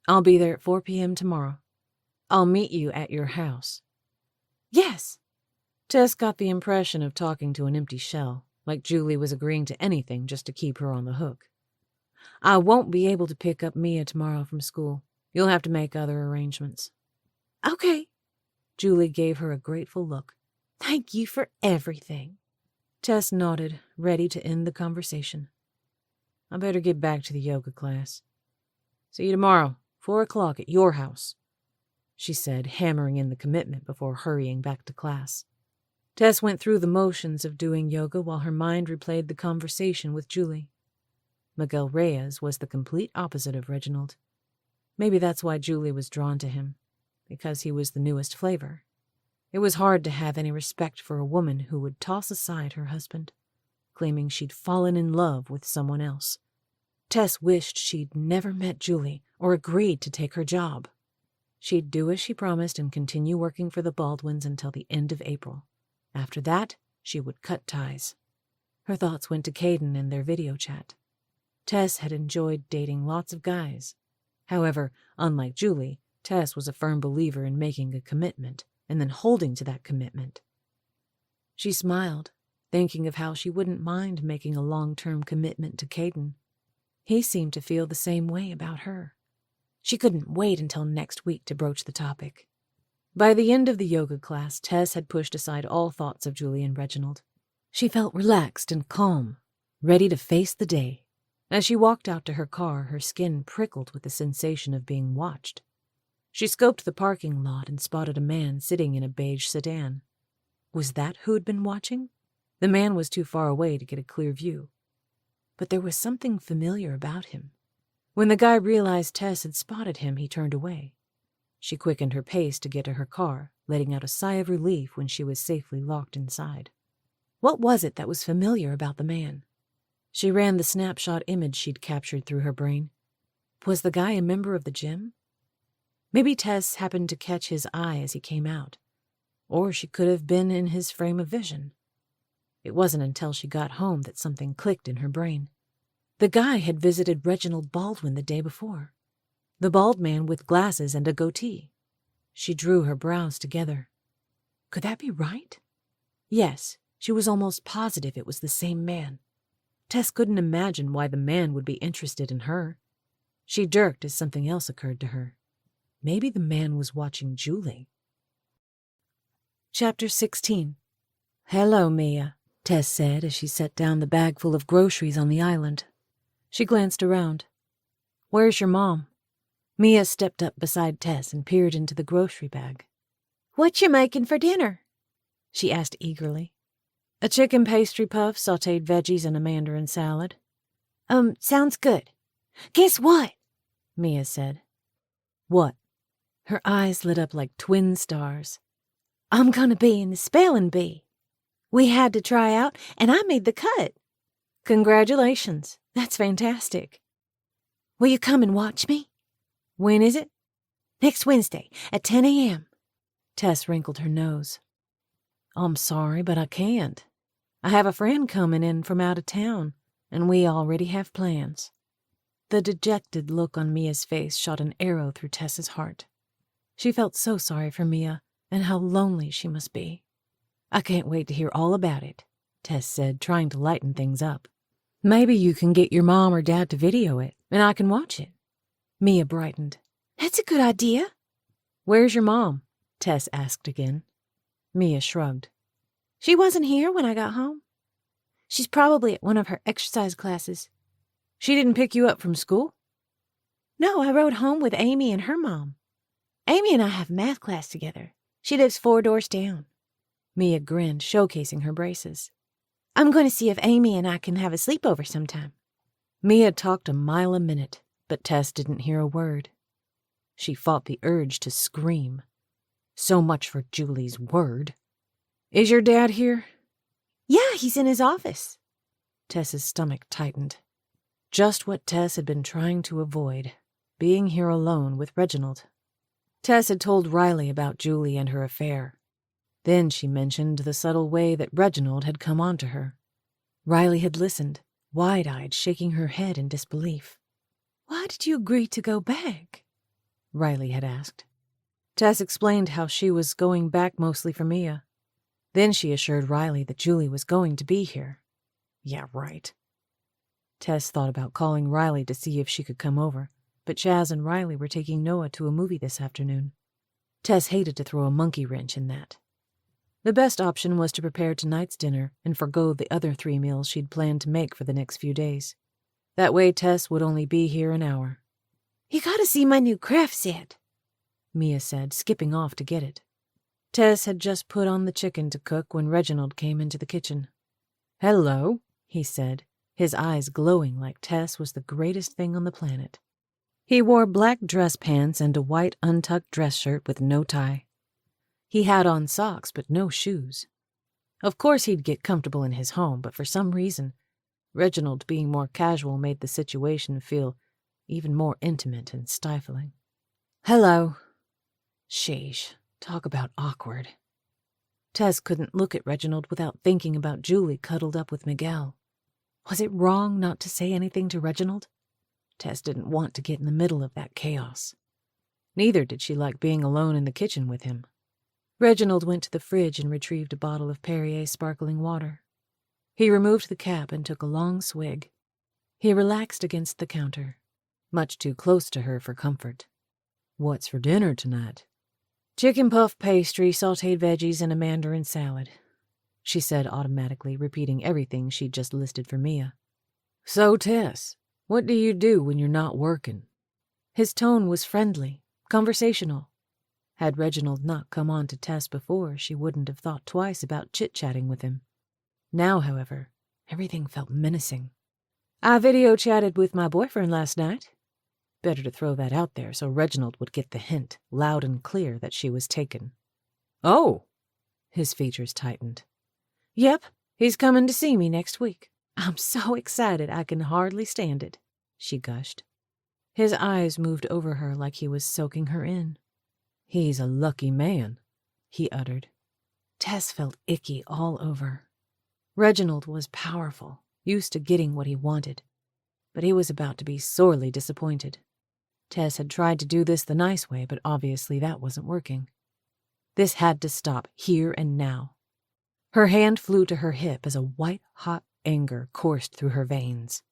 I'll be there at 4 p.m. tomorrow. I'll meet you at your house." Yes. Tess got the impression of talking to an empty shell, like Julie was agreeing to anything just to keep her on the hook. I won't be able to pick up Mia tomorrow from school. You'll have to make other arrangements. Okay. Julie gave her a grateful look. Thank you for everything. Tess nodded, ready to end the conversation. I better get back to the yoga class. See you tomorrow, 4 o'clock at your house, she said, hammering in the commitment before hurrying back to class. Tess went through the motions of doing yoga while her mind replayed the conversation with Julie. Miguel Reyes was the complete opposite of Reginald. Maybe that's why Julie was drawn to him, because he was the newest flavor. It was hard to have any respect for a woman who would toss aside her husband, claiming she'd fallen in love with someone else. Tess wished she'd never met Julie or agreed to take her job. She'd do as she promised and continue working for the Baldwins until the end of April. After that, she would cut ties. Her thoughts went to Caden and their video chat. Tess had enjoyed dating lots of guys. However, unlike Julie, Tess was a firm believer in making a commitment and then holding to that commitment. She smiled, thinking of how she wouldn't mind making a long-term commitment to Caden. He seemed to feel the same way about her. She couldn't wait until next week to broach the topic. By the end of the yoga class, Tess had pushed aside all thoughts of Julie and Reginald. She felt relaxed and calm, ready to face the day. As she walked out to her car, her skin prickled with the sensation of being watched. She scoped the parking lot and spotted a man sitting in a beige sedan. Was that who'd been watching? The man was too far away to get a clear view. But there was something familiar about him. When the guy realized Tess had spotted him, he turned away. She quickened her pace to get to her car, letting out a sigh of relief when she was safely locked inside. What was it that was familiar about the man? She ran the snapshot image she'd captured through her brain. Was the guy a member of the gym? Maybe Tess happened to catch his eye as he came out, or she could have been in his frame of vision. It wasn't until she got home that something clicked in her brain. The guy had visited Reginald Baldwin the day before. The bald man with glasses and a goatee. She drew her brows together. Could that be right? Yes, she was almost positive it was the same man. Tess couldn't imagine why the man would be interested in her. She jerked as something else occurred to her. Maybe the man was watching Julie. Chapter 16. Hello, Mia, Tess said as she set down the bag full of groceries on the island. She glanced around. Where's your mom? Mia stepped up beside Tess and peered into the grocery bag. What you making for dinner? She asked eagerly. A chicken pastry puff, sautéed veggies, and a mandarin salad. Sounds good. Guess what? Mia said. What? Her eyes lit up like twin stars. I'm gonna be in the spelling bee. We had to try out, and I made the cut. Congratulations. That's fantastic. Will you come and watch me? When is it? Next Wednesday at 10 a.m. Tess wrinkled her nose. I'm sorry, but I can't. I have a friend coming in from out of town, and we already have plans. The dejected look on Mia's face shot an arrow through Tess's heart. She felt so sorry for Mia and how lonely she must be. I can't wait to hear all about it, Tess said, trying to lighten things up. Maybe you can get your mom or dad to video it, and I can watch it. Mia brightened. That's a good idea. Where's your mom? Tess asked again. Mia shrugged. She wasn't here when I got home. She's probably at one of her exercise classes. She didn't pick you up from school? No, I rode home with Amy and her mom. Amy and I have math class together. She lives 4 doors down. Mia grinned, showcasing her braces. I'm going to see if Amy and I can have a sleepover sometime. Mia talked a mile a minute, but Tess didn't hear a word. She fought the urge to scream. So much for Julie's word. Is your dad here? Yeah, he's in his office. Tess's stomach tightened. Just what Tess had been trying to avoid, being here alone with Reginald. Tess had told Riley about Julie and her affair. Then she mentioned the subtle way that Reginald had come on to her. Riley had listened, wide-eyed, shaking her head in disbelief. Why did you agree to go back? Riley had asked. Tess explained how she was going back mostly for Mia. Then she assured Riley that Julie was going to be here. Yeah, right. Tess thought about calling Riley to see if she could come over, but Chaz and Riley were taking Noah to a movie this afternoon. Tess hated to throw a monkey wrench in that. The best option was to prepare tonight's dinner and forgo the other 3 meals she'd planned to make for the next few days. That way Tess would only be here an hour. You gotta see my new craft set, Mia said, skipping off to get it. Tess had just put on the chicken to cook when Reginald came into the kitchen. "Hello," he said, his eyes glowing like Tess was the greatest thing on the planet. He wore black dress pants and a white untucked dress shirt with no tie. He had on socks but no shoes. Of course he'd get comfortable in his home, but for some reason, Reginald being more casual made the situation feel even more intimate and stifling. "Hello." Sheesh, talk about awkward. Tess couldn't look at Reginald without thinking about Julie cuddled up with Miguel. Was it wrong not to say anything to Reginald? Tess didn't want to get in the middle of that chaos. Neither did she like being alone in the kitchen with him. Reginald went to the fridge and retrieved a bottle of Perrier sparkling water. He removed the cap and took a long swig. He relaxed against the counter, much too close to her for comfort. "What's for dinner tonight?" "Chicken puff pastry, sautéed veggies, and a mandarin salad," she said automatically, repeating everything she'd just listed for Mia. "So, Tess, what do you do when you're not working?" His tone was friendly, conversational. Had Reginald not come on to Tess before, she wouldn't have thought twice about chit-chatting with him. Now, however, everything felt menacing. "I video-chatted with my boyfriend last night." Better to throw that out there so Reginald would get the hint, loud and clear, that she was taken. "Oh!" His features tightened. "Yep, he's coming to see me next week. I'm so excited I can hardly stand it," she gushed. His eyes moved over her like he was soaking her in. "He's a lucky man," he uttered. Tess felt icky all over. Reginald was powerful, used to getting what he wanted, but he was about to be sorely disappointed. Tess had tried to do this the nice way, but obviously that wasn't working. This had to stop here and now. Her hand flew to her hip as a white-hot anger coursed through her veins.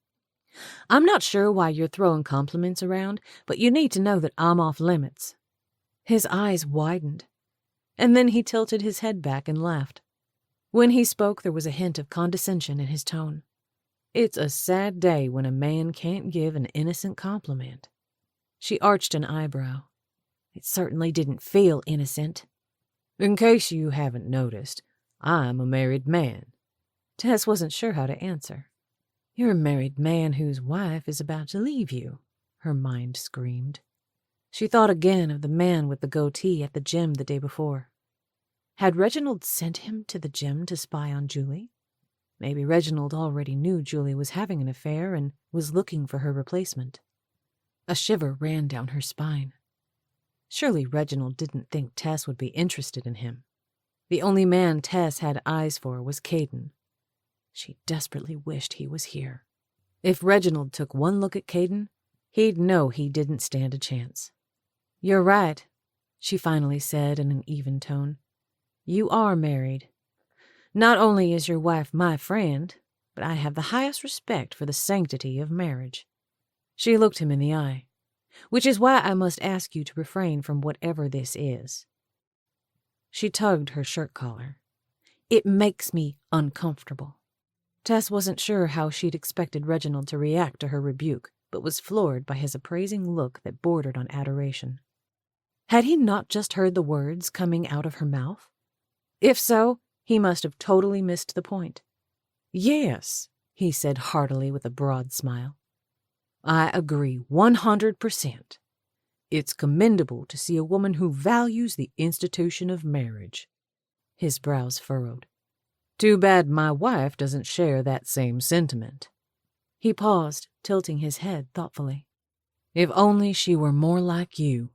"I'm not sure why you're throwing compliments around, but you need to know that I'm off limits." His eyes widened, and then he tilted his head back and laughed. When he spoke, there was a hint of condescension in his tone. "It's a sad day when a man can't give an innocent compliment." She arched an eyebrow. "It certainly didn't feel innocent." "In case you haven't noticed, I'm a married man." Tess wasn't sure how to answer. "You're a married man whose wife is about to leave you," her mind screamed. She thought again of the man with the goatee at the gym the day before. Had Reginald sent him to the gym to spy on Julie? Maybe Reginald already knew Julie was having an affair and was looking for her replacement. A shiver ran down her spine. Surely Reginald didn't think Tess would be interested in him. The only man Tess had eyes for was Caden. She desperately wished he was here. If Reginald took one look at Caden, he'd know he didn't stand a chance. "You're right," she finally said in an even tone. "You are married. Not only is your wife my friend, but I have the highest respect for the sanctity of marriage." She looked him in the eye. "Which is why I must ask you to refrain from whatever this is." She tugged her shirt collar. "It makes me uncomfortable." Tess wasn't sure how she'd expected Reginald to react to her rebuke, but was floored by his appraising look that bordered on adoration. Had he not just heard the words coming out of her mouth? If so, he must have totally missed the point. "Yes," he said heartily with a broad smile. "I agree 100%. It's commendable to see a woman who values the institution of marriage." His brows furrowed. "Too bad my wife doesn't share that same sentiment." He paused, tilting his head thoughtfully. "If only she were more like you."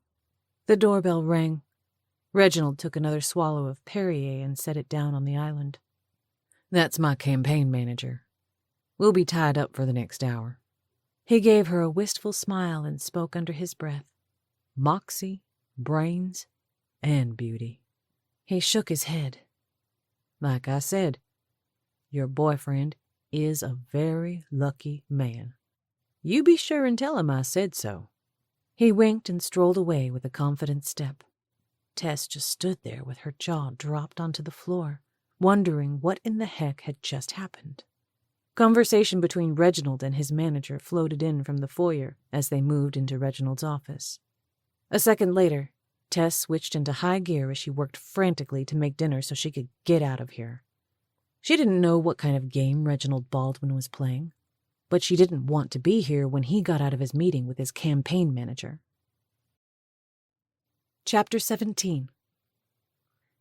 The doorbell rang. Reginald took another swallow of Perrier and set it down on the island. "That's my campaign manager. We'll be tied up for the next hour." He gave her a wistful smile and spoke under his breath. "Moxie, brains, and beauty. He shook his head. Like I said, your boyfriend is a very lucky man. You be sure and tell him I said so. He winked and strolled away with a confident step. Tess just stood there with her jaw dropped onto the floor, wondering what in the heck had just happened. Conversation between Reginald and his manager floated in from the foyer as they moved into Reginald's office. A second later, Tess switched into high gear as she worked frantically to make dinner so she could get out of here. She didn't know what kind of game Reginald Baldwin was playing, but she didn't want to be here when he got out of his meeting with his campaign manager. Chapter 17.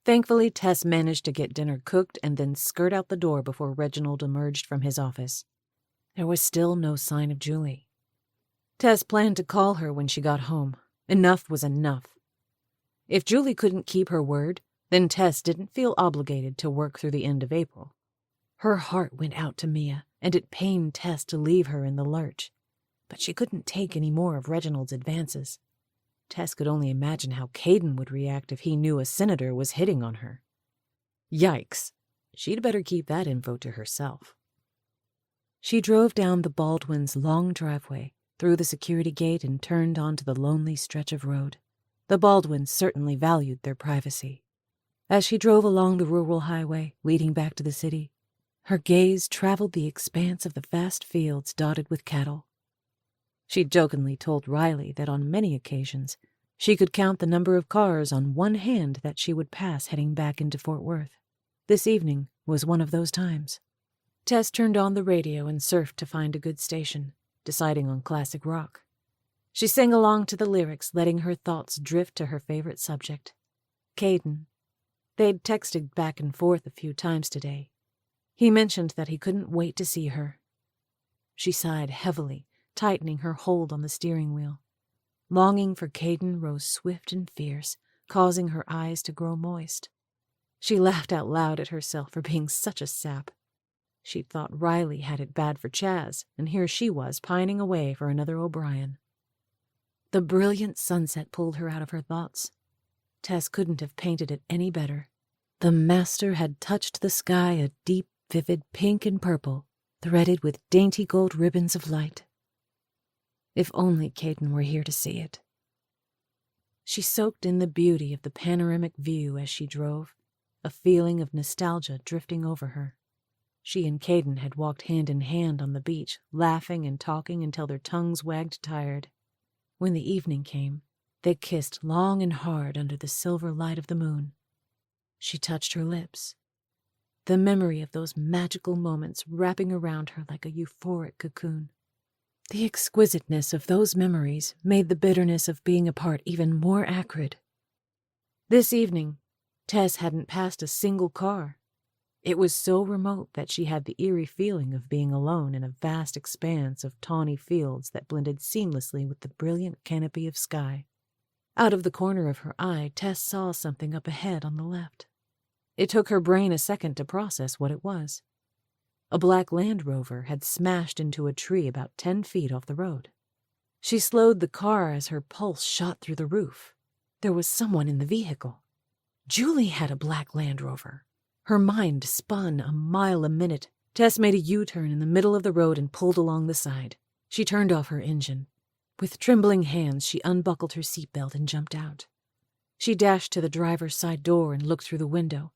Thankfully, Tess managed to get dinner cooked and then skirt out the door before Reginald emerged from his office. There was still no sign of Julie. Tess planned to call her when she got home. Enough was enough. If Julie couldn't keep her word, then Tess didn't feel obligated to work through the end of April. Her heart went out to Mia, and it pained Tess to leave her in the lurch. But she couldn't take any more of Reginald's advances. Tess could only imagine how Caden would react if he knew a senator was hitting on her. Yikes. She'd better keep that info to herself. She drove down the Baldwins' long driveway, through the security gate, and turned onto the lonely stretch of road. The Baldwins certainly valued their privacy. As she drove along the rural highway leading back to the city, her gaze traveled the expanse of the vast fields dotted with cattle. She jokingly told Riley that on many occasions she could count the number of cars on one hand that she would pass heading back into Fort Worth. This evening was one of those times. Tess turned on the radio and surfed to find a good station, deciding on classic rock. She sang along to the lyrics, letting her thoughts drift to her favorite subject, Caden. They'd texted back and forth a few times today. He mentioned that he couldn't wait to see her. She sighed heavily, tightening her hold on the steering wheel. Longing for Caden rose swift and fierce, causing her eyes to grow moist. She laughed out loud at herself for being such a sap. She'd thought Riley had it bad for Chaz, and here she was pining away for another O'Brien. The brilliant sunset pulled her out of her thoughts. Tess couldn't have painted it any better. The master had touched the sky a deep, vivid pink and purple, threaded with dainty gold ribbons of light. If only Caden were here to see it. She soaked in the beauty of the panoramic view as she drove, a feeling of nostalgia drifting over her. She and Caden had walked hand in hand on the beach, laughing and talking until their tongues wagged tired. When the evening came, they kissed long and hard under the silver light of the moon. She touched her lips. The memory of those magical moments wrapping around her like a euphoric cocoon. The exquisiteness of those memories made the bitterness of being apart even more acrid. This evening, Tess hadn't passed a single car. It was so remote that she had the eerie feeling of being alone in a vast expanse of tawny fields that blended seamlessly with the brilliant canopy of sky. Out of the corner of her eye, Tess saw something up ahead on the left. It took her brain a second to process what it was. A black Land Rover had smashed into a tree about 10 feet off the road. She slowed the car as her pulse shot through the roof. There was someone in the vehicle. Julie had a black Land Rover. Her mind spun a mile a minute. Tess made a U-turn in the middle of the road and pulled along the side. She turned off her engine. With trembling hands, she unbuckled her seatbelt and jumped out. She dashed to the driver's side door and looked through the window,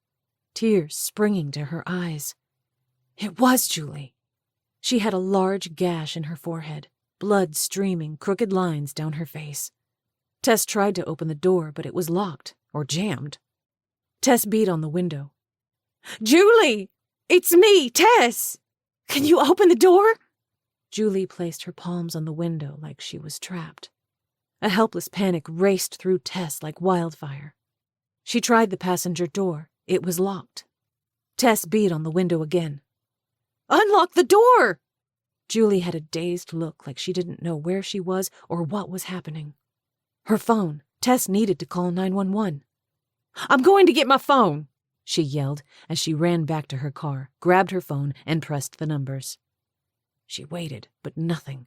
tears springing to her eyes. It was Julie. She had a large gash in her forehead, blood streaming crooked lines down her face. Tess tried to open the door, but it was locked or jammed. Tess beat on the window. "Julie! It's me, Tess! Can you open the door?" Julie placed her palms on the window like she was trapped. A helpless panic raced through Tess like wildfire. She tried the passenger door. It was locked. Tess beat on the window again. "Unlock the door!" Julie had a dazed look like she didn't know where she was or what was happening. Her phone. Tess needed to call 911. "I'm going to get my phone," she yelled as she ran back to her car, grabbed her phone, and pressed the numbers. She waited, but nothing.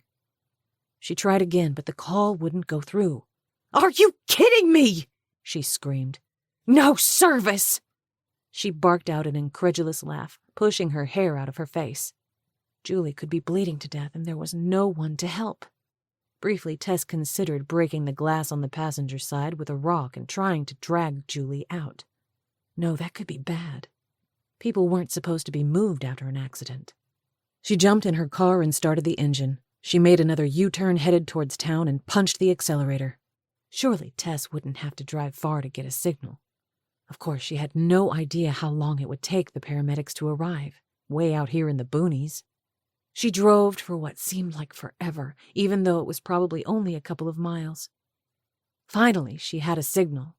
She tried again, but the call wouldn't go through. "Are you kidding me?" she screamed. No service! She barked out an incredulous laugh, pushing her hair out of her face. Julie could be bleeding to death, and there was no one to help. Briefly, Tess considered breaking the glass on the passenger side with a rock and trying to drag Julie out. No, that could be bad. People weren't supposed to be moved after an accident. She jumped in her car and started the engine. She made another U-turn headed towards town and punched the accelerator. Surely Tess wouldn't have to drive far to get a signal. Of course, she had no idea how long it would take the paramedics to arrive, way out here in the boonies. She drove for what seemed like forever, even though it was probably only a couple of miles. Finally, she had a signal.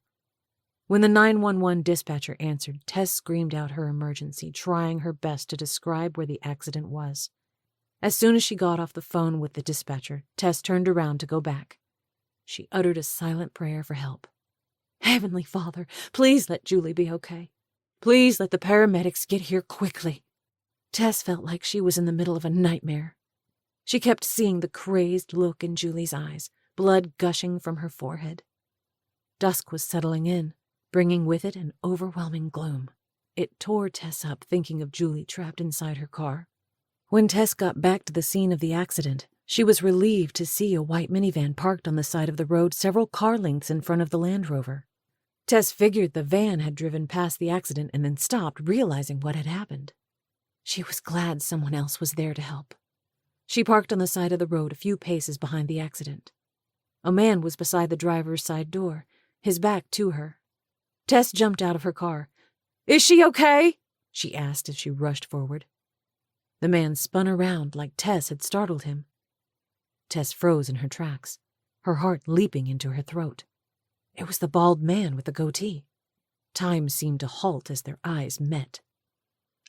When the 911 dispatcher answered, Tess screamed out her emergency, trying her best to describe where the accident was. As soon as she got off the phone with the dispatcher, Tess turned around to go back. She uttered a silent prayer for help. Heavenly Father, please let Julie be okay. Please let the paramedics get here quickly. Tess felt like she was in the middle of a nightmare. She kept seeing the crazed look in Julie's eyes, blood gushing from her forehead. Dusk was settling in, bringing with it an overwhelming gloom. It tore Tess up thinking of Julie trapped inside her car. When Tess got back to the scene of the accident, she was relieved to see a white minivan parked on the side of the road several car lengths in front of the Land Rover. Tess figured the van had driven past the accident and then stopped, realizing what had happened. She was glad someone else was there to help. She parked on the side of the road a few paces behind the accident. A man was beside the driver's side door, his back to her. Tess jumped out of her car. "Is she okay?" she asked as she rushed forward. The man spun around like Tess had startled him. Tess froze in her tracks, her heart leaping into her throat. It was the bald man with the goatee. Time seemed to halt as their eyes met.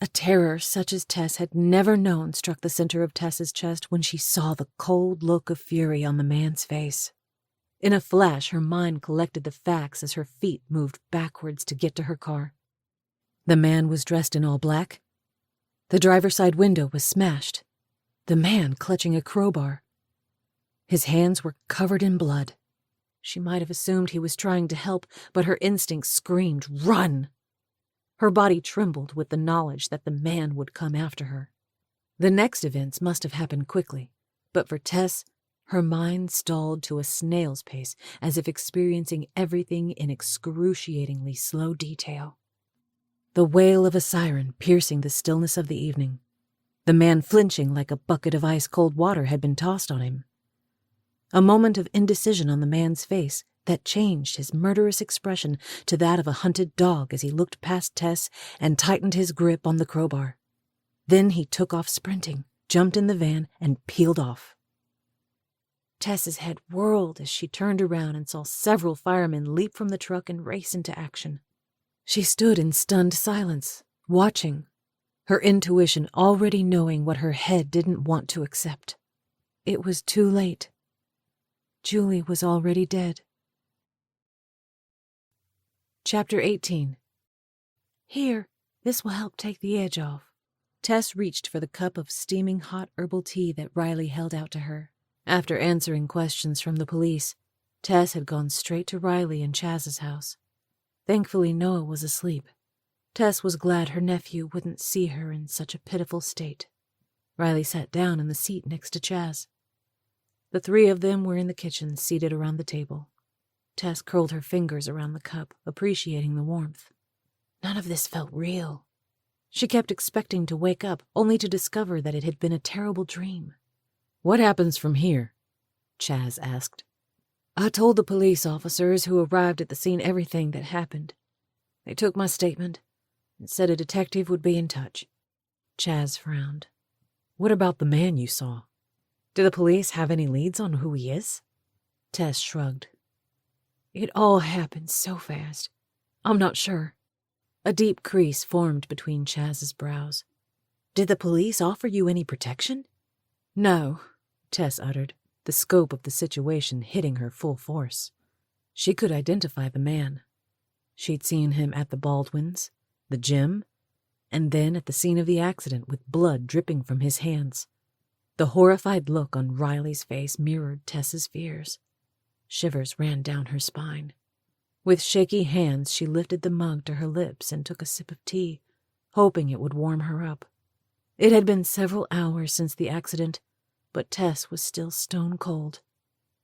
A terror such as Tess had never known struck the center of Tess's chest when she saw the cold look of fury on the man's face. In a flash, her mind collected the facts as her feet moved backwards to get to her car. The man was dressed in all black. The driver's side window was smashed, the man clutching a crowbar. His hands were covered in blood. She might have assumed he was trying to help, but her instincts screamed, "Run!" Her body trembled with the knowledge that the man would come after her. The next events must have happened quickly, but for Tess, her mind stalled to a snail's pace, as if experiencing everything in excruciatingly slow detail. The wail of a siren piercing the stillness of the evening. The man flinching like a bucket of ice-cold water had been tossed on him. A moment of indecision on the man's face that changed his murderous expression to that of a hunted dog as he looked past Tess and tightened his grip on the crowbar. Then he took off sprinting, jumped in the van, and peeled off. Tess's head whirled as she turned around and saw several firemen leap from the truck and race into action. She stood in stunned silence, watching, her intuition already knowing what her head didn't want to accept. It was too late. Julie was already dead. Chapter 18. Here, this will help take the edge off. Tess reached for the cup of steaming hot herbal tea that Riley held out to her. After answering questions from the police, Tess had gone straight to Riley and Chaz's house. Thankfully, Noah was asleep. Tess was glad her nephew wouldn't see her in such a pitiful state. Riley sat down in the seat next to Chaz. The three of them were in the kitchen, seated around the table. Tess curled her fingers around the cup, appreciating the warmth. None of this felt real. She kept expecting to wake up, only to discover that it had been a terrible dream. "What happens from here?" Chaz asked. "I told the police officers who arrived at the scene everything that happened. They took my statement and said a detective would be in touch." Chaz frowned. "What about the man you saw? Do the police have any leads on who he is?" Tess shrugged. "It all happened so fast. I'm not sure." A deep crease formed between Chaz's brows. "Did the police offer you any protection?" "No," Tess uttered, the scope of the situation hitting her full force. She could identify the man. She'd seen him at the Baldwins, the gym, and then at the scene of the accident with blood dripping from his hands. The horrified look on Riley's face mirrored Tess's fears. Shivers ran down her spine. With shaky hands, she lifted the mug to her lips and took a sip of tea, hoping it would warm her up. It had been several hours since the accident, but Tess was still stone cold.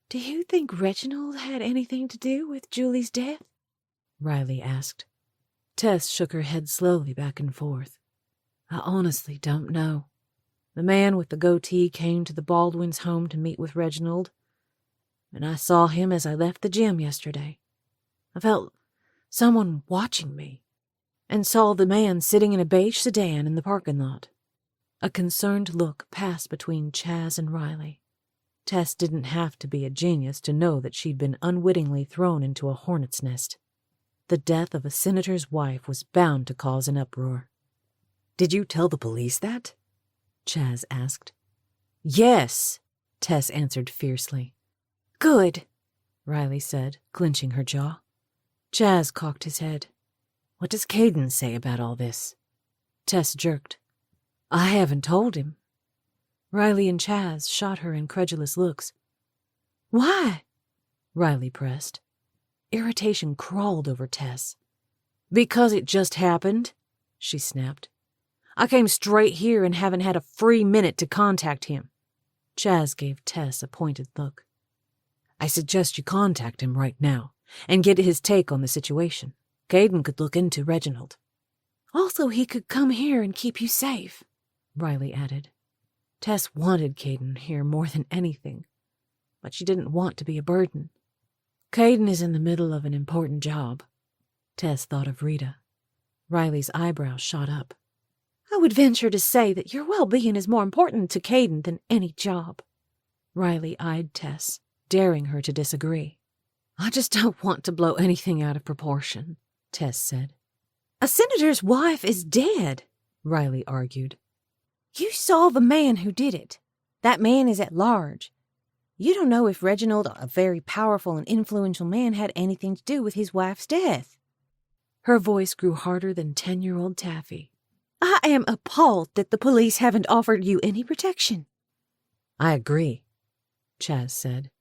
"Do you think Reginald had anything to do with Julie's death?" Riley asked. Tess shook her head slowly back and forth. "I honestly don't know. The man with the goatee came to the Baldwins' home to meet with Reginald, and I saw him as I left the gym yesterday. I felt someone watching me, and saw the man sitting in a beige sedan in the parking lot." A concerned look passed between Chaz and Riley. Tess didn't have to be a genius to know that she'd been unwittingly thrown into a hornet's nest. The death of a senator's wife was bound to cause an uproar. "Did you tell the police that?" Chaz asked. "Yes," Tess answered fiercely. "Good," Riley said, clenching her jaw. Chaz cocked his head. "What does Caden say about all this?" Tess jerked. "I haven't told him." Riley and Chaz shot her incredulous looks. "Why?" Riley pressed. Irritation crawled over Tess. "Because it just happened," she snapped. "I came straight here and haven't had a free minute to contact him." Chaz gave Tess a pointed look. "I suggest you contact him right now and get his take on the situation. Caden could look into Reginald." "Also, he could come here and keep you safe," Riley added. Tess wanted Caden here more than anything, but she didn't want to be a burden. Caden is in the middle of an important job. Tess thought of Rita. Riley's eyebrows shot up. "I would venture to say that your well-being is more important to Caden than any job." Riley eyed Tess, daring her to disagree. "I just don't want to blow anything out of proportion," Tess said. "A senator's wife is dead," Riley argued. "You saw the man who did it. That man is at large. You don't know if Reginald, a very powerful and influential man, had anything to do with his wife's death." Her voice grew harder than 10-year-old taffy. "I am appalled that the police haven't offered you any protection." "I agree," Chaz said,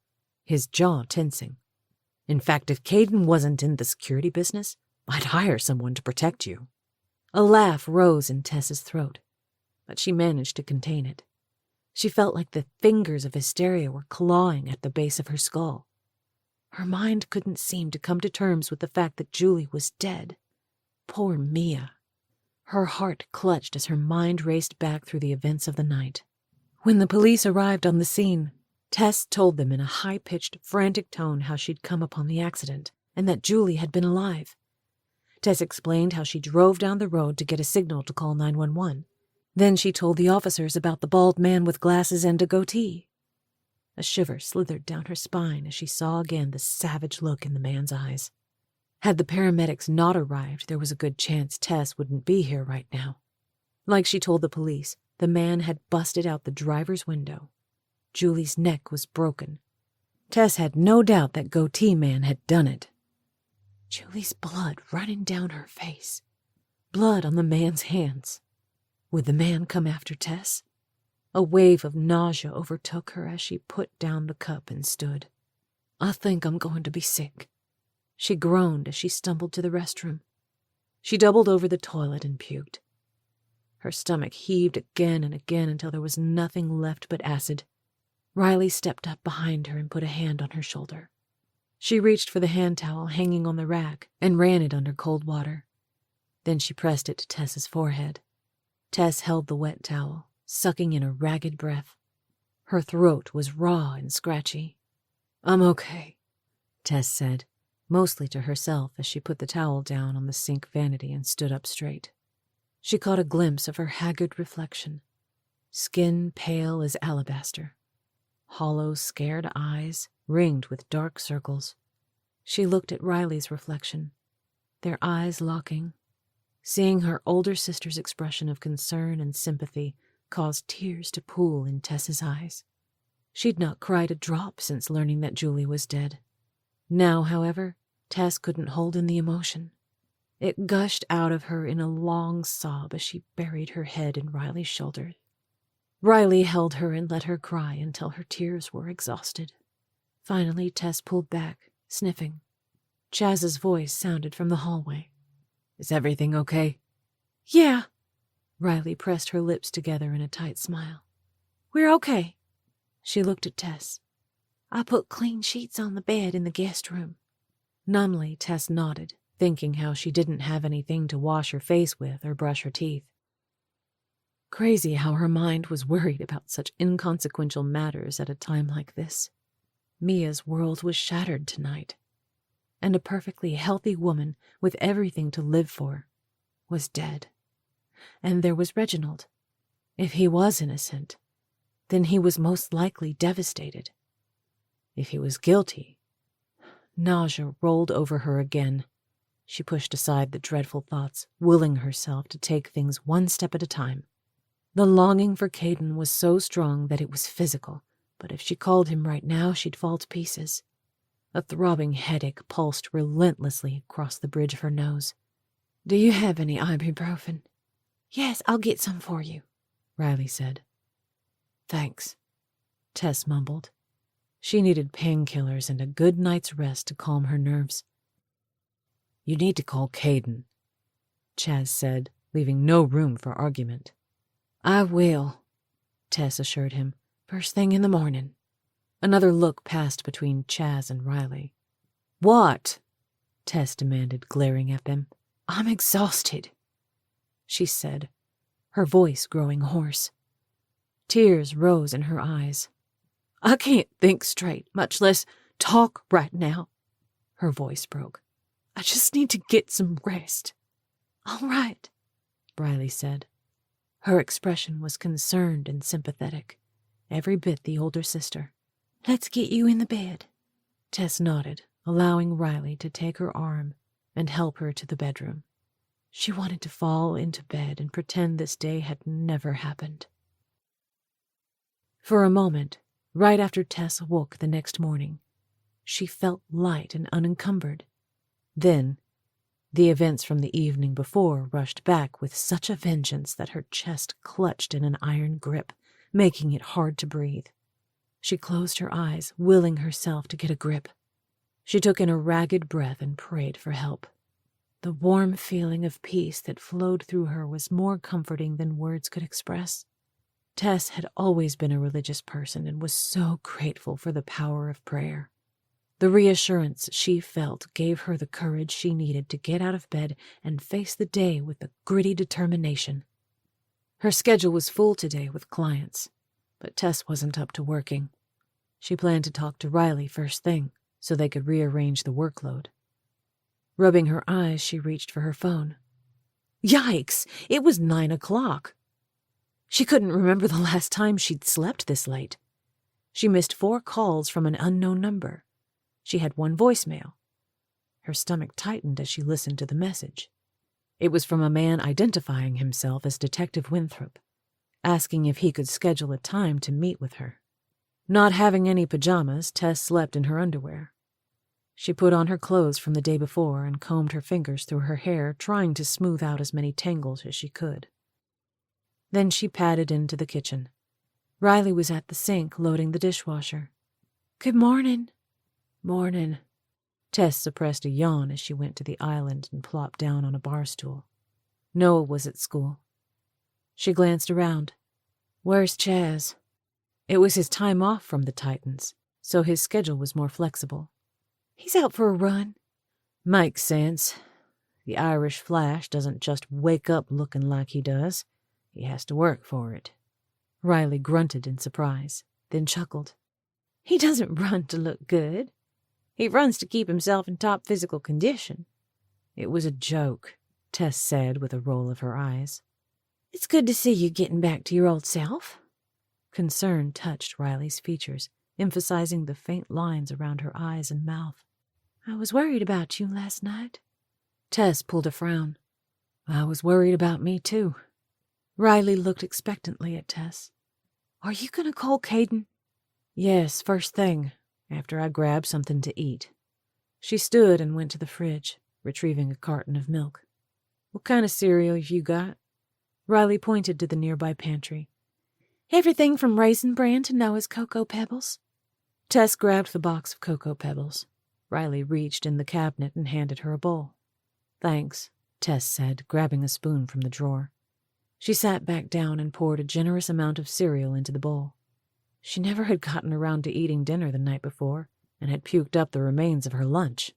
his jaw tensing. "In fact, if Caden wasn't in the security business, I'd hire someone to protect you." A laugh rose in Tess's throat, but she managed to contain it. She felt like the fingers of hysteria were clawing at the base of her skull. Her mind couldn't seem to come to terms with the fact that Julie was dead. Poor Mia. Her heart clutched as her mind raced back through the events of the night. When the police arrived on the scene, Tess told them in a high-pitched, frantic tone how she'd come upon the accident and that Julie had been alive. Tess explained how she drove down the road to get a signal to call 911. Then she told the officers about the bald man with glasses and a goatee. A shiver slithered down her spine as she saw again the savage look in the man's eyes. Had the paramedics not arrived, there was a good chance Tess wouldn't be here right now. Like she told the police, the man had busted out the driver's window. Julie's neck was broken. Tess had no doubt that goatee man had done it. Julie's blood running down her face. Blood on the man's hands. Would the man come after Tess? A wave of nausea overtook her as she put down the cup and stood. "I think I'm going to be sick," she groaned as she stumbled to the restroom. She doubled over the toilet and puked. Her stomach heaved again and again until there was nothing left but acid. Riley stepped up behind her and put a hand on her shoulder. She reached for the hand towel hanging on the rack and ran it under cold water. Then she pressed it to Tess's forehead. Tess held the wet towel, sucking in a ragged breath. Her throat was raw and scratchy. "I'm okay," Tess said, mostly to herself as she put the towel down on the sink vanity and stood up straight. She caught a glimpse of her haggard reflection, skin pale as alabaster, hollow, scared eyes ringed with dark circles. She looked at Riley's reflection, their eyes locking. Seeing her older sister's expression of concern and sympathy caused tears to pool in Tess's eyes. She'd not cried a drop since learning that Julie was dead. Now, however, Tess couldn't hold in the emotion. It gushed out of her in a long sob as she buried her head in Riley's shoulder. Riley held her and let her cry until her tears were exhausted. Finally, Tess pulled back, sniffing. Chaz's voice sounded from the hallway. "Is everything okay?" "Yeah." Riley pressed her lips together in a tight smile. "We're okay." She looked at Tess. "I put clean sheets on the bed in the guest room." Numbly, Tess nodded, thinking how she didn't have anything to wash her face with or brush her teeth. Crazy how her mind was worried about such inconsequential matters at a time like this. Mia's world was shattered tonight, and a perfectly healthy woman with everything to live for was dead. And there was Reginald. If he was innocent, then he was most likely devastated. If he was guilty, nausea rolled over her again. She pushed aside the dreadful thoughts, willing herself to take things one step at a time. The longing for Caden was so strong that it was physical, but if she called him right now, she'd fall to pieces. A throbbing headache pulsed relentlessly across the bridge of her nose. "Do you have any ibuprofen?" "Yes, I'll get some for you," Riley said. "Thanks," Tess mumbled. She needed painkillers and a good night's rest to calm her nerves. "You need to call Caden," Chaz said, leaving no room for argument. "I will," Tess assured him, "first thing in the morning." Another look passed between Chaz and Riley. "What?" Tess demanded, glaring at them. "I'm exhausted," she said, her voice growing hoarse. Tears rose in her eyes. "I can't think straight, much less talk right now," her voice broke. "I just need to get some rest." "All right," Riley said. Her expression was concerned and sympathetic, every bit the older sister. "Let's get you in the bed." Tess nodded, allowing Riley to take her arm and help her to the bedroom. She wanted to fall into bed and pretend this day had never happened. For a moment, right after Tess awoke the next morning, she felt light and unencumbered. Then, the events from the evening before rushed back with such a vengeance that her chest clutched in an iron grip, making it hard to breathe. She closed her eyes, willing herself to get a grip. She took in a ragged breath and prayed for help. The warm feeling of peace that flowed through her was more comforting than words could express. Tess had always been a religious person and was so grateful for the power of prayer. The reassurance she felt gave her the courage she needed to get out of bed and face the day with a gritty determination. Her schedule was full today with clients, but Tess wasn't up to working. She planned to talk to Riley first thing, so they could rearrange the workload. Rubbing her eyes, she reached for her phone. Yikes! It was 9 o'clock. She couldn't remember the last time she'd slept this late. She missed 4 calls from an unknown number. She had 1 voicemail. Her stomach tightened as she listened to the message. It was from a man identifying himself as Detective Winthrop, asking if he could schedule a time to meet with her. Not having any pajamas, Tess slept in her underwear. She put on her clothes from the day before and combed her fingers through her hair, trying to smooth out as many tangles as she could. Then she padded into the kitchen. Riley was at the sink loading the dishwasher. "Good morning." "Morning." Tess suppressed a yawn as she went to the island and plopped down on a bar stool. Noah was at school. She glanced around. "Where's Chaz?" It was his time off from the Titans, so his schedule was more flexible. "He's out for a run." "Makes sense. The Irish Flash doesn't just wake up looking like he does. He has to work for it." Riley grunted in surprise, then chuckled. "He doesn't run to look good. He runs to keep himself in top physical condition." "It was a joke," Tess said with a roll of her eyes. "It's good to see you getting back to your old self." Concern touched Riley's features, emphasizing the faint lines around her eyes and mouth. "I was worried about you last night." Tess pulled a frown. "I was worried about me, too." Riley looked expectantly at Tess. "Are you going to call Caden?" "Yes, first thing, after I grab something to eat." She stood and went to the fridge, retrieving a carton of milk. "What kind of cereal have you got?" Riley pointed to the nearby pantry. "Everything from Raisin Bran to Noah's Cocoa Pebbles." Tess grabbed the box of Cocoa Pebbles. Riley reached in the cabinet and handed her a bowl. "Thanks," Tess said, grabbing a spoon from the drawer. She sat back down and poured a generous amount of cereal into the bowl. She never had gotten around to eating dinner the night before and had puked up the remains of her lunch.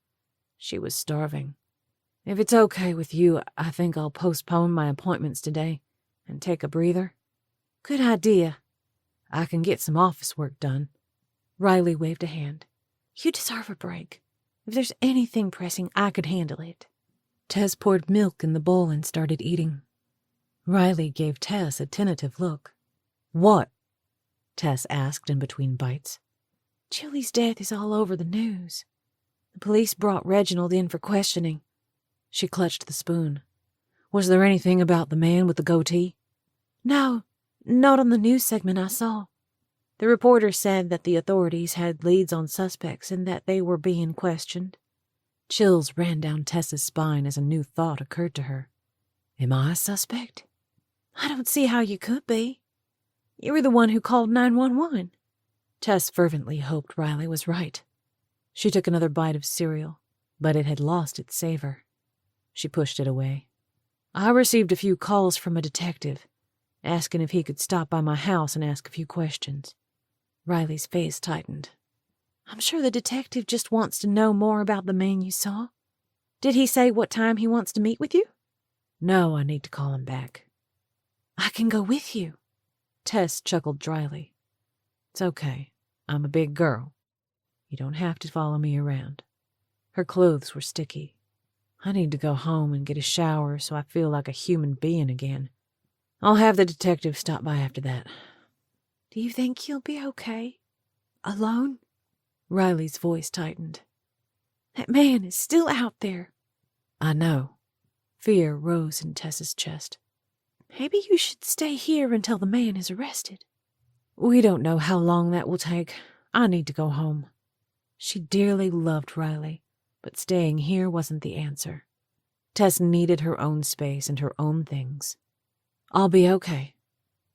She was starving. "If it's okay with you, I think I'll postpone my appointments today and take a breather." "Good idea." "I can get some office work done." Riley waved a hand. "You deserve a break. If there's anything pressing, I could handle it." Tess poured milk in the bowl and started eating. Riley gave Tess a tentative look. "What?" Tess asked in between bites. "Julie's death is all over the news. The police brought Reginald in for questioning." She clutched the spoon. "Was there anything about the man with the goatee?" "No, not on the news segment I saw. The reporter said that the authorities had leads on suspects and that they were being questioned." Chills ran down Tess's spine as a new thought occurred to her. "Am I a suspect?" "I don't see how you could be. You were the one who called 911. Tess fervently hoped Riley was right. She took another bite of cereal, but it had lost its savor. She pushed it away. "I received a few calls from a detective, asking if he could stop by my house and ask a few questions." Riley's face tightened. "I'm sure the detective just wants to know more about the man you saw. Did he say what time he wants to meet with you?" "No, I need to call him back." "I can go with you." Tess chuckled dryly. "It's okay. I'm a big girl. You don't have to follow me around." Her clothes were sticky. "I need to go home and get a shower so I feel like a human being again. I'll have the detective stop by after that." "Do you think you'll be okay? Alone?" Riley's voice tightened. "That man is still out there." "I know." Fear rose in Tess's chest. "Maybe you should stay here until the man is arrested." "We don't know how long that will take. I need to go home." She dearly loved Riley, but staying here wasn't the answer. Tess needed her own space and her own things. "I'll be okay."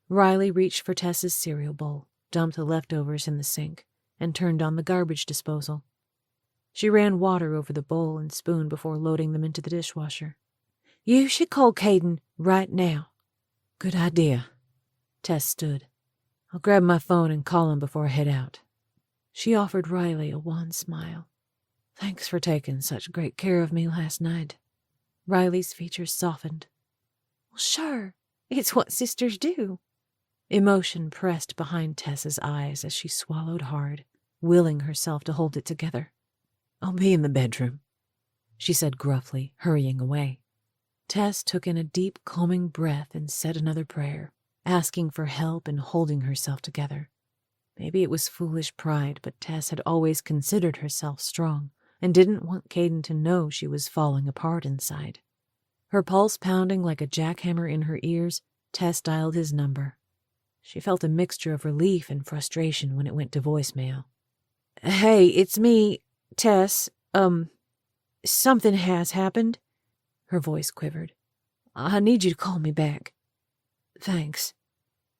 Riley reached for Tess's cereal bowl, dumped the leftovers in the sink, and turned on the garbage disposal. She ran water over the bowl and spoon before loading them into the dishwasher. "You should call Caden right now." "Good idea." Tess stood. "I'll grab my phone and call him before I head out." She offered Riley a wan smile. "Thanks for taking such great care of me last night." Riley's features softened. "Well, sure. It's what sisters do." Emotion pressed behind Tess's eyes as she swallowed hard, willing herself to hold it together. "I'll be in the bedroom," she said gruffly, hurrying away. Tess took in a deep, calming breath and said another prayer, asking for help and holding herself together. Maybe it was foolish pride, but Tess had always considered herself strong and didn't want Kaden to know she was falling apart inside. Her pulse pounding like a jackhammer in her ears, Tess dialed his number. She felt a mixture of relief and frustration when it went to voicemail. "Hey, it's me, Tess. Something has happened." Her voice quivered. "I need you to call me back." "Thanks,"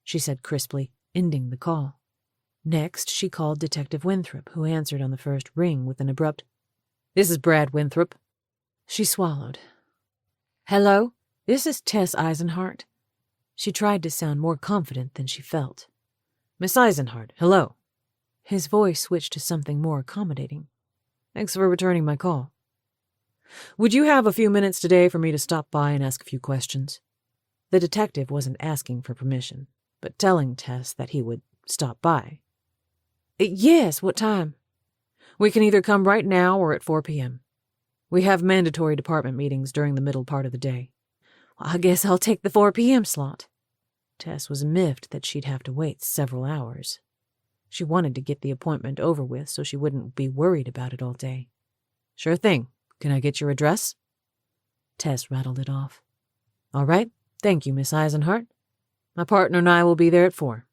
she said crisply, ending the call. Next, she called Detective Winthrop, who answered on the first ring with an abrupt, "This is Brad Winthrop." She swallowed. "Hello, this is Tess Eisenhart." She tried to sound more confident than she felt. "Miss Eisenhart, hello." His voice switched to something more accommodating. "Thanks for returning my call. Would you have a few minutes today for me to stop by and ask a few questions?" The detective wasn't asking for permission, but telling Tess that he would stop by. "Yes, what time?" "We can either come right now or at 4 p.m. We have mandatory department meetings during the middle part of the day." "I guess I'll take the 4 p.m. slot." Tess was miffed that she'd have to wait several hours. She wanted to get the appointment over with so she wouldn't be worried about it all day. "Sure thing. Can I get your address?" Tess rattled it off. "All right. Thank you, Miss Eisenhart. My partner and I will be there at 4.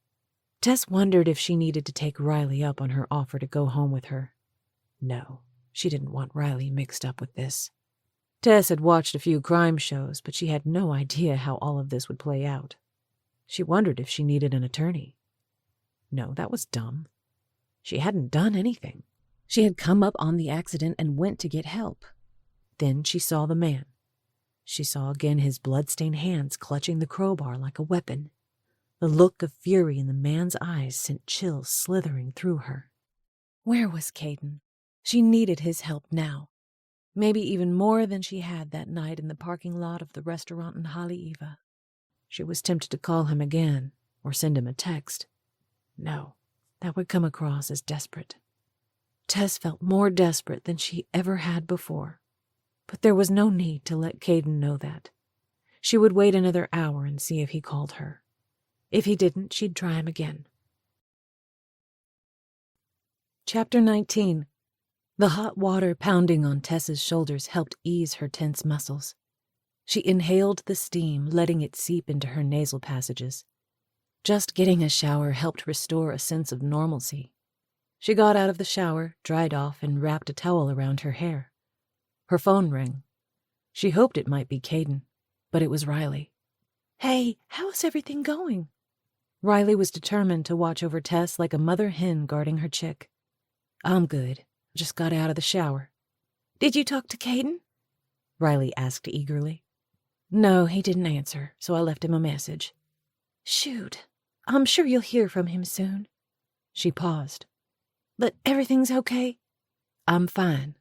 Tess wondered if she needed to take Riley up on her offer to go home with her. No, she didn't want Riley mixed up with this. Tess had watched a few crime shows, but she had no idea how all of this would play out. She wondered if she needed an attorney. No, that was dumb. She hadn't done anything. She had come up on the accident and went to get help. Then she saw the man. She saw again his blood-stained hands clutching the crowbar like a weapon. The look of fury in the man's eyes sent chills slithering through her. Where was Caden? She needed his help now. Maybe even more than she had that night in the parking lot of the restaurant in Haleiwa. She was tempted to call him again or send him a text. No, that would come across as desperate. Tess felt more desperate than she ever had before. But there was no need to let Caden know that. She would wait another hour and see if he called her. If he didn't, she'd try him again. Chapter 19. The hot water pounding on Tess's shoulders helped ease her tense muscles. She inhaled the steam, letting it seep into her nasal passages. Just getting a shower helped restore a sense of normalcy. She got out of the shower, dried off, and wrapped a towel around her hair. Her phone rang. She hoped it might be Caden, but it was Riley. Hey, how's everything going? Riley was determined to watch over Tess like a mother hen guarding her chick. I'm good. Just got out of the shower. Did you talk to Caden? Riley asked eagerly. No, he didn't answer, so I left him a message. Shoot. I'm sure you'll hear from him soon. She paused. But everything's okay? I'm fine,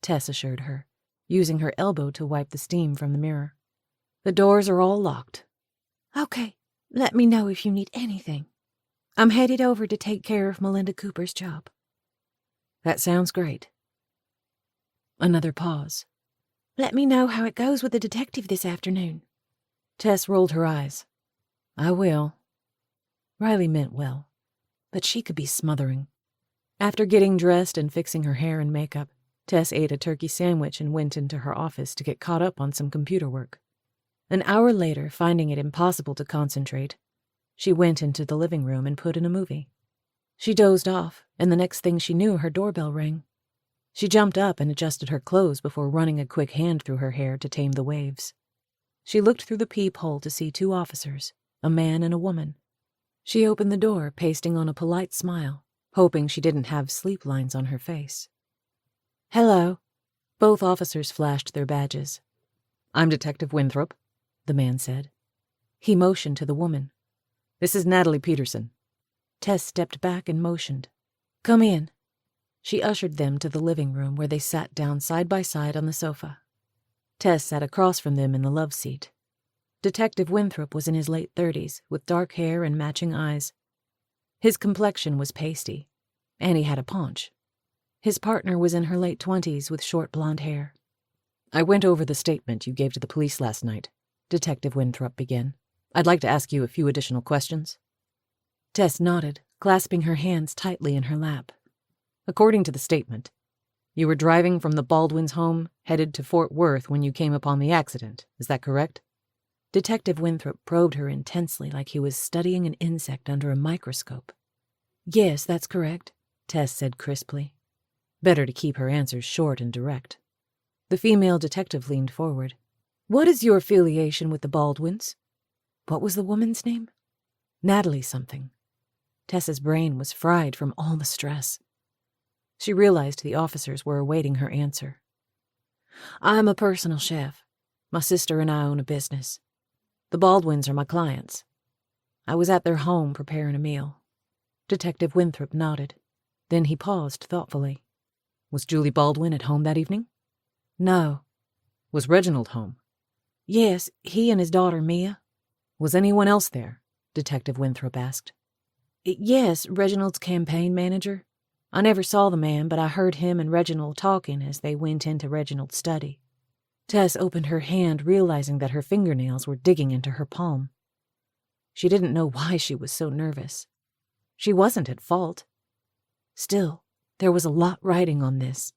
Tess assured her, using her elbow to wipe the steam from the mirror. The doors are all locked. Okay, let me know if you need anything. I'm headed over to take care of Melinda Cooper's job. That sounds great. Another pause. Let me know how it goes with the detective this afternoon. Tess rolled her eyes. I will. Riley meant well, but she could be smothering. After getting dressed and fixing her hair and makeup, Tess ate a turkey sandwich and went into her office to get caught up on some computer work. An hour later, finding it impossible to concentrate, she went into the living room and put in a movie. She dozed off, and the next thing she knew, her doorbell rang. She jumped up and adjusted her clothes before running a quick hand through her hair to tame the waves. She looked through the peephole to see 2 officers, a man and a woman. She opened the door, pasting on a polite smile, hoping she didn't have sleep lines on her face. Hello. Both officers flashed their badges. I'm Detective Winthrop, the man said. He motioned to the woman. This is Natalie Peterson. Tess stepped back and motioned. Come in. She ushered them to the living room where they sat down side by side on the sofa. Tess sat across from them in the love seat. Detective Winthrop was in his late 30s, with dark hair and matching eyes. His complexion was pasty, and he had a paunch. His partner was in her late 20s with short blonde hair. I went over the statement you gave to the police last night, Detective Winthrop began. I'd like to ask you a few additional questions. Tess nodded, clasping her hands tightly in her lap. According to the statement, you were driving from the Baldwins' home, headed to Fort Worth when you came upon the accident. Is that correct? Detective Winthrop probed her intensely like he was studying an insect under a microscope. Yes, that's correct, Tess said crisply. Better to keep her answers short and direct. The female detective leaned forward. What is your affiliation with the Baldwins? What was the woman's name? Natalie something. Tess's brain was fried from all the stress. She realized the officers were awaiting her answer. I'm a personal chef. My sister and I own a business. The Baldwins are my clients. I was at their home preparing a meal. Detective Winthrop nodded. Then he paused thoughtfully. Was Julie Baldwin at home that evening? No. Was Reginald home? Yes, he and his daughter Mia. Was anyone else there? Detective Winthrop asked. Yes, Reginald's campaign manager. I never saw the man, but I heard him and Reginald talking as they went into Reginald's study. Tess opened her hand, realizing that her fingernails were digging into her palm. She didn't know why she was so nervous. She wasn't at fault. Still, there was a lot riding on this,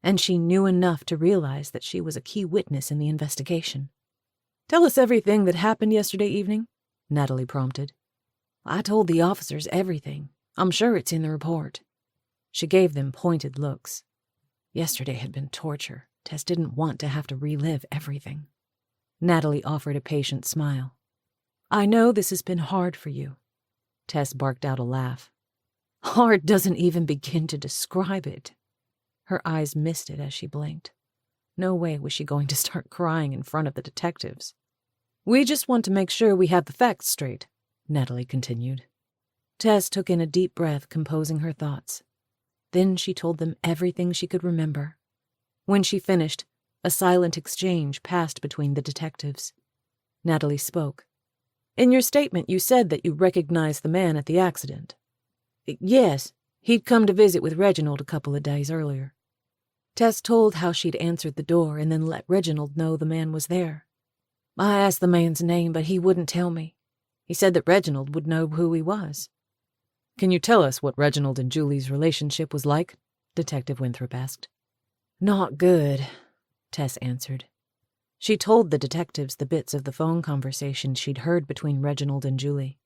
and she knew enough to realize that she was a key witness in the investigation. Tell us everything that happened yesterday evening, Natalie prompted. I told the officers everything. I'm sure it's in the report. She gave them pointed looks. Yesterday had been torture. Tess didn't want to have to relive everything. Natalie offered a patient smile. I know this has been hard for you. Tess barked out a laugh. Hard doesn't even begin to describe it. Her eyes misted as she blinked. No way was she going to start crying in front of the detectives. "We just want to make sure we have the facts straight," Natalie continued. Tess took in a deep breath, composing her thoughts. Then she told them everything she could remember. When she finished, a silent exchange passed between the detectives. Natalie spoke. "In your statement, you said that you recognized the man at the accident." "Yes, he'd come to visit with Reginald a couple of days earlier." Tess told how she'd answered the door and then let Reginald know the man was there. "I asked the man's name, but he wouldn't tell me. He said that Reginald would know who he was." "Can you tell us what Reginald and Julie's relationship was like?" Detective Winthrop asked. "Not good," Tess answered. She told the detectives the bits of the phone conversation she'd heard between Reginald and Julie.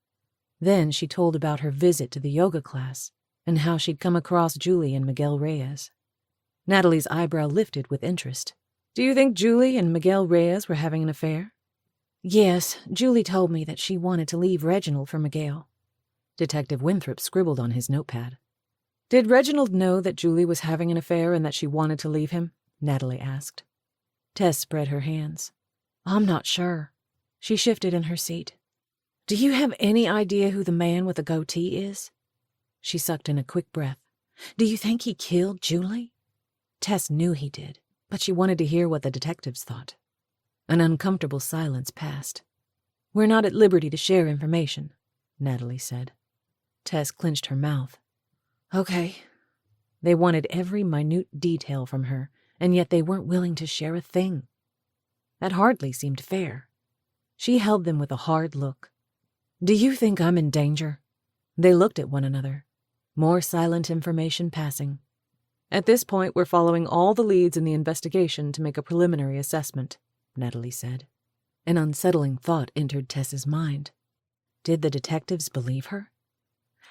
Then she told about her visit to the yoga class and how she'd come across Julie and Miguel Reyes. Natalie's eyebrow lifted with interest. "Do you think Julie and Miguel Reyes were having an affair?" "Yes, Julie told me that she wanted to leave Reginald for Miguel." Detective Winthrop scribbled on his notepad. "Did Reginald know that Julie was having an affair and that she wanted to leave him?" Natalie asked. Tess spread her hands. "I'm not sure." She shifted in her seat. "Do you have any idea who the man with the goatee is?" She sucked in a quick breath. "Do you think he killed Julie?" Tess knew he did, but she wanted to hear what the detectives thought. An uncomfortable silence passed. "We're not at liberty to share information," Natalie said. Tess clenched her mouth. "Okay." They wanted every minute detail from her, and yet they weren't willing to share a thing. That hardly seemed fair. She held them with a hard look. "Do you think I'm in danger?" They looked at one another. More silent information passing. "At this point, we're following all the leads in the investigation to make a preliminary assessment," Natalie said. An unsettling thought entered Tess's mind. Did the detectives believe her?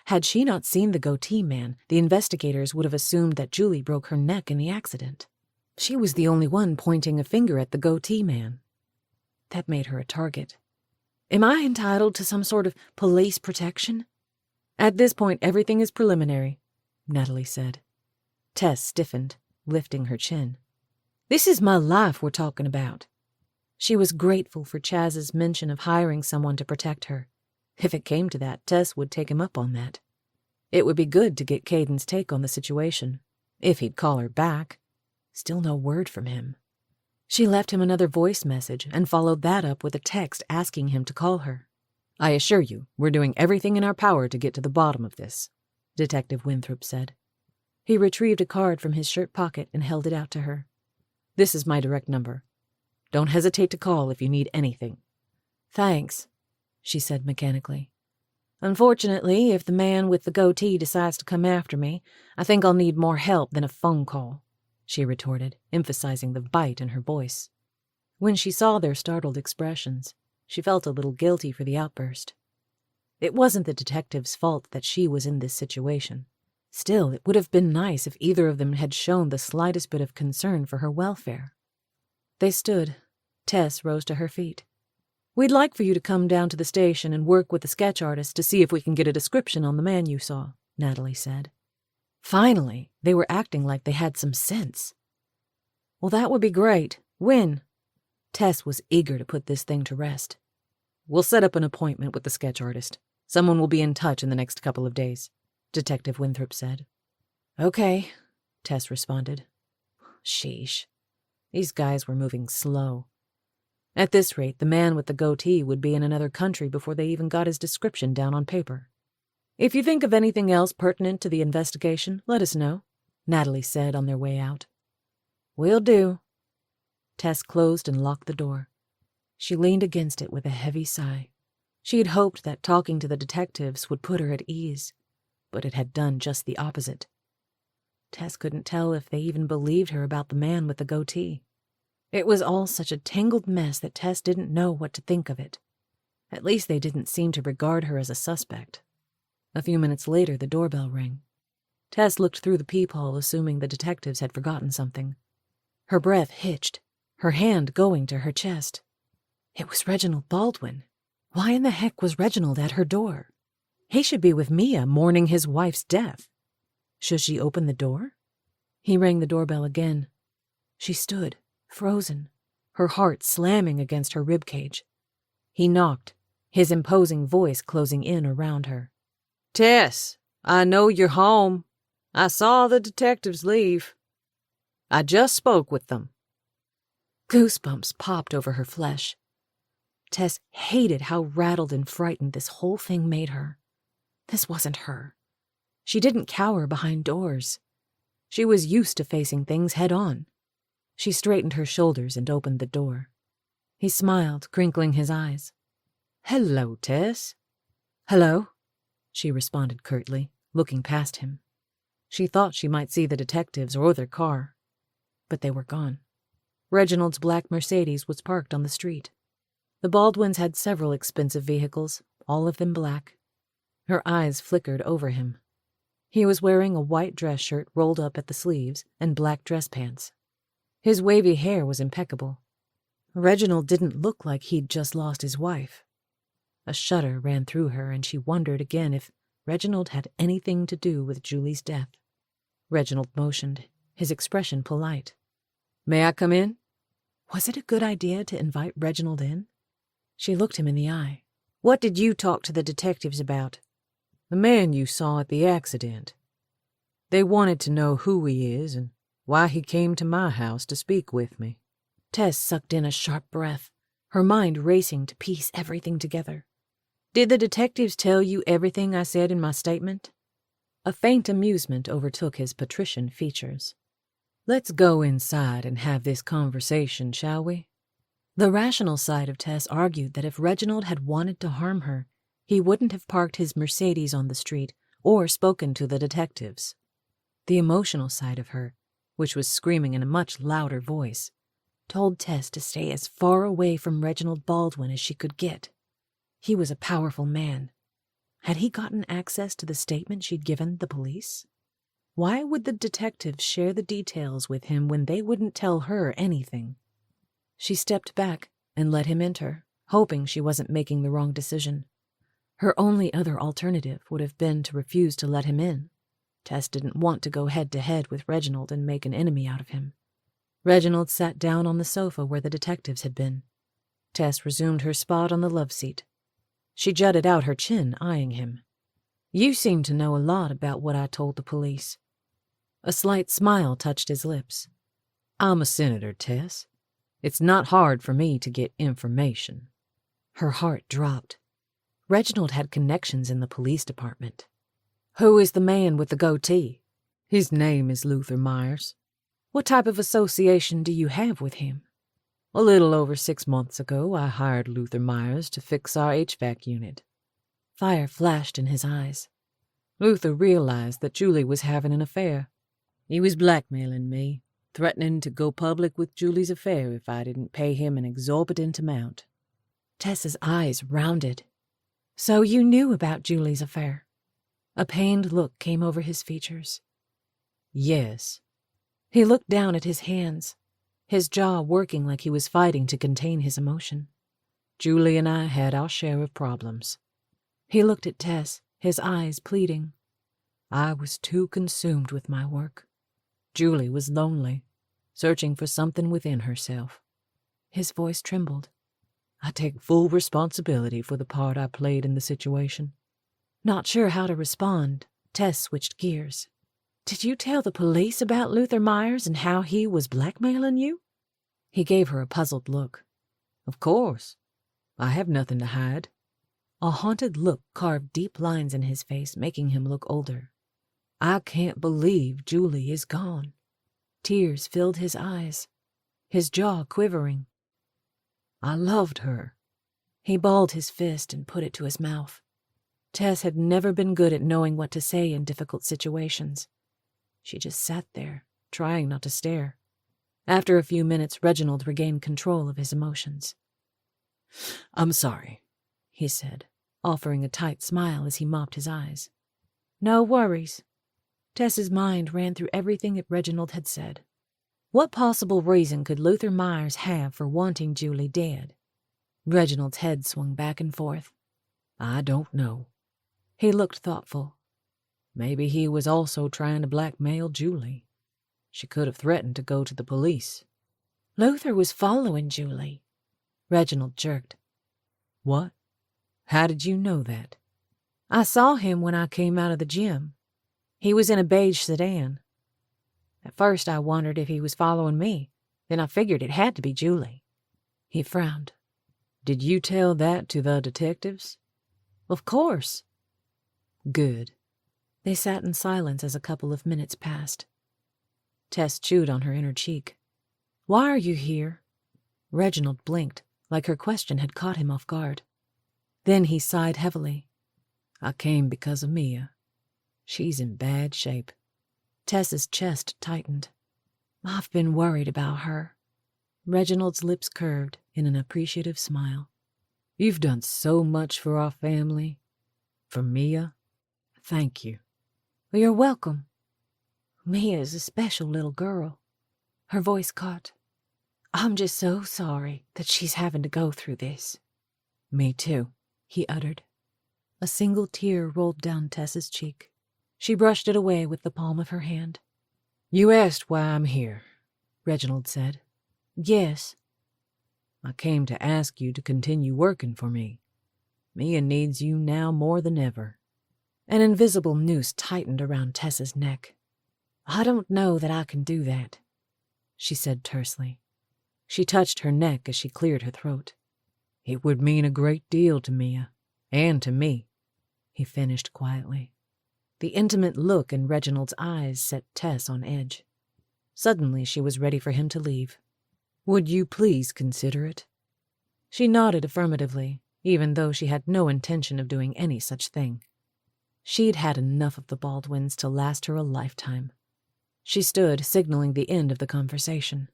Had she not seen the goatee man, the investigators would have assumed that Julie broke her neck in the accident. She was the only one pointing a finger at the goatee man. That made her a target. "Am I entitled to some sort of police protection?" "At this point, everything is preliminary," Natalie said. Tess stiffened, lifting her chin. "This is my life we're talking about." She was grateful for Chaz's mention of hiring someone to protect her. If it came to that, Tess would take him up on that. It would be good to get Caden's take on the situation, if he'd call her back. Still no word from him. She left him another voice message and followed that up with a text asking him to call her. "I assure you, we're doing everything in our power to get to the bottom of this," Detective Winthrop said. He retrieved a card from his shirt pocket and held it out to her. "This is my direct number. Don't hesitate to call if you need anything." "Thanks," she said mechanically. "Unfortunately, if the man with the goatee decides to come after me, I think I'll need more help than a phone call," she retorted, emphasizing the bite in her voice. When she saw their startled expressions, she felt a little guilty for the outburst. It wasn't the detective's fault that she was in this situation. Still, it would have been nice if either of them had shown the slightest bit of concern for her welfare. They stood. Tess rose to her feet. "We'd like for you to come down to the station and work with the sketch artist to see if we can get a description on the man you saw," Natalie said. Finally, they were acting like they had some sense. "Well, that would be great. When?" Tess was eager to put this thing to rest. "We'll set up an appointment with the sketch artist. Someone will be in touch in the next couple of days," Detective Winthrop said. "Okay," Tess responded. Sheesh. These guys were moving slow. At this rate, the man with the goatee would be in another country before they even got his description down on paper. "If you think of anything else pertinent to the investigation, let us know," Natalie said on their way out. "Will do." Tess closed and locked the door. She leaned against it with a heavy sigh. She had hoped that talking to the detectives would put her at ease, but it had done just the opposite. Tess couldn't tell if they even believed her about the man with the goatee. It was all such a tangled mess that Tess didn't know what to think of it. At least they didn't seem to regard her as a suspect. A few minutes later, the doorbell rang. Tess looked through the peephole, assuming the detectives had forgotten something. Her breath hitched, her hand going to her chest. It was Reginald Baldwin. Why in the heck was Reginald at her door? He should be with Mia mourning his wife's death. Should she open the door? He rang the doorbell again. She stood, frozen, her heart slamming against her ribcage. He knocked, his imposing voice closing in around her. "Tess, I know you're home. I saw the detectives leave. I just spoke with them." Goosebumps popped over her flesh. Tess hated how rattled and frightened this whole thing made her. This wasn't her. She didn't cower behind doors. She was used to facing things head on. She straightened her shoulders and opened the door. He smiled, crinkling his eyes. "Hello, Tess." "Hello," she responded curtly, looking past him. She thought she might see the detectives or their car, but they were gone. Reginald's black Mercedes was parked on the street. The Baldwins had several expensive vehicles, all of them black. Her eyes flickered over him. He was wearing a white dress shirt rolled up at the sleeves and black dress pants. His wavy hair was impeccable. Reginald didn't look like he'd just lost his wife. A shudder ran through her, and she wondered again if Reginald had anything to do with Julie's death. Reginald motioned, his expression polite. "May I come in?" Was it a good idea to invite Reginald in? She looked him in the eye. "What did you talk to the detectives about?" "The man you saw at the accident. They wanted to know who he is and why he came to my house to speak with me." Tess sucked in a sharp breath, her mind racing to piece everything together. "Did the detectives tell you everything I said in my statement?" A faint amusement overtook his patrician features. "Let's go inside and have this conversation, shall we?" The rational side of Tess argued that if Reginald had wanted to harm her, he wouldn't have parked his Mercedes on the street or spoken to the detectives. The emotional side of her, which was screaming in a much louder voice, told Tess to stay as far away from Reginald Baldwin as she could get. He was a powerful man. Had he gotten access to the statement she'd given the police? Why would the detectives share the details with him when they wouldn't tell her anything? She stepped back and let him enter, hoping she wasn't making the wrong decision. Her only other alternative would have been to refuse to let him in. Tess didn't want to go head-to-head with Reginald and make an enemy out of him. Reginald sat down on the sofa where the detectives had been. Tess resumed her spot on the love seat. She jutted out her chin, eyeing him. "You seem to know a lot about what I told the police." A slight smile touched his lips. "I'm a senator, Tess. It's not hard for me to get information." Her heart dropped. Reginald had connections in the police department. "Who is the man with the goatee?" "His name is Luther Myers." "What type of association do you have with him?" "A little over 6 months ago, I hired Luther Myers to fix our HVAC unit." Fire flashed in his eyes. "Luther realized that Julie was having an affair. He was blackmailing me, threatening to go public with Julie's affair if I didn't pay him an exorbitant amount." Tess's eyes rounded. "So you knew about Julie's affair?" A pained look came over his features. "Yes." He looked down at his hands, his jaw working like he was fighting to contain his emotion. "Julie and I had our share of problems." He looked at Tess, his eyes pleading. "I was too consumed with my work. Julie was lonely, searching for something within herself." His voice trembled. "I take full responsibility for the part I played in the situation." Not sure how to respond, Tess switched gears. "Did you tell the police about Luther Myers and how he was blackmailing you?" He gave her a puzzled look. "Of course. I have nothing to hide." A haunted look carved deep lines in his face, making him look older. "I can't believe Julie is gone." Tears filled his eyes, his jaw quivering. "I loved her." He balled his fist and put it to his mouth. Tess had never been good at knowing what to say in difficult situations. She just sat there, trying not to stare. After a few minutes, Reginald regained control of his emotions. "I'm sorry," he said, offering a tight smile as he mopped his eyes. "No worries." Tess's mind ran through everything that Reginald had said. What possible reason could Luther Myers have for wanting Julie dead? Reginald's head swung back and forth. "I don't know." He looked thoughtful. "Maybe he was also trying to blackmail Julie. She could have threatened to go to the police. Luther was following Julie. Reginald jerked. What? How did you know that? I saw him when I came out of the gym. He was in a beige sedan. At first I wondered if he was following me. Then I figured it had to be Julie. He frowned. Did you tell that to the detectives? Of course. Good. They sat in silence as a couple of minutes passed. Tess chewed on her inner cheek. Why are you here? Reginald blinked, like her question had caught him off guard. Then he sighed heavily. I came because of Mia. She's in bad shape. Tess's chest tightened. I've been worried about her. Reginald's lips curved in an appreciative smile. You've done so much for our family. For Mia. Thank you. Well, you're welcome. Mia is a special little girl. Her voice caught. I'm just so sorry that she's having to go through this. Me too, he uttered. A single tear rolled down Tess's cheek. She brushed it away with the palm of her hand. You asked why I'm here, Reginald said. Yes. I came to ask you to continue working for me. Mia needs you now more than ever. An invisible noose tightened around Tess's neck. I don't know that I can do that, she said tersely. She touched her neck as she cleared her throat. It would mean a great deal to Mia, and to me, he finished quietly. The intimate look in Reginald's eyes set Tess on edge. Suddenly she was ready for him to leave. Would you please consider it? She nodded affirmatively, even though she had no intention of doing any such thing. She'd had enough of the Baldwins to last her a lifetime. She stood, signaling the end of the conversation.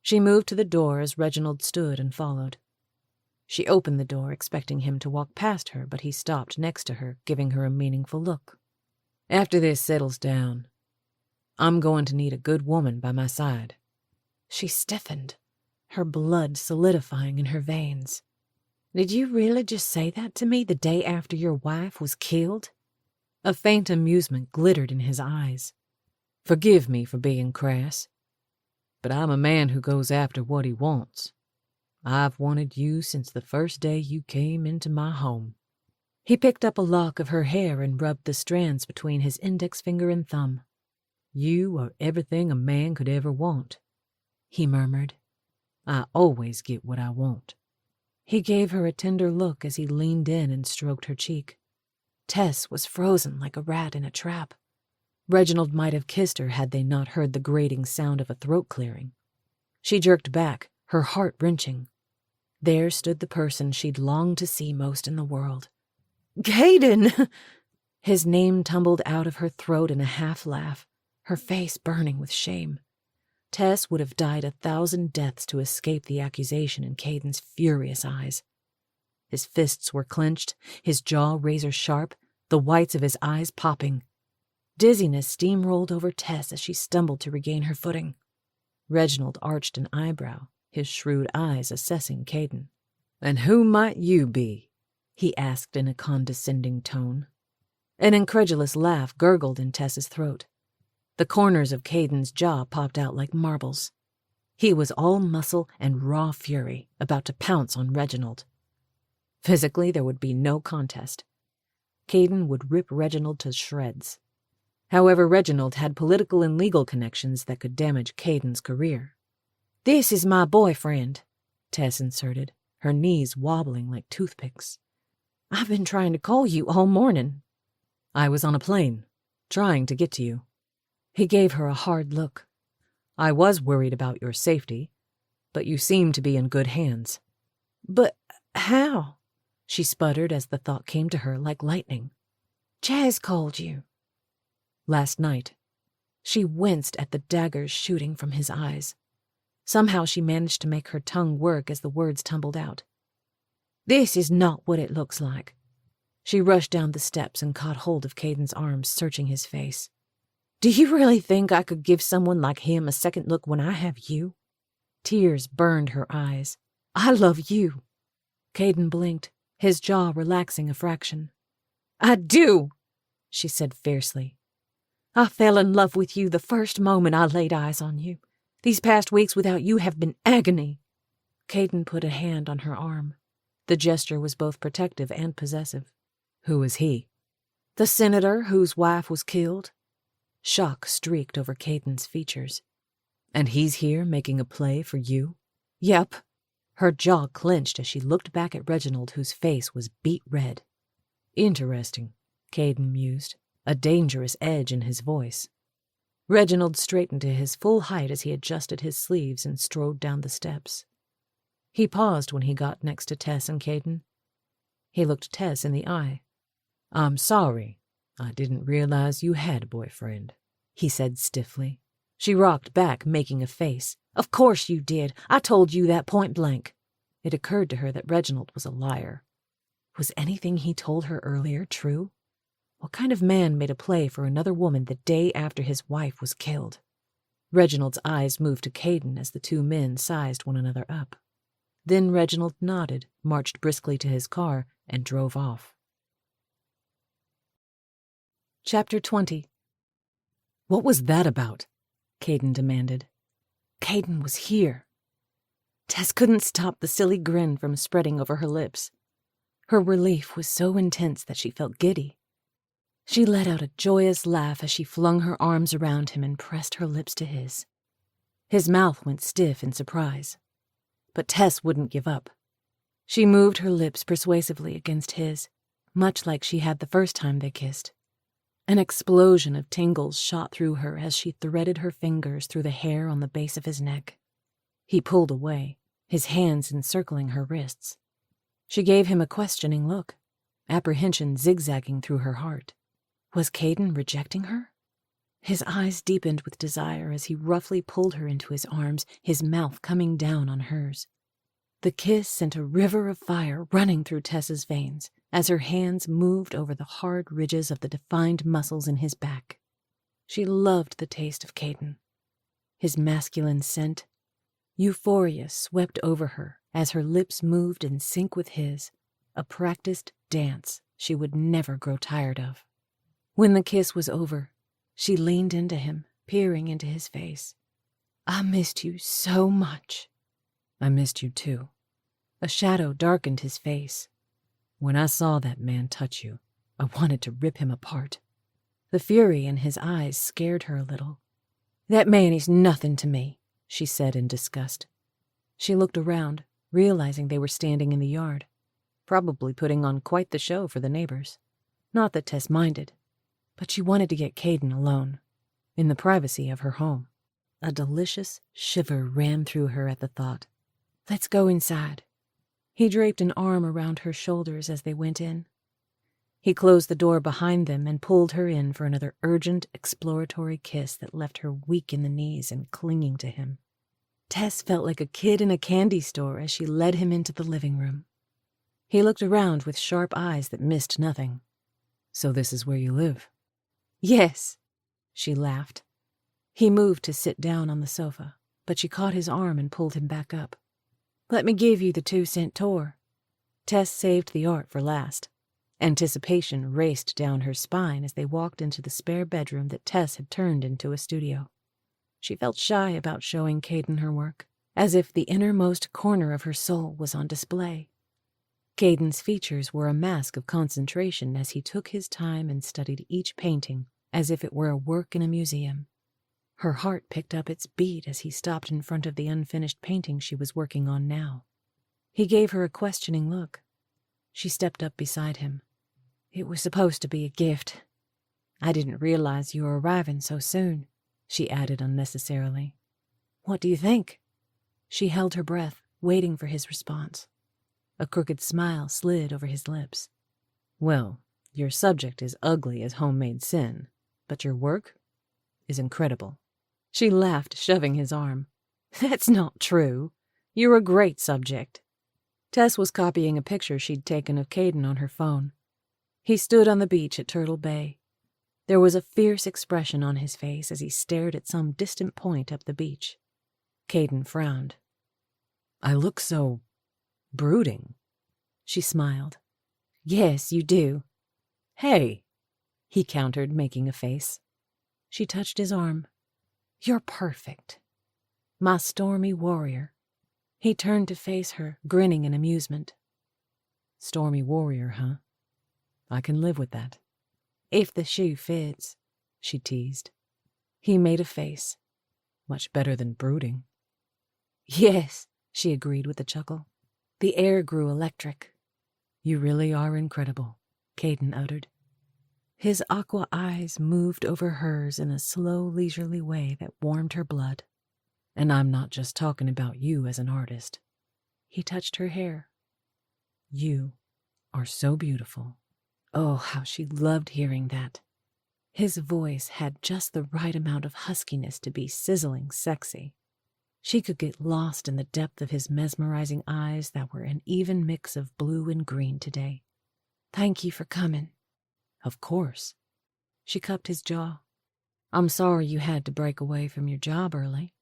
She moved to the door as Reginald stood and followed. She opened the door, expecting him to walk past her, but he stopped next to her, giving her a meaningful look. After this settles down, I'm going to need a good woman by my side. She stiffened, her blood solidifying in her veins. Did you really just say that to me the day after your wife was killed? A faint amusement glittered in his eyes. Forgive me for being crass, but I'm a man who goes after what he wants. I've wanted you since the first day you came into my home. He picked up a lock of her hair and rubbed the strands between his index finger and thumb. You are everything a man could ever want, he murmured. I always get what I want. He gave her a tender look as he leaned in and stroked her cheek. Tess was frozen like a rat in a trap. Reginald might have kissed her had they not heard the grating sound of a throat clearing. She jerked back, her heart wrenching. There stood the person she'd longed to see most in the world. Caden! His name tumbled out of her throat in a half-laugh, her face burning with shame. Tess would have died 1,000 deaths to escape the accusation in Caden's furious eyes. His fists were clenched, his jaw razor-sharp, the whites of his eyes popping. Dizziness steamrolled over Tess as she stumbled to regain her footing. Reginald arched an eyebrow, his shrewd eyes assessing Caden. And who might you be? He asked in a condescending tone. An incredulous laugh gurgled in Tess's throat. The corners of Caden's jaw popped out like marbles. He was all muscle and raw fury, about to pounce on Reginald. Physically, there would be no contest. Caden would rip Reginald to shreds. However, Reginald had political and legal connections that could damage Caden's career. "This is my boyfriend," Tess inserted, her knees wobbling like toothpicks. "I've been trying to call you all morning." "I was on a plane, trying to get to you." He gave her a hard look. "I was worried about your safety, but you seem to be in good hands." "But how?" she sputtered as the thought came to her like lightning. "Chaz called you." "Last night." She winced at the daggers shooting from his eyes. Somehow she managed to make her tongue work as the words tumbled out. "This is not what it looks like." She rushed down the steps and caught hold of Caden's arms, searching his face. "Do you really think I could give someone like him a second look when I have you?" Tears burned her eyes. "I love you." Caden blinked, his jaw relaxing a fraction. "I do," she said fiercely. I fell in love with you the first moment I laid eyes on you. These past weeks without you have been agony." Caden put a hand on her arm. The gesture was both protective and possessive. "Who was he?" "The senator whose wife was killed." Shock streaked over Caden's features. "And he's here making a play for you?" "Yep." Her jaw clenched as she looked back at Reginald, whose face was beet red. "Interesting," Caden mused, a dangerous edge in his voice. Reginald straightened to his full height as he adjusted his sleeves and strode down the steps. He paused when he got next to Tess and Caden. He looked Tess in the eye. "I'm sorry. I didn't realize you had a boyfriend," he said stiffly. She rocked back, making a face. "Of course you did. I told you that point blank." It occurred to her that Reginald was a liar. Was anything he told her earlier true? What kind of man made a play for another woman the day after his wife was killed? Reginald's eyes moved to Caden as the two men sized one another up. Then Reginald nodded, marched briskly to his car, and drove off. Chapter 20. "What was that about?" Caden demanded. Caden was here. Tess couldn't stop the silly grin from spreading over her lips. Her relief was so intense that she felt giddy. She let out a joyous laugh as she flung her arms around him and pressed her lips to his. His mouth went stiff in surprise. But Tess wouldn't give up. She moved her lips persuasively against his, much like she had the first time they kissed. An explosion of tingles shot through her as she threaded her fingers through the hair on the base of his neck. He pulled away, his hands encircling her wrists. She gave him a questioning look, apprehension zigzagging through her heart. Was Caden rejecting her? His eyes deepened with desire as he roughly pulled her into his arms, his mouth coming down on hers. The kiss sent a river of fire running through Tess's veins as her hands moved over the hard ridges of the defined muscles in his back. She loved the taste of Caden. His masculine scent. Euphoria swept over her as her lips moved in sync with his, a practiced dance she would never grow tired of. When the kiss was over, she leaned into him, peering into his face. "I missed you so much." "I missed you too." A shadow darkened his face. "When I saw that man touch you, I wanted to rip him apart." The fury in his eyes scared her a little. "That man is nothing to me," she said in disgust. She looked around, realizing they were standing in the yard, probably putting on quite the show for the neighbors. Not that Tess minded, but she wanted to get Caden alone, in the privacy of her home. A delicious shiver ran through her at the thought. "Let's go inside." He draped an arm around her shoulders as they went in. He closed the door behind them and pulled her in for another urgent, exploratory kiss that left her weak in the knees and clinging to him. Tess felt like a kid in a candy store as she led him into the living room. He looked around with sharp eyes that missed nothing. "So this is where you live?" "Yes," she laughed. He moved to sit down on the sofa, but she caught his arm and pulled him back up. "Let me give you the 2-cent tour." Tess saved the art for last. Anticipation raced down her spine as they walked into the spare bedroom that Tess had turned into a studio. She felt shy about showing Caden her work, as if the innermost corner of her soul was on display. Caden's features were a mask of concentration as he took his time and studied each painting as if it were a work in a museum. Her heart picked up its beat as he stopped in front of the unfinished painting she was working on now. He gave her a questioning look. She stepped up beside him. "It was supposed to be a gift. I didn't realize you were arriving so soon," she added unnecessarily. "What do you think?" She held her breath, waiting for his response. A crooked smile slid over his lips. "Well, your subject is ugly as homemade sin, but your work is incredible." She laughed, shoving his arm. "That's not true. You're a great subject." Tess was copying a picture she'd taken of Caden on her phone. He stood on the beach at Turtle Bay. There was a fierce expression on his face as he stared at some distant point up the beach. Caden frowned. "I look so brooding." She smiled. "Yes, you do." "Hey," he countered, making a face. She touched his arm. "You're perfect. My Stormy warrior." He turned to face her, grinning in amusement. "Stormy warrior, huh? I can live with that." "If the shoe fits," she teased. He made a face. "Much better than brooding." "Yes," she agreed with a chuckle. The air grew electric. "You really are incredible," Caden uttered. His aqua eyes moved over hers in a slow, leisurely way that warmed her blood. "And I'm not just talking about you as an artist." He touched her hair. "You are so beautiful." Oh, how she loved hearing that. His voice had just the right amount of huskiness to be sizzling sexy. She could get lost in the depth of his mesmerizing eyes that were an even mix of blue and green today. "Thank you for coming." "Of course." She cupped his jaw. "I'm sorry you had to break away from your job early."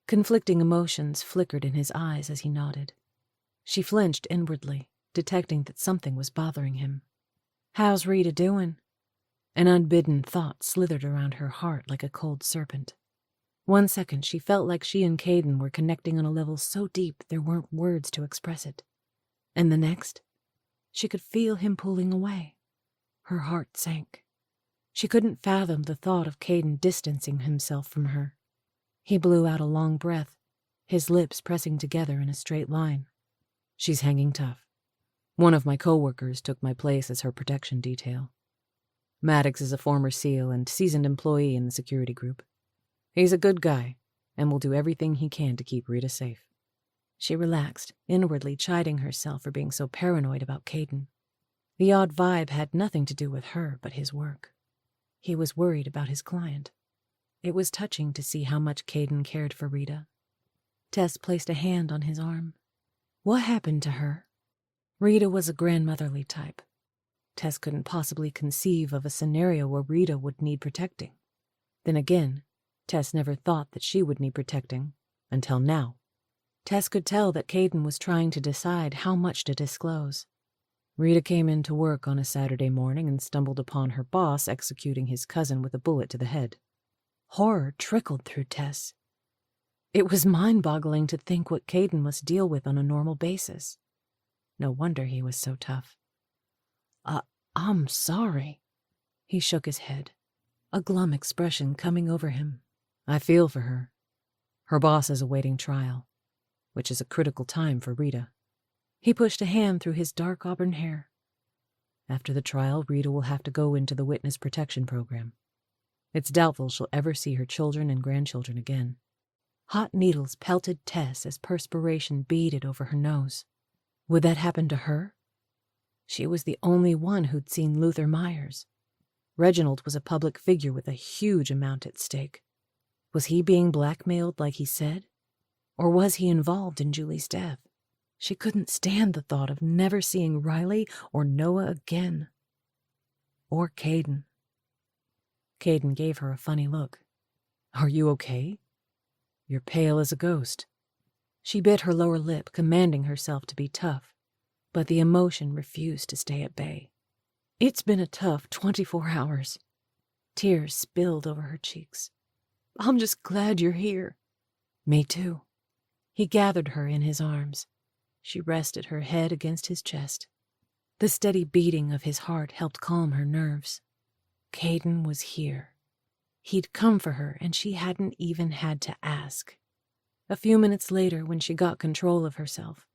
Conflicting emotions flickered in his eyes as he nodded. She flinched inwardly, detecting that something was bothering him. "How's Rita doing?" An unbidden thought slithered around her heart like a cold serpent. One second she felt like she and Caden were connecting on a level so deep there weren't words to express it. And the next, she could feel him pulling away. Her heart sank. She couldn't fathom the thought of Caden distancing himself from her. He blew out a long breath, his lips pressing together in a straight line. "She's hanging tough. One of my coworkers took my place as her protection detail. Maddox is a former SEAL and seasoned employee in the security group. He's a good guy and will do everything he can to keep Rita safe." She relaxed, inwardly chiding herself for being so paranoid about Caden. The odd vibe had nothing to do with her but his work. He was worried about his client. It was touching to see how much Caden cared for Rita. Tess placed a hand on his arm. "What happened to her?" Rita was a grandmotherly type. Tess couldn't possibly conceive of a scenario where Rita would need protecting. Then again, Tess never thought that she would need protecting, until now. Tess could tell that Caden was trying to decide how much to disclose. Rita came into work on a Saturday morning and stumbled upon her boss executing his cousin with a bullet to the head. Horror trickled through Tess. It was mind-boggling to think what Caden must deal with on a normal basis. No wonder he was so tough. I'm sorry." He shook his head, a glum expression coming over him. "I feel for her. Her boss is awaiting trial, which is a critical time for Rita." He pushed a hand through his dark auburn hair. "After the trial, Rita will have to go into the witness protection program. It's doubtful she'll ever see her children and grandchildren again." Hot needles pelted Tess as perspiration beaded over her nose. Would that happen to her? She was the only one who'd seen Luther Myers. Reginald was a public figure with a huge amount at stake. Was he being blackmailed like he said? Or was he involved in Julie's death? She couldn't stand the thought of never seeing Riley or Noah again. Or Caden. Caden gave her a funny look. "Are you okay? You're pale as a ghost." She bit her lower lip, commanding herself to be tough, but the emotion refused to stay at bay. "It's been a tough 24 hours. Tears spilled over her cheeks. "I'm just glad you're here." "Me too." He gathered her in his arms. She rested her head against his chest. The steady beating of his heart helped calm her nerves. Caden was here. He'd come for her, and she hadn't even had to ask. A few minutes later, when she got control of herself,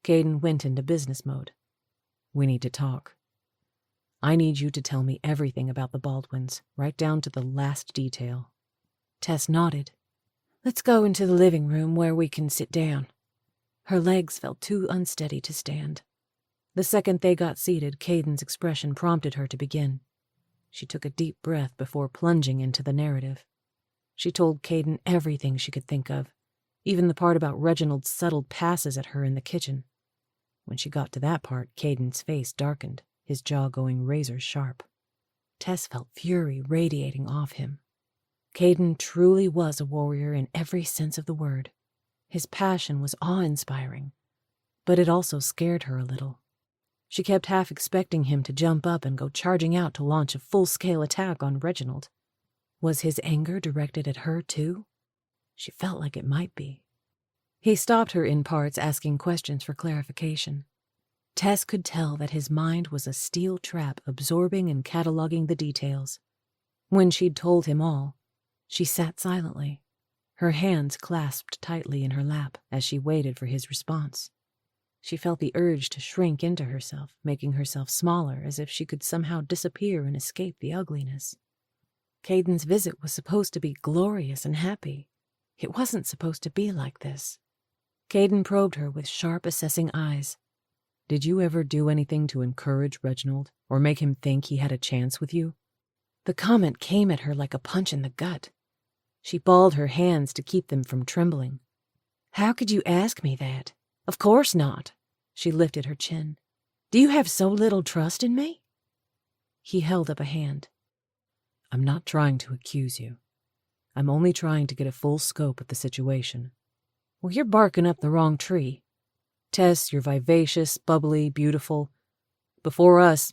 Caden went into business mode. "We need to talk. I need you to tell me everything about the Baldwins, right down to the last detail." Tess nodded. "Let's go into the living room where we can sit down." Her legs felt too unsteady to stand. The second they got seated, Caden's expression prompted her to begin. She took a deep breath before plunging into the narrative. She told Caden everything she could think of, even the part about Reginald's subtle passes at her in the kitchen. When she got to that part, Caden's face darkened, his jaw going razor sharp. Tess felt fury radiating off him. Caden truly was a warrior in every sense of the word. His passion was awe-inspiring, but it also scared her a little. She kept half expecting him to jump up and go charging out to launch a full-scale attack on Reginald. Was his anger directed at her, too? She felt like it might be. He stopped her in parts, asking questions for clarification. Tess could tell that his mind was a steel trap absorbing and cataloging the details. When she'd told him all, she sat silently, her hands clasped tightly in her lap as she waited for his response. She felt the urge to shrink into herself, making herself smaller as if she could somehow disappear and escape the ugliness. Caden's visit was supposed to be glorious and happy. It wasn't supposed to be like this. Caden probed her with sharp, assessing eyes. Did you ever do anything to encourage Reginald or make him think he had a chance with you? The comment came at her like a punch in the gut. She balled her hands to keep them from trembling. How could you ask me that? Of course not. She lifted her chin. Do you have so little trust in me? He held up a hand. I'm not trying to accuse you. I'm only trying to get a full scope of the situation. Well, you're barking up the wrong tree. Tess, you're vivacious, bubbly, beautiful. Before us,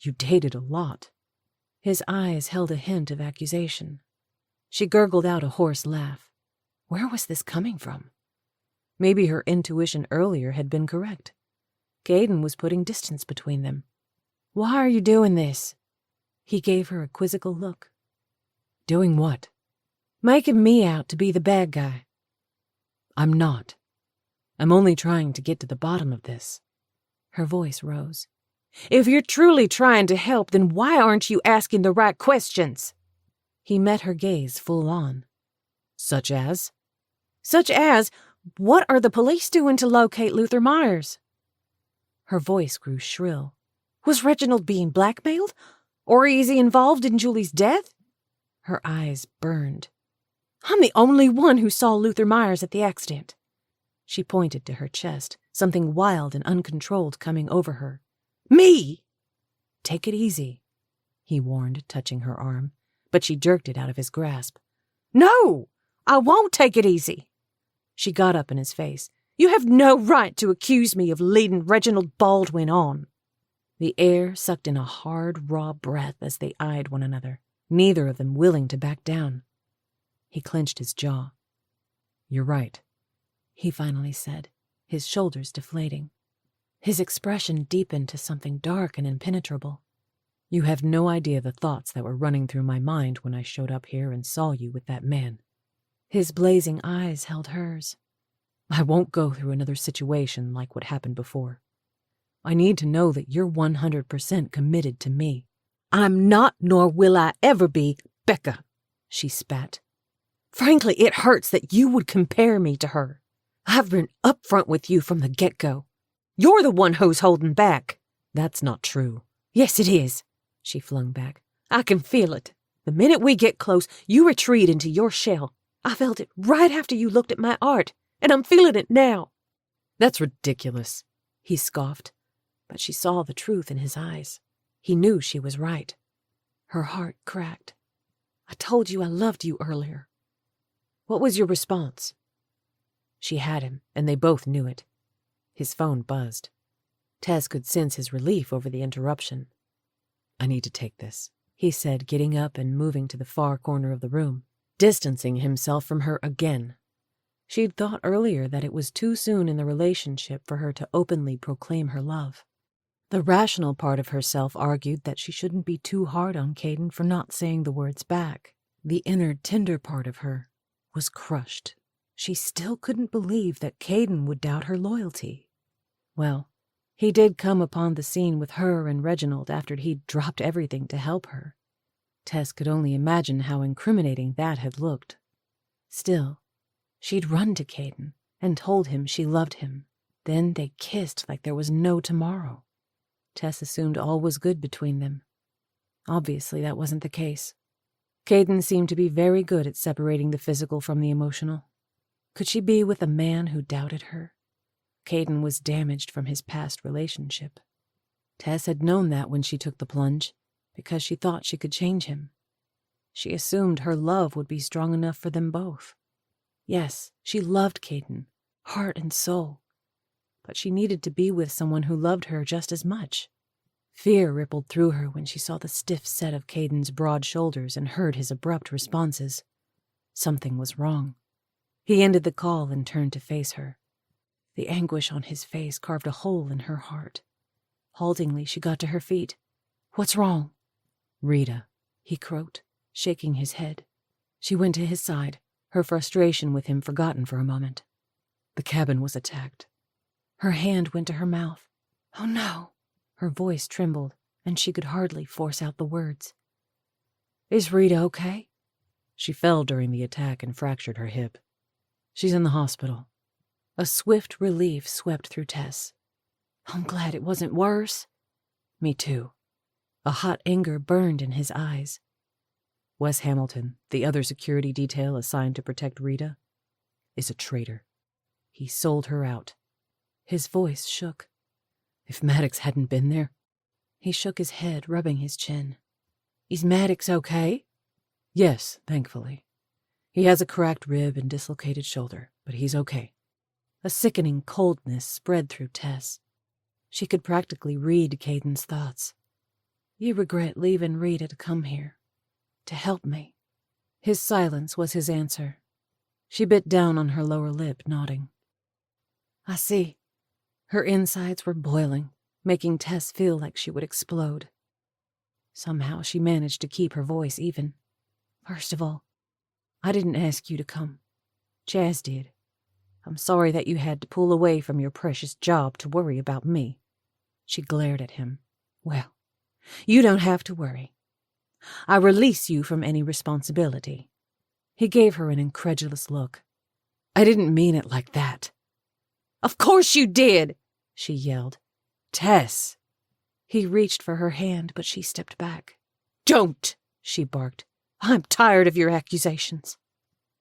you dated a lot. His eyes held a hint of accusation. She gurgled out a hoarse laugh. Where was this coming from? Maybe her intuition earlier had been correct. Caden was putting distance between them. Why are you doing this? He gave her a quizzical look. Doing what? Making me out to be the bad guy. I'm not. I'm only trying to get to the bottom of this. Her voice rose. If you're truly trying to help, then why aren't you asking the right questions? He met her gaze full on. Such as? Such as, what are the police doing to locate Luther Myers? Her voice grew shrill. Was Reginald being blackmailed? Or is he involved in Julie's death? Her eyes burned. I'm the only one who saw Luther Myers at the accident. She pointed to her chest, something wild and uncontrolled coming over her. Me! Take it easy, he warned, touching her arm, but she jerked it out of his grasp. No! I won't take it easy! She got up in his face. You have no right to accuse me of leading Reginald Baldwin on. The air sucked in a hard, raw breath as they eyed one another, neither of them willing to back down. He clenched his jaw. You're right, he finally said, his shoulders deflating. His expression deepened to something dark and impenetrable. You have no idea the thoughts that were running through my mind when I showed up here and saw you with that man. His blazing eyes held hers. I won't go through another situation like what happened before. I need to know that you're 100% committed to me. I'm not, nor will I ever be, Becca, she spat. Frankly, it hurts that you would compare me to her. I've been upfront with you from the get-go. You're the one who's holding back. That's not true. Yes, it is, she flung back. I can feel it. The minute we get close, you retreat into your shell. I felt it right after you looked at my art, and I'm feeling it now. That's ridiculous, he scoffed, but she saw the truth in his eyes. He knew she was right. Her heart cracked. I told you I loved you earlier. What was your response? She had him, and they both knew it. His phone buzzed. Tess could sense his relief over the interruption. I need to take this, he said, getting up and moving to the far corner of the room, distancing himself from her again. She'd thought earlier that it was too soon in the relationship for her to openly proclaim her love. The rational part of herself argued that she shouldn't be too hard on Caden for not saying the words back. The inner, tender part of her was crushed. She still couldn't believe that Caden would doubt her loyalty. Well, he did come upon the scene with her and Reginald after he'd dropped everything to help her. Tess could only imagine how incriminating that had looked. Still, she'd run to Caden and told him she loved him. Then they kissed like there was no tomorrow. Tess assumed all was good between them. Obviously, that wasn't the case. Caden seemed to be very good at separating the physical from the emotional. Could she be with a man who doubted her? Caden was damaged from his past relationship. Tess had known that when she took the plunge, because she thought she could change him. She assumed her love would be strong enough for them both. Yes, she loved Caden, heart and soul, but she needed to be with someone who loved her just as much. Fear rippled through her when she saw the stiff set of Caden's broad shoulders and heard his abrupt responses. Something was wrong. He ended the call and turned to face her. The anguish on his face carved a hole in her heart. Haltingly, she got to her feet. "What's wrong?" "Rita," he croaked, shaking his head. She went to his side, her frustration with him forgotten for a moment. The cabin was attacked. Her hand went to her mouth. "Oh, no." Her voice trembled, and she could hardly force out the words. "Is Rita okay?" "She fell during the attack and fractured her hip. She's in the hospital." A swift relief swept through Tess. "I'm glad it wasn't worse." "Me too." A hot anger burned in his eyes. Wes Hamilton, the other security detail assigned to protect Rita, is a traitor. He sold her out. His voice shook. If Maddox hadn't been there... He shook his head, rubbing his chin. "Is Maddox okay?" "Yes, thankfully. He has a cracked rib and dislocated shoulder, but he's okay." A sickening coldness spread through Tess. She could practically read Caden's thoughts. "You regret leaving Rita to come here, to help me." His silence was his answer. She bit down on her lower lip, nodding. "I see." Her insides were boiling, making Tess feel like she would explode. Somehow she managed to keep her voice even. "First of all, I didn't ask you to come. Chaz did. I'm sorry that you had to pull away from your precious job to worry about me." She glared at him. "Well, you don't have to worry. I release you from any responsibility." He gave her an incredulous look. "I didn't mean it like that." "Of course you did," she yelled. "Tess." He reached for her hand, but she stepped back. "Don't," she barked. "I'm tired of your accusations."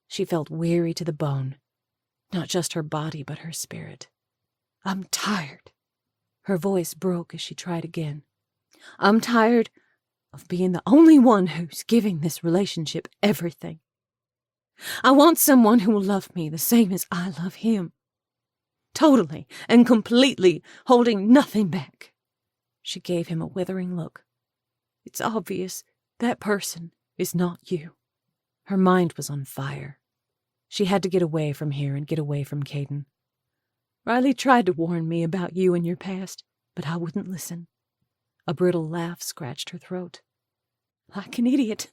She felt weary to the bone. Not just her body, but her spirit. "I'm tired." Her voice broke as she tried again. "I'm tired of being the only one who's giving this relationship everything. I want someone who will love me the same as I love him. Totally and completely, holding nothing back." She gave him a withering look. "It's obvious that person is not you." Her mind was on fire. She had to get away from here and get away from Caden. "Riley tried to warn me about you and your past, but I wouldn't listen." A brittle laugh scratched her throat. "Like an idiot.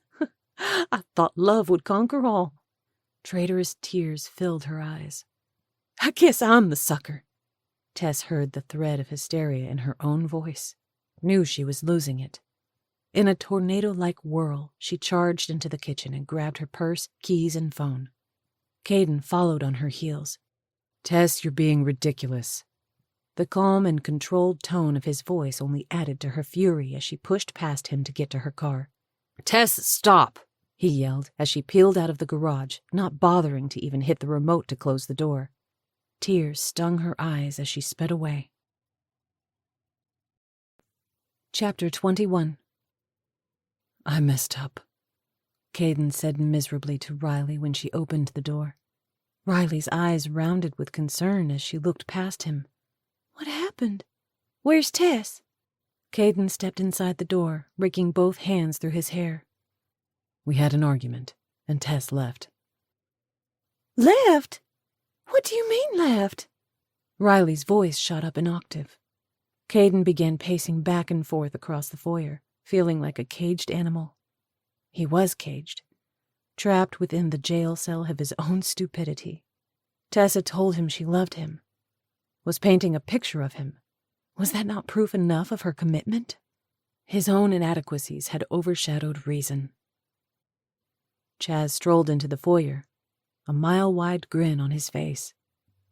I thought love would conquer all." Traitorous tears filled her eyes. "I guess I'm the sucker." Tess heard the thread of hysteria in her own voice, knew she was losing it. In a tornado-like whirl, she charged into the kitchen and grabbed her purse, keys, and phone. Caden followed on her heels. "Tess, you're being ridiculous." The calm and controlled tone of his voice only added to her fury as she pushed past him to get to her car. "Tess, stop!" he yelled as she peeled out of the garage, not bothering to even hit the remote to close the door. Tears stung her eyes as she sped away. Chapter 21. "I messed up," Caden said miserably to Riley when she opened the door. Riley's eyes rounded with concern as she looked past him. "What happened? Where's Tess?" Caden stepped inside the door, raking both hands through his hair. "We had an argument, and Tess left." "Left? What do you mean left?" Riley's voice shot up an octave. Caden began pacing back and forth across the foyer, feeling like a caged animal. He was caged, trapped within the jail cell of his own stupidity. Tess had told him she loved him, was painting a picture of him. Was that not proof enough of her commitment? His own inadequacies had overshadowed reason. Chaz strolled into the foyer, a mile-wide grin on his face.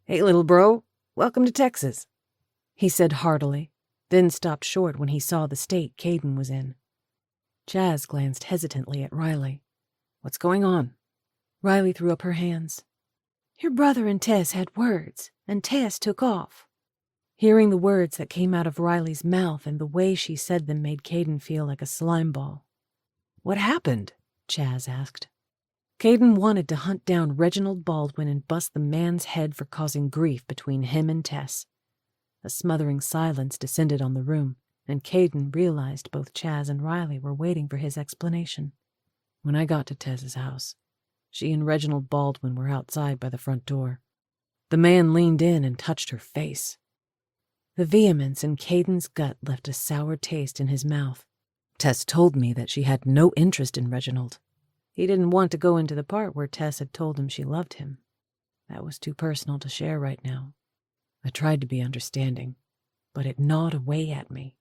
"Hey, little bro, welcome to Texas," he said heartily, then stopped short when he saw the state Caden was in. Chaz glanced hesitantly at Riley. "What's going on?" Riley threw up her hands. "Your brother and Tess had words, and Tess took off." Hearing the words that came out of Riley's mouth and the way she said them made Caden feel like a slime ball. "What happened?" Chaz asked. Caden wanted to hunt down Reginald Baldwin and bust the man's head for causing grief between him and Tess. A smothering silence descended on the room, and Caden realized both Chaz and Riley were waiting for his explanation. When I got to Tess's house, she and Reginald Baldwin were outside by the front door. The man leaned in and touched her face. The vehemence in Caden's gut left a sour taste in his mouth. Tess told me that she had no interest in Reginald. He didn't want to go into the part where Tess had told him she loved him. That was too personal to share right now. I tried to be understanding, but it gnawed away at me.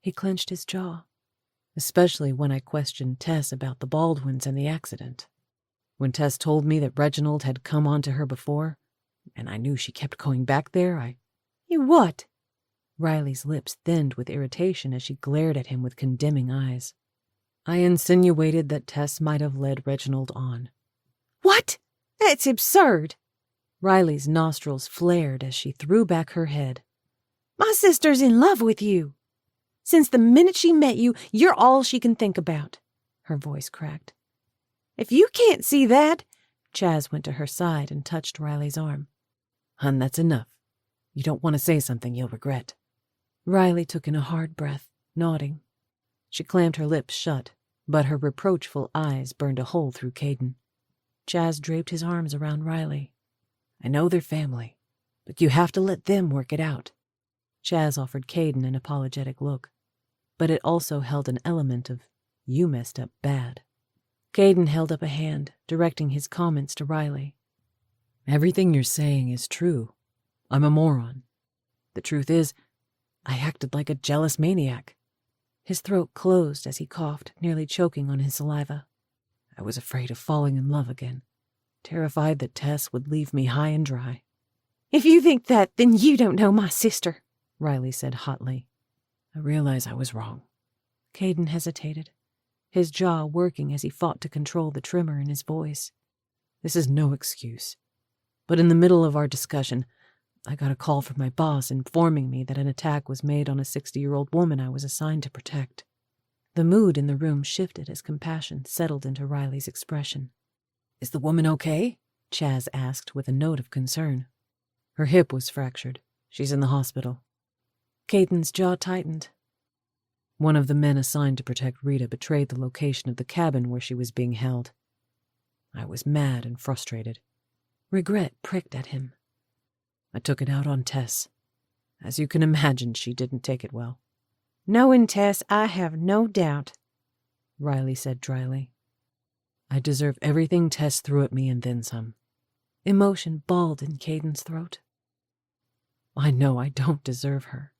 He clenched his jaw, especially when I questioned Tess about the Baldwins and the accident. When Tess told me that Reginald had come on to her before, and I knew she kept going back there, You what? Riley's lips thinned with irritation as she glared at him with condemning eyes. I insinuated that Tess might have led Reginald on. What? That's absurd. Riley's nostrils flared as she threw back her head. My sister's in love with you. Since the minute she met you, you're all she can think about. Her voice cracked. If you can't see that... Chaz went to her side and touched Riley's arm. Hun, that's enough. You don't want to say something you'll regret. Riley took in a hard breath, nodding. She clammed her lips shut, but her reproachful eyes burned a hole through Caden. Chaz draped his arms around Riley. I know they're family, but you have to let them work it out. Chaz offered Caden an apologetic look, but it also held an element of, you messed up bad. Caden held up a hand, directing his comments to Riley. Everything you're saying is true. I'm a moron. The truth is, I acted like a jealous maniac. His throat closed as he coughed, nearly choking on his saliva. I was afraid of falling in love again, terrified that Tess would leave me high and dry. If you think that, then you don't know my sister, Riley said hotly. I realize I was wrong. Caden hesitated, his jaw working as he fought to control the tremor in his voice. This is no excuse, but in the middle of our discussion, I got a call from my boss informing me that an attack was made on a 60-year-old woman I was assigned to protect. The mood in the room shifted as compassion settled into Riley's expression. Is the woman okay? Chaz asked with a note of concern. Her hip was fractured. She's in the hospital. Caden's jaw tightened. One of the men assigned to protect Rita betrayed the location of the cabin where she was being held. I was mad and frustrated. Regret pricked at him. I took it out on Tess. As you can imagine, she didn't take it well. Knowing Tess, I have no doubt, Riley said dryly. I deserve everything Tess threw at me and then some. Emotion bawled in Caden's throat. I know I don't deserve her,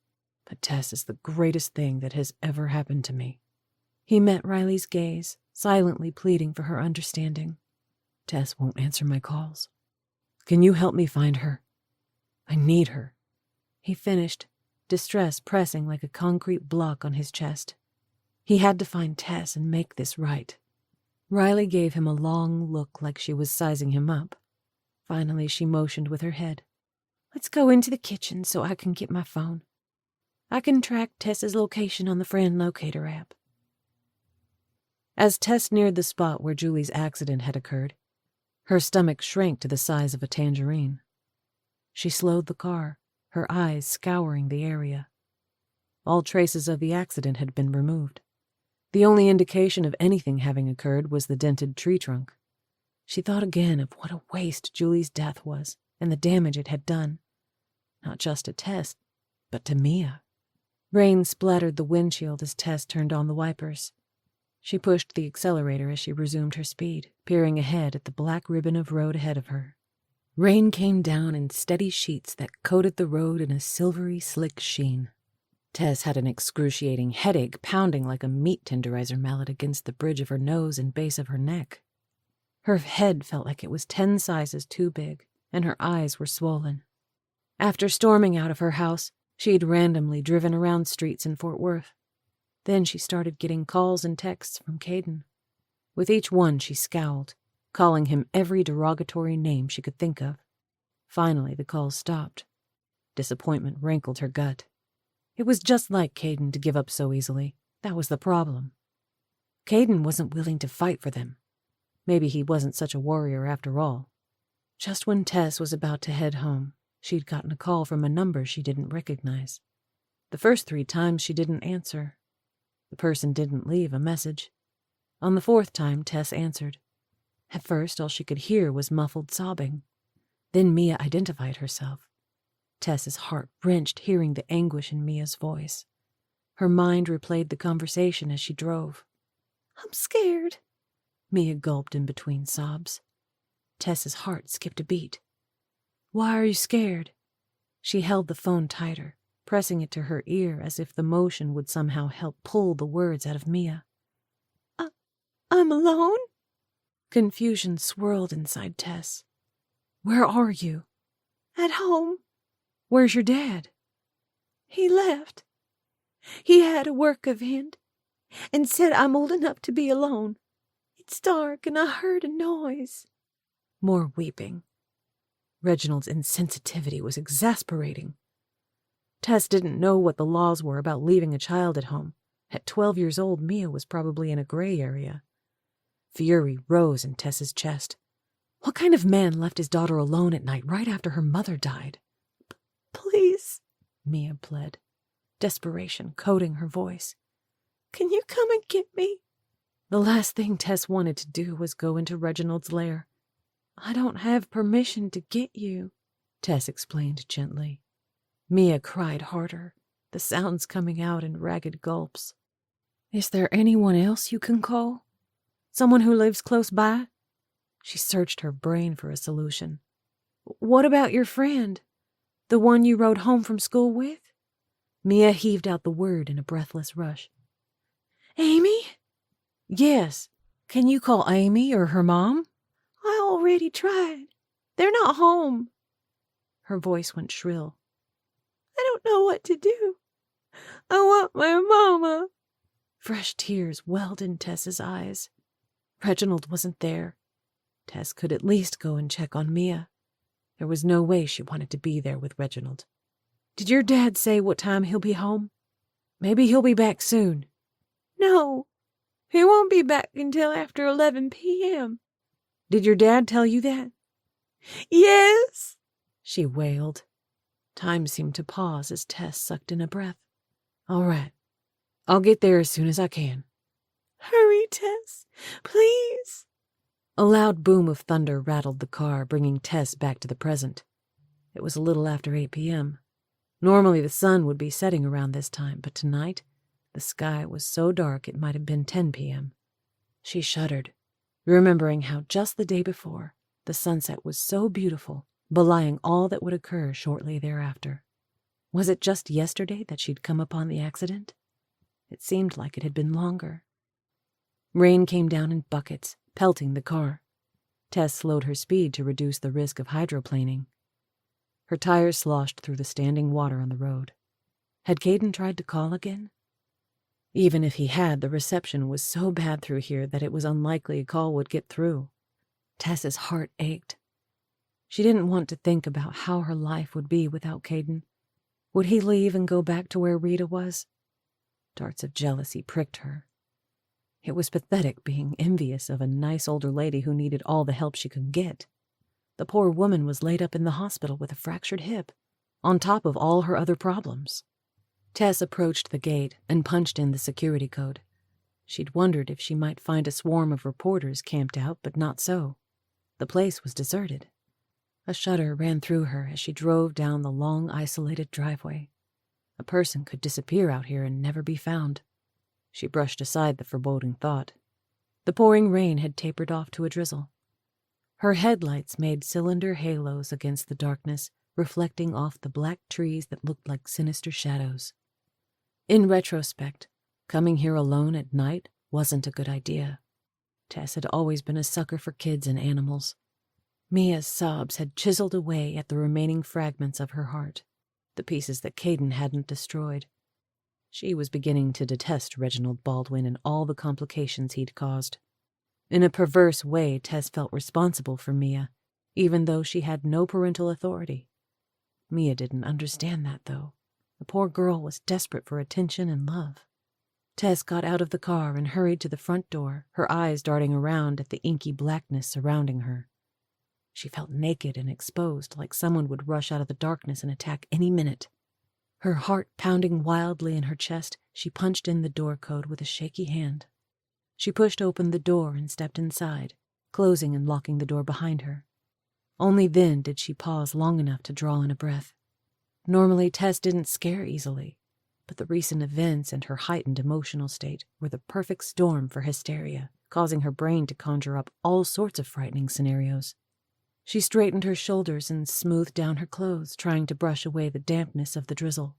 but Tess is the greatest thing that has ever happened to me. He met Riley's gaze, silently pleading for her understanding. Tess won't answer my calls. Can you help me find her? I need her. He finished, distress pressing like a concrete block on his chest. He had to find Tess and make this right. Riley gave him a long look like she was sizing him up. Finally, she motioned with her head. Let's go into the kitchen so I can get my phone. I can track Tess's location on the friend locator app. As Tess neared the spot where Julie's accident had occurred, her stomach shrank to the size of a tangerine. She slowed the car, her eyes scouring the area. All traces of the accident had been removed. The only indication of anything having occurred was the dented tree trunk. She thought again of what a waste Julie's death was and the damage it had done. Not just to Tess, but to Mia. Rain splattered the windshield as Tess turned on the wipers. She pushed the accelerator as she resumed her speed, peering ahead at the black ribbon of road ahead of her. Rain came down in steady sheets that coated the road in a silvery, slick sheen. Tess had an excruciating headache pounding like a meat tenderizer mallet against the bridge of her nose and base of her neck. Her head felt like it was 10 sizes too big, and her eyes were swollen. After storming out of her house, she'd randomly driven around streets in Fort Worth. Then she started getting calls and texts from Caden. With each one, she scowled, calling him every derogatory name she could think of. Finally, the calls stopped. Disappointment rankled her gut. It was just like Caden to give up so easily. That was the problem. Caden wasn't willing to fight for them. Maybe he wasn't such a warrior after all. Just when Tess was about to head home, she'd gotten a call from a number she didn't recognize. The first 3 times she didn't answer. The person didn't leave a message. On the 4th time, Tess answered. At first, all she could hear was muffled sobbing. Then Mia identified herself. Tess's heart wrenched hearing the anguish in Mia's voice. Her mind replayed the conversation as she drove. I'm scared, Mia gulped in between sobs. Tess's heart skipped a beat. Why are you scared? She held the phone tighter, pressing it to her ear as if the motion would somehow help pull the words out of Mia. I'm alone? Confusion swirled inside Tess. Where are you? At home. Where's your dad? He left. He had a work event and said I'm old enough to be alone. It's dark and I heard a noise. More weeping. Reginald's insensitivity was exasperating. Tess didn't know what the laws were about leaving a child at home. At 12 years old, Mia was probably in a gray area. Fury rose in Tess's chest. What kind of man left his daughter alone at night right after her mother died? Please, Mia pled, desperation coating her voice. Can you come and get me? The last thing Tess wanted to do was go into Reginald's lair. I don't have permission to get you, Tess explained gently. Mia cried harder, the sounds coming out in ragged gulps. Is there anyone else you can call? Someone who lives close by? She searched her brain for a solution. What about your friend? The one you rode home from school with? Mia heaved out the word in a breathless rush. Amy? Yes. Can you call Amy or her mom? I already tried. They're not home. Her voice went shrill. I don't know what to do. I want my mama. Fresh tears welled in Tess's eyes. Reginald wasn't there. Tess could at least go and check on Mia. There was no way she wanted to be there with Reginald. Did your dad say what time he'll be home? Maybe he'll be back soon. No, he won't be back until after 11 p.m. Did your dad tell you that? Yes, she wailed. Time seemed to pause as Tess sucked in a breath. All right. I'll get there as soon as I can. Hurry, Tess, please. A loud boom of thunder rattled the car, bringing Tess back to the present. It was a little after 8 p.m. Normally the sun would be setting around this time, but tonight the sky was so dark it might have been 10 p.m. She shuddered, remembering how just the day before the sunset was so beautiful, belying all that would occur shortly thereafter. Was it just yesterday that she'd come upon the accident? It seemed like it had been longer. Rain came down in buckets, pelting the car. Tess slowed her speed to reduce the risk of hydroplaning. Her tires sloshed through the standing water on the road. Had Caden tried to call again? Even if he had, the reception was so bad through here that it was unlikely a call would get through. Tess's heart ached. She didn't want to think about how her life would be without Caden. Would he leave and go back to where Rita was? Darts of jealousy pricked her. It was pathetic being envious of a nice older lady who needed all the help she could get. The poor woman was laid up in the hospital with a fractured hip, on top of all her other problems. Tess approached the gate and punched in the security code. She'd wondered if she might find a swarm of reporters camped out, but not so. The place was deserted. A shudder ran through her as she drove down the long, isolated driveway. A person could disappear out here and never be found. She brushed aside the foreboding thought. The pouring rain had tapered off to a drizzle. Her headlights made cylinder halos against the darkness, reflecting off the black trees that looked like sinister shadows. In retrospect, coming here alone at night wasn't a good idea. Tess had always been a sucker for kids and animals. Mia's sobs had chiseled away at the remaining fragments of her heart, the pieces that Caden hadn't destroyed. She was beginning to detest Reginald Baldwin and all the complications he'd caused. In a perverse way, Tess felt responsible for Mia, even though she had no parental authority. Mia didn't understand that, though. The poor girl was desperate for attention and love. Tess got out of the car and hurried to the front door, her eyes darting around at the inky blackness surrounding her. She felt naked and exposed, like someone would rush out of the darkness and attack any minute. Her heart pounding wildly in her chest, she punched in the door code with a shaky hand. She pushed open the door and stepped inside, closing and locking the door behind her. Only then did she pause long enough to draw in a breath. Normally, Tess didn't scare easily, but the recent events and her heightened emotional state were the perfect storm for hysteria, causing her brain to conjure up all sorts of frightening scenarios. She straightened her shoulders and smoothed down her clothes, trying to brush away the dampness of the drizzle.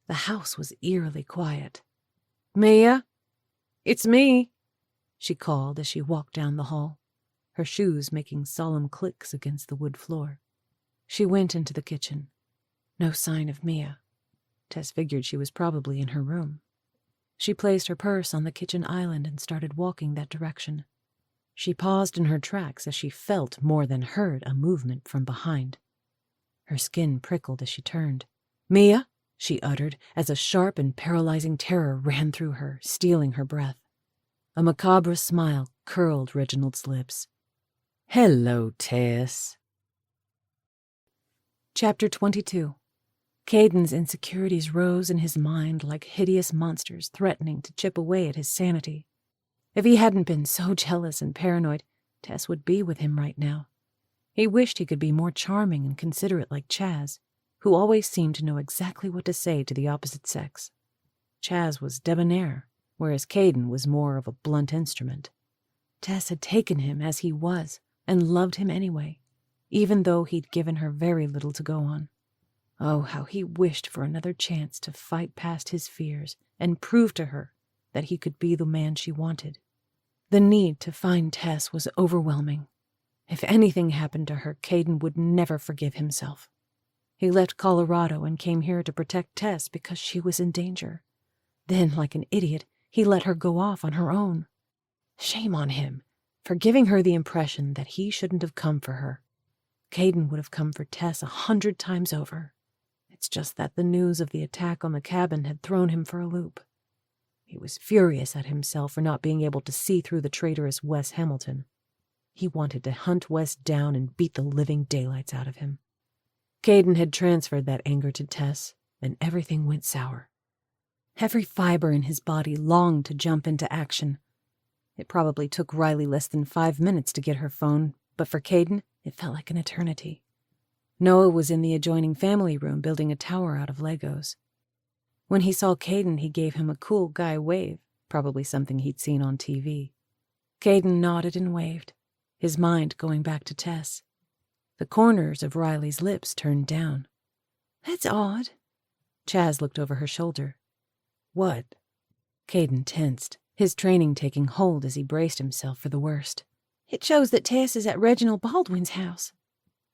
The house was eerily quiet. "Mia, it's me," she called as she walked down the hall, her shoes making solemn clicks against the wood floor. She went into the kitchen. No sign of Mia. Tess figured she was probably in her room. She placed her purse on the kitchen island and started walking that direction. She paused in her tracks as she felt more than heard a movement from behind. Her skin prickled as she turned. "Mia," she uttered as a sharp and paralyzing terror ran through her, stealing her breath. A macabre smile curled Reginald's lips. "Hello, Tess." Chapter 22. Caden's insecurities rose in his mind like hideous monsters threatening to chip away at his sanity. If he hadn't been so jealous and paranoid, Tess would be with him right now. He wished he could be more charming and considerate like Chaz, who always seemed to know exactly what to say to the opposite sex. Chaz was debonair, whereas Caden was more of a blunt instrument. Tess had taken him as he was and loved him anyway, even though he'd given her very little to go on. Oh, how he wished for another chance to fight past his fears and prove to her that he could be the man she wanted. The need to find Tess was overwhelming. If anything happened to her, Caden would never forgive himself. He left Colorado and came here to protect Tess because she was in danger. Then, like an idiot, he let her go off on her own. Shame on him for giving her the impression that he shouldn't have come for her. Caden would have come for Tess 100 times over. It's just that the news of the attack on the cabin had thrown him for a loop. He was furious at himself for not being able to see through the traitorous Wes Hamilton. He wanted to hunt Wes down and beat the living daylights out of him. Caden had transferred that anger to Tess, and everything went sour. Every fiber in his body longed to jump into action. It probably took Riley less than 5 minutes to get her phone, but for Caden, it felt like an eternity. Noah was in the adjoining family room building a tower out of Legos. When he saw Caden, he gave him a cool guy wave, probably something he'd seen on TV. Caden nodded and waved, his mind going back to Tess. The corners of Riley's lips turned down. "That's odd." Chaz looked over her shoulder. "What?" Caden tensed, his training taking hold as he braced himself for the worst. "It shows that Tess is at Reginald Baldwin's house."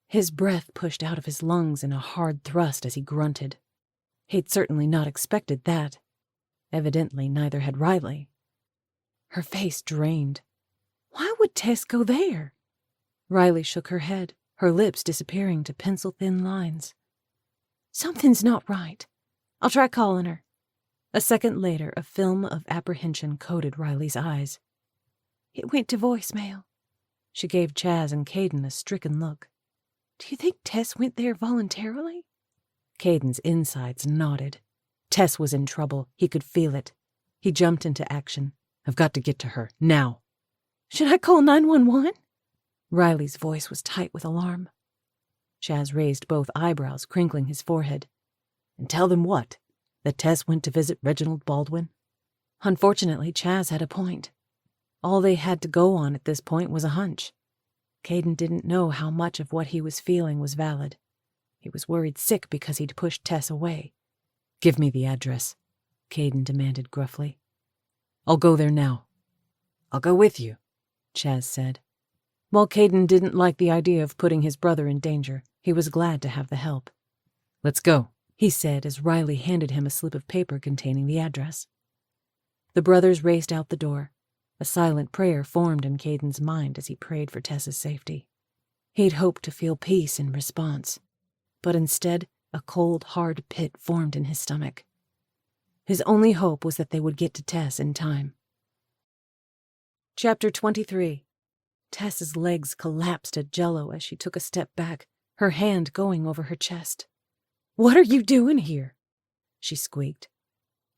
His breath pushed out of his lungs in a hard thrust as he grunted. He'd certainly not expected that. Evidently, neither had Riley. Her face drained. "Why would Tess go there?" Riley shook her head, her lips disappearing to pencil-thin lines. "Something's not right. I'll try calling her." A second later, a film of apprehension coated Riley's eyes. "It went to voicemail." She gave Chaz and Caden a stricken look. "Do you think Tess went there voluntarily?" Caden's insides nodded. Tess was in trouble. He could feel it. He jumped into action. "I've got to get to her, now." "Should I call 911? Riley's voice was tight with alarm. Chaz raised both eyebrows, crinkling his forehead. "And tell them what? That Tess went to visit Reginald Baldwin?" Unfortunately, Chaz had a point. All they had to go on at this point was a hunch. Caden didn't know how much of what he was feeling was valid. He was worried sick because he'd pushed Tess away. "Give me the address," Caden demanded gruffly. "I'll go there now." "I'll go with you," Chaz said. While Caden didn't like the idea of putting his brother in danger, he was glad to have the help. "Let's go," he said as Riley handed him a slip of paper containing the address. The brothers raced out the door. A silent prayer formed in Caden's mind as he prayed for Tess's safety. He'd hoped to feel peace in response, but instead a cold, hard pit formed in his stomach. His only hope was that they would get to Tess in time. Chapter 23. Tess's legs collapsed to jello as she took a step back, her hand going over her chest. "What are you doing here?" she squeaked.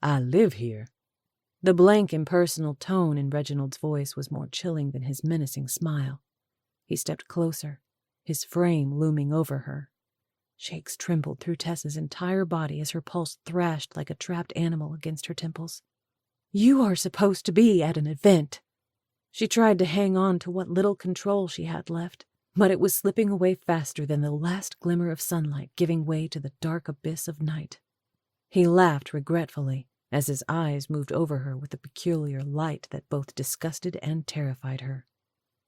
"I live here." The blank, impersonal tone in Reginald's voice was more chilling than his menacing smile. He stepped closer, his frame looming over her. Shakes trembled through Tess's entire body as her pulse thrashed like a trapped animal against her temples. "You are supposed to be at an event." She tried to hang on to what little control she had left, but it was slipping away faster than the last glimmer of sunlight giving way to the dark abyss of night. He laughed regretfully as his eyes moved over her with a peculiar light that both disgusted and terrified her.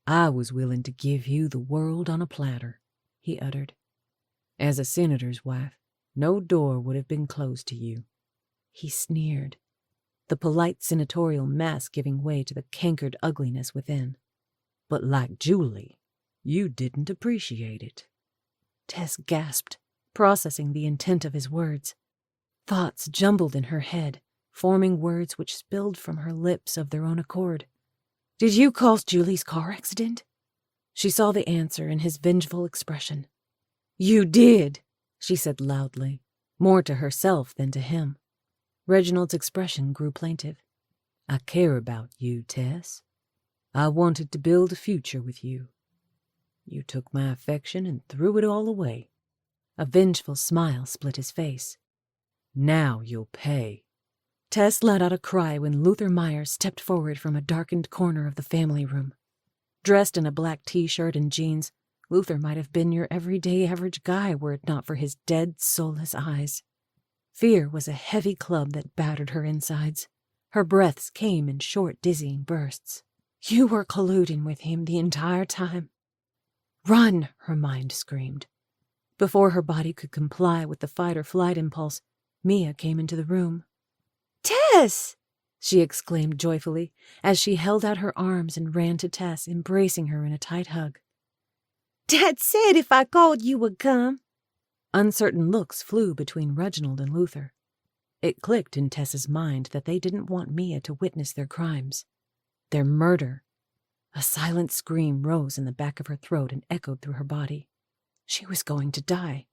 "I was willing to give you the world on a platter," he uttered. "As a senator's wife, no door would have been closed to you." He sneered, the polite senatorial mask giving way to the cankered ugliness within. "But like Julie, you didn't appreciate it." Tess gasped, processing the intent of his words. Thoughts jumbled in her head, forming words which spilled from her lips of their own accord. "Did you cause Julie's car accident?" She saw the answer in his vengeful expression. "You did," she said loudly, more to herself than to him. Reginald's expression grew plaintive. "I care about you, Tess. I wanted to build a future with you. You took my affection and threw it all away." A vengeful smile split his face. "Now you'll pay." Tess let out a cry when Luther Myers stepped forward from a darkened corner of the family room. Dressed in a black t-shirt and jeans, Luther might have been your everyday average guy were it not for his dead, soulless eyes. Fear was a heavy club that battered her insides. Her breaths came in short, dizzying bursts. "You were colluding with him the entire time." "Run!" her mind screamed. Before her body could comply with the fight-or-flight impulse, Mia came into the room. Tess! She exclaimed joyfully as she held out her arms and ran to Tess, embracing her in a tight hug. Dad said if I called you would come. Uncertain looks flew between Reginald and Luther. It clicked in Tess's mind that they didn't want Mia to witness their crimes, their murder. A silent scream rose in the back of her throat and echoed through her body. She was going to die.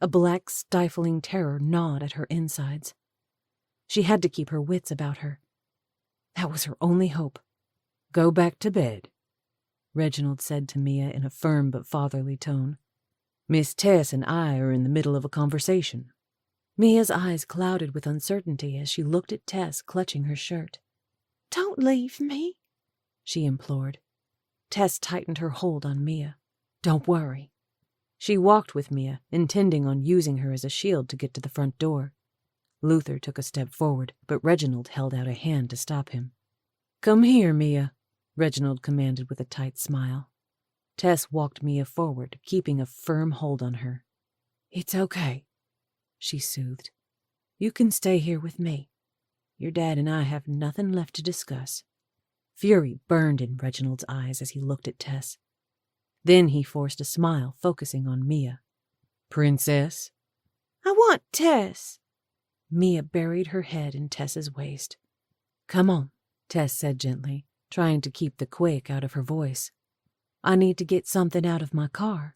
A black, stifling terror gnawed at her insides. She had to keep her wits about her. That was her only hope. "Go back to bed," Reginald said to Mia in a firm but fatherly tone. "Miss Tess and I are in the middle of a conversation." Mia's eyes clouded with uncertainty as she looked at Tess clutching her shirt. "Don't leave me," she implored. Tess tightened her hold on Mia. "Don't worry." She walked with Mia, intending on using her as a shield to get to the front door. Luther took a step forward, but Reginald held out a hand to stop him. "Come here, Mia," Reginald commanded with a tight smile. Tess walked Mia forward, keeping a firm hold on her. "It's okay," she soothed. "You can stay here with me. Your dad and I have nothing left to discuss." Fury burned in Reginald's eyes as he looked at Tess. Then he forced a smile, focusing on Mia. "Princess?" "I want Tess." Mia buried her head in Tess's waist. "Come on," Tess said gently, trying to keep the quake out of her voice. "I need to get something out of my car."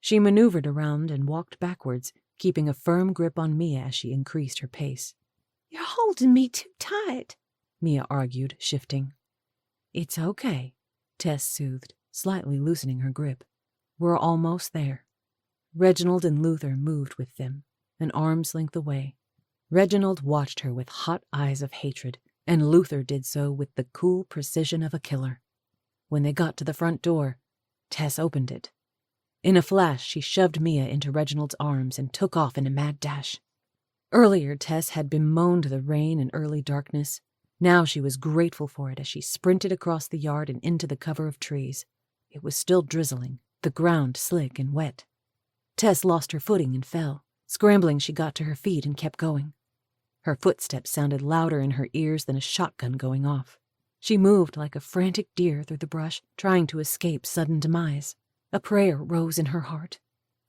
She maneuvered around and walked backwards, keeping a firm grip on Mia as she increased her pace. "You're holding me too tight," Mia argued, shifting. "It's okay," Tess soothed, slightly loosening her grip. "We're almost there." Reginald and Luther moved with them, an arm's length away. Reginald watched her with hot eyes of hatred, and Luther did so with the cool precision of a killer. When they got to the front door, Tess opened it. In a flash, she shoved Mia into Reginald's arms and took off in a mad dash. Earlier, Tess had bemoaned the rain and early darkness. Now she was grateful for it as she sprinted across the yard and into the cover of trees. It was still drizzling, the ground slick and wet. Tess lost her footing and fell. Scrambling, she got to her feet and kept going. Her footsteps sounded louder in her ears than a shotgun going off. She moved like a frantic deer through the brush, trying to escape sudden demise. A prayer rose in her heart.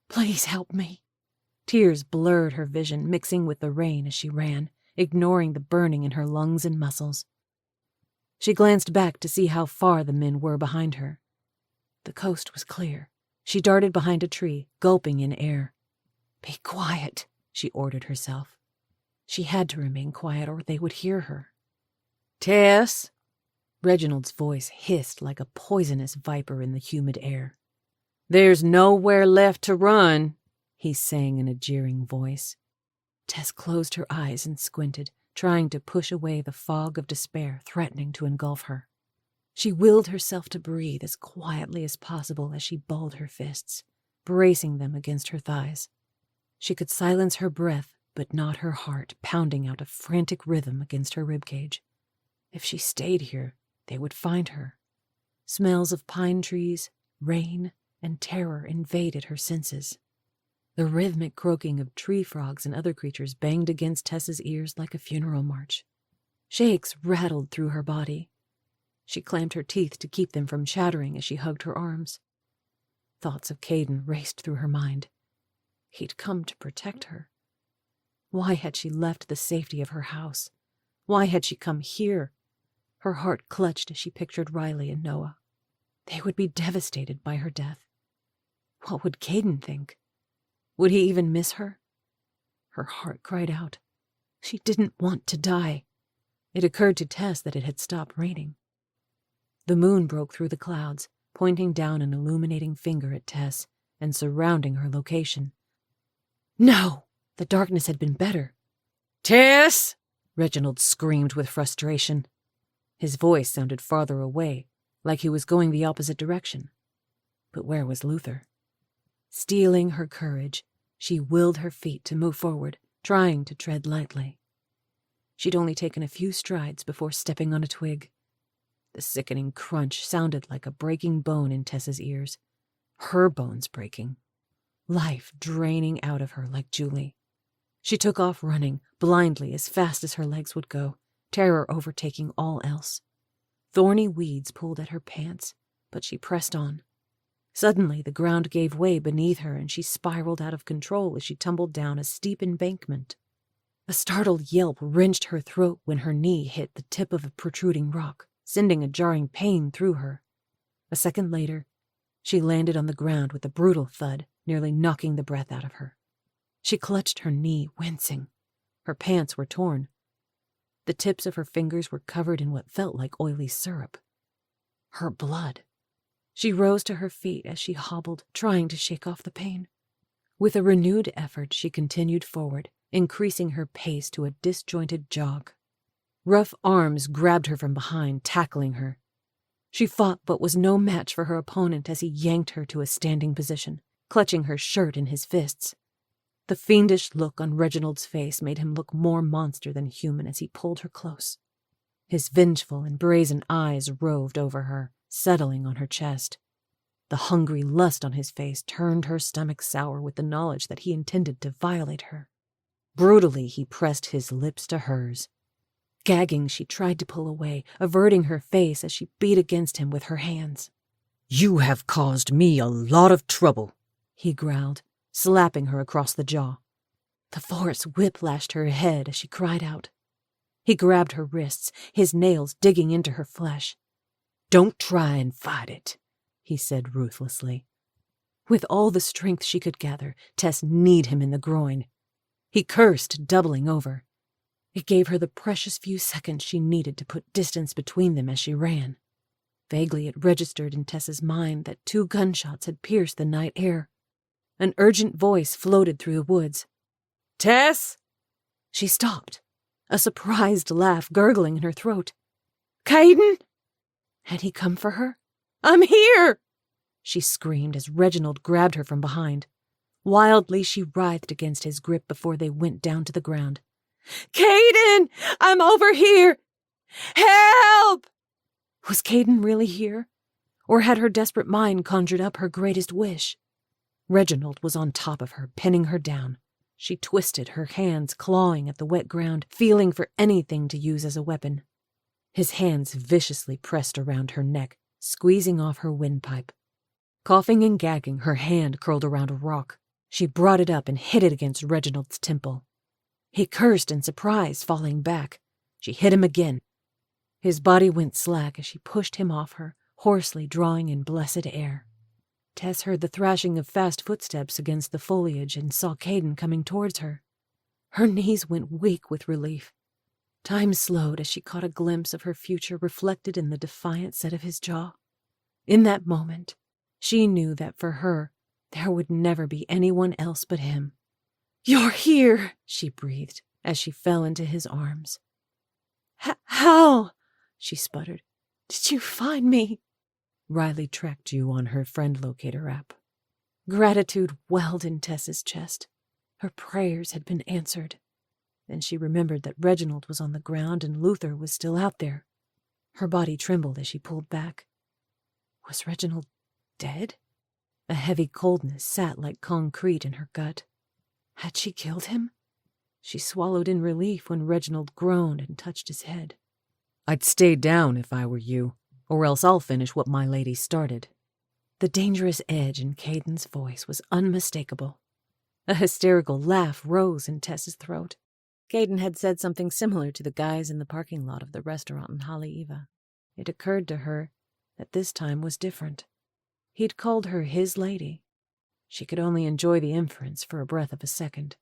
"Please help me." Tears blurred her vision, mixing with the rain as she ran, ignoring the burning in her lungs and muscles. She glanced back to see how far the men were behind her. The coast was clear. She darted behind a tree, gulping in air. "Be quiet," she ordered herself. She had to remain quiet or they would hear her. "Tess!" Reginald's voice hissed like a poisonous viper in the humid air. "There's nowhere left to run," he sang in a jeering voice. Tess closed her eyes and squinted, trying to push away the fog of despair threatening to engulf her. She willed herself to breathe as quietly as possible as she balled her fists, bracing them against her thighs. She could silence her breath, but not her heart pounding out a frantic rhythm against her ribcage. If she stayed here, they would find her. Smells of pine trees, rain, and terror invaded her senses. The rhythmic croaking of tree frogs and other creatures banged against Tess's ears like a funeral march. Shakes rattled through her body. She clamped her teeth to keep them from chattering as she hugged her arms. Thoughts of Caden raced through her mind. He'd come to protect her. Why had she left the safety of her house? Why had she come here? Her heart clutched as she pictured Riley and Noah. They would be devastated by her death. What would Caden think? Would he even miss her? Her heart cried out. She didn't want to die. It occurred to Tess that it had stopped raining. The moon broke through the clouds, pointing down an illuminating finger at Tess and surrounding her location. No! The darkness had been better. "Tess!" Reginald screamed with frustration. His voice sounded farther away, like he was going the opposite direction. But where was Luther? Steeling her courage, she willed her feet to move forward, trying to tread lightly. She'd only taken a few strides before stepping on a twig. The sickening crunch sounded like a breaking bone in Tess's ears. Her bones breaking. Life draining out of her like Julie. She took off running, blindly as fast as her legs would go, terror overtaking all else. Thorny weeds pulled at her pants, but she pressed on. Suddenly, the ground gave way beneath her and she spiraled out of control as she tumbled down a steep embankment. A startled yelp wrenched her throat when her knee hit the tip of a protruding rock, sending a jarring pain through her. A second later, she landed on the ground with a brutal thud, nearly knocking the breath out of her. She clutched her knee, wincing. Her pants were torn. The tips of her fingers were covered in what felt like oily syrup. Her blood. She rose to her feet as she hobbled, trying to shake off the pain. With a renewed effort, she continued forward, increasing her pace to a disjointed jog. Rough arms grabbed her from behind, tackling her. She fought but was no match for her opponent as he yanked her to a standing position, clutching her shirt in his fists. The fiendish look on Reginald's face made him look more monster than human as he pulled her close. His vengeful and brazen eyes roved over her, settling on her chest. The hungry lust on his face turned her stomach sour with the knowledge that he intended to violate her. Brutally, he pressed his lips to hers. Gagging, she tried to pull away, averting her face as she beat against him with her hands. "You have caused me a lot of trouble," he growled, slapping her across the jaw. The force whiplashed her head as she cried out. He grabbed her wrists, his nails digging into her flesh. "Don't try and fight it," he said ruthlessly. With all the strength she could gather, Tess kneed him in the groin. He cursed, doubling over. It gave her the precious few seconds she needed to put distance between them as she ran. Vaguely it registered in Tess's mind that 2 gunshots had pierced the night air. An urgent voice floated through the woods. "Tess!" She stopped, a surprised laugh gurgling in her throat. "Caden!" Had he come for her? "I'm here!" she screamed as Reginald grabbed her from behind. Wildly, she writhed against his grip before they went down to the ground. "Caden! I'm over here! Help!" Was Caden really here? Or had her desperate mind conjured up her greatest wish? Reginald was on top of her, pinning her down. She twisted, her hands clawing at the wet ground, feeling for anything to use as a weapon. His hands viciously pressed around her neck, squeezing off her windpipe. Coughing and gagging, her hand curled around a rock. She brought it up and hit it against Reginald's temple. He cursed in surprise, falling back. She hit him again. His body went slack as she pushed him off her, hoarsely drawing in blessed air. Tess heard the thrashing of fast footsteps against the foliage and saw Caden coming towards her. Her knees went weak with relief. Time slowed as she caught a glimpse of her future reflected in the defiant set of his jaw. In that moment, she knew that for her, there would never be anyone else but him. "You're here," she breathed as she fell into his arms. How? She sputtered. "Did you find me?" Riley tracked you on her friend locator app. Gratitude welled in Tess's chest. Her prayers had been answered. Then she remembered that Reginald was on the ground and Luther was still out there. Her body trembled as she pulled back. Was Reginald dead? A heavy coldness sat like concrete in her gut. Had she killed him? She swallowed in relief when Reginald groaned and touched his head. "I'd stay down if I were you, or else I'll finish what my lady started." The dangerous edge in Caden's voice was unmistakable. A hysterical laugh rose in Tess's throat. Caden had said something similar to the guys in the parking lot of the restaurant in Haleiwa. It occurred to her that this time was different. He'd called her his lady. She could only enjoy the inference for a breath of a second.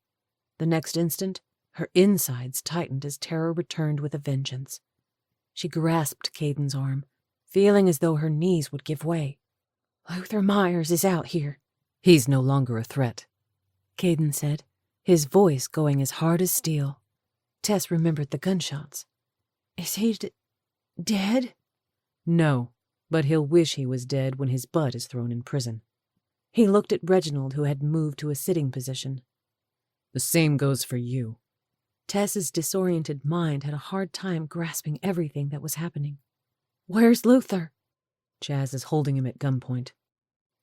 The next instant, her insides tightened as terror returned with a vengeance. She grasped Caden's arm, feeling as though her knees would give way. "Luther Myers is out here." "He's no longer a threat," Caden said, his voice going as hard as steel. Tess remembered the gunshots. "Is he dead?" "No, but he'll wish he was dead when his butt is thrown in prison." He looked at Reginald, who had moved to a sitting position. "The same goes for you." Tess's disoriented mind had a hard time grasping everything that was happening. "Where's Luther?" Chaz is holding him at gunpoint.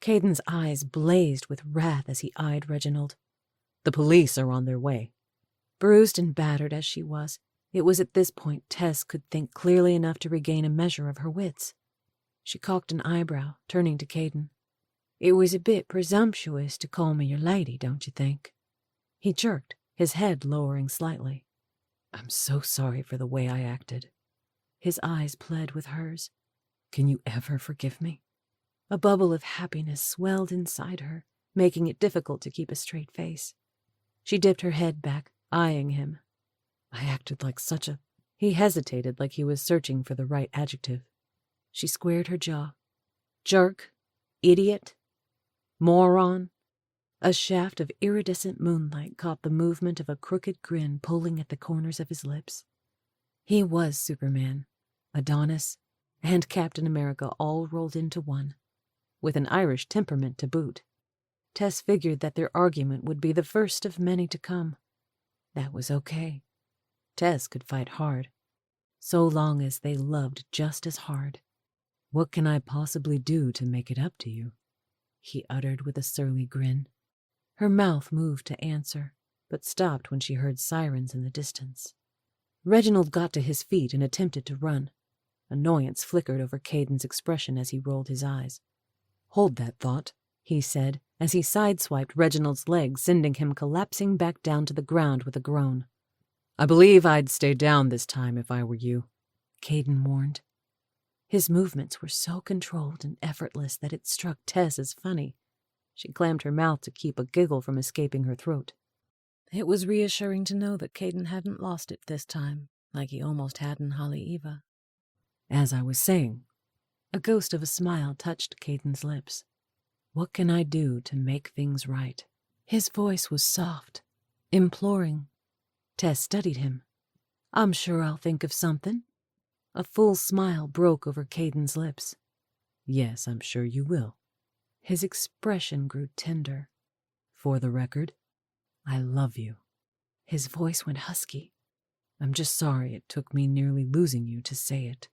Caden's eyes blazed with wrath as he eyed Reginald. "The police are on their way." Bruised and battered as she was, it was at this point Tess could think clearly enough to regain a measure of her wits. She cocked an eyebrow, turning to Caden. "It was a bit presumptuous to call me your lady, don't you think?" He jerked, his head lowering slightly. "I'm so sorry for the way I acted." His eyes pled with hers. "Can you ever forgive me?" A bubble of happiness swelled inside her, making it difficult to keep a straight face. She dipped her head back, eyeing him. "I acted like such a—" He hesitated like he was searching for the right adjective. She squared her jaw. "Jerk? Idiot? Moron?" A shaft of iridescent moonlight caught the movement of a crooked grin pulling at the corners of his lips. He was Superman, Adonis, and Captain America all rolled into one, with an Irish temperament to boot. Tess figured that their argument would be the first of many to come. That was okay. Tess could fight hard, so long as they loved just as hard. "What can I possibly do to make it up to you?" he uttered with a surly grin. Her mouth moved to answer, but stopped when she heard sirens in the distance. Reginald got to his feet and attempted to run. Annoyance flickered over Caden's expression as he rolled his eyes. "Hold that thought," he said, as he sideswiped Reginald's leg, sending him collapsing back down to the ground with a groan. "I believe I'd stay down this time if I were you," Caden warned. His movements were so controlled and effortless that it struck Tess as funny. She clammed her mouth to keep a giggle from escaping her throat. It was reassuring to know that Caden hadn't lost it this time, like he almost had in Haleiwa. "As I was saying," a ghost of a smile touched Caden's lips. "What can I do to make things right?" His voice was soft, imploring. Tess studied him. "I'm sure I'll think of something." A full smile broke over Caden's lips. "Yes, I'm sure you will." His expression grew tender. "For the record, I love you." His voice went husky. "I'm just sorry it took me nearly losing you to say it."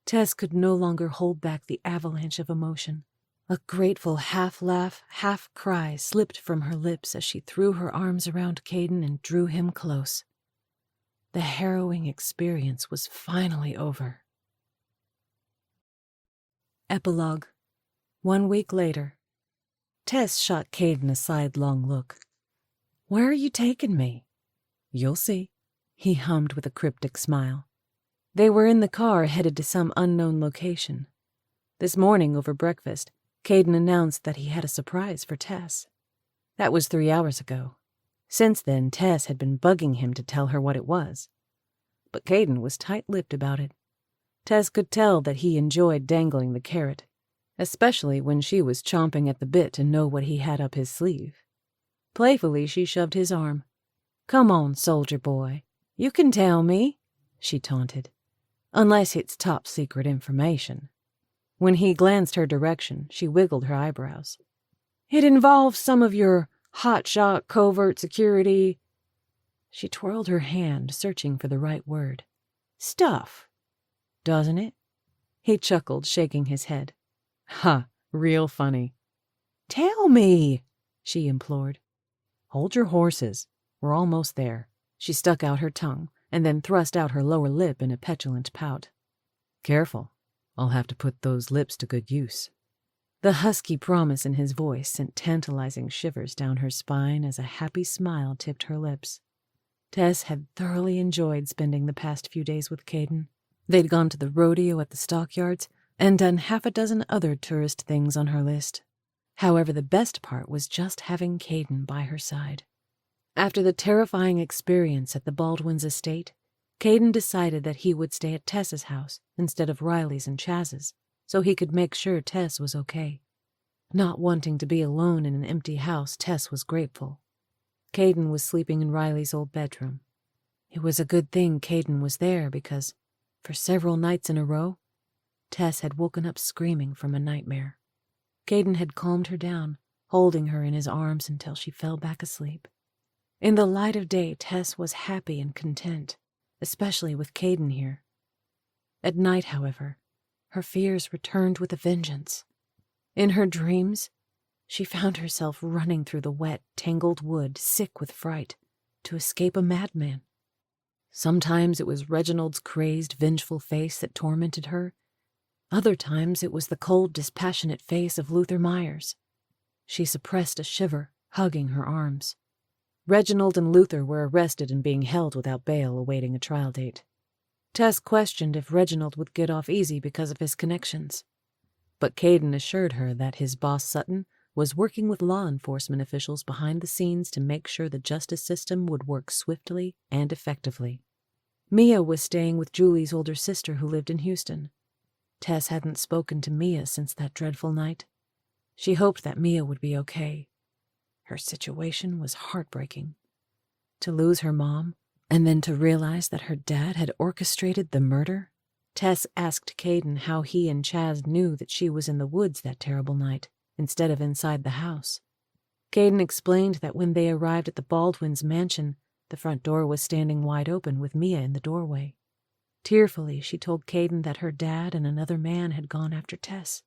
Tess could no longer hold back the avalanche of emotion. A grateful half-laugh, half-cry slipped from her lips as she threw her arms around Caden and drew him close. The harrowing experience was finally over. Epilogue. 1 week later. Tess shot Caden a sidelong look. "Where are you taking me?" "You'll see," he hummed with a cryptic smile. They were in the car headed to some unknown location. This morning over breakfast, Caden announced that he had a surprise for Tess. That was 3 hours ago. Since then, Tess had been bugging him to tell her what it was. But Caden was tight-lipped about it. Tess could tell that he enjoyed dangling the carrot, especially when she was chomping at the bit to know what he had up his sleeve. Playfully, she shoved his arm. "Come on, soldier boy. You can tell me," she taunted. "Unless it's top-secret information." When he glanced her direction, she wiggled her eyebrows. "It involves some of your hotshot covert security—" She twirled her hand, searching for the right word. "Stuff. Doesn't it?" He chuckled, shaking his head. "Ha, real funny." "Tell me," she implored. "Hold your horses. We're almost there." She stuck out her tongue and then thrust out her lower lip in a petulant pout. "Careful. I'll have to put those lips to good use." The husky promise in his voice sent tantalizing shivers down her spine as a happy smile tipped her lips. Tess had thoroughly enjoyed spending the past few days with Caden. They'd gone to the rodeo at the stockyards and done half a dozen other tourist things on her list. However, the best part was just having Caden by her side. After the terrifying experience at the Baldwins' estate, Caden decided that he would stay at Tess's house instead of Riley's and Chaz's, so he could make sure Tess was okay. Not wanting to be alone in an empty house, Tess was grateful. Caden was sleeping in Riley's old bedroom. It was a good thing Caden was there because, for several nights in a row, Tess had woken up screaming from a nightmare. Caden had calmed her down, holding her in his arms until she fell back asleep. In the light of day, Tess was happy and content, especially with Caden here. At night, however, her fears returned with a vengeance. In her dreams, she found herself running through the wet, tangled wood, sick with fright, to escape a madman. Sometimes it was Reginald's crazed, vengeful face that tormented her. Other times it was the cold, dispassionate face of Luther Myers. She suppressed a shiver, hugging her arms. Reginald and Luther were arrested and being held without bail, awaiting a trial date. Tess questioned if Reginald would get off easy because of his connections. But Caden assured her that his boss Sutton was working with law enforcement officials behind the scenes to make sure the justice system would work swiftly and effectively. Mia was staying with Julie's older sister who lived in Houston. Tess hadn't spoken to Mia since that dreadful night. She hoped that Mia would be okay. Her situation was heartbreaking. To lose her mom, and then to realize that her dad had orchestrated the murder? Tess asked Caden how he and Chaz knew that she was in the woods that terrible night, instead of inside the house. Caden explained that when they arrived at the Baldwins' mansion, the front door was standing wide open with Mia in the doorway. Tearfully, she told Caden that her dad and another man had gone after Tess.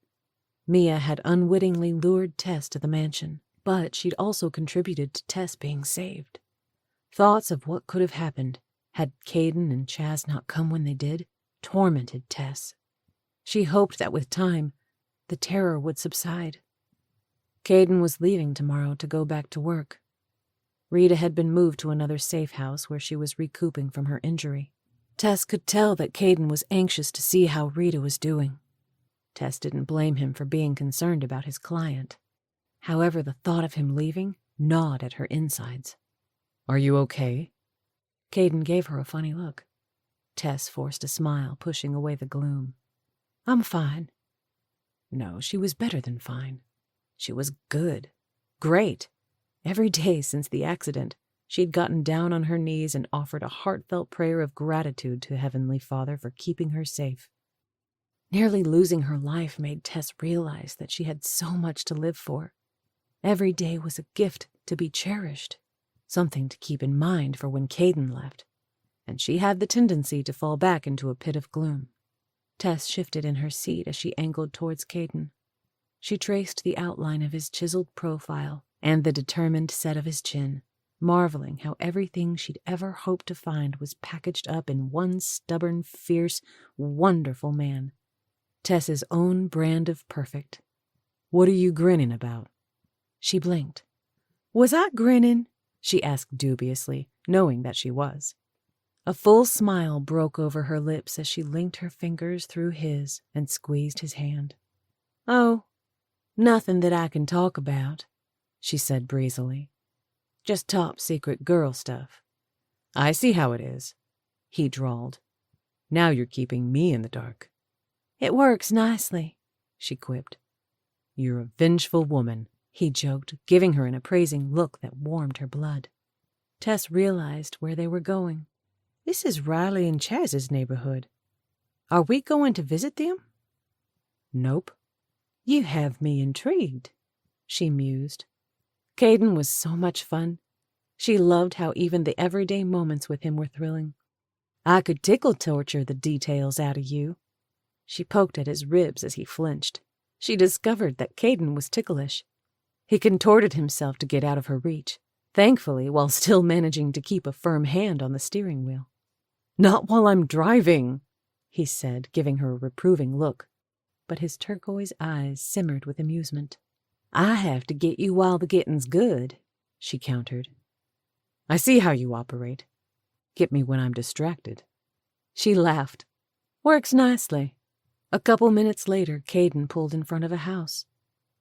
Mia had unwittingly lured Tess to the mansion, but she'd also contributed to Tess being saved. Thoughts of what could have happened, had Caden and Chaz not come when they did, tormented Tess. She hoped that with time, the terror would subside. Caden was leaving tomorrow to go back to work. Rita had been moved to another safe house where she was recouping from her injury. Tess could tell that Caden was anxious to see how Rita was doing. Tess didn't blame him for being concerned about his client. However, the thought of him leaving gnawed at her insides. "Are you okay?" Caden gave her a funny look. Tess forced a smile, pushing away the gloom. "I'm fine." No, she was better than fine. She was good. Great. Every day since the accident, she'd gotten down on her knees and offered a heartfelt prayer of gratitude to Heavenly Father for keeping her safe. Nearly losing her life made Tess realize that she had so much to live for. Every day was a gift to be cherished, something to keep in mind for when Caden left, and she had the tendency to fall back into a pit of gloom. Tess shifted in her seat as she angled towards Caden. She traced the outline of his chiseled profile and the determined set of his chin, marveling how everything she'd ever hoped to find was packaged up in one stubborn, fierce, wonderful man. Tess's own brand of perfect. "What are you grinning about?" She blinked. "Was I grinning?" she asked dubiously, knowing that she was. A full smile broke over her lips as she linked her fingers through his and squeezed his hand. "Oh, nothing that I can talk about," she said breezily. Just top-secret girl stuff. I see how it is, he drawled. Now you're keeping me in the dark. It works nicely, she quipped. You're a vengeful woman, he joked, giving her an appraising look that warmed her blood. Tess realized where they were going. This is Riley and Chaz's neighborhood. Are we going to visit them? Nope. You have me intrigued, she mused. Caden was so much fun. She loved how even the everyday moments with him were thrilling. I could tickle-torture the details out of you. She poked at his ribs as he flinched. She discovered that Caden was ticklish. He contorted himself to get out of her reach, thankfully while still managing to keep a firm hand on the steering wheel. Not while I'm driving, he said, giving her a reproving look, but his turquoise eyes simmered with amusement. I have to get you while the getting's good, she countered. I see how you operate. Get me when I'm distracted. She laughed. Works nicely. A couple minutes later, Caden pulled in front of a house.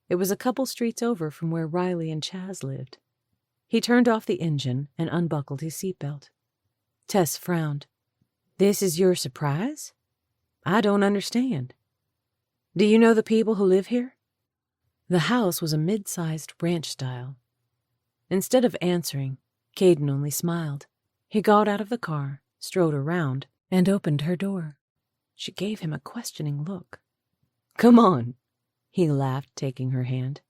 It was a couple streets over from where Riley and Chaz lived. He turned off the engine and unbuckled his seatbelt. Tess frowned. This is your surprise? I don't understand. Do you know the people who live here? The house was a mid-sized ranch style. Instead of answering, Caden only smiled. He got out of the car, strode around, and opened her door. She gave him a questioning look. Come on, he laughed, taking her hand.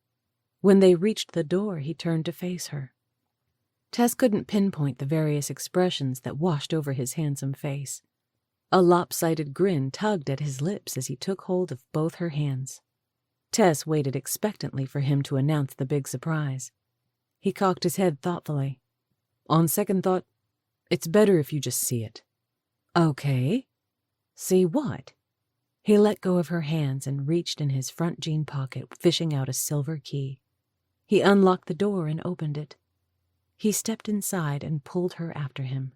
When they reached the door, he turned to face her. Tess couldn't pinpoint the various expressions that washed over his handsome face. A lopsided grin tugged at his lips as he took hold of both her hands. Tess waited expectantly for him to announce the big surprise. He cocked his head thoughtfully. On second thought, it's better if you just see it. Okay. See what? He let go of her hands and reached in his front jean pocket, fishing out a silver key. He unlocked the door and opened it. He stepped inside and pulled her after him.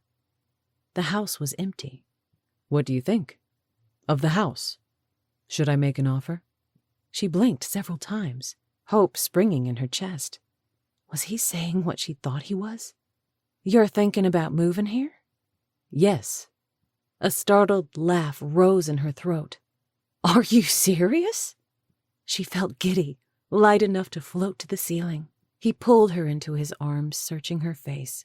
The house was empty. What do you think? Of the house? Should I make an offer? She blinked several times, hope springing in her chest. Was he saying what she thought he was? You're thinking about moving here? Yes. A startled laugh rose in her throat. Are you serious? She felt giddy, light enough to float to the ceiling. He pulled her into his arms, searching her face.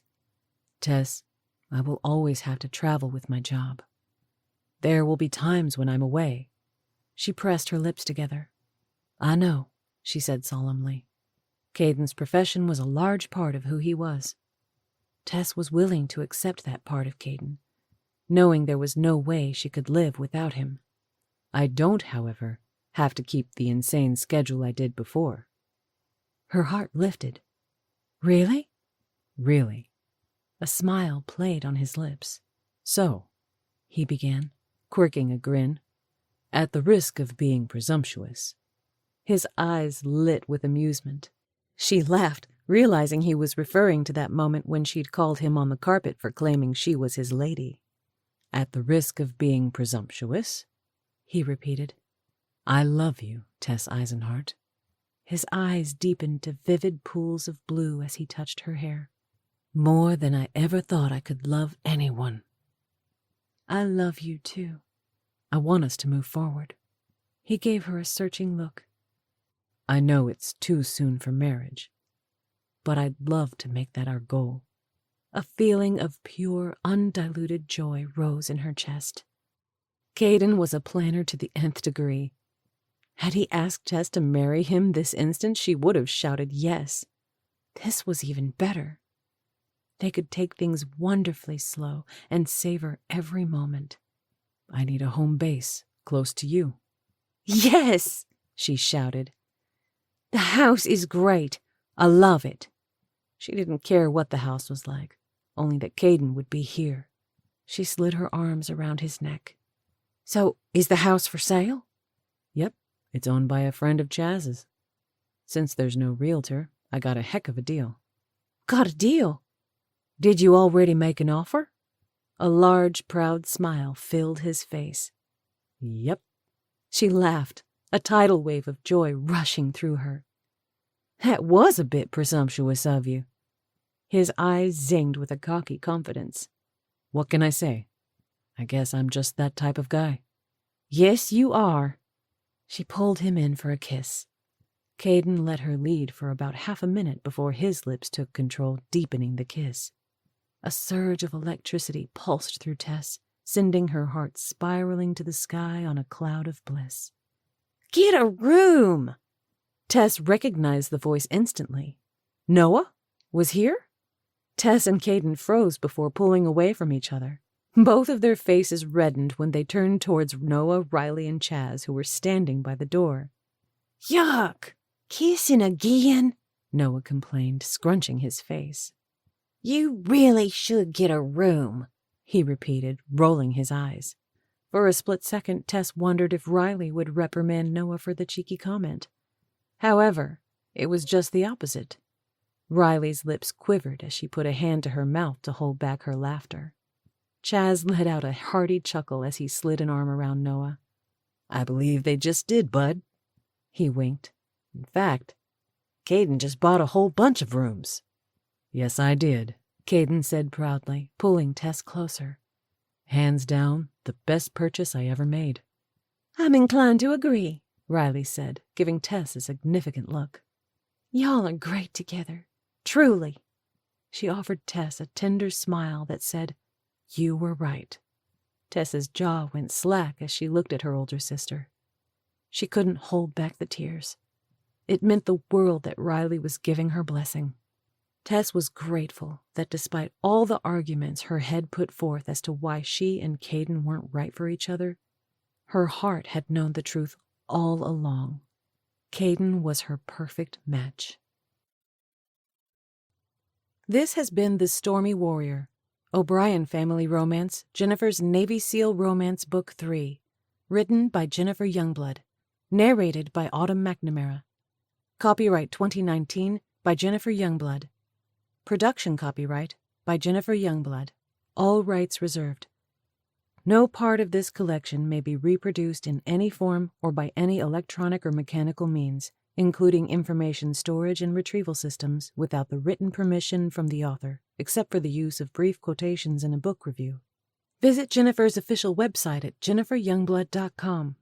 Tess, I will always have to travel with my job. There will be times when I'm away. She pressed her lips together. I know, she said solemnly. Caden's profession was a large part of who he was. Tess was willing to accept that part of Caden, knowing there was no way she could live without him. I don't, however, have to keep the insane schedule I did before. Her heart lifted. Really? Really. A smile played on his lips. So, he began, quirking a grin, at the risk of being presumptuous. His eyes lit with amusement. She laughed, realizing he was referring to that moment when she'd called him on the carpet for claiming she was his lady. At the risk of being presumptuous, he repeated. I love you, Tess Eisenhart. His eyes deepened to vivid pools of blue as he touched her hair. More than I ever thought I could love anyone. I love you, too. I want us to move forward. He gave her a searching look. I know it's too soon for marriage, but I'd love to make that our goal. A feeling of pure, undiluted joy rose in her chest. Caden was a planner to the nth degree. Had he asked Tess to marry him this instant, she would have shouted yes. This was even better. They could take things wonderfully slow and savor every moment. I need a home base close to you. Yes, she shouted. The house is great. I love it. She didn't care what the house was like, only that Caden would be here. She slid her arms around his neck. So, is the house for sale? Yep, it's owned by a friend of Chaz's. Since there's no realtor, I got a heck of a deal. Got a deal? Did you already make an offer? A large, proud smile filled his face. Yep. She laughed, a tidal wave of joy rushing through her. That was a bit presumptuous of you. His eyes zinged with a cocky confidence. "What can I say? I guess I'm just that type of guy." "Yes, you are." She pulled him in for a kiss. Caden let her lead for about half a minute before his lips took control, deepening the kiss. A surge of electricity pulsed through Tess, sending her heart spiraling to the sky on a cloud of bliss. "Get a room!" Tess recognized the voice instantly. Noah was here? Tess and Caden froze before pulling away from each other. Both of their faces reddened when they turned towards Noah, Riley, and Chaz, who were standing by the door. "Yuck! Kissing again," Noah complained, scrunching his face. "You really should get a room," he repeated, rolling his eyes. For a split second, Tess wondered if Riley would reprimand Noah for the cheeky comment. However, it was just the opposite. Riley's lips quivered as she put a hand to her mouth to hold back her laughter. Chaz let out a hearty chuckle as he slid an arm around Noah. "I believe they just did, bud." He winked. "In fact, Caden just bought a whole bunch of rooms." "Yes, I did," Caden said proudly, pulling Tess closer. "Hands down, the best purchase I ever made." "I'm inclined to agree," Riley said, giving Tess a significant look. "Y'all are great together. Truly." She offered Tess a tender smile that said, "You were right." Tess's jaw went slack as she looked at her older sister. She couldn't hold back the tears. It meant the world that Riley was giving her blessing. Tess was grateful that despite all the arguments her head put forth as to why she and Caden weren't right for each other, her heart had known the truth all along. Caden was her perfect match. This has been The Stormy Warrior, O'Brien Family Romance, Jennifer's Navy SEAL Romance Book 3, written by Jennifer Youngblood, narrated by Autumn McNamara. Copyright 2019 by Jennifer Youngblood. Production copyright by Jennifer Youngblood. All rights reserved. No part of this collection may be reproduced in any form or by any electronic or mechanical means, including information storage and retrieval systems, without the written permission from the author, except for the use of brief quotations in a book review. Visit Jennifer's official website at jenniferyoungblood.com